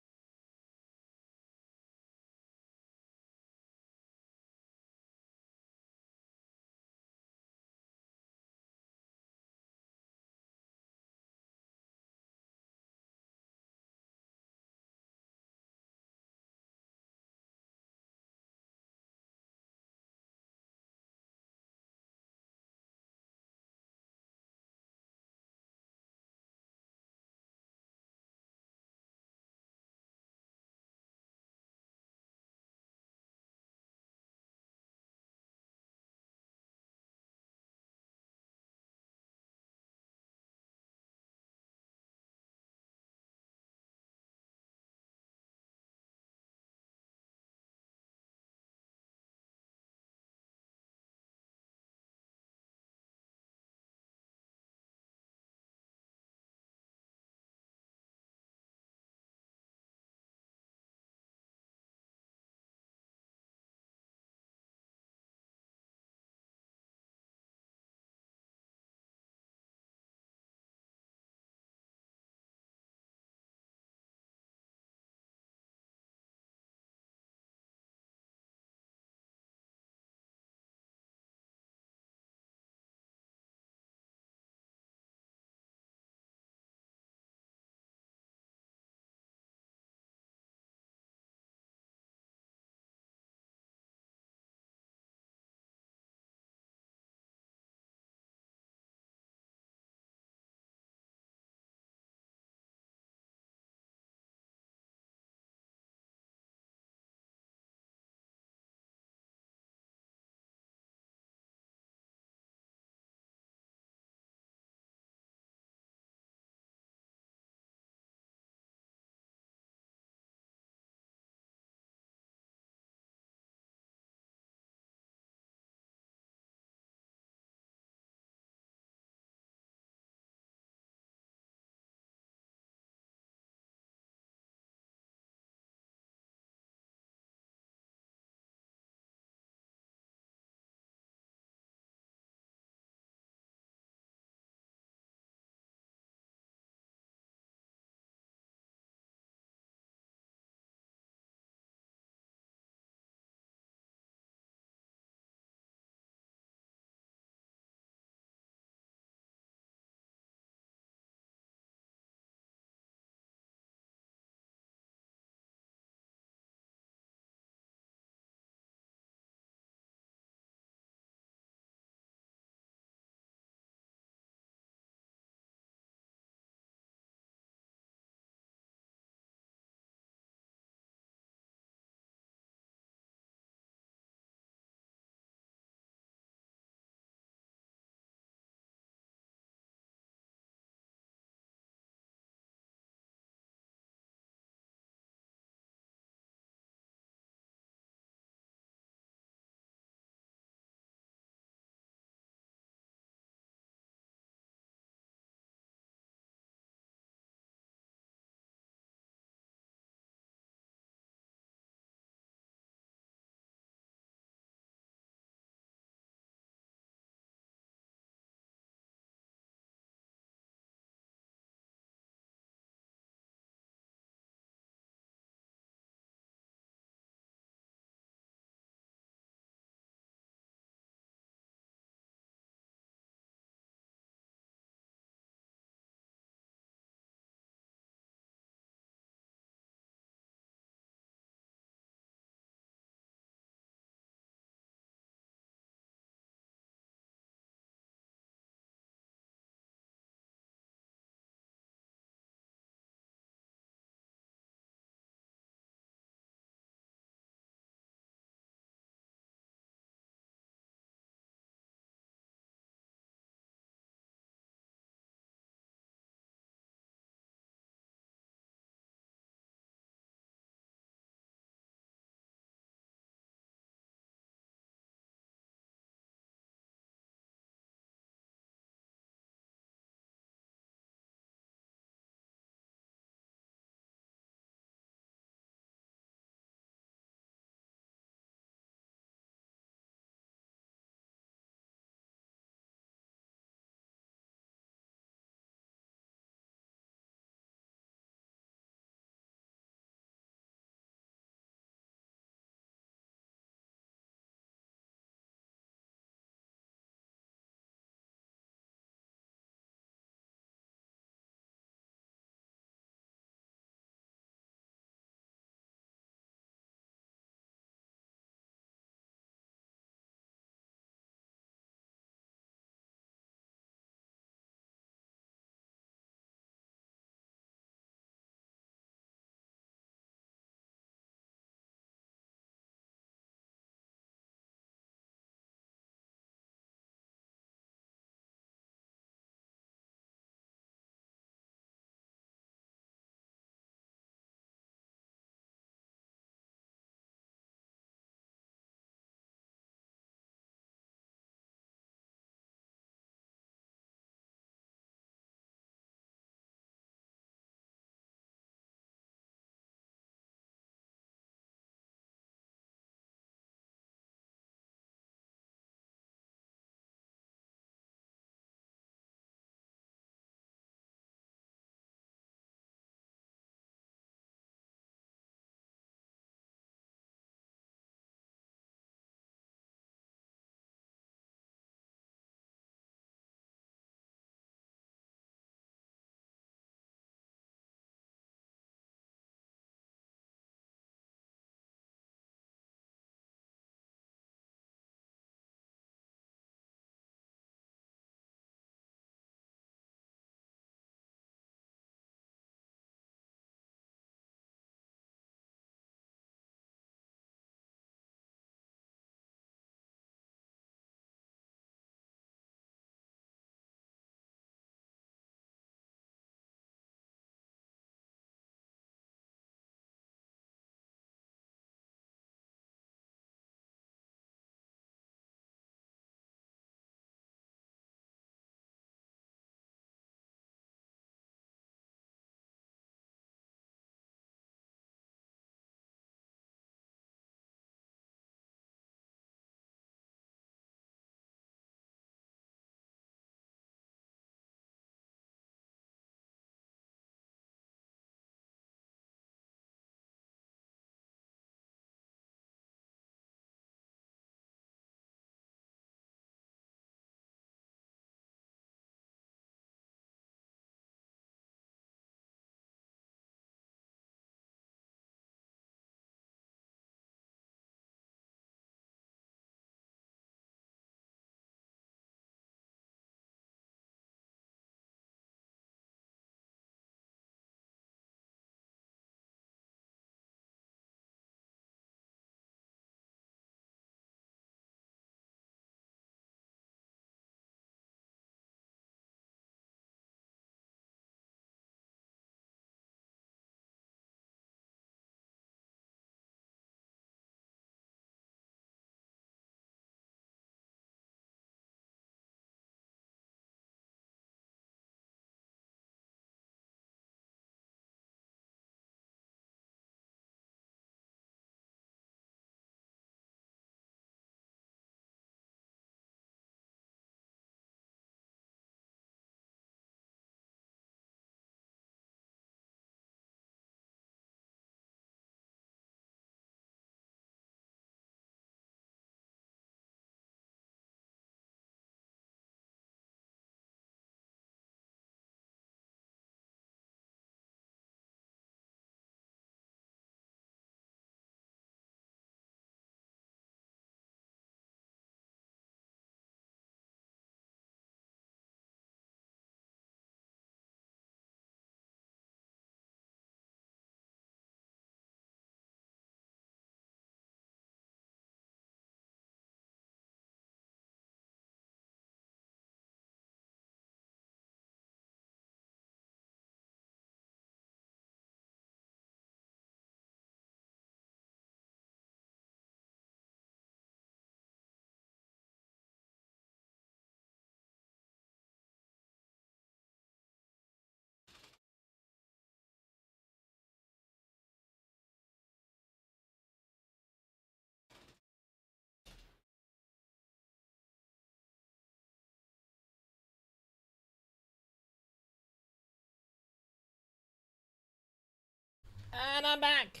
And I'm back.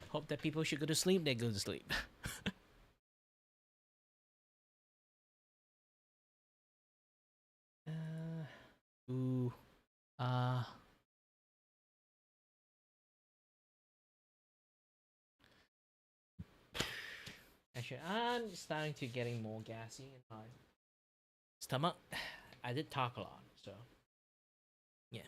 Hope that people should go to sleep. They go to sleep. Ooh. Actually, I'm starting to getting more gassy in my stomach. I did talk a lot, so yeah.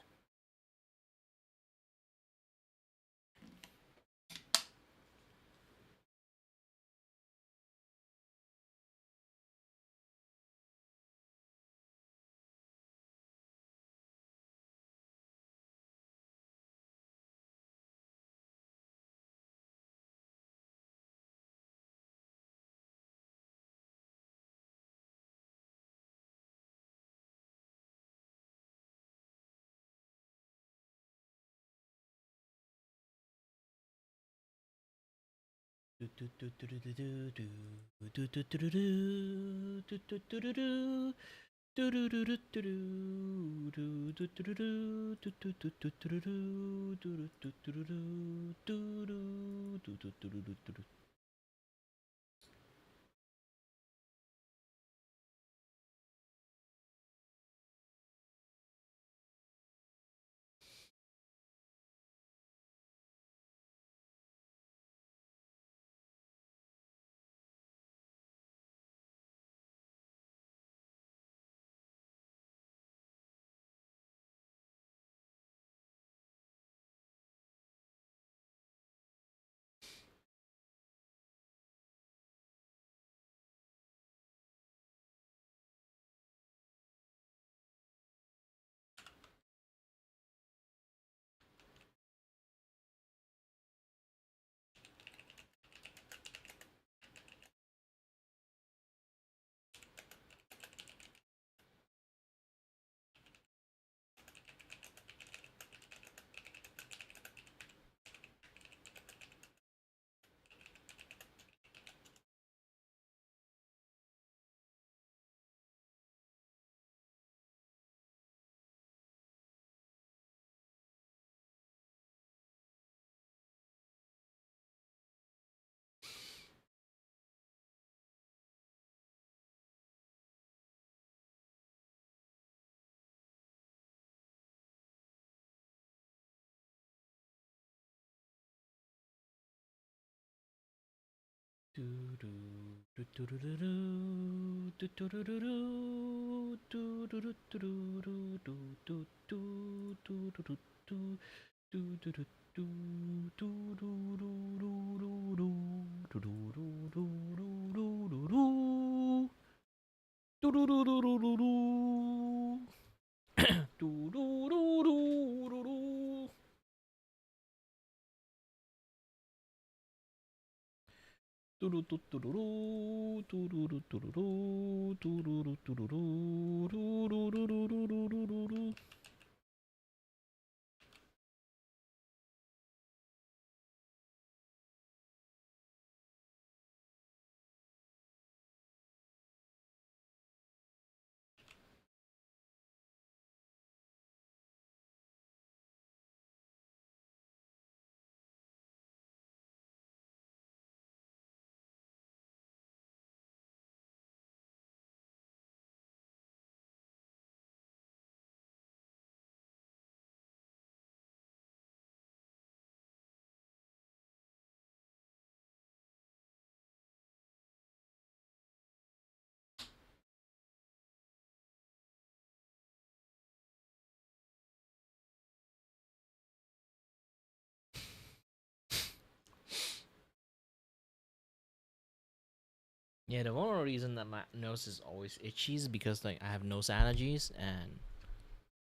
Yeah, the one reason that my nose is always itchy is because like I have nose allergies and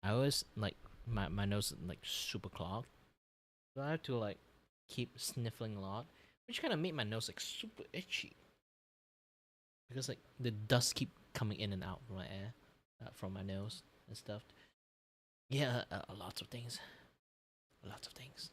I always like my nose is like super clogged. So I have to like keep sniffling a lot, which kind of made my nose like super itchy because like the dust keep coming in and out from my air, from my nose and stuff. Yeah, lots of things, lots of things.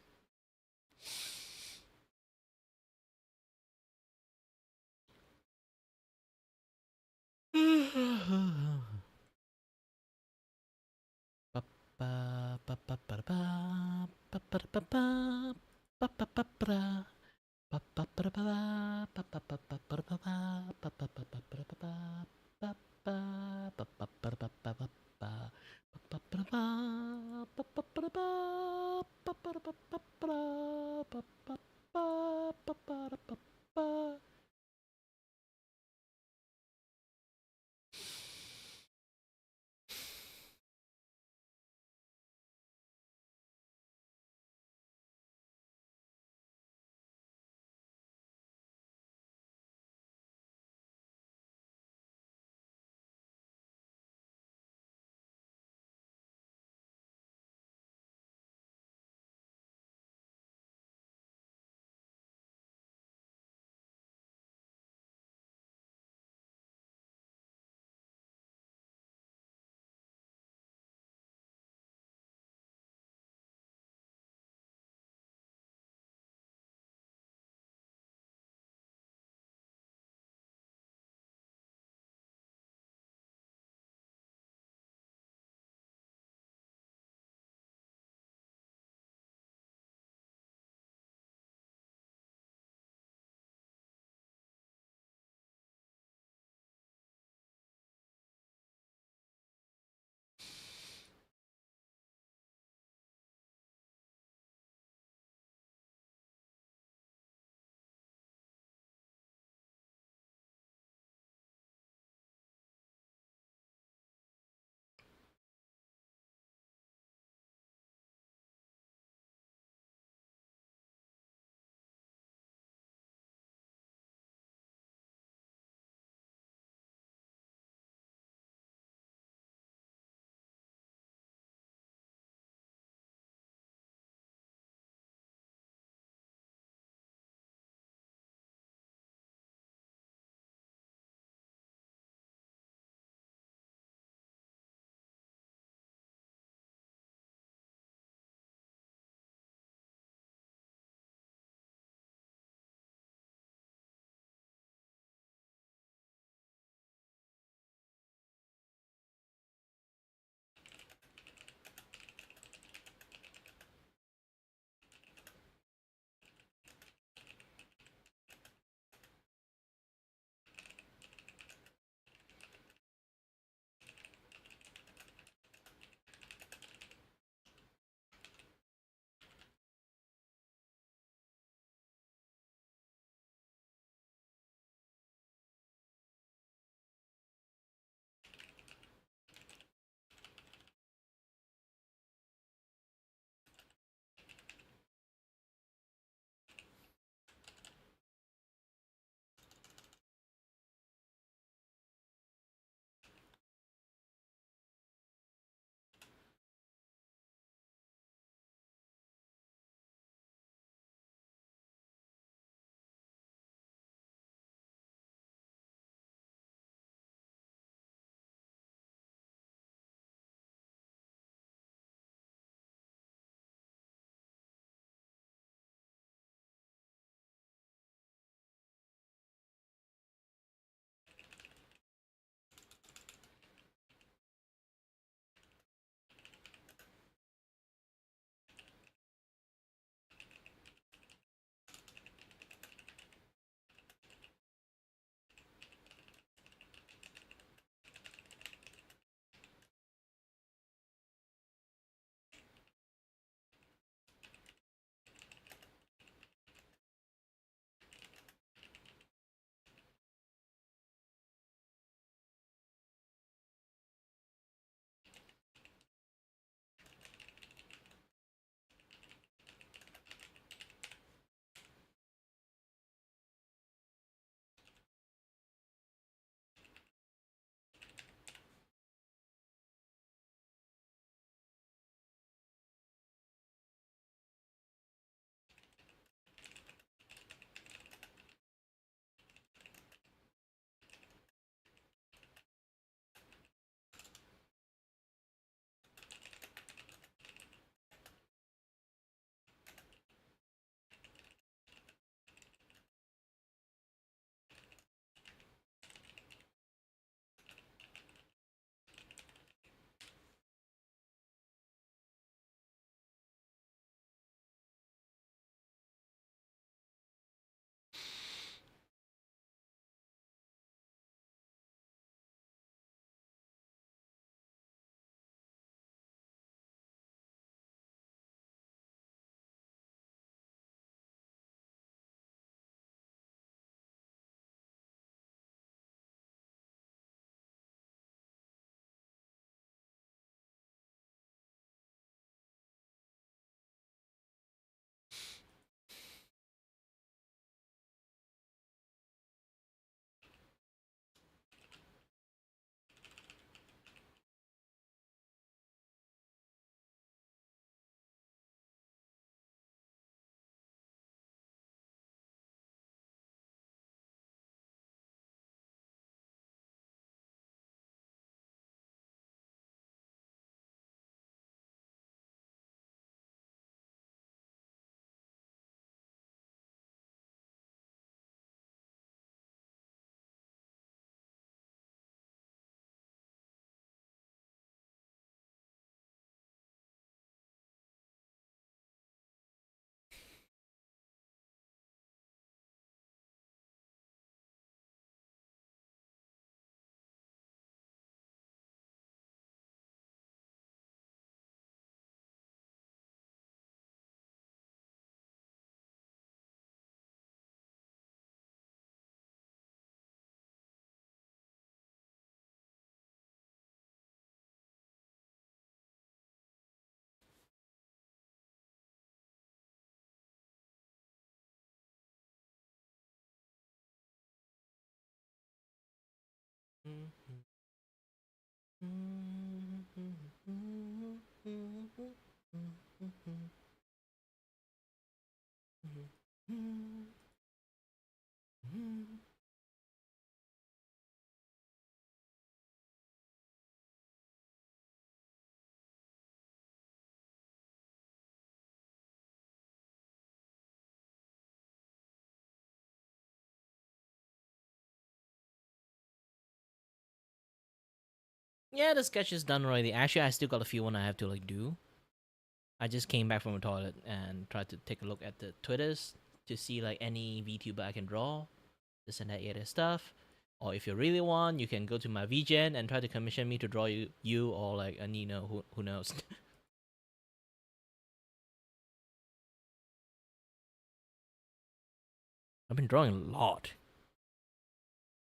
Yeah, the sketch is done already. Actually, I still got a few one I have to like do. I just came back from the toilet and tried to take a look at the Twitters to see like any VTuber I can draw, this and that other stuff. Or if you really want, you can go to my VGen and try to commission me to draw you or like a Nino, who knows. I've been drawing a lot.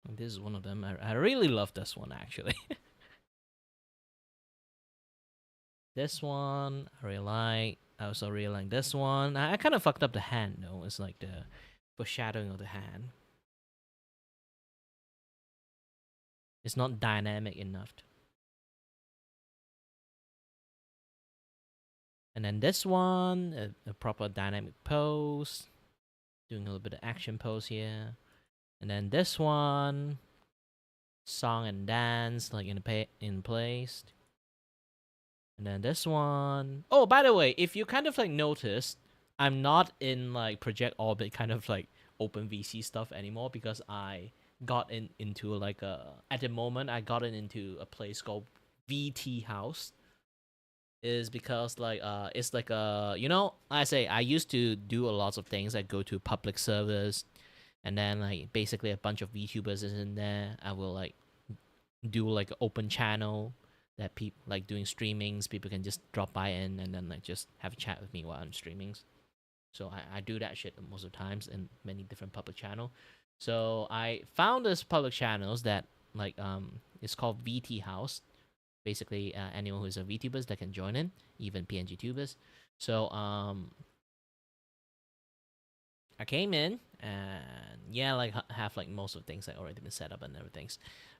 This is one of them. I really love this one actually. This one I really like. I also really like this one. I kind of fucked up the hand though. It's like the foreshadowing of the hand. It's not dynamic enough. And then this one, a proper dynamic pose. Doing a little bit of action pose here. And then this one, song and dance, like in place. And then this one. Oh, by the way, if you kind of like noticed, I'm not in like Project Orbit kind of like open VC stuff anymore because I got into like at the moment I got into a place called VT House. Is because like it's like I say I used to do a lot of things. I go to public servers, and then like basically a bunch of VTubers is in there. I will like do like an open channel that people like doing streamings. People can just drop by in and then like just have a chat with me while I'm streamings. So I do that shit most of the times in many different public channel. So I found this public channels that like it's called VT House. Basically, anyone who's a VTubers that can join in, even PNG tubers. So I came in and yeah, like have like most of the things like already been set up and everything.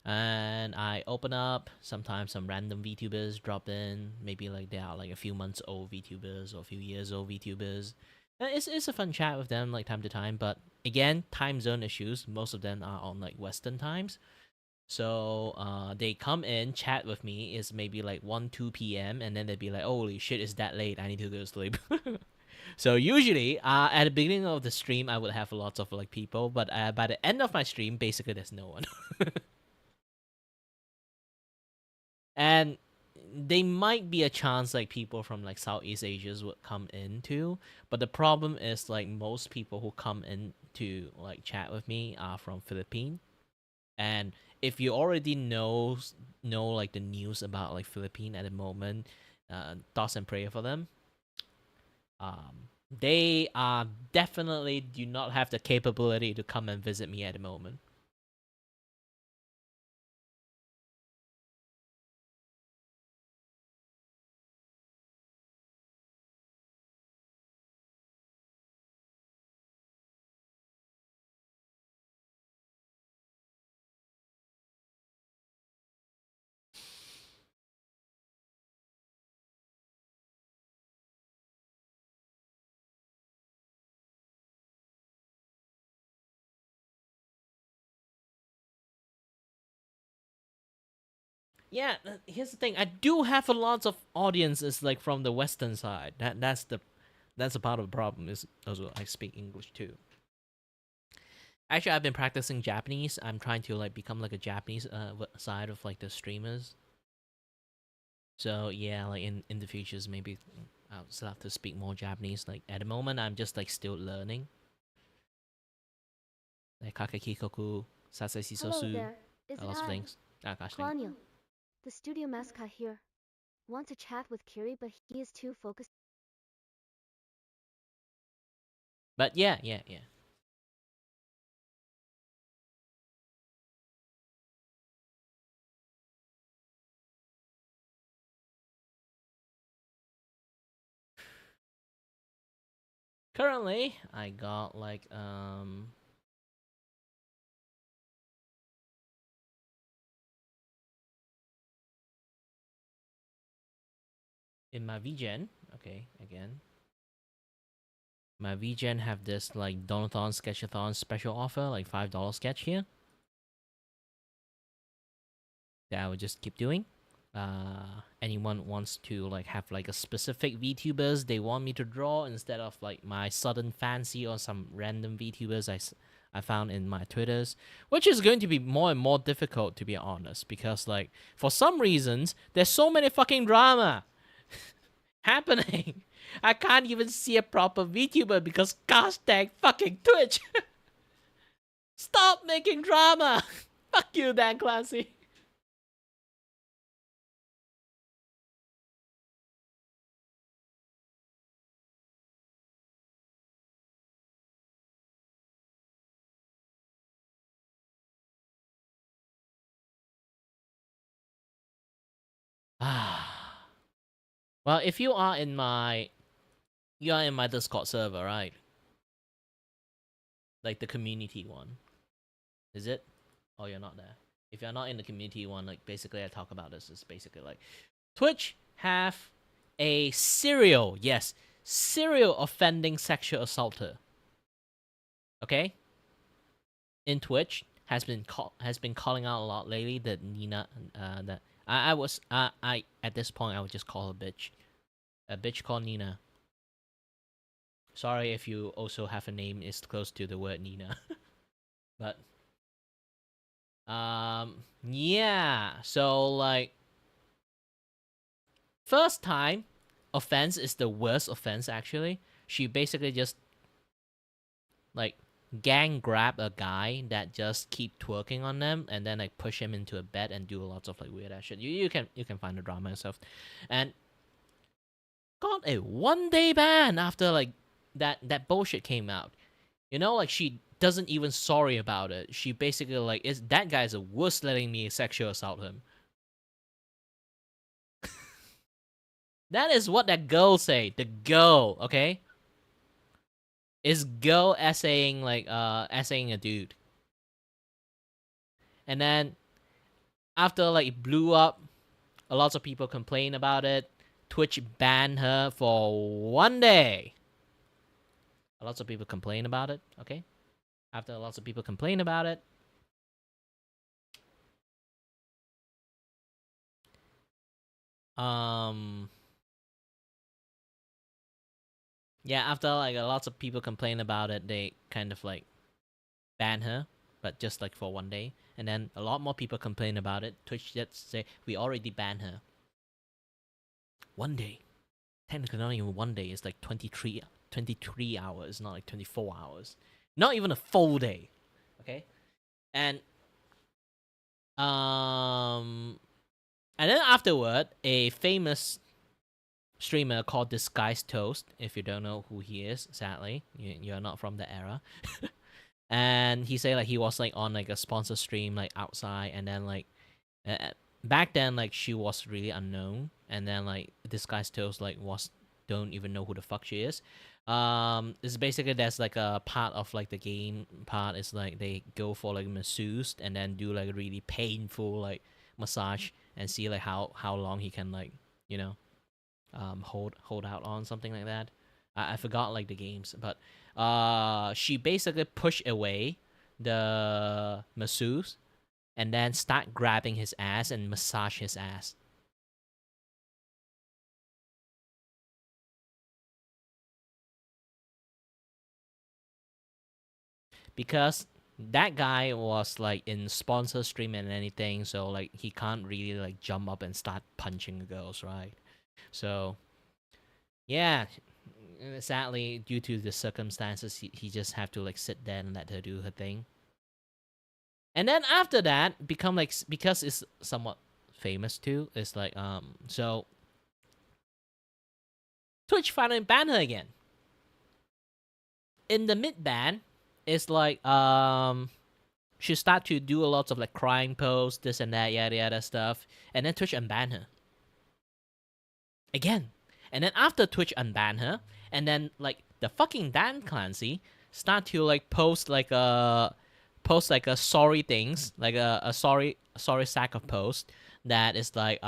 And I open up. Sometimes some random VTubers drop in. Maybe like they are like a few months old VTubers or a few years old VTubers. And it's a fun chat with them like time to time. But again, time zone issues. Most of them are on like Western times. So they come in, chat with me. It's maybe like 1, 2 p.m. And then they'd be like, holy shit, it's that late. I need to go to sleep. So usually at the beginning of the stream, I would have lots of like people. But by the end of my stream, basically there's no one. And they might be a chance like people from like Southeast Asia would come in too. But the problem is like most people who come in to like chat with me are from Philippines. And if you already know like the news about like Philippines at the moment, thoughts and prayer for them. They are definitely do not have the capability to come and visit me at the moment. Yeah, here's the thing. I do have a lot of audiences like from the Western side. That's a part of the problem. Is also I speak English too. Actually, I've been practicing Japanese. I'm trying to like become like a Japanese side of like the streamers. So yeah, like in the futures, maybe I'll still have to speak more Japanese. Like at the moment, I'm just like still learning. Like kakekikoku, sasai Hello sosu, there. Is it lots of I? things. Ah, gosh, dang. Claudio, the studio mascot here. Want to chat with Kiray, but he is too focused. But yeah. Currently, I got like in my VGen, okay, again, my VGen have this like Donothon-Sketchathon special offer, like $5 sketch here. That I would just keep doing. Anyone wants to like have like a specific VTubers they want me to draw instead of like my sudden fancy or some random VTubers I found in my Twitters, which is going to be more and more difficult, to be honest, because like for some reasons there's so many fucking drama happening. I can't even see a proper VTuber because hashtag fucking Twitch. Stop making drama. Fuck you, Dan Clancy. Well, if you are in my Discord server, right? Like the community one. Is it? Oh, you're not there. If you're not in the community one, like basically I talk about this. It's basically like Twitch have a serial offending sexual assaulter. Okay? In Twitch has been calling out a lot lately that Nina that I at this point I would just call her bitch. A bitch called Nina. Sorry if you also have a name is close to the word Nina. But yeah, so like first time offense is the worst offense actually. She basically just like gang grab a guy that just keep twerking on them and then like push him into a bed and do lots of like weird ass shit. You can find the drama yourself. And got a 1-day ban after like that bullshit came out. You know, like she doesn't even sorry about it. She basically like is that guy's worst letting me sexual assault him. That is what that girl say. The girl, okay? Is girl essaying a dude. And then after like it blew up, a lot of people complain about it. Twitch banned her for 1 day. A lot of people complain about it, okay? After lots of people complain about it, yeah, after like lots of people complain about it, they kind of like ban her, but just like for 1 day. And then a lot more people complain about it. Twitch just say, we already banned her. 1 day. Technically not even 1 day, it's like 23 hours, not like 24 hours. Not even a full day. Okay? And then afterward, a famous streamer called Disguised Toast, if you don't know who he is, sadly, you're not from the era. And he said like he was like on like a sponsor stream like outside, and then like back then like she was really unknown, and then like Disguised Toast like don't even know who the fuck she is. It's basically there's like a part of like the game part is like they go for like masseuse and then do like a really painful like massage and see like how long he can like, you know, hold out on something like that. I forgot like the games, but she basically pushed away the masseuse and then start grabbing his ass and massage his ass. Because that guy was like in sponsor stream and anything, so like he can't really like jump up and start punching the girls, right? So yeah, sadly due to the circumstances, he just have to like sit there and let her do her thing. And then after that, become like, because it's somewhat famous too, it's like so Twitch finally banned her again. In the mid ban, it's like she start to do a lot of like crying posts, this and that, yada yada stuff, and then Twitch unban her again. And then after Twitch unban her, and then like the fucking Dan Clancy start to like post like a sorry things, like a sorry sack of post that is like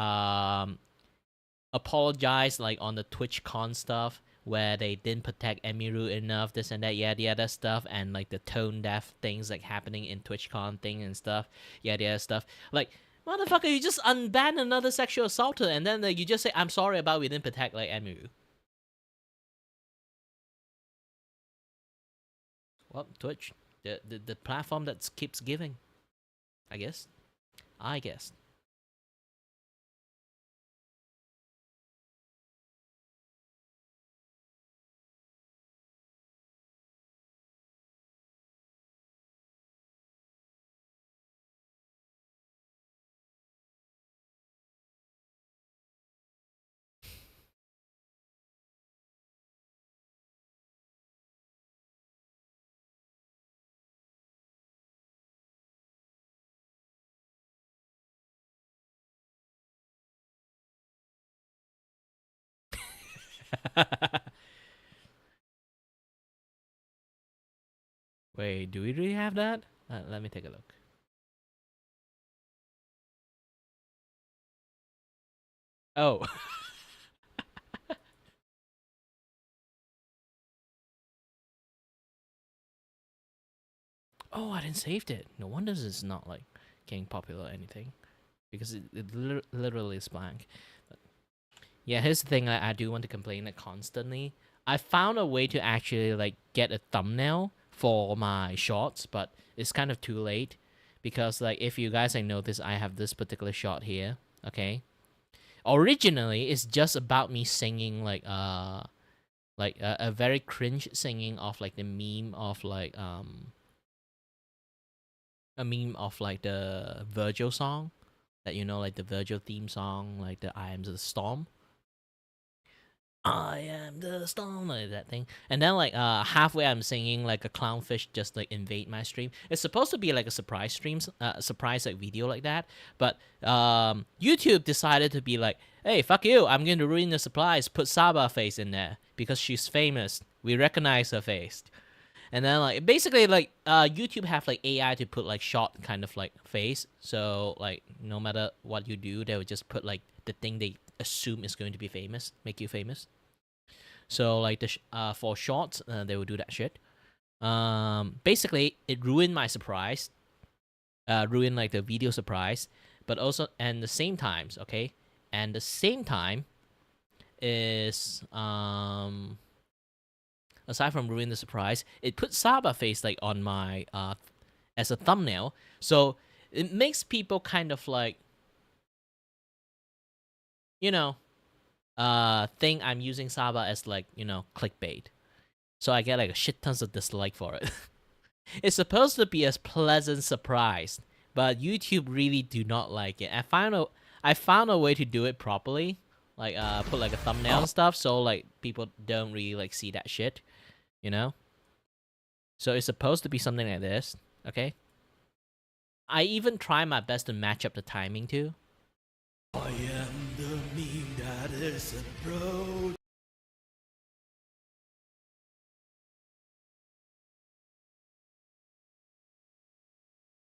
apologize like on the TwitchCon stuff where they didn't protect Emiru enough, this and that, yada yada stuff, and like the tone deaf things like happening in TwitchCon thing and stuff, yada yada stuff. Like, motherfucker, you just unban another sexual assaulter and then you just say, I'm sorry about we didn't protect like Emiru. Well, Twitch, the platform that keeps giving, I guess. Wait, do we really have that? Let me take a look. Oh. Oh, I didn't save it. No wonder it's not like getting popular or anything, because it literally is blank. But yeah, here's the thing. I do want to complain that constantly. I found a way to actually like get a thumbnail for my shorts, but it's kind of too late, because like if you guys like notice, I have this particular shot here. Okay, originally it's just about me singing like a very cringe singing of like the meme of like a meme of like the Virgil song, that you know, like the Virgil theme song, like the I am the storm. I am the storm, like that thing. And then like halfway I'm singing like a clownfish just like invade my stream. It's supposed to be like a surprise streams, surprise like video like that. But YouTube decided to be like, hey, fuck you, I'm going to ruin the surprise. Put Saba face in there because she's famous. We recognize her face. And then like basically like YouTube have like AI to put like short kind of like face. So like no matter what you do, they would just put like the thing they assume is going to be famous, make you famous. So like the for shorts, they will do that shit. Basically it ruined my surprise, ruined like the video surprise, but also and the same times, okay, and the same time is aside from ruining the surprise, it put Saba face like on my as a thumbnail, so it makes people kind of like, you know, think I'm using Saba as like, you know, clickbait. So I get like a shit tons of dislike for it. It's supposed to be a pleasant surprise, but YouTube really do not like it. I found a way to do it properly, like put like a thumbnail and stuff, so like people don't really like see that shit, you know. So it's supposed to be something like this, okay. I even try my best to match up the timing too. I am the meme that isn't broke.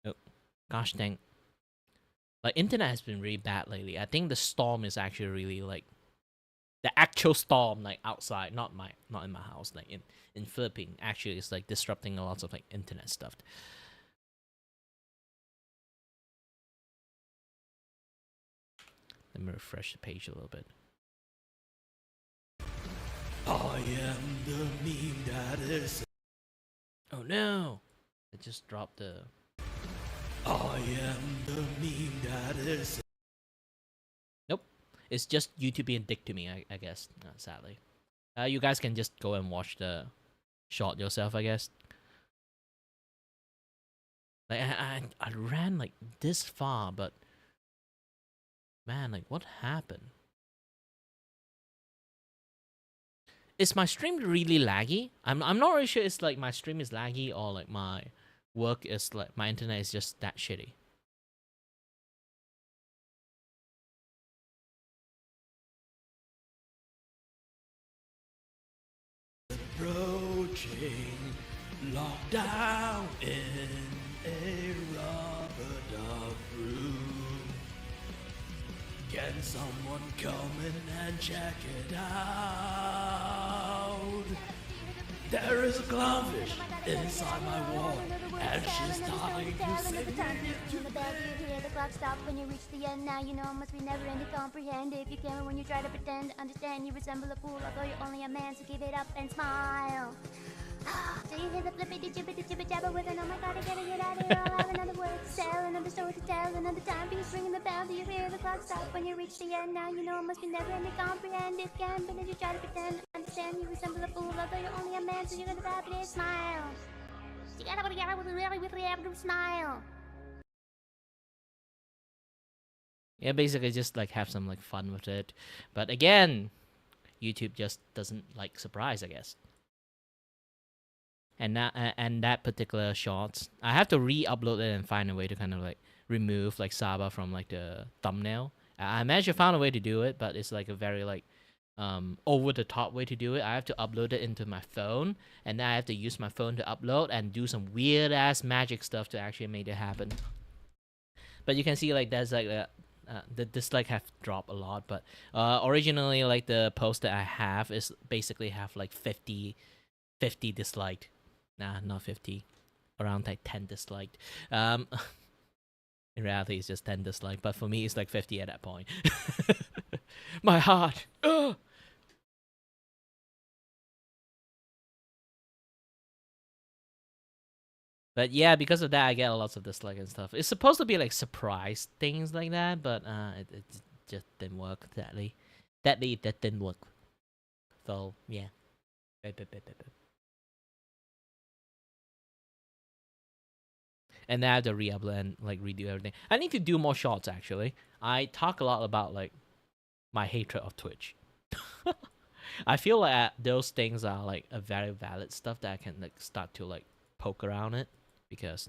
Oh, gosh dang. Like, internet has been really bad lately. I think the storm is actually really like the actual storm, like outside, not in my house, like in Philippines. Actually, it's like disrupting a lot of like internet stuff. Let me refresh the page a little bit. I am the meme that is. Oh no! I just dropped the. I am the meme that is. Nope. It's just YouTube being a dick to me, I guess, sadly. You guys can just go and watch the shot yourself, I guess. Like, I ran like this far, but man, like, what happened? Is my stream really laggy? I'm not really sure it's like my stream is laggy or like my work is like my internet is just that shitty. Approaching lockdown in a rubber dub room. Can someone come in and check it out? There is a clownfish inside my wall, and she's starting to sing. The clock stops when you reach the end. Now you know it must be never ending. Comprehend if you can when you try to pretend to understand. You resemble a fool, although you're only a man. So give it up and smile. So you hear the flippity jibbity jabber with an oh my god, I gotta get out of here. I'll have another word to tell, another story to tell, another time for you ringing the bell. Do you hear the clock stop when you reach the end? Now you know it must be never ending. Comprehend if you can, but as you try to pretend to understand, you resemble a fool, although you're only a man. So you're gonna happily smile. You gotta get out with a smile. Yeah, basically just like have some like fun with it. But again, YouTube just doesn't like surprise, I guess. And that particular shots, I have to re-upload it and find a way to kind of like remove like Saba from like the thumbnail. I managed to find a way to do it, but it's like a very like over the top way to do it. I have to upload it into my phone, and then I have to use my phone to upload and do some weird ass magic stuff to actually make it happen. But you can see like there's like the dislike have dropped a lot, but originally like the post that I have is basically have like 50 disliked. Nah, not 50. Around like 10 disliked. In reality, it's just 10 disliked, but for me, it's like 50 at that point. My heart. Ugh! But yeah, because of that, I get lots of dislike and stuff. It's supposed to be like surprise things like that, but it just didn't work, sadly. That didn't work. So, yeah. And then I have to re-upload and like redo everything. I need to do more shots actually. I talk a lot about like my hatred of Twitch. I feel like those things are like a very valid stuff that I can like start to like poke around it, because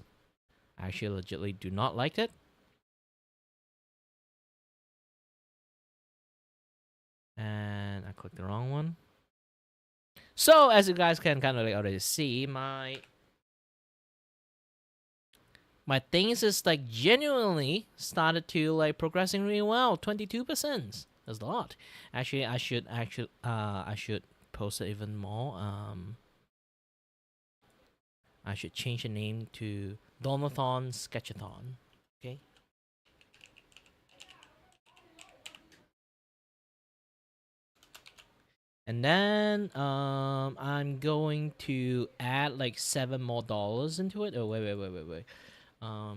I actually legitimately do not like it. And I clicked the wrong one. So as you guys can kind of like already see, my things is like genuinely started to like progressing really well. 22%. That's a lot. Actually, I should post it even more. I should change the name to Donothon-Sketchathon. Okay. And then I'm going to add like $7 more into it. Oh wait. I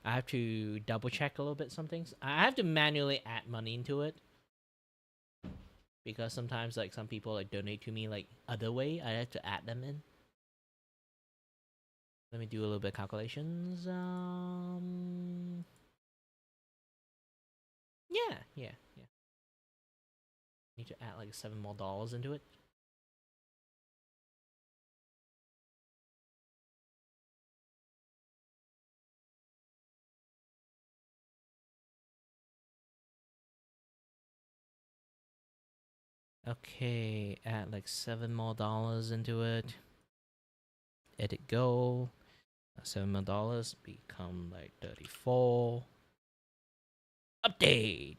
have to double check a little bit some things. I have to manually add money into it, because sometimes like some people like donate to me like other way. I have to add them in. Let me do a little bit of calculations. Yeah. Need to add like $7 more into it. Okay, add like $7 more into it. Edit goal. $7 more become like 34. Update.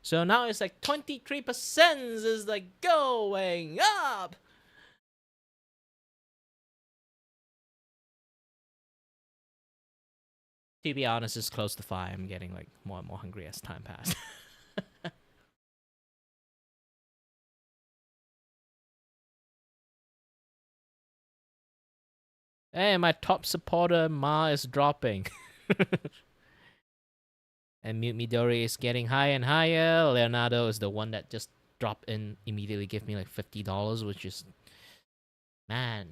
So now it's like 23% is like going up. To be honest, it's close to 5. I'm getting like more and more hungry as time passes. Hey, my top supporter Ma is dropping. And Mute Midori is getting higher and higher. Leonardo is the one that just dropped in, immediately give me like $50, which is, man,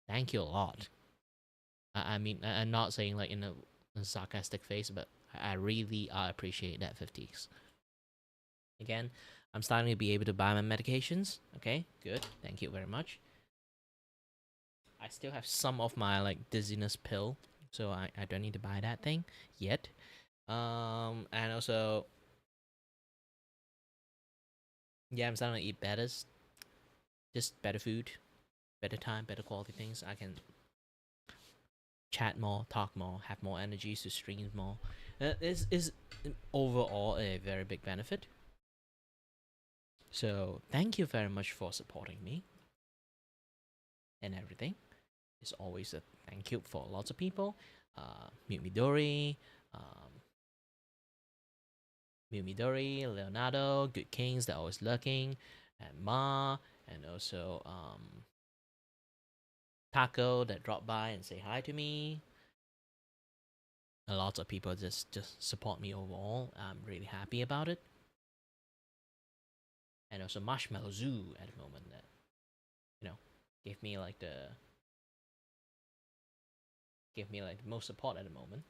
thank you a lot. I mean, I'm not saying like in a sarcastic face, but I really appreciate that 50s. Again, I'm starting to be able to buy my medications. Okay, good. Thank you very much. I still have some of my like dizziness pill, so I don't need to buy that thing yet. And also, yeah, I'm starting to eat better. Just better food. better time, better quality things. I can chat more, talk more, have more energy to stream more. Is overall a very big benefit. So thank you very much for supporting me and everything. It's always a thank you for lots of people. Midori, Leonardo, Good Kings, they're always lurking, and Ma, and also Taco that dropped by and say hi to me. A lot of people just support me overall. I'm really happy about it. And also Marshmallow Zoo at the moment that, you know, gave me like the most support at the moment.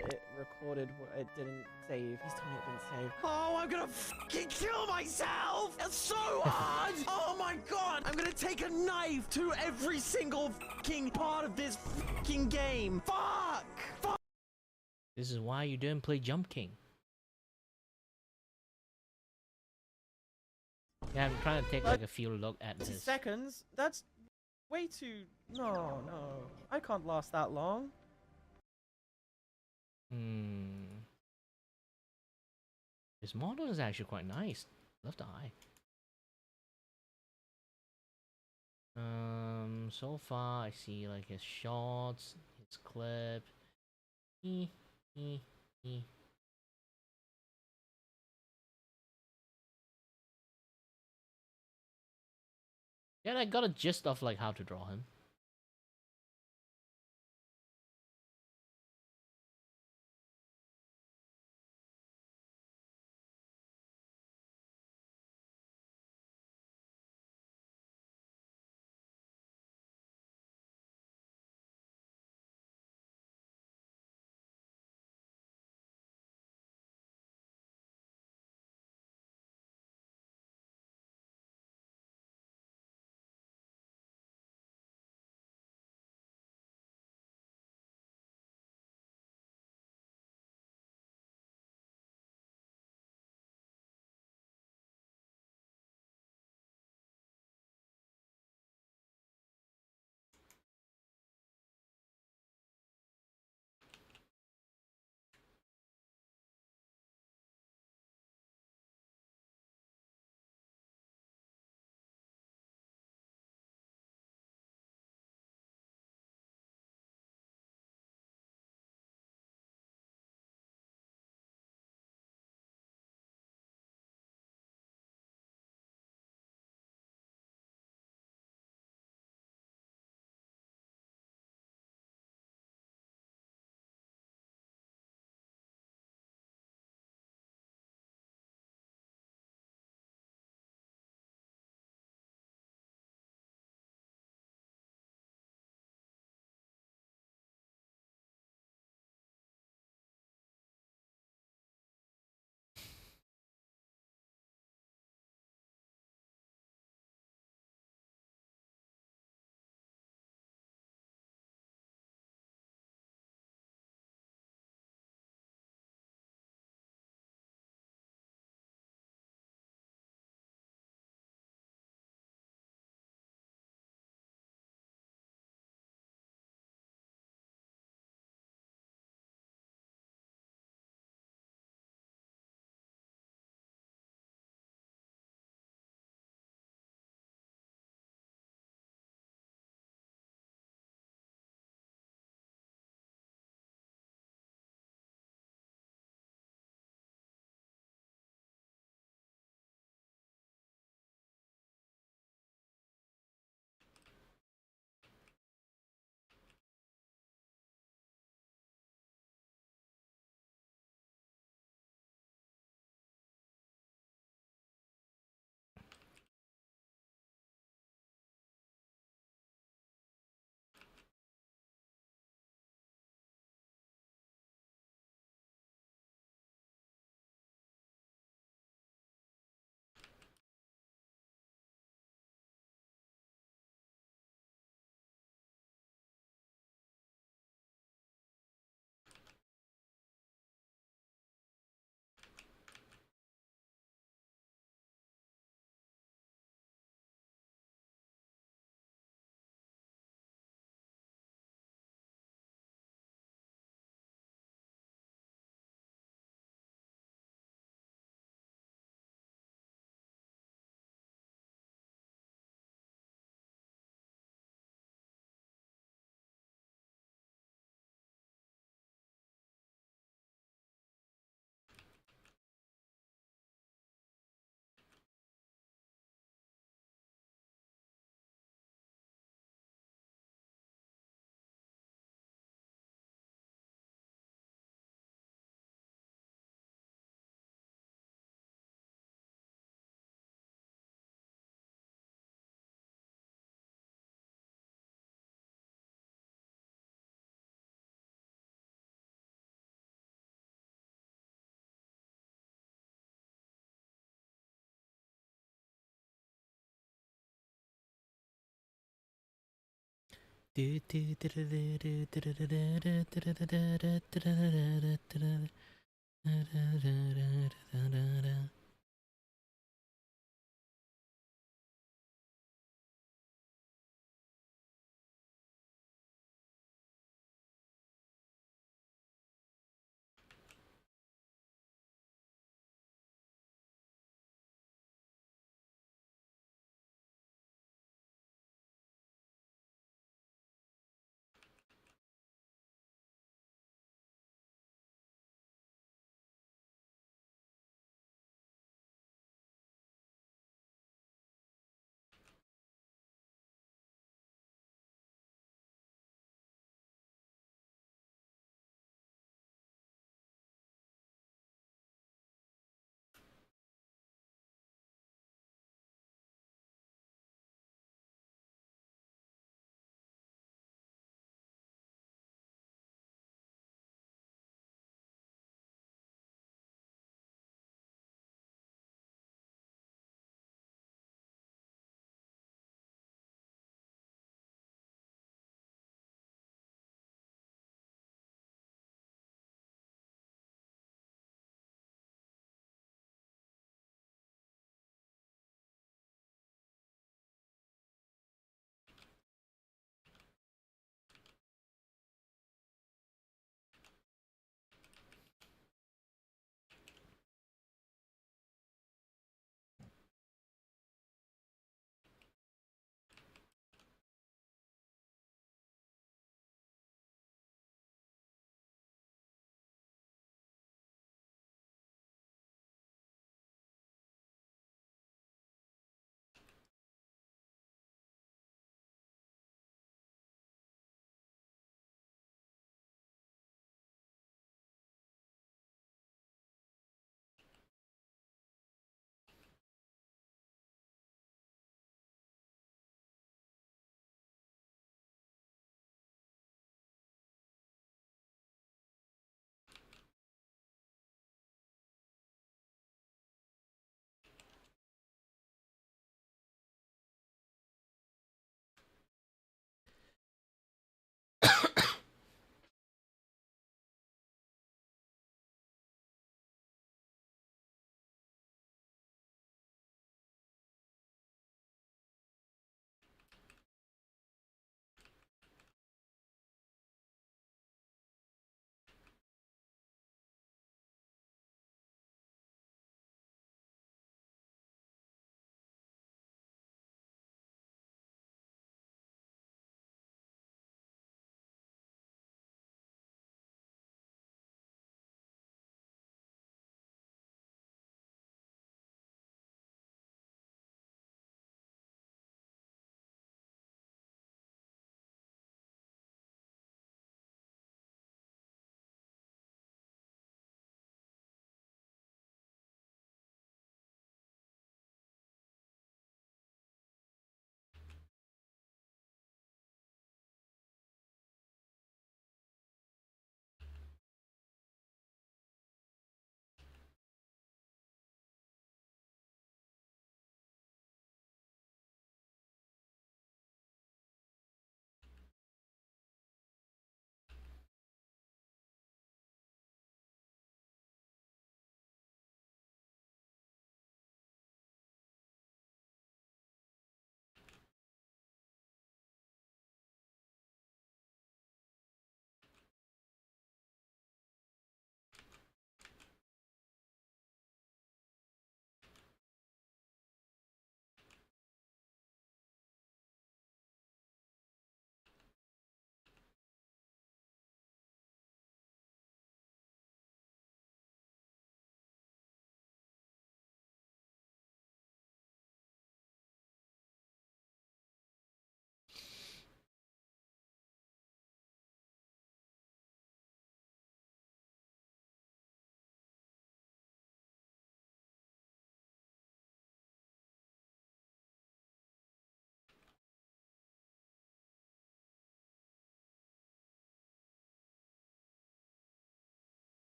It recorded what it didn't save. He's telling me it didn't save. Oh, I'm gonna fucking kill myself! It's so hard! Oh my god! I'm gonna take a knife to every single fucking part of this fucking game. Fuck! Fuck! This is why you didn't play Jump King. Yeah, I'm trying to take like a few look at this. Seconds? That's way too... No. I can't last that long. This model is actually quite nice. Love the eye. So far I see like his shots, his clip. Yeah, I got a gist of like how to draw him.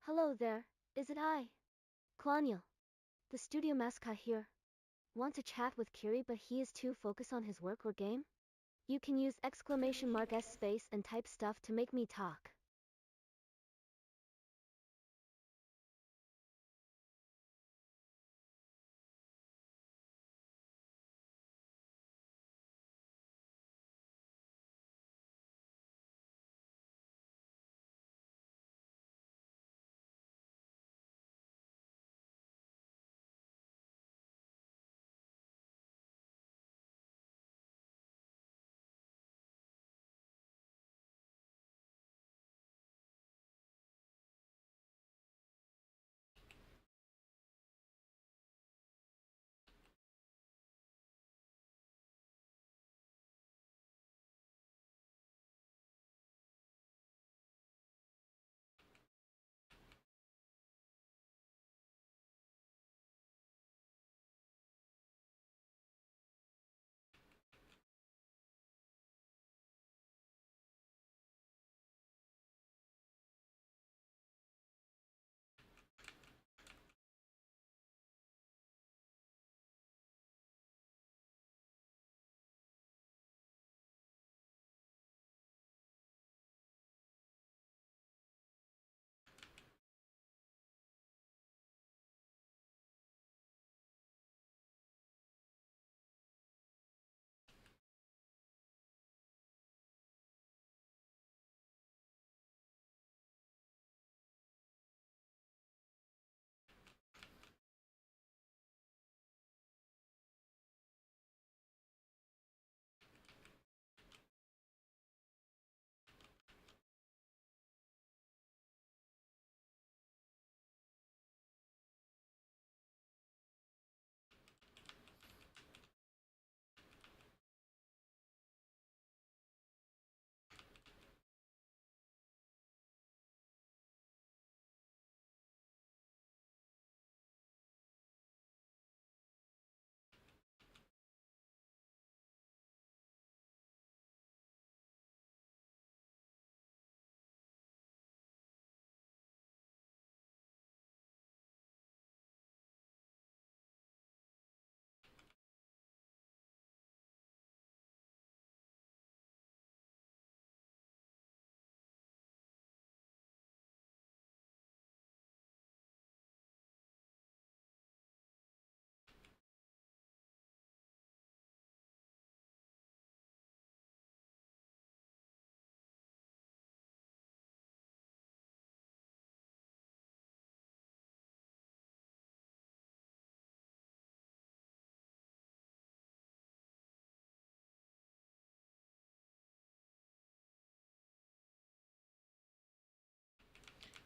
Hello there, is it I? Claudiel, the studio mascot here. Want to chat with Kiray but he is too focused on his work or game? You can use !s space and type stuff to make me talk.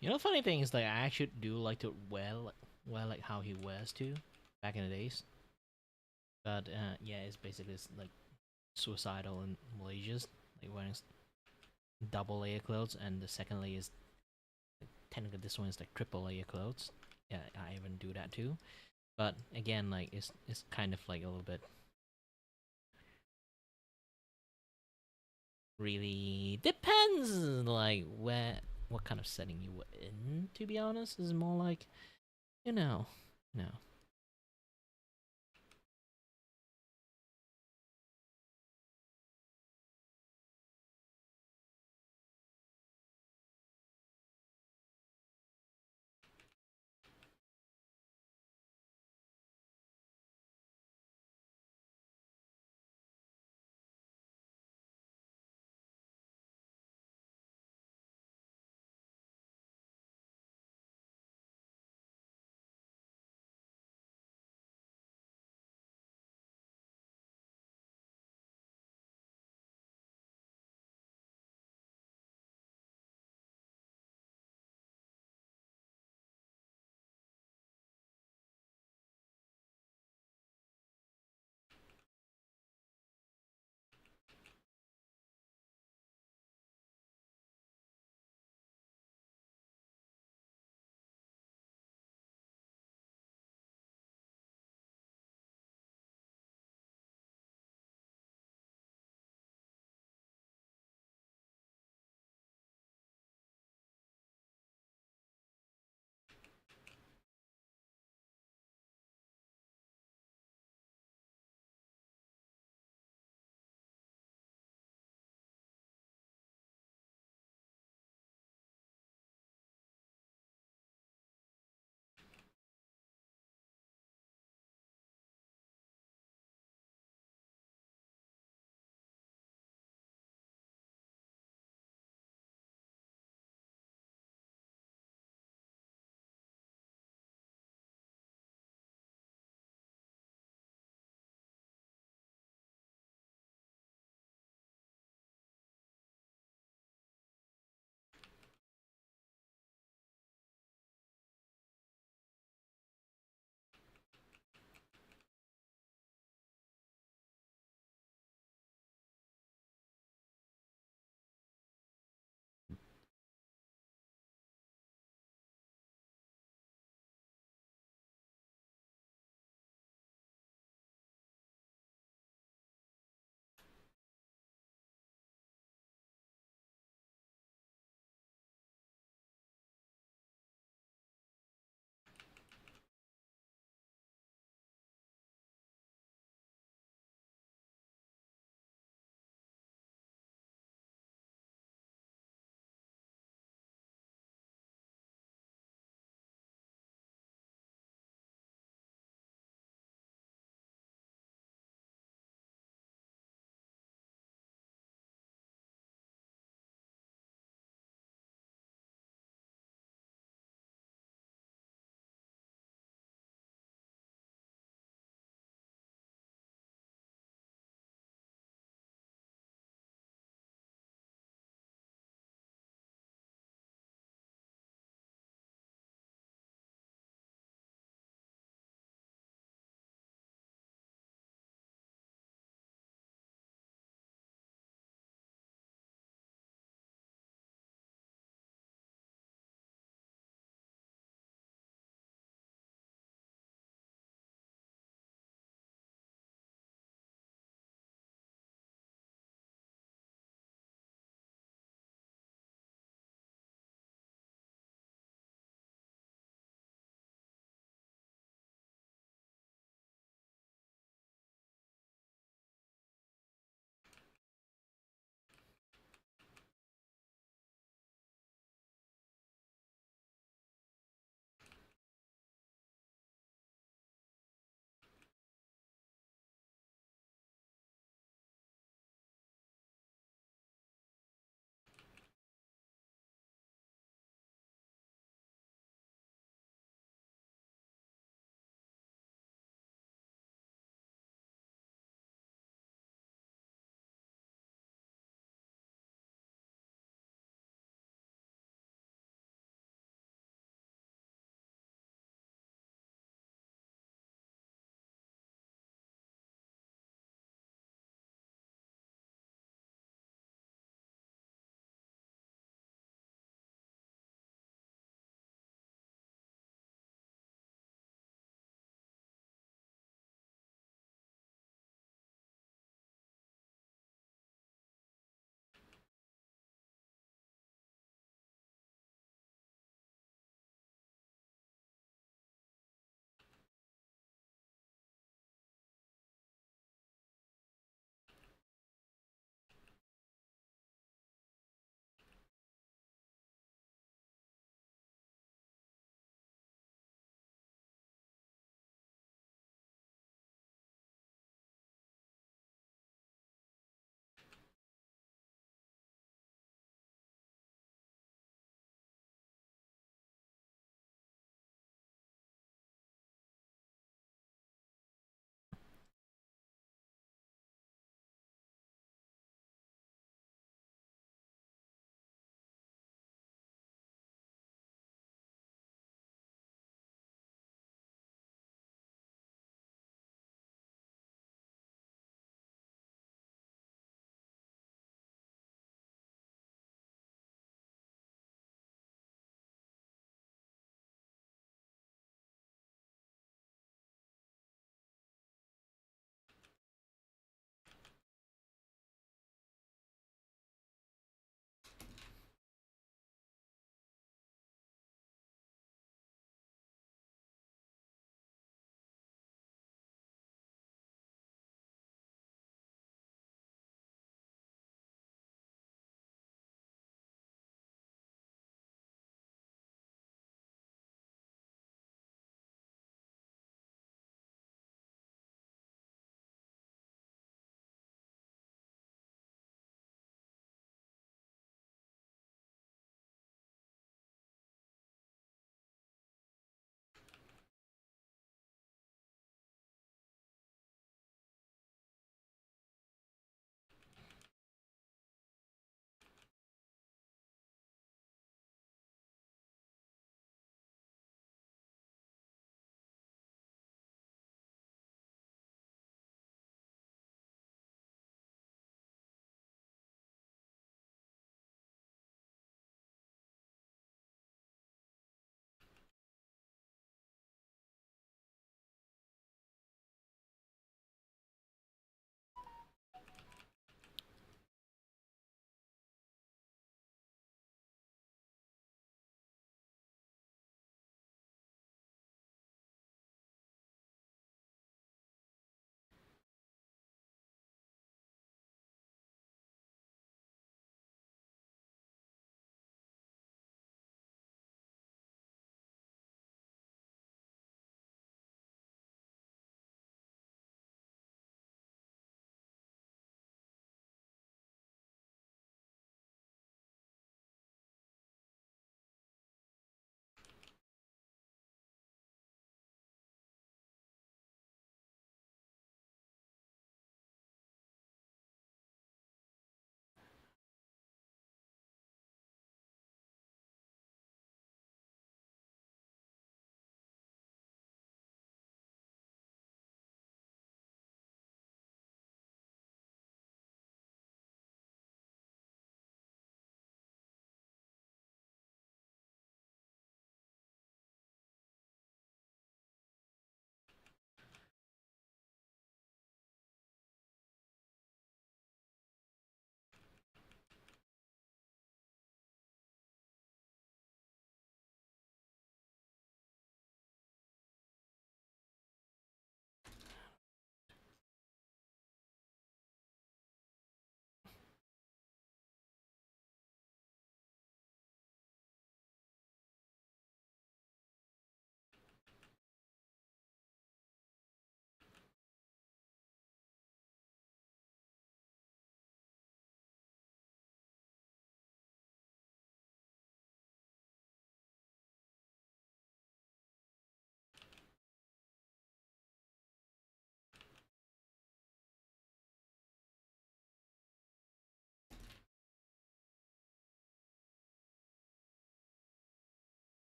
You know, funny thing is, like, I actually do like to wear like how he wears too, back in the days. But yeah, it's basically like suicidal in Malaysia, like wearing double layer clothes, and the second layer is like, technically this one is like triple layer clothes. Yeah, I even do that too. But again, like it's kind of like a little bit. Really depends, like what kind of setting you were in. To be honest, is more like, you know, you know.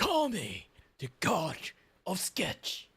Call me the god of sketch.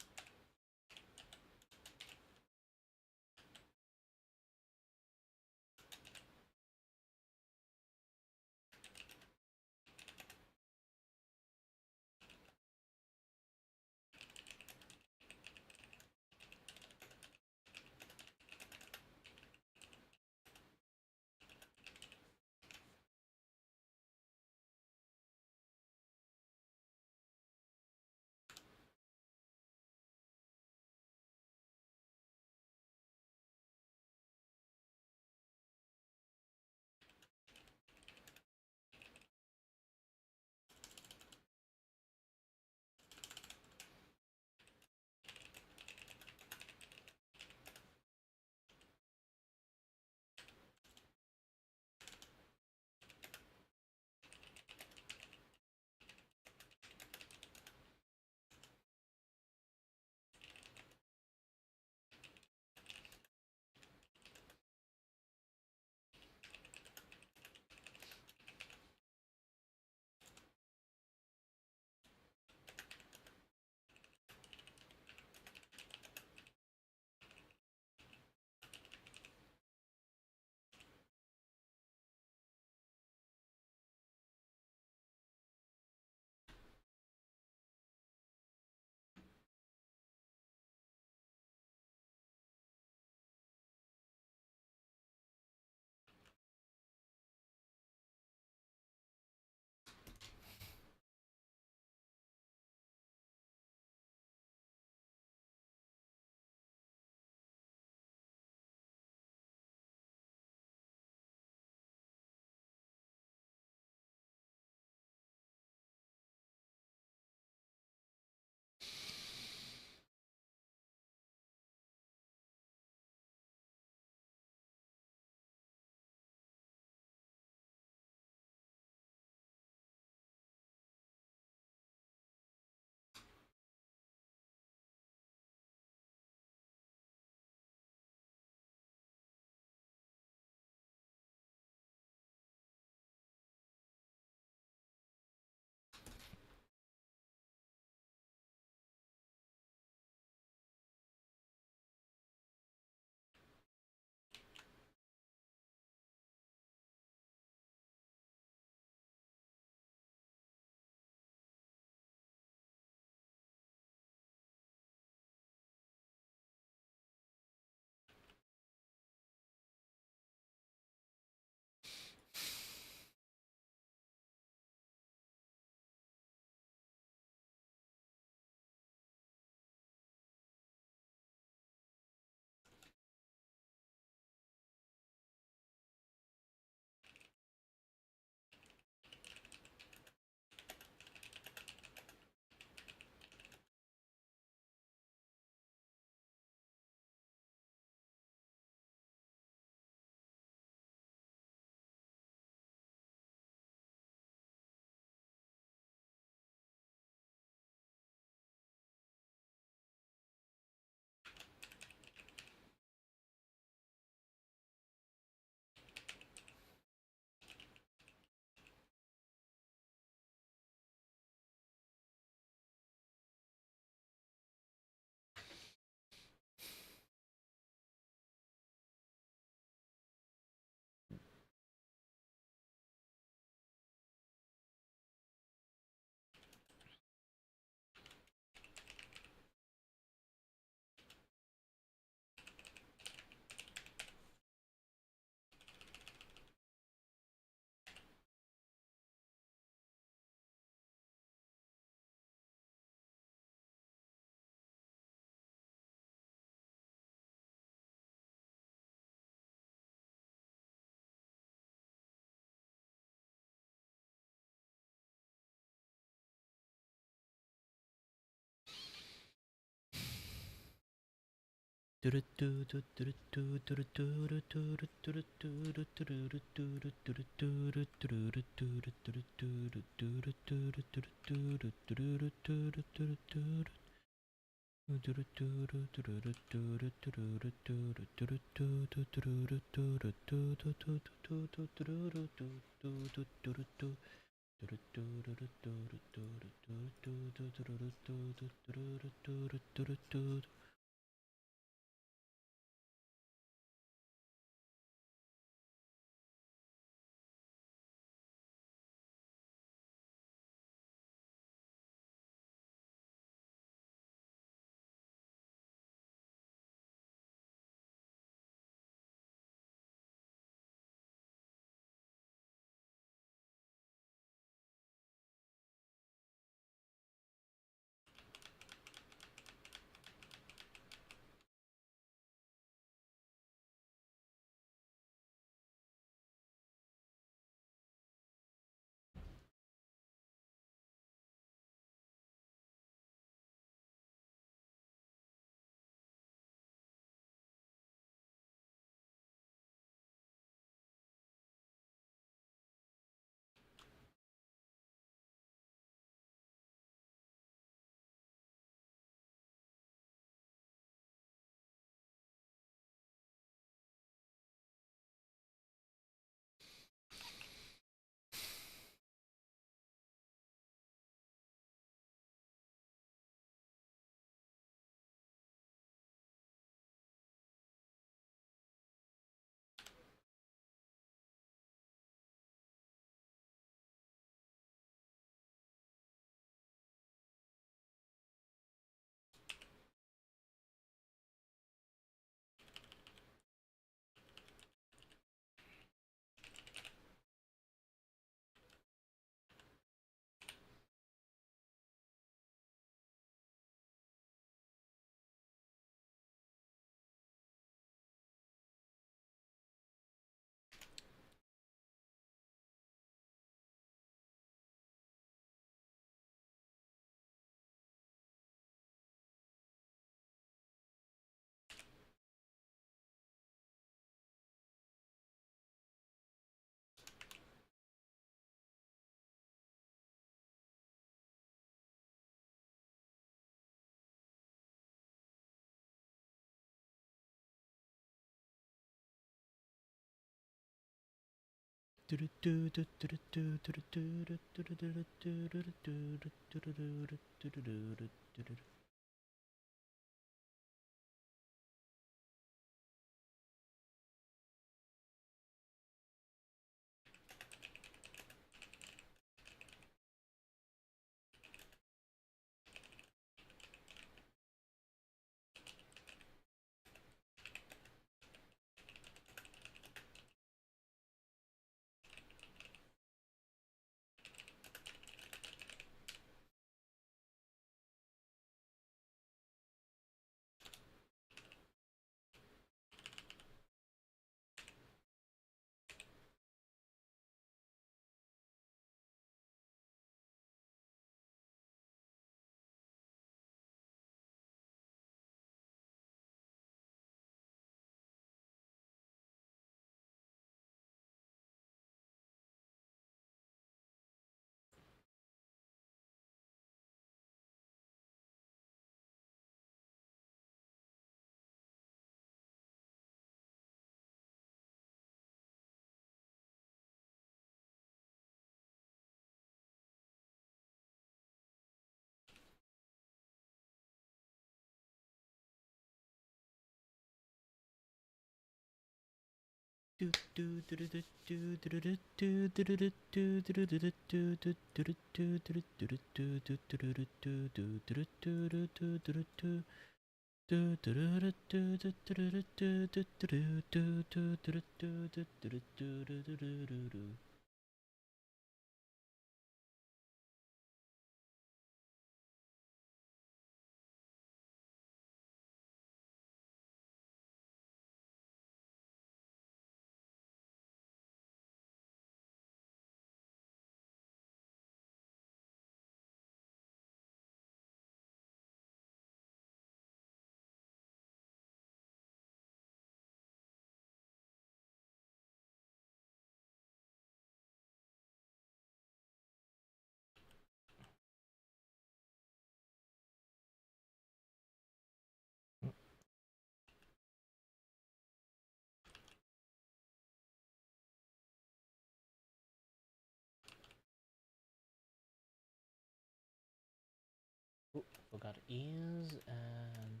got ears and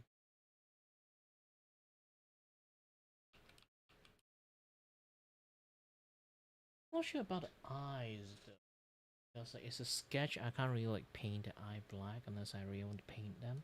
not sure about the eyes though. Because like it's a sketch, I can't really like paint the eye black unless I really want to paint them.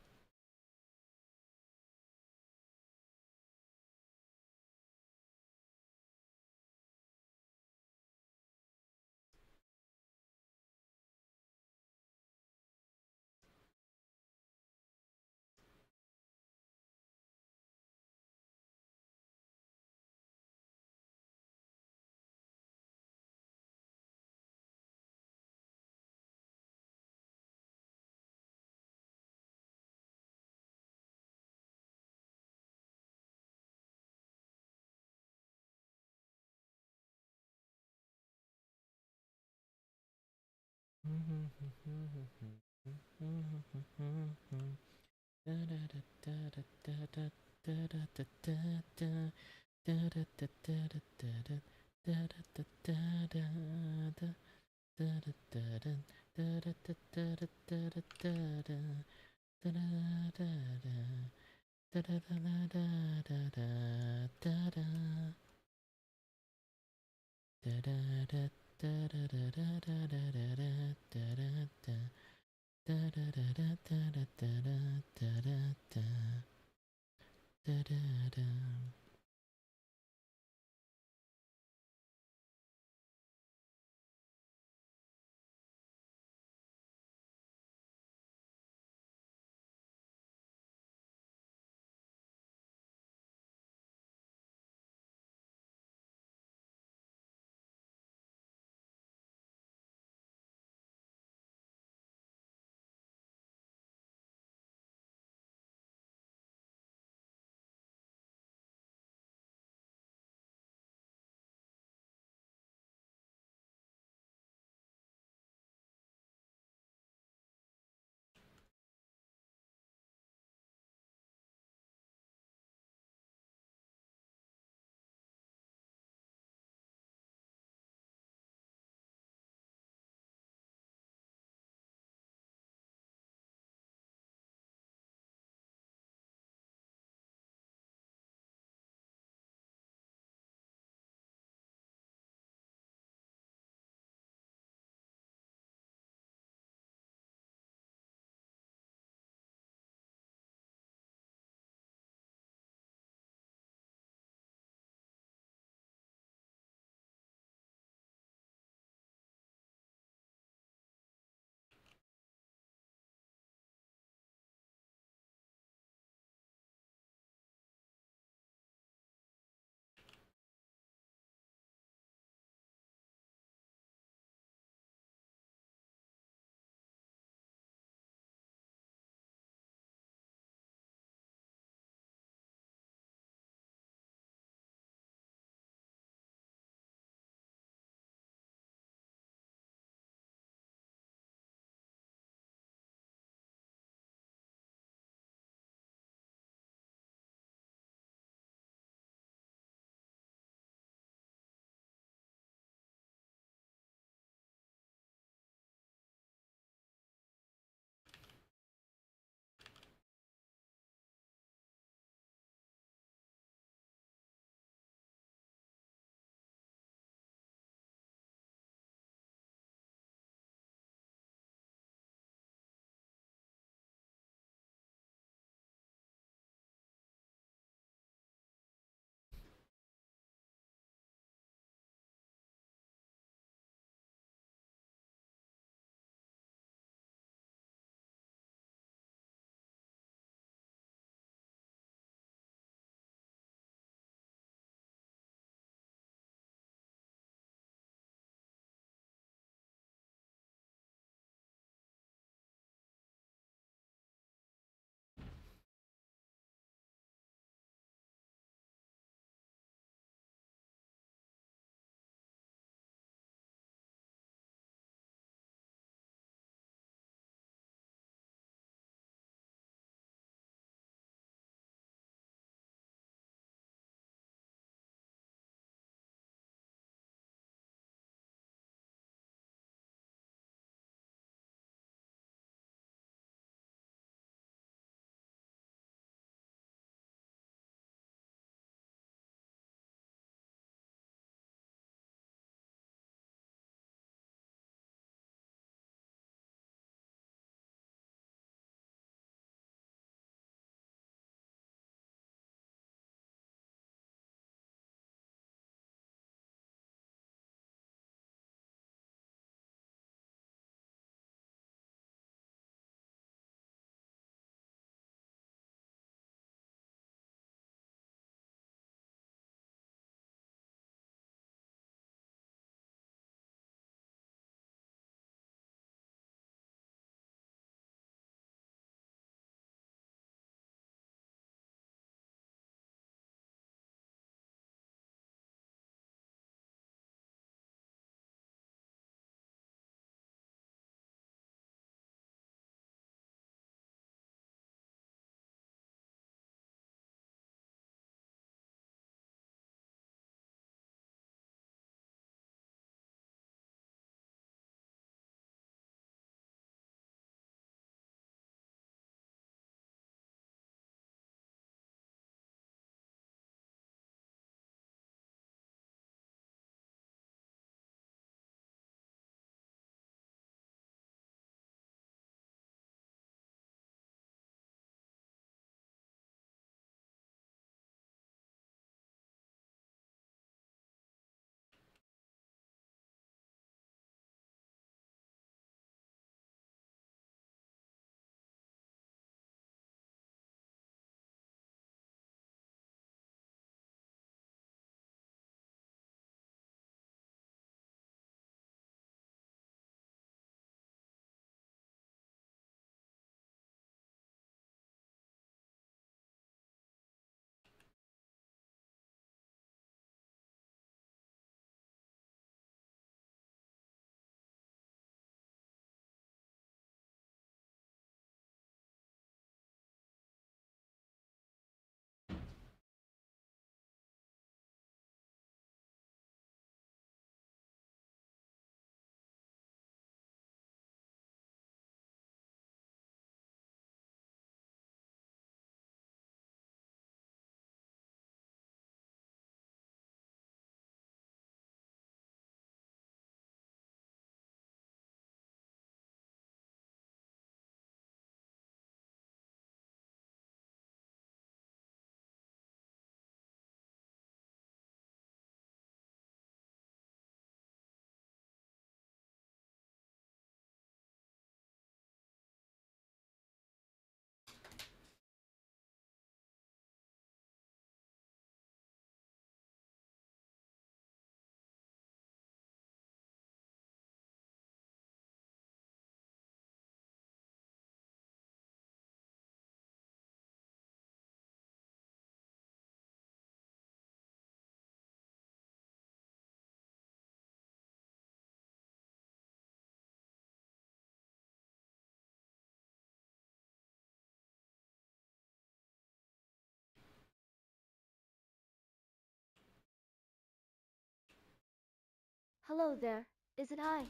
Hello there, is it I?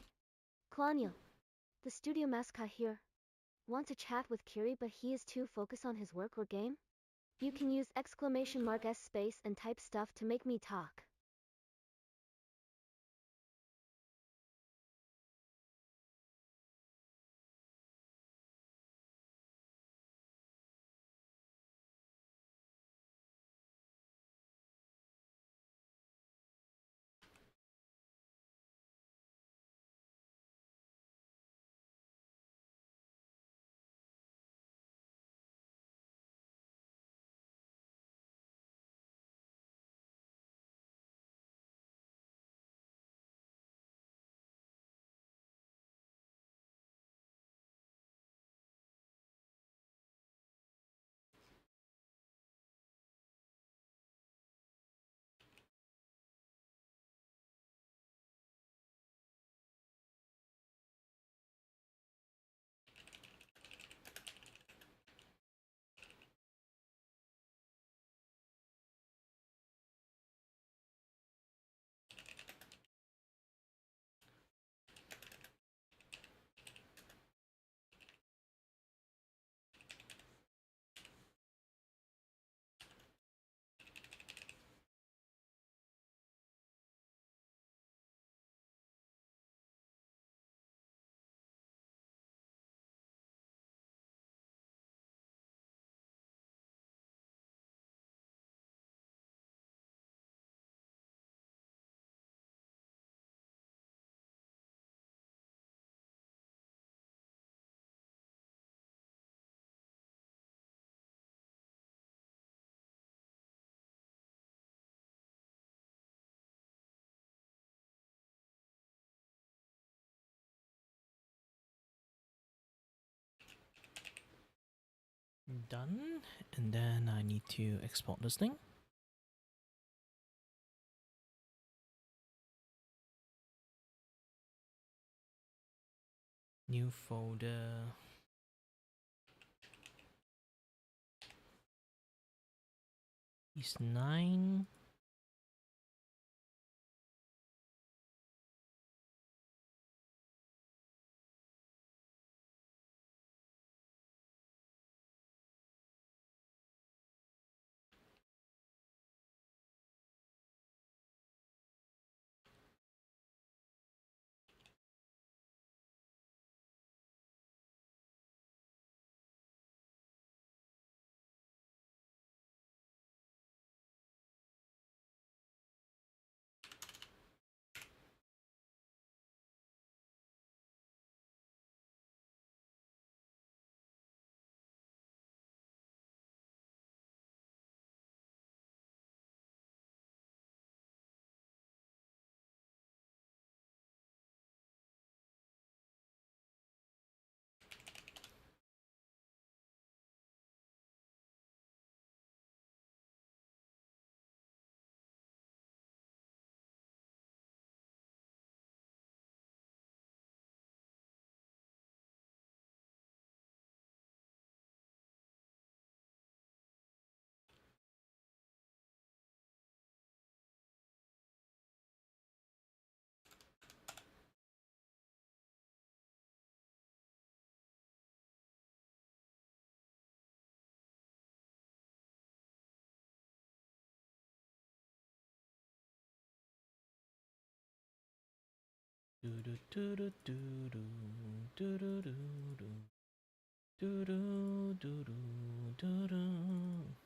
Klaniel, the studio mascot here. Want to chat with Kiray but he is too focused on his work or game? You can use !s space and type stuff to make me talk. Done. And then I need to export this thing. New folder. Is 9. Do do do do do do do do do do do do do do do.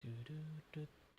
Do do do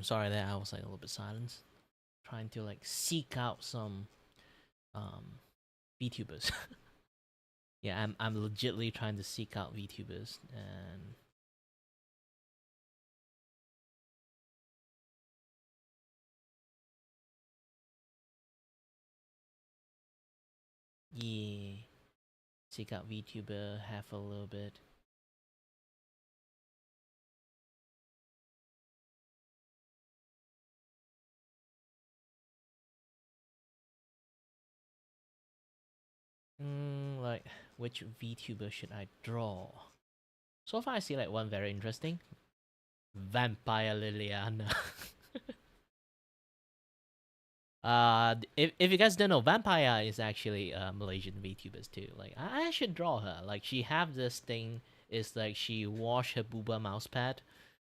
Sorry that I was like a little bit silent. Trying to like seek out some VTubers. Yeah, I'm legitly trying to seek out VTubers and yeah, seek out VTuber, have a little bit. Like which VTuber should I draw? So far I see like one very interesting. Vampire Liliana. If you guys don't know, Vampire is actually Malaysian VTubers too. Like I should draw her. Like she have this thing. Is like she wash her booba mousepad,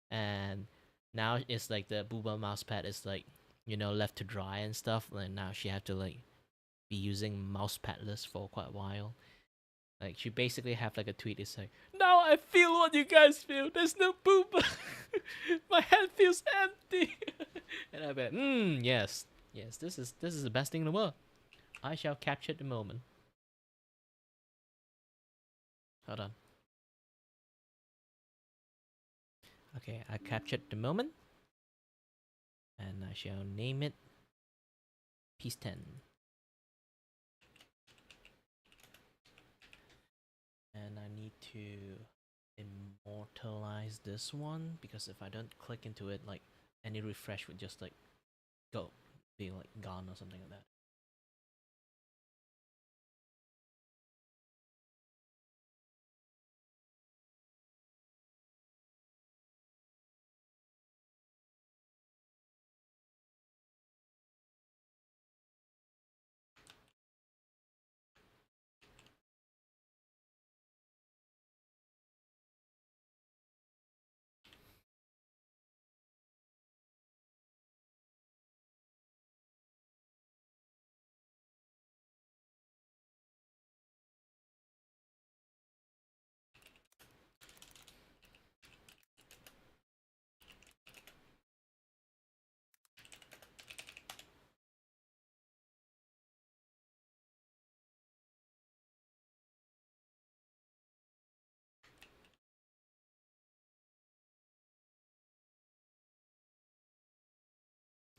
and now it's like the booba mousepad is like left to dry and stuff. And now she have to like be using mousepadless for quite a while. Like she basically have like a tweet. It's like, now I feel what you guys feel. There's no booba. My head feels empty. And I bet, yes. Yes, this is the best thing in the world. I shall capture the moment. Hold on. Okay, I captured the moment. And I shall name it Piece 10. And I need to immortalize this one, because if I don't click into it, like any refresh would just like go, be like gone or something like that.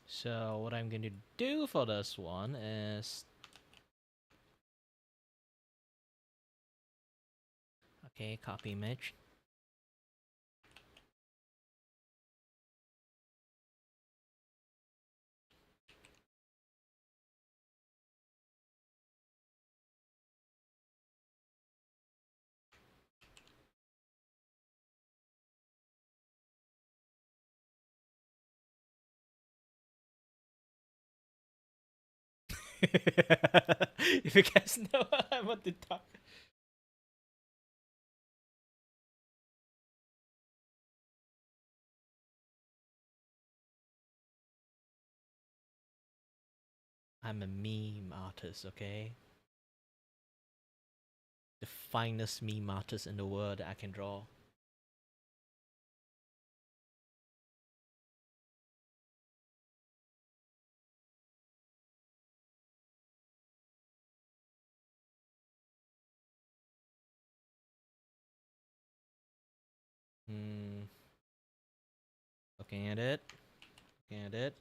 So what I'm going to do for this one is, okay, copy image. If you guys know what I want to talk. I'm a meme artist, okay? The finest meme artist in the world that I can draw. Looking at it. Looking at it.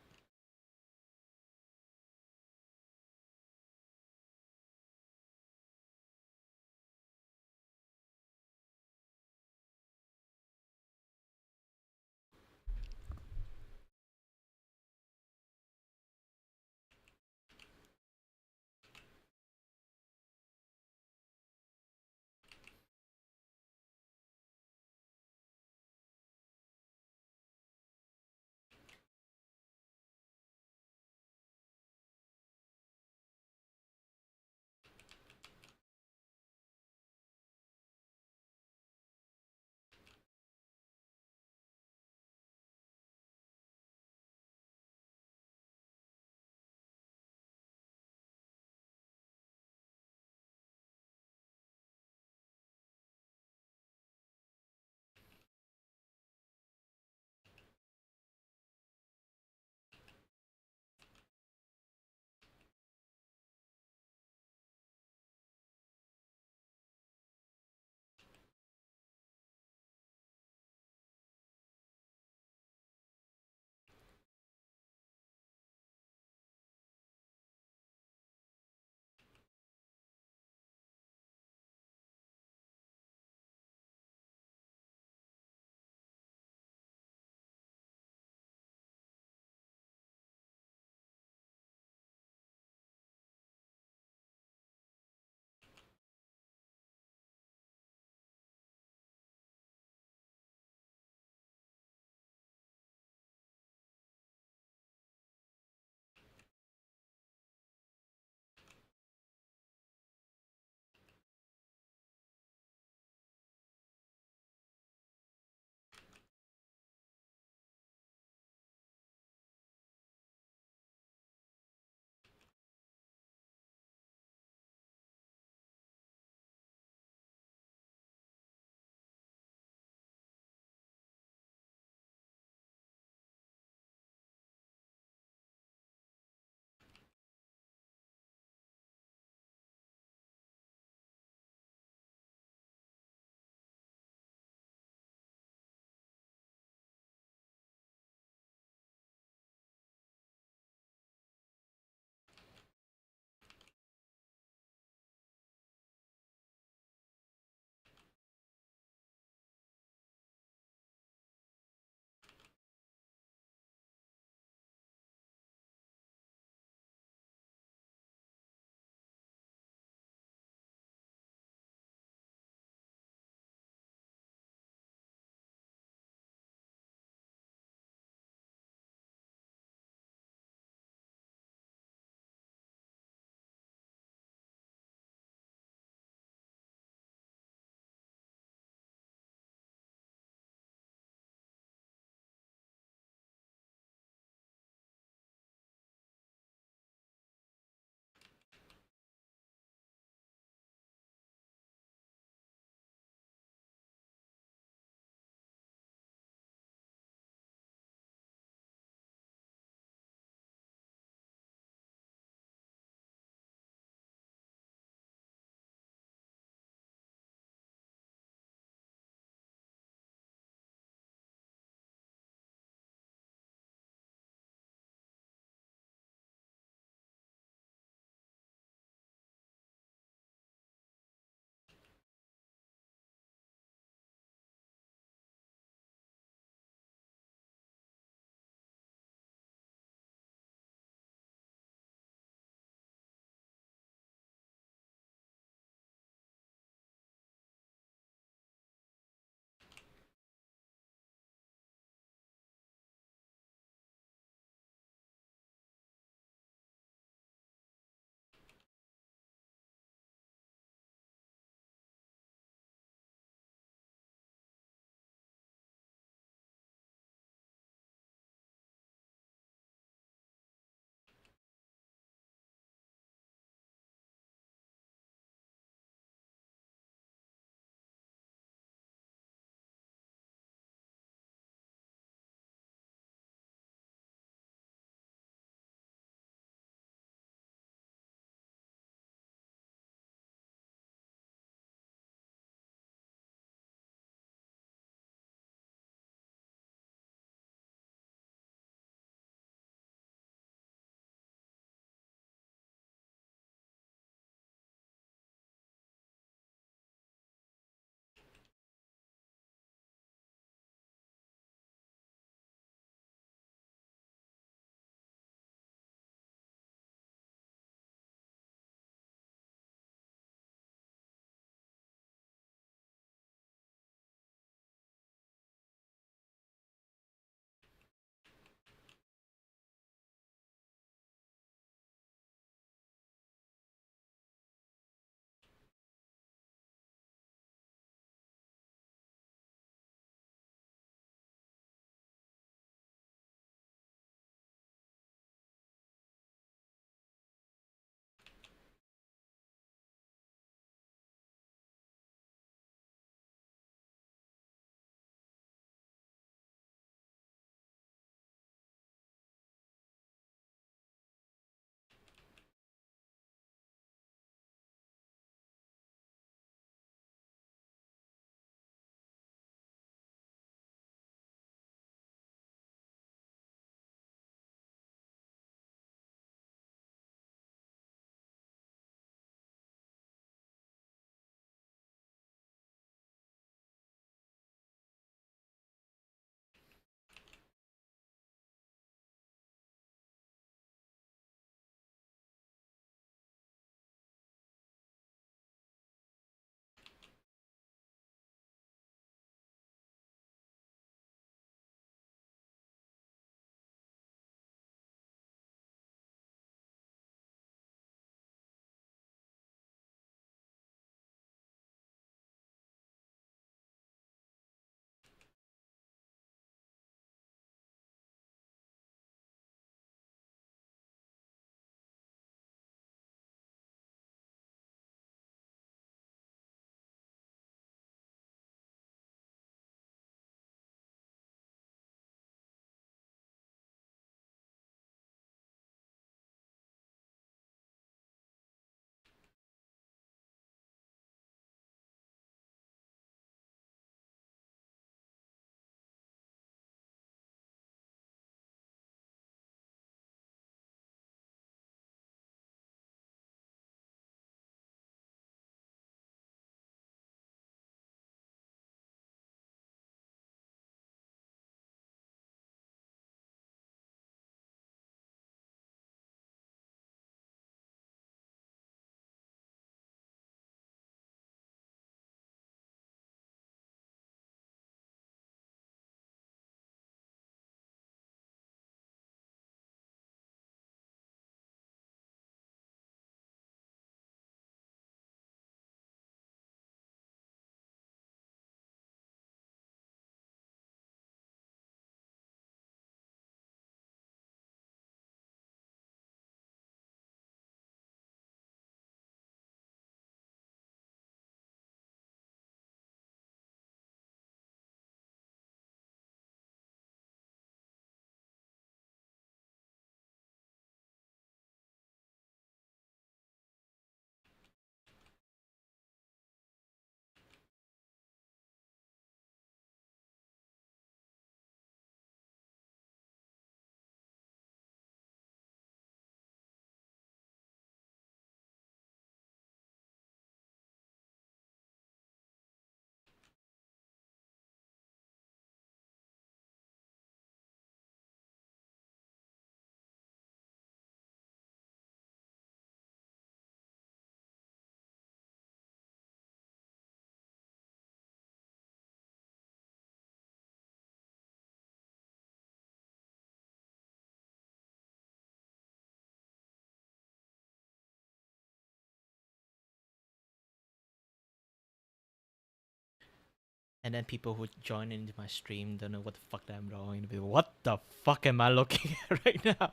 And then people who join into my stream don't know what the fuck that I'm drawing. They'll be like, what the fuck am I looking at right now?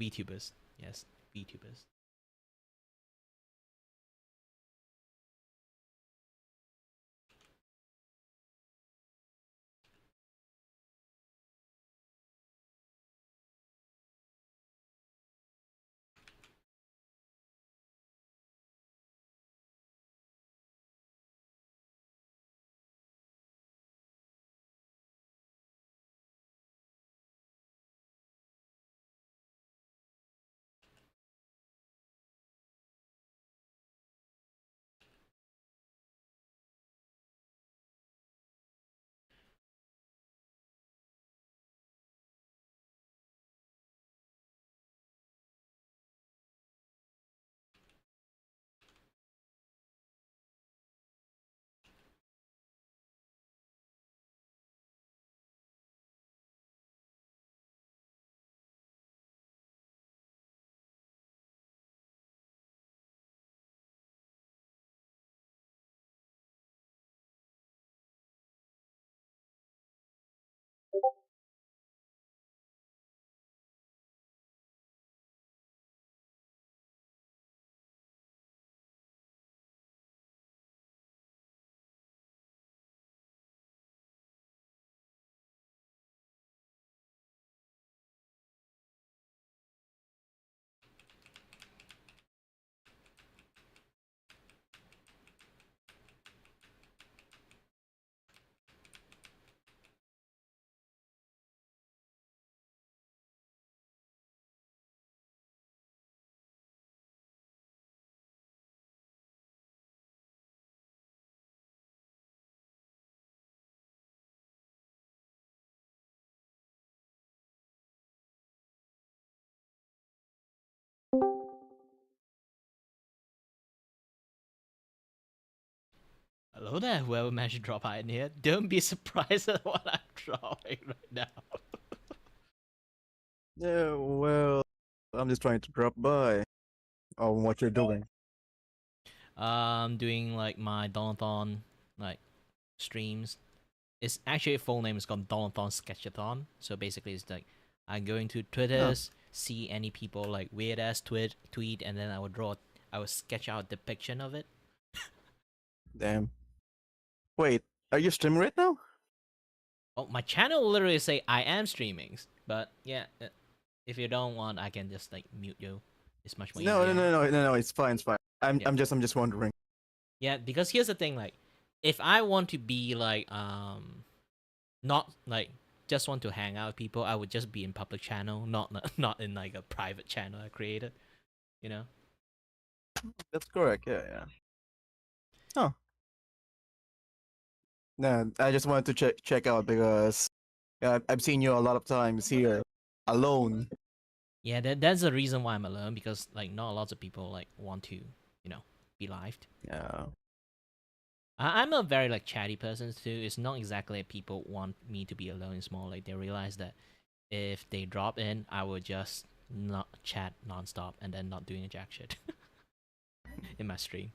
VTubers. Yes, VTubers. Hello there, whoever managed to drop by in here. Don't be surprised at what I'm drawing right now. Yeah, well, I'm just trying to drop by on what you're doing. Doing like my Donothon like streams. It's actually full name is called Donothon-Sketchathon. So basically, it's like I'm going to Twitters, see any people like weird ass tweet, and then I would sketch out a depiction of it. Damn. Wait, are you streaming right now? Oh, my channel will literally say I am streaming, but yeah, if you don't want, I can just like mute you. It's much more No, easier. no, it's fine, it's fine. I'm just wondering. Yeah, because here's the thing, like, if I want to be like not like just want to hang out with people, I would just be in public channel, not in like a private channel I created. You know? That's correct. Yeah. Oh. No, I just wanted to check out because I've seen you a lot of times here alone. Yeah, that's the reason why I'm alone, because like not lots of people like want to, be lived. Yeah. I'm a very like chatty person too. It's not exactly like people want me to be alone. It's more like they realize that if they drop in, I will just not chat nonstop and then not doing a jack shit in my stream.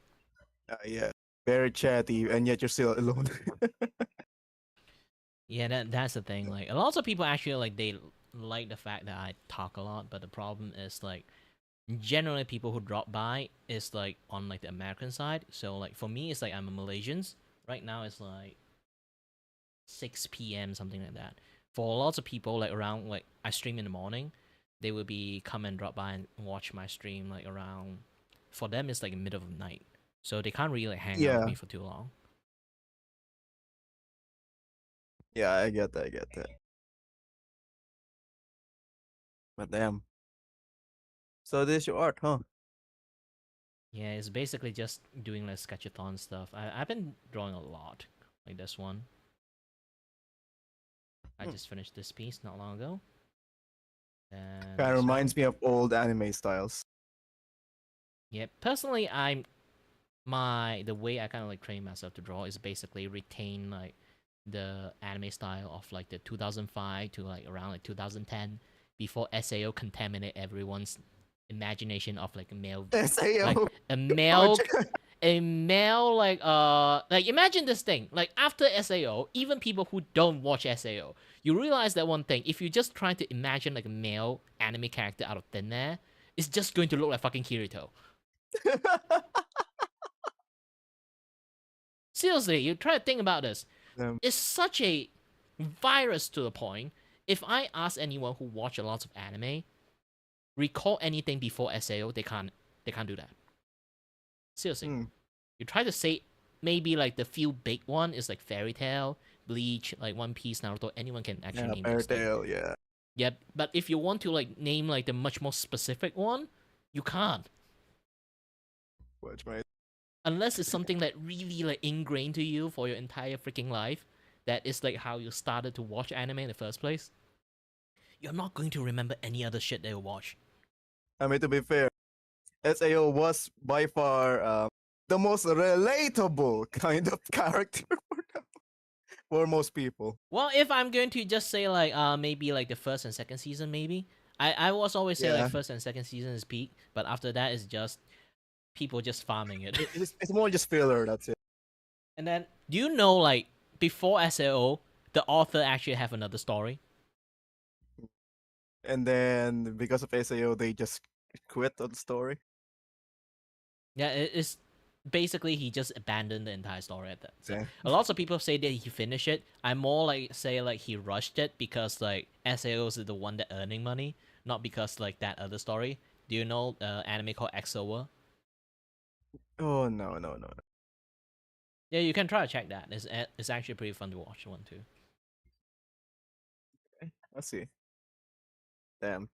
Yeah. Very chatty, and yet you're still alone. Yeah, that's the thing. Like, a lot of people actually like they like the fact that I talk a lot, but the problem is like generally people who drop by is like on like the American side. So like for me, it's like I'm a Malaysian. Right now it's like 6 p.m. something like that. For lots of people like around like I stream in the morning, they will be come and drop by and watch my stream like around. For them, it's like the middle of the night, so they can't really like hang out with me for too long. Yeah, I get that. But damn. So this is your art, huh? Yeah, it's basically just doing like sketchathon stuff. I've been drawing a lot, like this one. I just finished this piece not long ago. And Kind of reminds me of old anime styles. yeah, personally, the way I kind of like train myself to draw is basically retain like the anime style of like the 2005 to like around like 2010, before SAO contaminate everyone's imagination of like a male SAO. like a male a male like imagine this thing, like after SAO, even people who don't watch SAO, you realize that one thing, if you just try to imagine like a male anime character out of thin air, it's just going to look like fucking Kirito. Seriously, you try to think about this. It's such a virus to the point. If I ask anyone who watch a lot of anime, recall anything before SAO, they can't do that. Seriously. You try to say maybe like the few big one is like Fairy Tail, Bleach, like One Piece, Naruto, anyone can actually name Fairy those things. Tail, yeah. Yeah, but if you want to like name like the much more specific one, you can't. Watch my Unless it's something that really like ingrained to you for your entire freaking life, that is like how you started to watch anime in the first place. You're not going to remember any other shit that you watch. I mean, to be fair, SAO was by far the most relatable kind of character for most people. Well, if I'm going to just say like maybe like the first and second season, maybe I was always say like first and second season is peak, but after that is just people just farming it. It's more just filler, that's it. And then do you know like before SAO, the author actually have another story? And then because of SAO, they just quit on the story. Yeah, it's basically he just abandoned the entire story at that. So Yeah. a lot of people say that he finished it. I more like say like he rushed it because like SAO is the one that earning money, not because like that other story. Do you know anime called Exoa? Oh no. Yeah, you can try to check that. It's actually pretty fun to watch one too. Okay, let's see. Damn.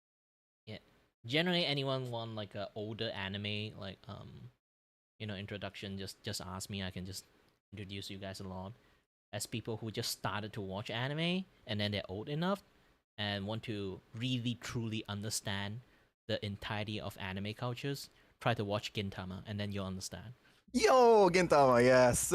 Yeah. Generally, anyone want like a older anime like introduction, just ask me. I can just introduce you guys along. As people who just started to watch anime and then they're old enough and want to really truly understand the entirety of anime cultures, try to watch Gintama and then you'll understand. Yo, Gintama, yes.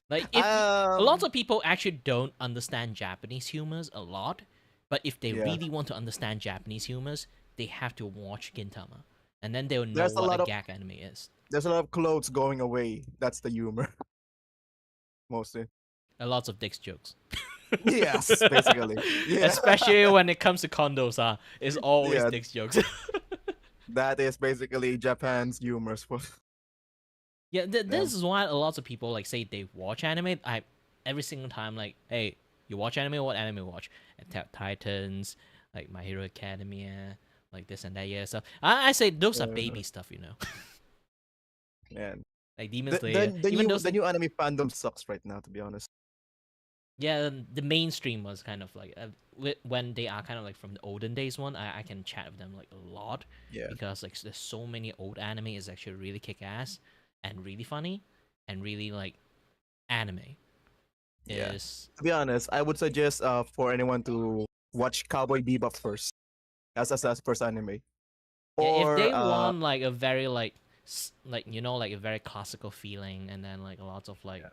Like if a lot of people actually don't understand Japanese humors a lot, but if they really want to understand Japanese humors, they have to watch Gintama, and then they'll know what a gag anime is. There's a lot of clothes going away. That's the humor. Mostly. A lot of dicks jokes. Yes, basically. Yeah. Especially when it comes to condos, it's always dicks jokes. That is basically Japan's humor. Yeah, this is why a lot of people like say they watch anime. I every single time like, hey, you watch anime? What anime you watch? Attack Titans, like My Hero Academia, like this and that. Yeah, so I say those are baby stuff, you know. Man, like Demon Slayer. The new anime fandom sucks right now, to be honest. Yeah, the mainstream was kind of like when they are kind of like from the olden days one. I can chat with them like a lot. Yeah. Because like there's so many old anime is actually really kick ass and really funny and really like anime. Yeah. Is to be honest, I would suggest for anyone to watch Cowboy Bebop first. As first anime. Or if they want like a very like a very classical feeling and then like lots of like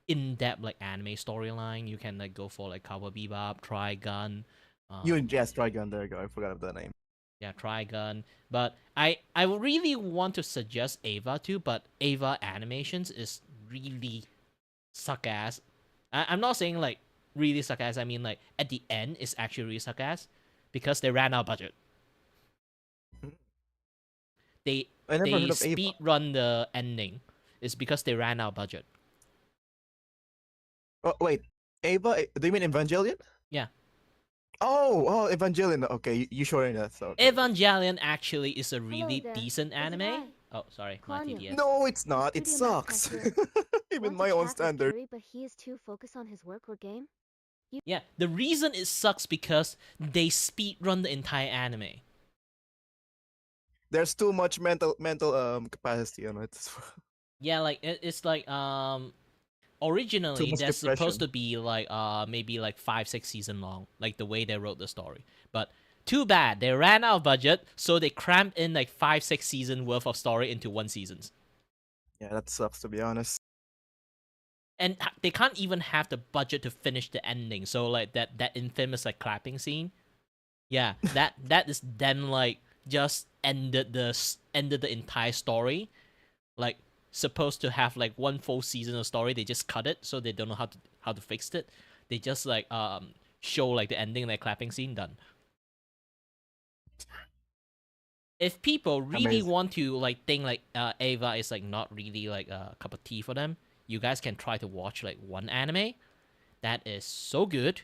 in-depth like anime storyline, you can like go for like Cowboy Bebop, Trigun. Trigun, there you go. I forgot of the name. Yeah, Trigun. But I really want to suggest Ava too, but Ava animations is really suck ass. I'm not saying like really suck ass. I mean like at the end it's actually really suck ass because they ran out of budget. They speed run the ending. It's because they ran out of budget. Oh wait, Ava? Do you mean Evangelion? Yeah. Oh, Evangelion. Okay, you showing that. So Evangelion actually is a really decent anime. Oh, sorry, my TDS. No, it's not. It sucks. Even my own standard. But he is too focused on his work or game. Yeah, the reason it sucks because they speed run the entire anime. There's too much mental capacity on it. Yeah, like it's like originally they're supposed to be like maybe like 5-6 season long, like the way they wrote the story. But too bad they ran out of budget, so they crammed in like 5-6 season worth of story into one season. Yeah, that sucks, to be honest. And they can't even have the budget to finish the ending. So like that infamous like clapping scene, yeah, that is them like just ended the entire story, like supposed to have like one full season of story. They just cut it, so they don't know how to fix it. They just like show like the ending, like clapping scene, done. If people really Amazing. want to like think like Ava is like not really like a cup of tea for them, you guys can try to watch like one anime that is so good,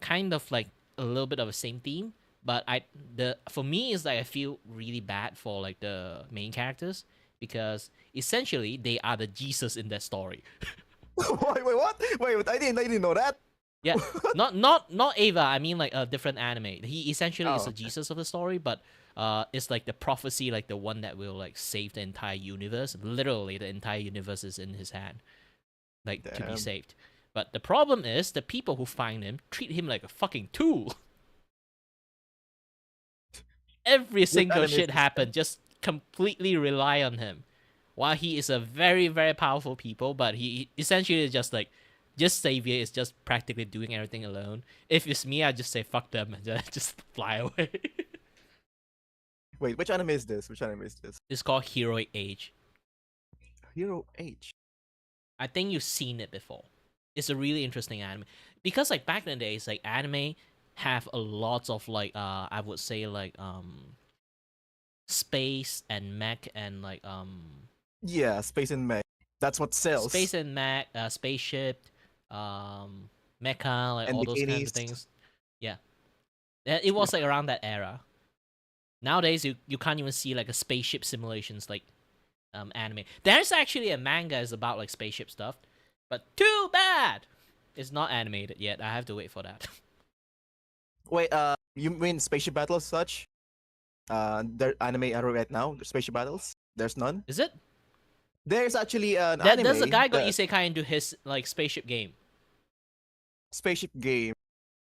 kind of like a little bit of the same theme. But for me is like I feel really bad for like the main characters because essentially they are the Jesus in that story. Wait, what? Wait, I didn't know that. Yeah, not Ava. I mean like a different anime. He essentially is the okay. Jesus of the story, but it's like the prophecy, like the one that will like save the entire universe. Literally, the entire universe is in his hand, like to be Damn. saved. But the problem is the people who find him treat him like a fucking tool. Every single anime shit is happen, just completely rely on him. While he is a very, very powerful people, but he essentially is just like, just Savior is just practically doing everything alone. If it's me, I just say fuck them and just fly away. Wait, which anime is this? Which anime is this? It's called Heroic Age. Hero H. I think you've seen it before. It's a really interesting anime because like back in the days, like anime have a lot of like I would say like space and mech and like Yeah, Space and Mech. That's what sells. space and mech, spaceship, mecha, like And all those kinds of bikinis. things. Yeah, it was like around that era. Nowadays, you can't even see like a spaceship simulations like anime. There's actually a manga is about like spaceship stuff, but too bad it's not animated yet. I have to wait for that. Wait, you mean spaceship battles such? There anime are right now. The spaceship battles. There's none. Is it? There's actually an anime. There's a guy got that- isekai into his like spaceship game. spaceship game.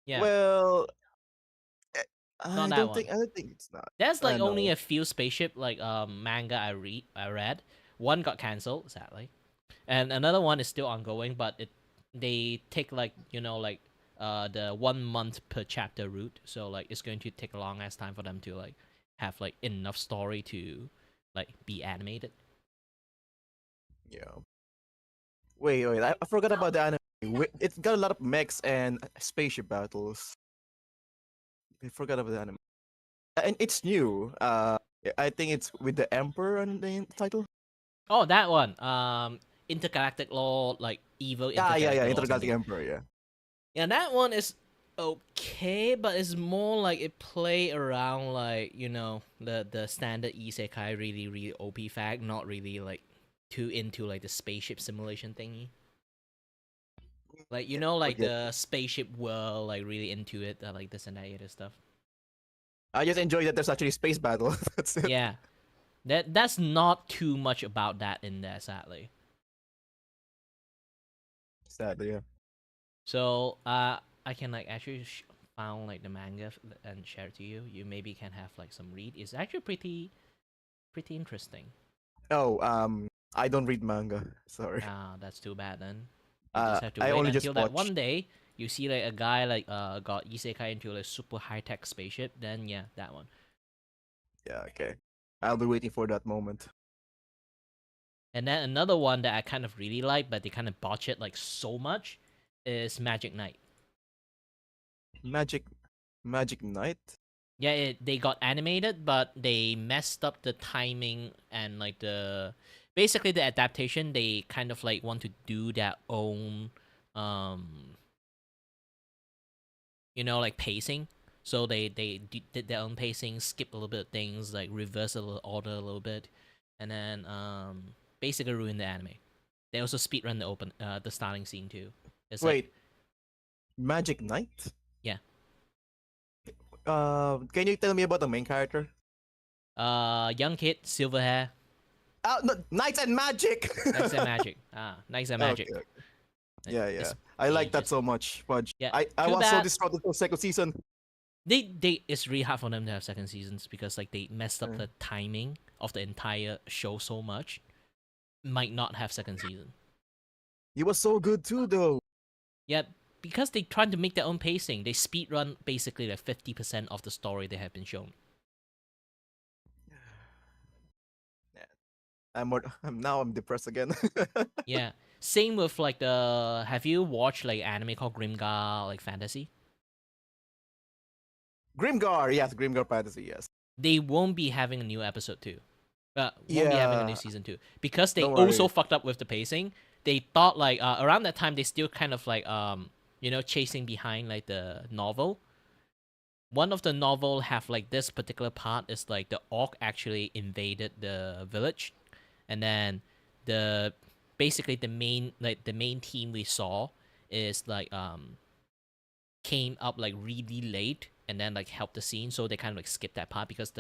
Yeah. Well, Not that I don't think it's not. There's like only no. a few spaceship like manga I read. One got cancelled, sadly. And another one is still ongoing, but they take like, like the 1 month per chapter route. So like it's going to take a long ass time for them to like have like enough story to like be animated. Yeah. Wait, I forgot about the anime. It's got a lot of mechs and spaceship battles. I forgot about the anime. And it's new. I think it's with the Emperor on the title. Oh, that one. Intergalactic Law, like evil. Yeah, Law or Intergalactic something. Emperor. Yeah. Yeah, that one is okay, but it's more like it play around like the standard isekai really OP fact, not really like too into like the spaceship simulation thingy. Like like the spaceship world, like really into it, like this and that other stuff. I just enjoy that there's actually space battle. That's it. Yeah, that's not too much about that in there, sadly. Sadly, yeah. So I can like actually found like the manga and share it to you. You maybe can have like some read. It's actually pretty interesting. Oh, I don't read manga. Sorry. Ah, that's too bad then. You just have to I wait only until just that watched. one day you see like a guy like got isekai into like super high tech spaceship. Then yeah, that one. Yeah, okay. I'll be waiting for that moment. And then another one that I kind of really like, but they kind of botch it like so much, is Magic Knight. Magic Knight? Yeah, they got animated, but they messed up the timing and like basically the adaptation. They kind of like want to do their own, like pacing. So they did their own pacing, skip a little bit of things, like reverse a little order a little bit, and then basically ruin the anime. They also speedrun the starting scene too. It's Wait. Magic Knight? Yeah. Can you tell me about the main character? Young kid, silver hair. No, Knights and Magic. Knights and Magic. Knights and Magic. Okay. Yeah. It's I like that just- so much. Fudge. Yeah, I too was so bad. distraught with the second season. It's really hard for them to have second seasons because like they messed up Yeah. the timing of the entire show so much. Might not have second season. He was so good too, though. Yeah, because they tried to make their own pacing. They speedrun basically like 50% of the story they have been shown. I'm depressed again. Yeah. Same with like the. Have you watched like anime called Grimgar like Fantasy? Grimgar, yes, Grimgar Fantasy, yes. They won't be having a new episode 2. Won't be having a new Yeah, season 2 because they don't also worry. fucked up with the pacing. They thought like around that time they still kind of like chasing behind like the novel. One of the novel have like this particular part is like the orc actually invaded the village, and then the basically the main team we saw is like came up like really late and then like helped the scene, so they kind of like skipped that part because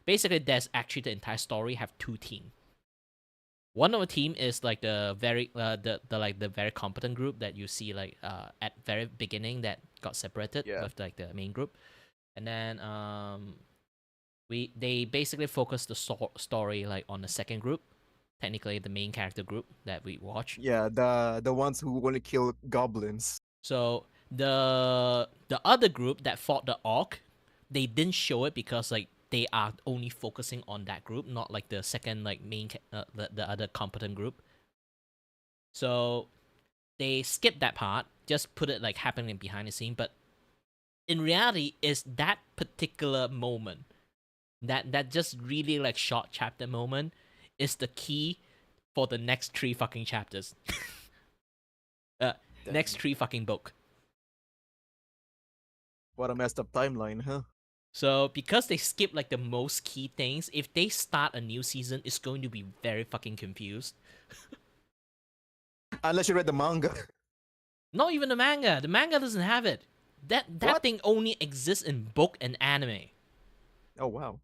basically there's actually the entire story have two teams. One of the team is like the very the very competent group that you see like at very beginning that got separated Yeah. with like the main group, and then they basically focus the story like on the second group, technically the main character group that we watch. Yeah, the ones who only kill goblins. So the other group that fought the orc, they didn't show it because like they are only focusing on that group, not like the second like main the other competent group. So they skipped that part, just put it like happening behind the scene. But in reality, is that particular moment, that just really like short chapter moment, is the key for the next 3 fucking chapters. Next 3 fucking book. What a messed up timeline, huh? So because they skip like the most key things, if they start a new season, it's going to be very fucking confused. Unless you read the manga. Not even the manga. The manga doesn't have it. That What? thing only exists in book and anime. Oh wow.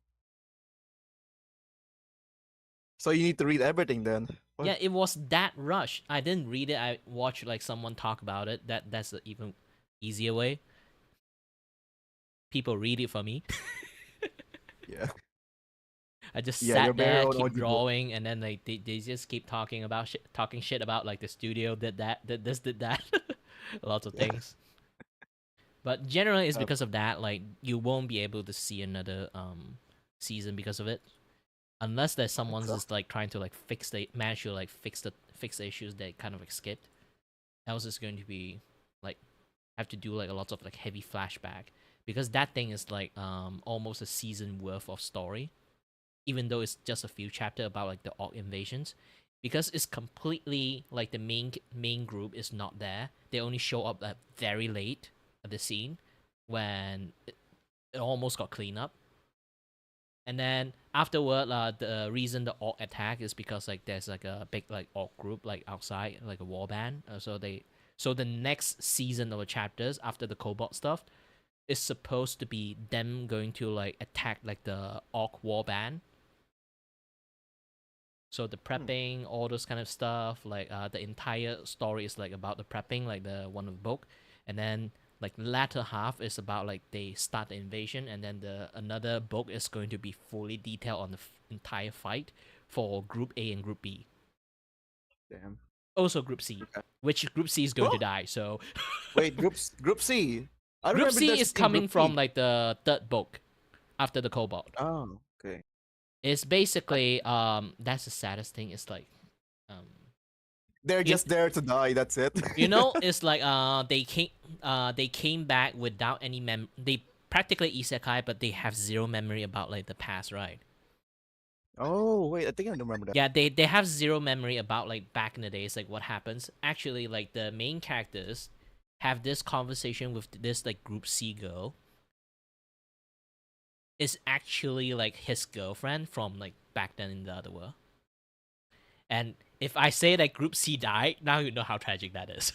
So you need to read everything then. What? Yeah, it was that rush. I didn't read it. I watched like someone talk about it. That's the even easier way. People read it for me. Yeah. I just Yeah, sat your very there, own keep audiobook. drawing, and then like they just keep talking about talking shit about like the studio did that, did this, did that, lots of Yeah. things. But generally, it's Uh, because of that. Like you won't be able to see another season because of it, unless there's someone's so? just like trying to like manage to like fix the issues they kind of like skipped. Else it's going to be like have to do like a lot of like heavy flashback because that thing is like almost a season worth of story, even though it's just a few chapter about like the orc invasions, because it's completely like the main group is not there. They only show up like very late at the scene when it almost got cleaned up. And then afterward, the reason the orc attack is because like there's like a big like orc group like outside, like a war band. So the next season of the chapters after the cobalt stuff is supposed to be them going to like attack like the orc war band. So the prepping, all those kind of stuff, like the entire story is like about the prepping, like the one of the book, and then like latter half is about like they start the invasion, and then the another book is going to be fully detailed on the entire fight for Group A and Group B. Damn. Also Group C, Okay. which Group C is going to What? die. So Wait, Group C. I Group remember C there's is still coming Group from B. like the third book after the Cobalt. Oh, okay. It's basically that's the saddest thing. It's like They're You- just there to die. That's it. you know, it's like they came back without any they practically isekai, but they have zero memory about like the past, right? Oh wait, I think I remember that. Yeah, they have zero memory about like back in the days, like what happens. Actually, like the main characters have this conversation with this like Group C girl. Is actually like his girlfriend from like back then in the other world. And if I say that Group C died, now you know how tragic that is.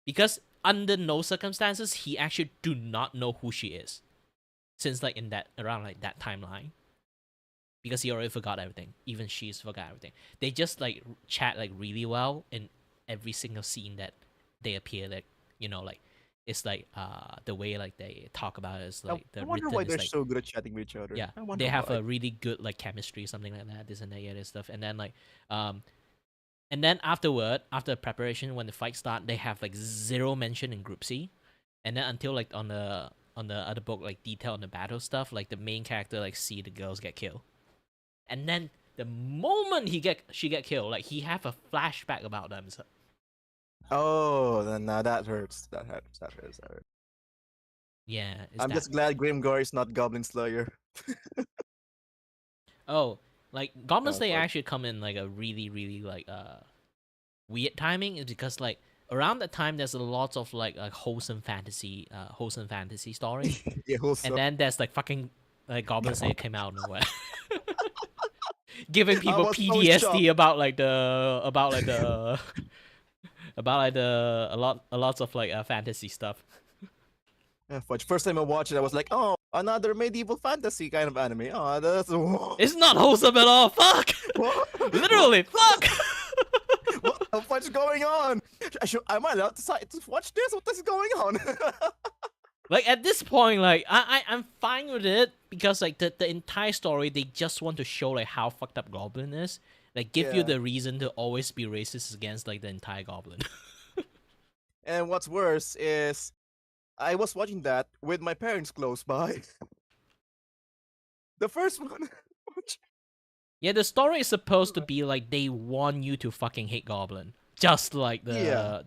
Because under no circumstances he actually do not know who she is, since like in that around like that timeline. Because he already forgot everything. Even she's forgot everything. They just like chat like really well in every single scene that they appear. Like like it's like the way like they talk about it is like I the wonder written why is they're like so good at chatting with each other. yeah, I wonder they have why. a really good like chemistry, something like that. This and that, yeah, this stuff. And then like and then afterward, after preparation, when the fight start, they have like zero mention in Group C, and then until like on the other book, like detail on the battle stuff, like the main character like see the girls get killed, and then the moment she get killed, like he have a flashback about them. So. Oh, then now that hurts. That hurts. That hurts. That hurts. Yeah, I'm just glad Grimgar is not Goblin Slayer. Oh, like Goblin No, Slayer fuck. actually come in like a really like weird timing is because like around that time there's a lot of like wholesome fantasy story, Yeah, and wholesome. then there's like fucking like Goblin Slayer came out of nowhere, giving I people was so PTSD shocked. about a lots of like fantasy stuff. Yeah, fudge. First time I watched it, I was like, oh, another medieval fantasy kind of anime. Oh, that's It's not wholesome at all. Fuck. what? Literally, fuck. What the fuck's going on? Am I allowed to watch this? What is going on? Like at this point, like I'm fine with it because like the entire story they just want to show like how fucked up Goblin is, like give you Yeah. the reason to always be racist against like the entire Goblin. And what's worse is, I was watching that with my parents close by. The first one. Yeah, the story is supposed to be like they want you to fucking hate Goblin, just like the Yeah.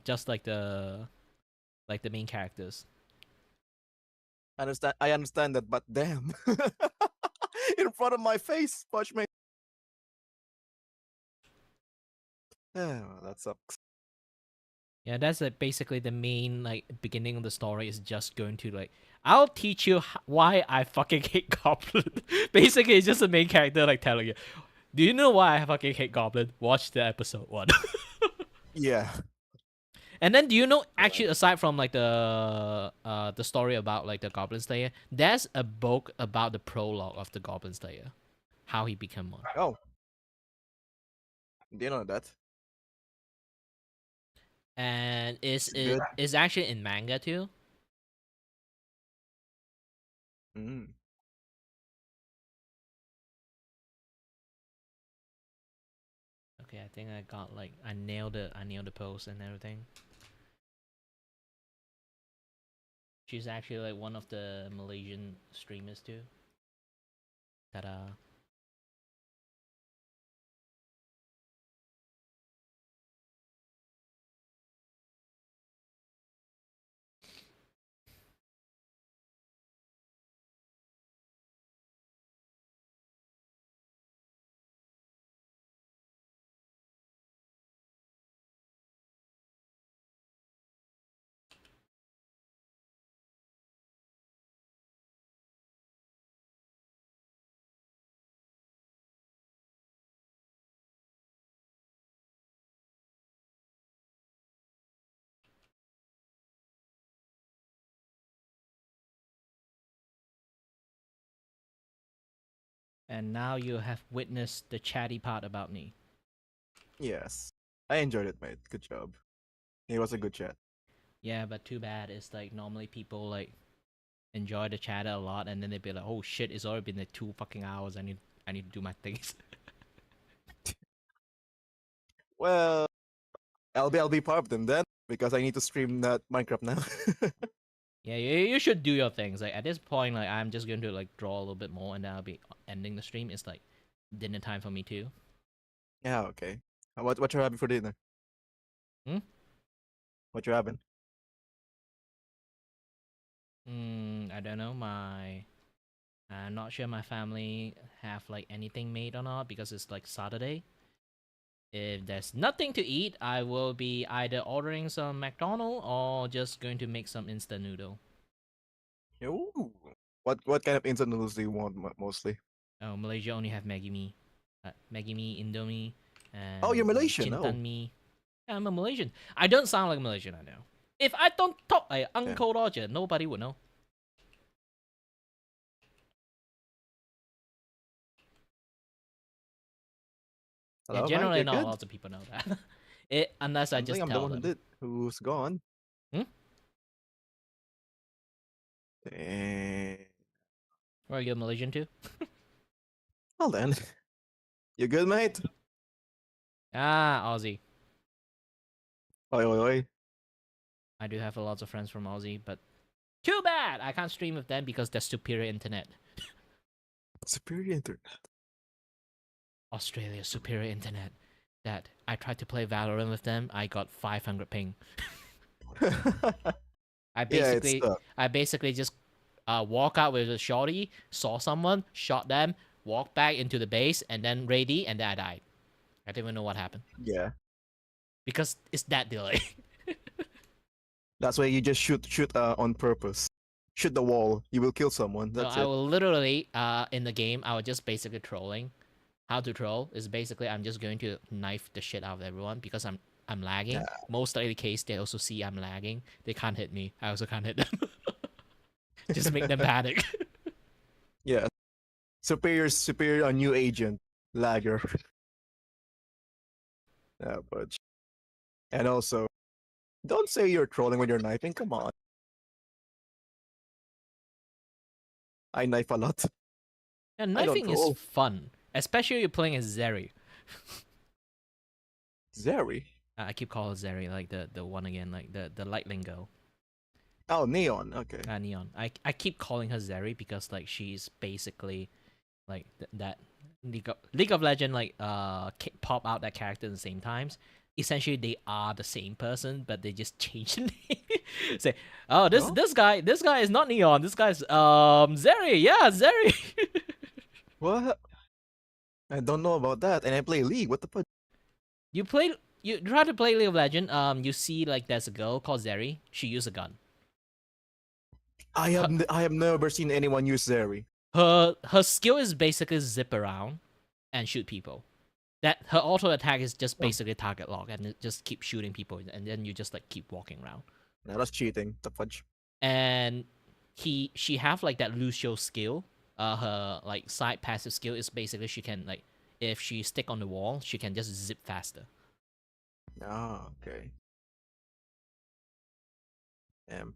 main characters. I understand that, but damn. In front of my face, Fudge mate. Oh, that sucks. Yeah, that's like basically the main like beginning of the story is just going to like I'll teach you why I fucking hate Goblin. Basically, it's just the main character like telling you, "Do you know why I fucking hate Goblin? Watch the episode 1." Yeah. And then do you know actually aside from like the story about like the Goblin Slayer, there's a book about the prologue of the Goblin Slayer, how he became one. Oh. Do you know that? And It's good. is actually in manga too. Mm. Okay, I think I got like I nailed the post and everything. She's actually like one of the Malaysian streamers too. Ta-da. And now you have witnessed the chatty part about me. Yes. I enjoyed it, mate. Good job. It was a good chat. Yeah, but too bad. It's like normally people like enjoy the chat a lot, and then they be like, "Oh shit, it's already been like 2 fucking hours. I need to do my things." Well, I'll be part of them then, because I need to stream that Minecraft now. Yeah, you should do your things. Like at this point, like I'm just going to like draw a little bit more, and then I'll be ending the stream. It's like dinner time for me too. Yeah, okay. What you having for dinner? Hmm? What you having? I don't know. I'm not sure my family have like anything made or not because it's like Saturday. If there's nothing to eat, I will be either ordering some McDonald's or just going to make some instant noodle. Ooh. What kind of instant noodles do you want mostly? Oh, Malaysia only have Maggi mee, Indomie, and Oh, you're Malaysian. Chintan Oh. mee. Yeah, I'm a Malaysian. I don't sound like Malaysian, I know. If I don't talk like Uncle Roger, nobody would know. Hello, Yeah, Mike, generally you not good? lots of people know that. Unless I I think just I'm the tell one them. who's gone. Hmm? Eh, Or you're Malaysian too? Well then. You good, mate? Ah, Aussie. Oi, oi, oi. I do have a lot of friends from Aussie, but too bad I can't stream with them because there's superior internet. Superior internet. Australia's superior internet. That I tried to play Valorant with them, I got 500 ping. I basically just walk out with a shorty, saw someone, shot them, walked back into the base, and then ready, and then I died. I didn't even know what happened. Yeah. Because it's that delay. That's why you just shoot on purpose. Shoot the wall, you will kill someone. That's I it. will literally in the game I was just basically trolling. How to troll is basically I'm just going to knife the shit out of everyone because I'm lagging. Yeah. Most likely the case they also see I'm lagging. They can't hit me. I also can't hit them. Just make them panic. Yeah. Superior on new agent. Lagger. Yeah, but and also don't say you're trolling when you're knifing, come on. I knife a lot. Yeah, knifing is troll. fun. Especially you're playing as Zeri. Zeri? I keep calling Zeri like the one again, like the lightning girl. Oh, Neon, okay. Neon. I keep calling her Zeri because like she's basically like that League of Legend like pop out that character at the same times. Essentially they are the same person, but they just change the name. Say, oh this guy is not Neon. This guy's Zeri. Yeah, Zeri. What? I don't know about that, and I play League. What the fuck? You try to play League of Legend. You see like there's a girl called Zeri. She used a gun. I have never seen anyone use Zeri. Her skill is basically zip around and shoot people. That her auto attack is just basically target lock and it just keep shooting people, and then you just like keep walking around. No, that's cheating. The fudge. And she have like that Lucio skill. Her like side passive skill is basically she can like if she stick on the wall, she can just zip faster. Ah, okay. Damn.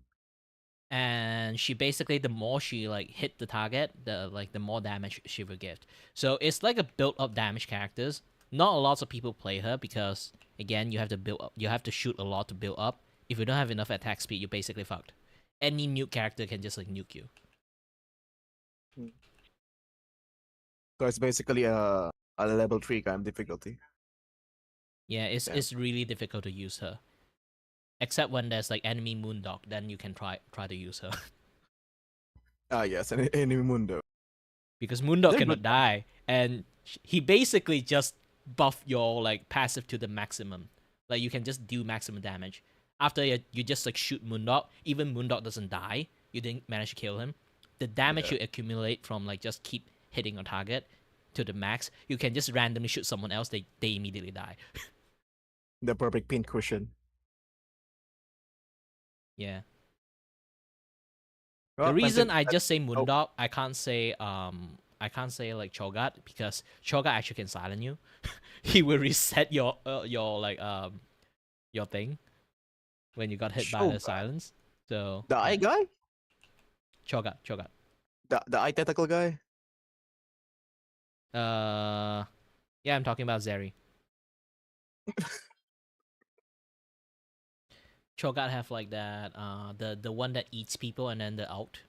And she basically the more she like hit the target, the more damage she will give. So it's like a build up damage characters. Not a lot of people play her because again you have to build up, you have to shoot a lot to build up. If you don't have enough attack speed, you're basically fucked. Any nuke character can just like nuke you. So it's basically a level 3 kind of difficulty. Yeah, it's really difficult to use her. Except when there's like enemy Moondog, then you can try to use her. Ah yes, and enemy Mundo. Because Moondog cannot die, and he basically just buff your like passive to the maximum. Like you can just do maximum damage. After you just like shoot Moondog, even Moondog doesn't die. You didn't manage to kill him. The damage you accumulate from like just keep hitting a target to the max, you can just randomly shoot someone else. They immediately die. The perfect pin cushion. Yeah. Well, The reason I just say Moondog, I can't say like Cho'Gath because Cho'Gath actually can silence you. He will reset your your thing when you got hit by the silence. So the eye guy? Cho'Gath. The eye tentacle guy? Yeah, I'm talking about Zeri. Cho'Gath have like that the one that eats people and then the out.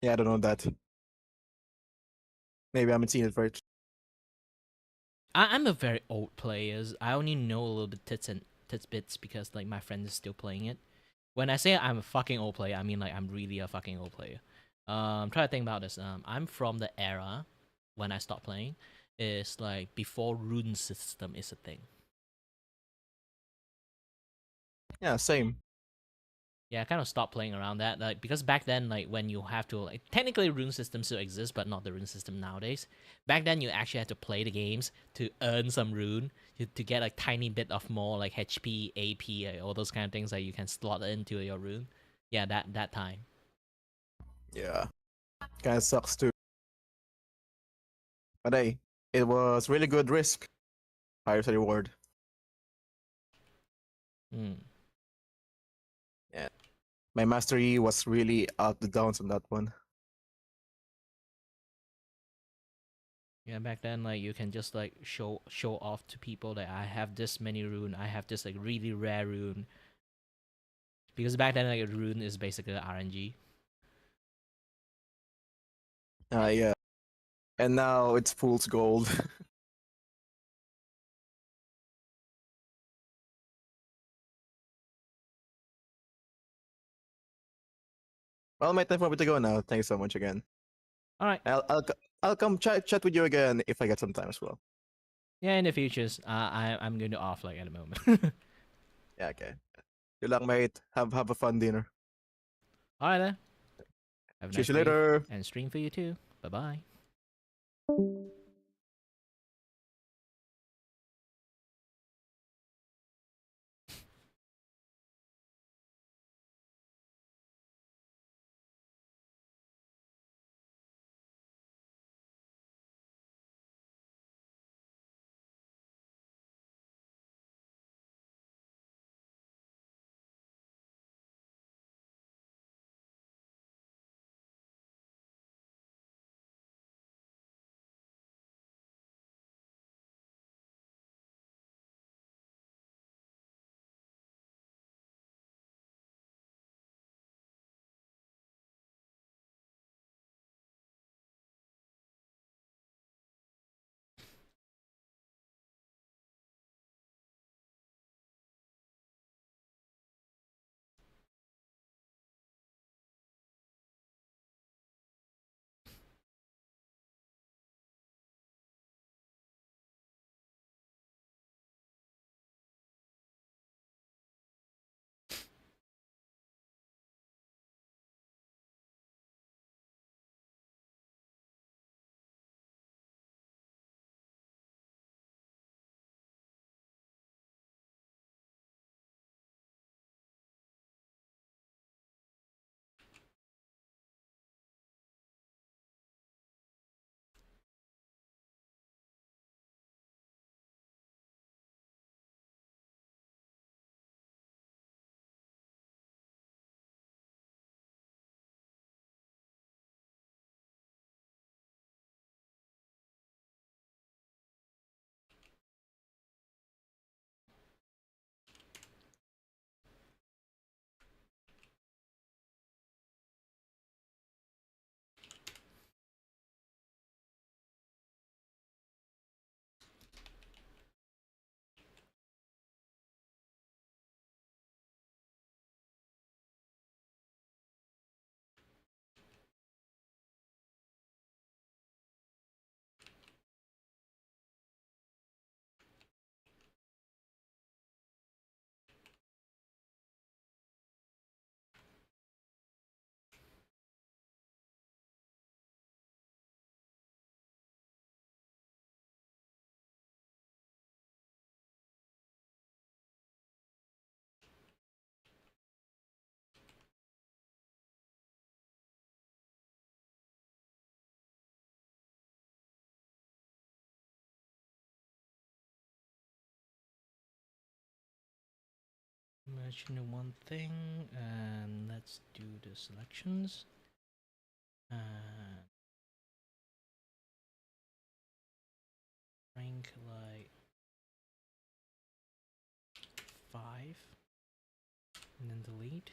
Yeah, I don't know that. Maybe I haven't seen it first. I'm a very old player. I only know a little bit bits because like my friend is still playing it. When I say I'm a fucking old player, I mean like I'm really a fucking old player. Try to think about this. I'm from the era when I stopped playing. It's like before rune system is a thing. Yeah, same. Yeah, I kind of stopped playing around that, like because back then, like when you have to, like technically rune system still exists, but not the rune system nowadays. Back then, you actually had to play the games to earn some rune to get a tiny bit of more like HP, AP, all those kind of things that you can slot into your rune. Yeah, that time. Yeah. Kinda sucks too. But hey, it was really good risk. Higher reward. Yeah. My mastery was really out the downs on that one. Yeah, back then, like you can just like show off to people that I have this many rune, I have this like really rare rune. Because back then, like rune is basically RNG. Yeah. And now it's fool's gold. Well, my time for me to go now. Thank you so much again. All right. I'll come chat with you again if I get some time as well. Yeah, in the futures, I'm going to off like at the moment. Yeah, okay. Good luck, mate. Have a fun dinner. All right then. Have a See nice you day later. and stream for you too. Bye bye. Mention one thing, and let's do the selections. And rank like 5, and then delete.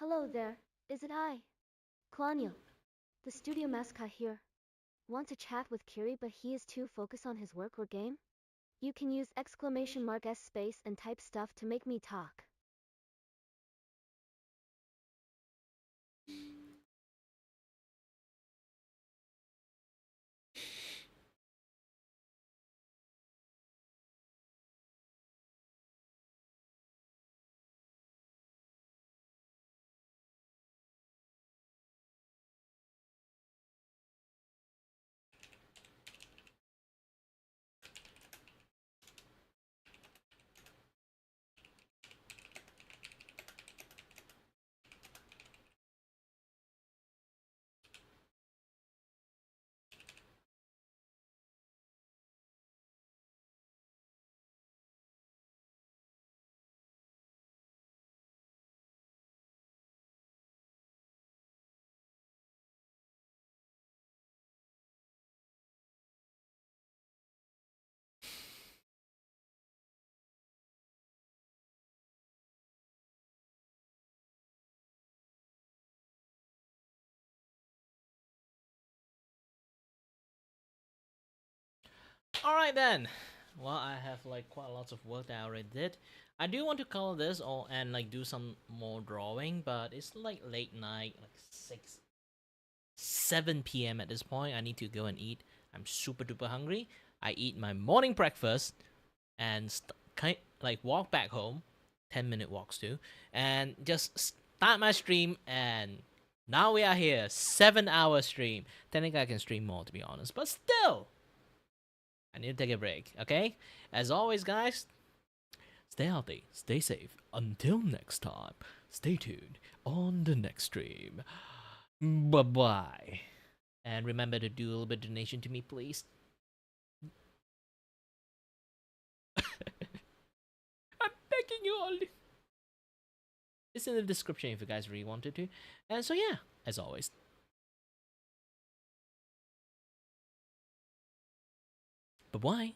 Hello there, is it I? Claudio, the studio mascot here. Want to chat with Kiray but he is too focused on his work or game? You can use !s space and type stuff to make me talk. Alright then. Well, I have like quite lots of work that I already did. I do want to color this or and like do some more drawing, but it's like late night, like 7 p.m. at this point. I need to go and eat. I'm super duper hungry. I eat my morning breakfast and like walk back home, 10-minute walks too, and just start my stream. And now we are here, 7-hour stream. Technically, I can stream more to be honest, but still. I need to take a break, okay? As always, guys, stay healthy, stay safe. Until next time, stay tuned on the next stream. Bye-bye. And remember to do a little bit of donation to me, please. I'm begging you all. It's in the description if you guys really wanted to. And so yeah, as always. Bye-bye.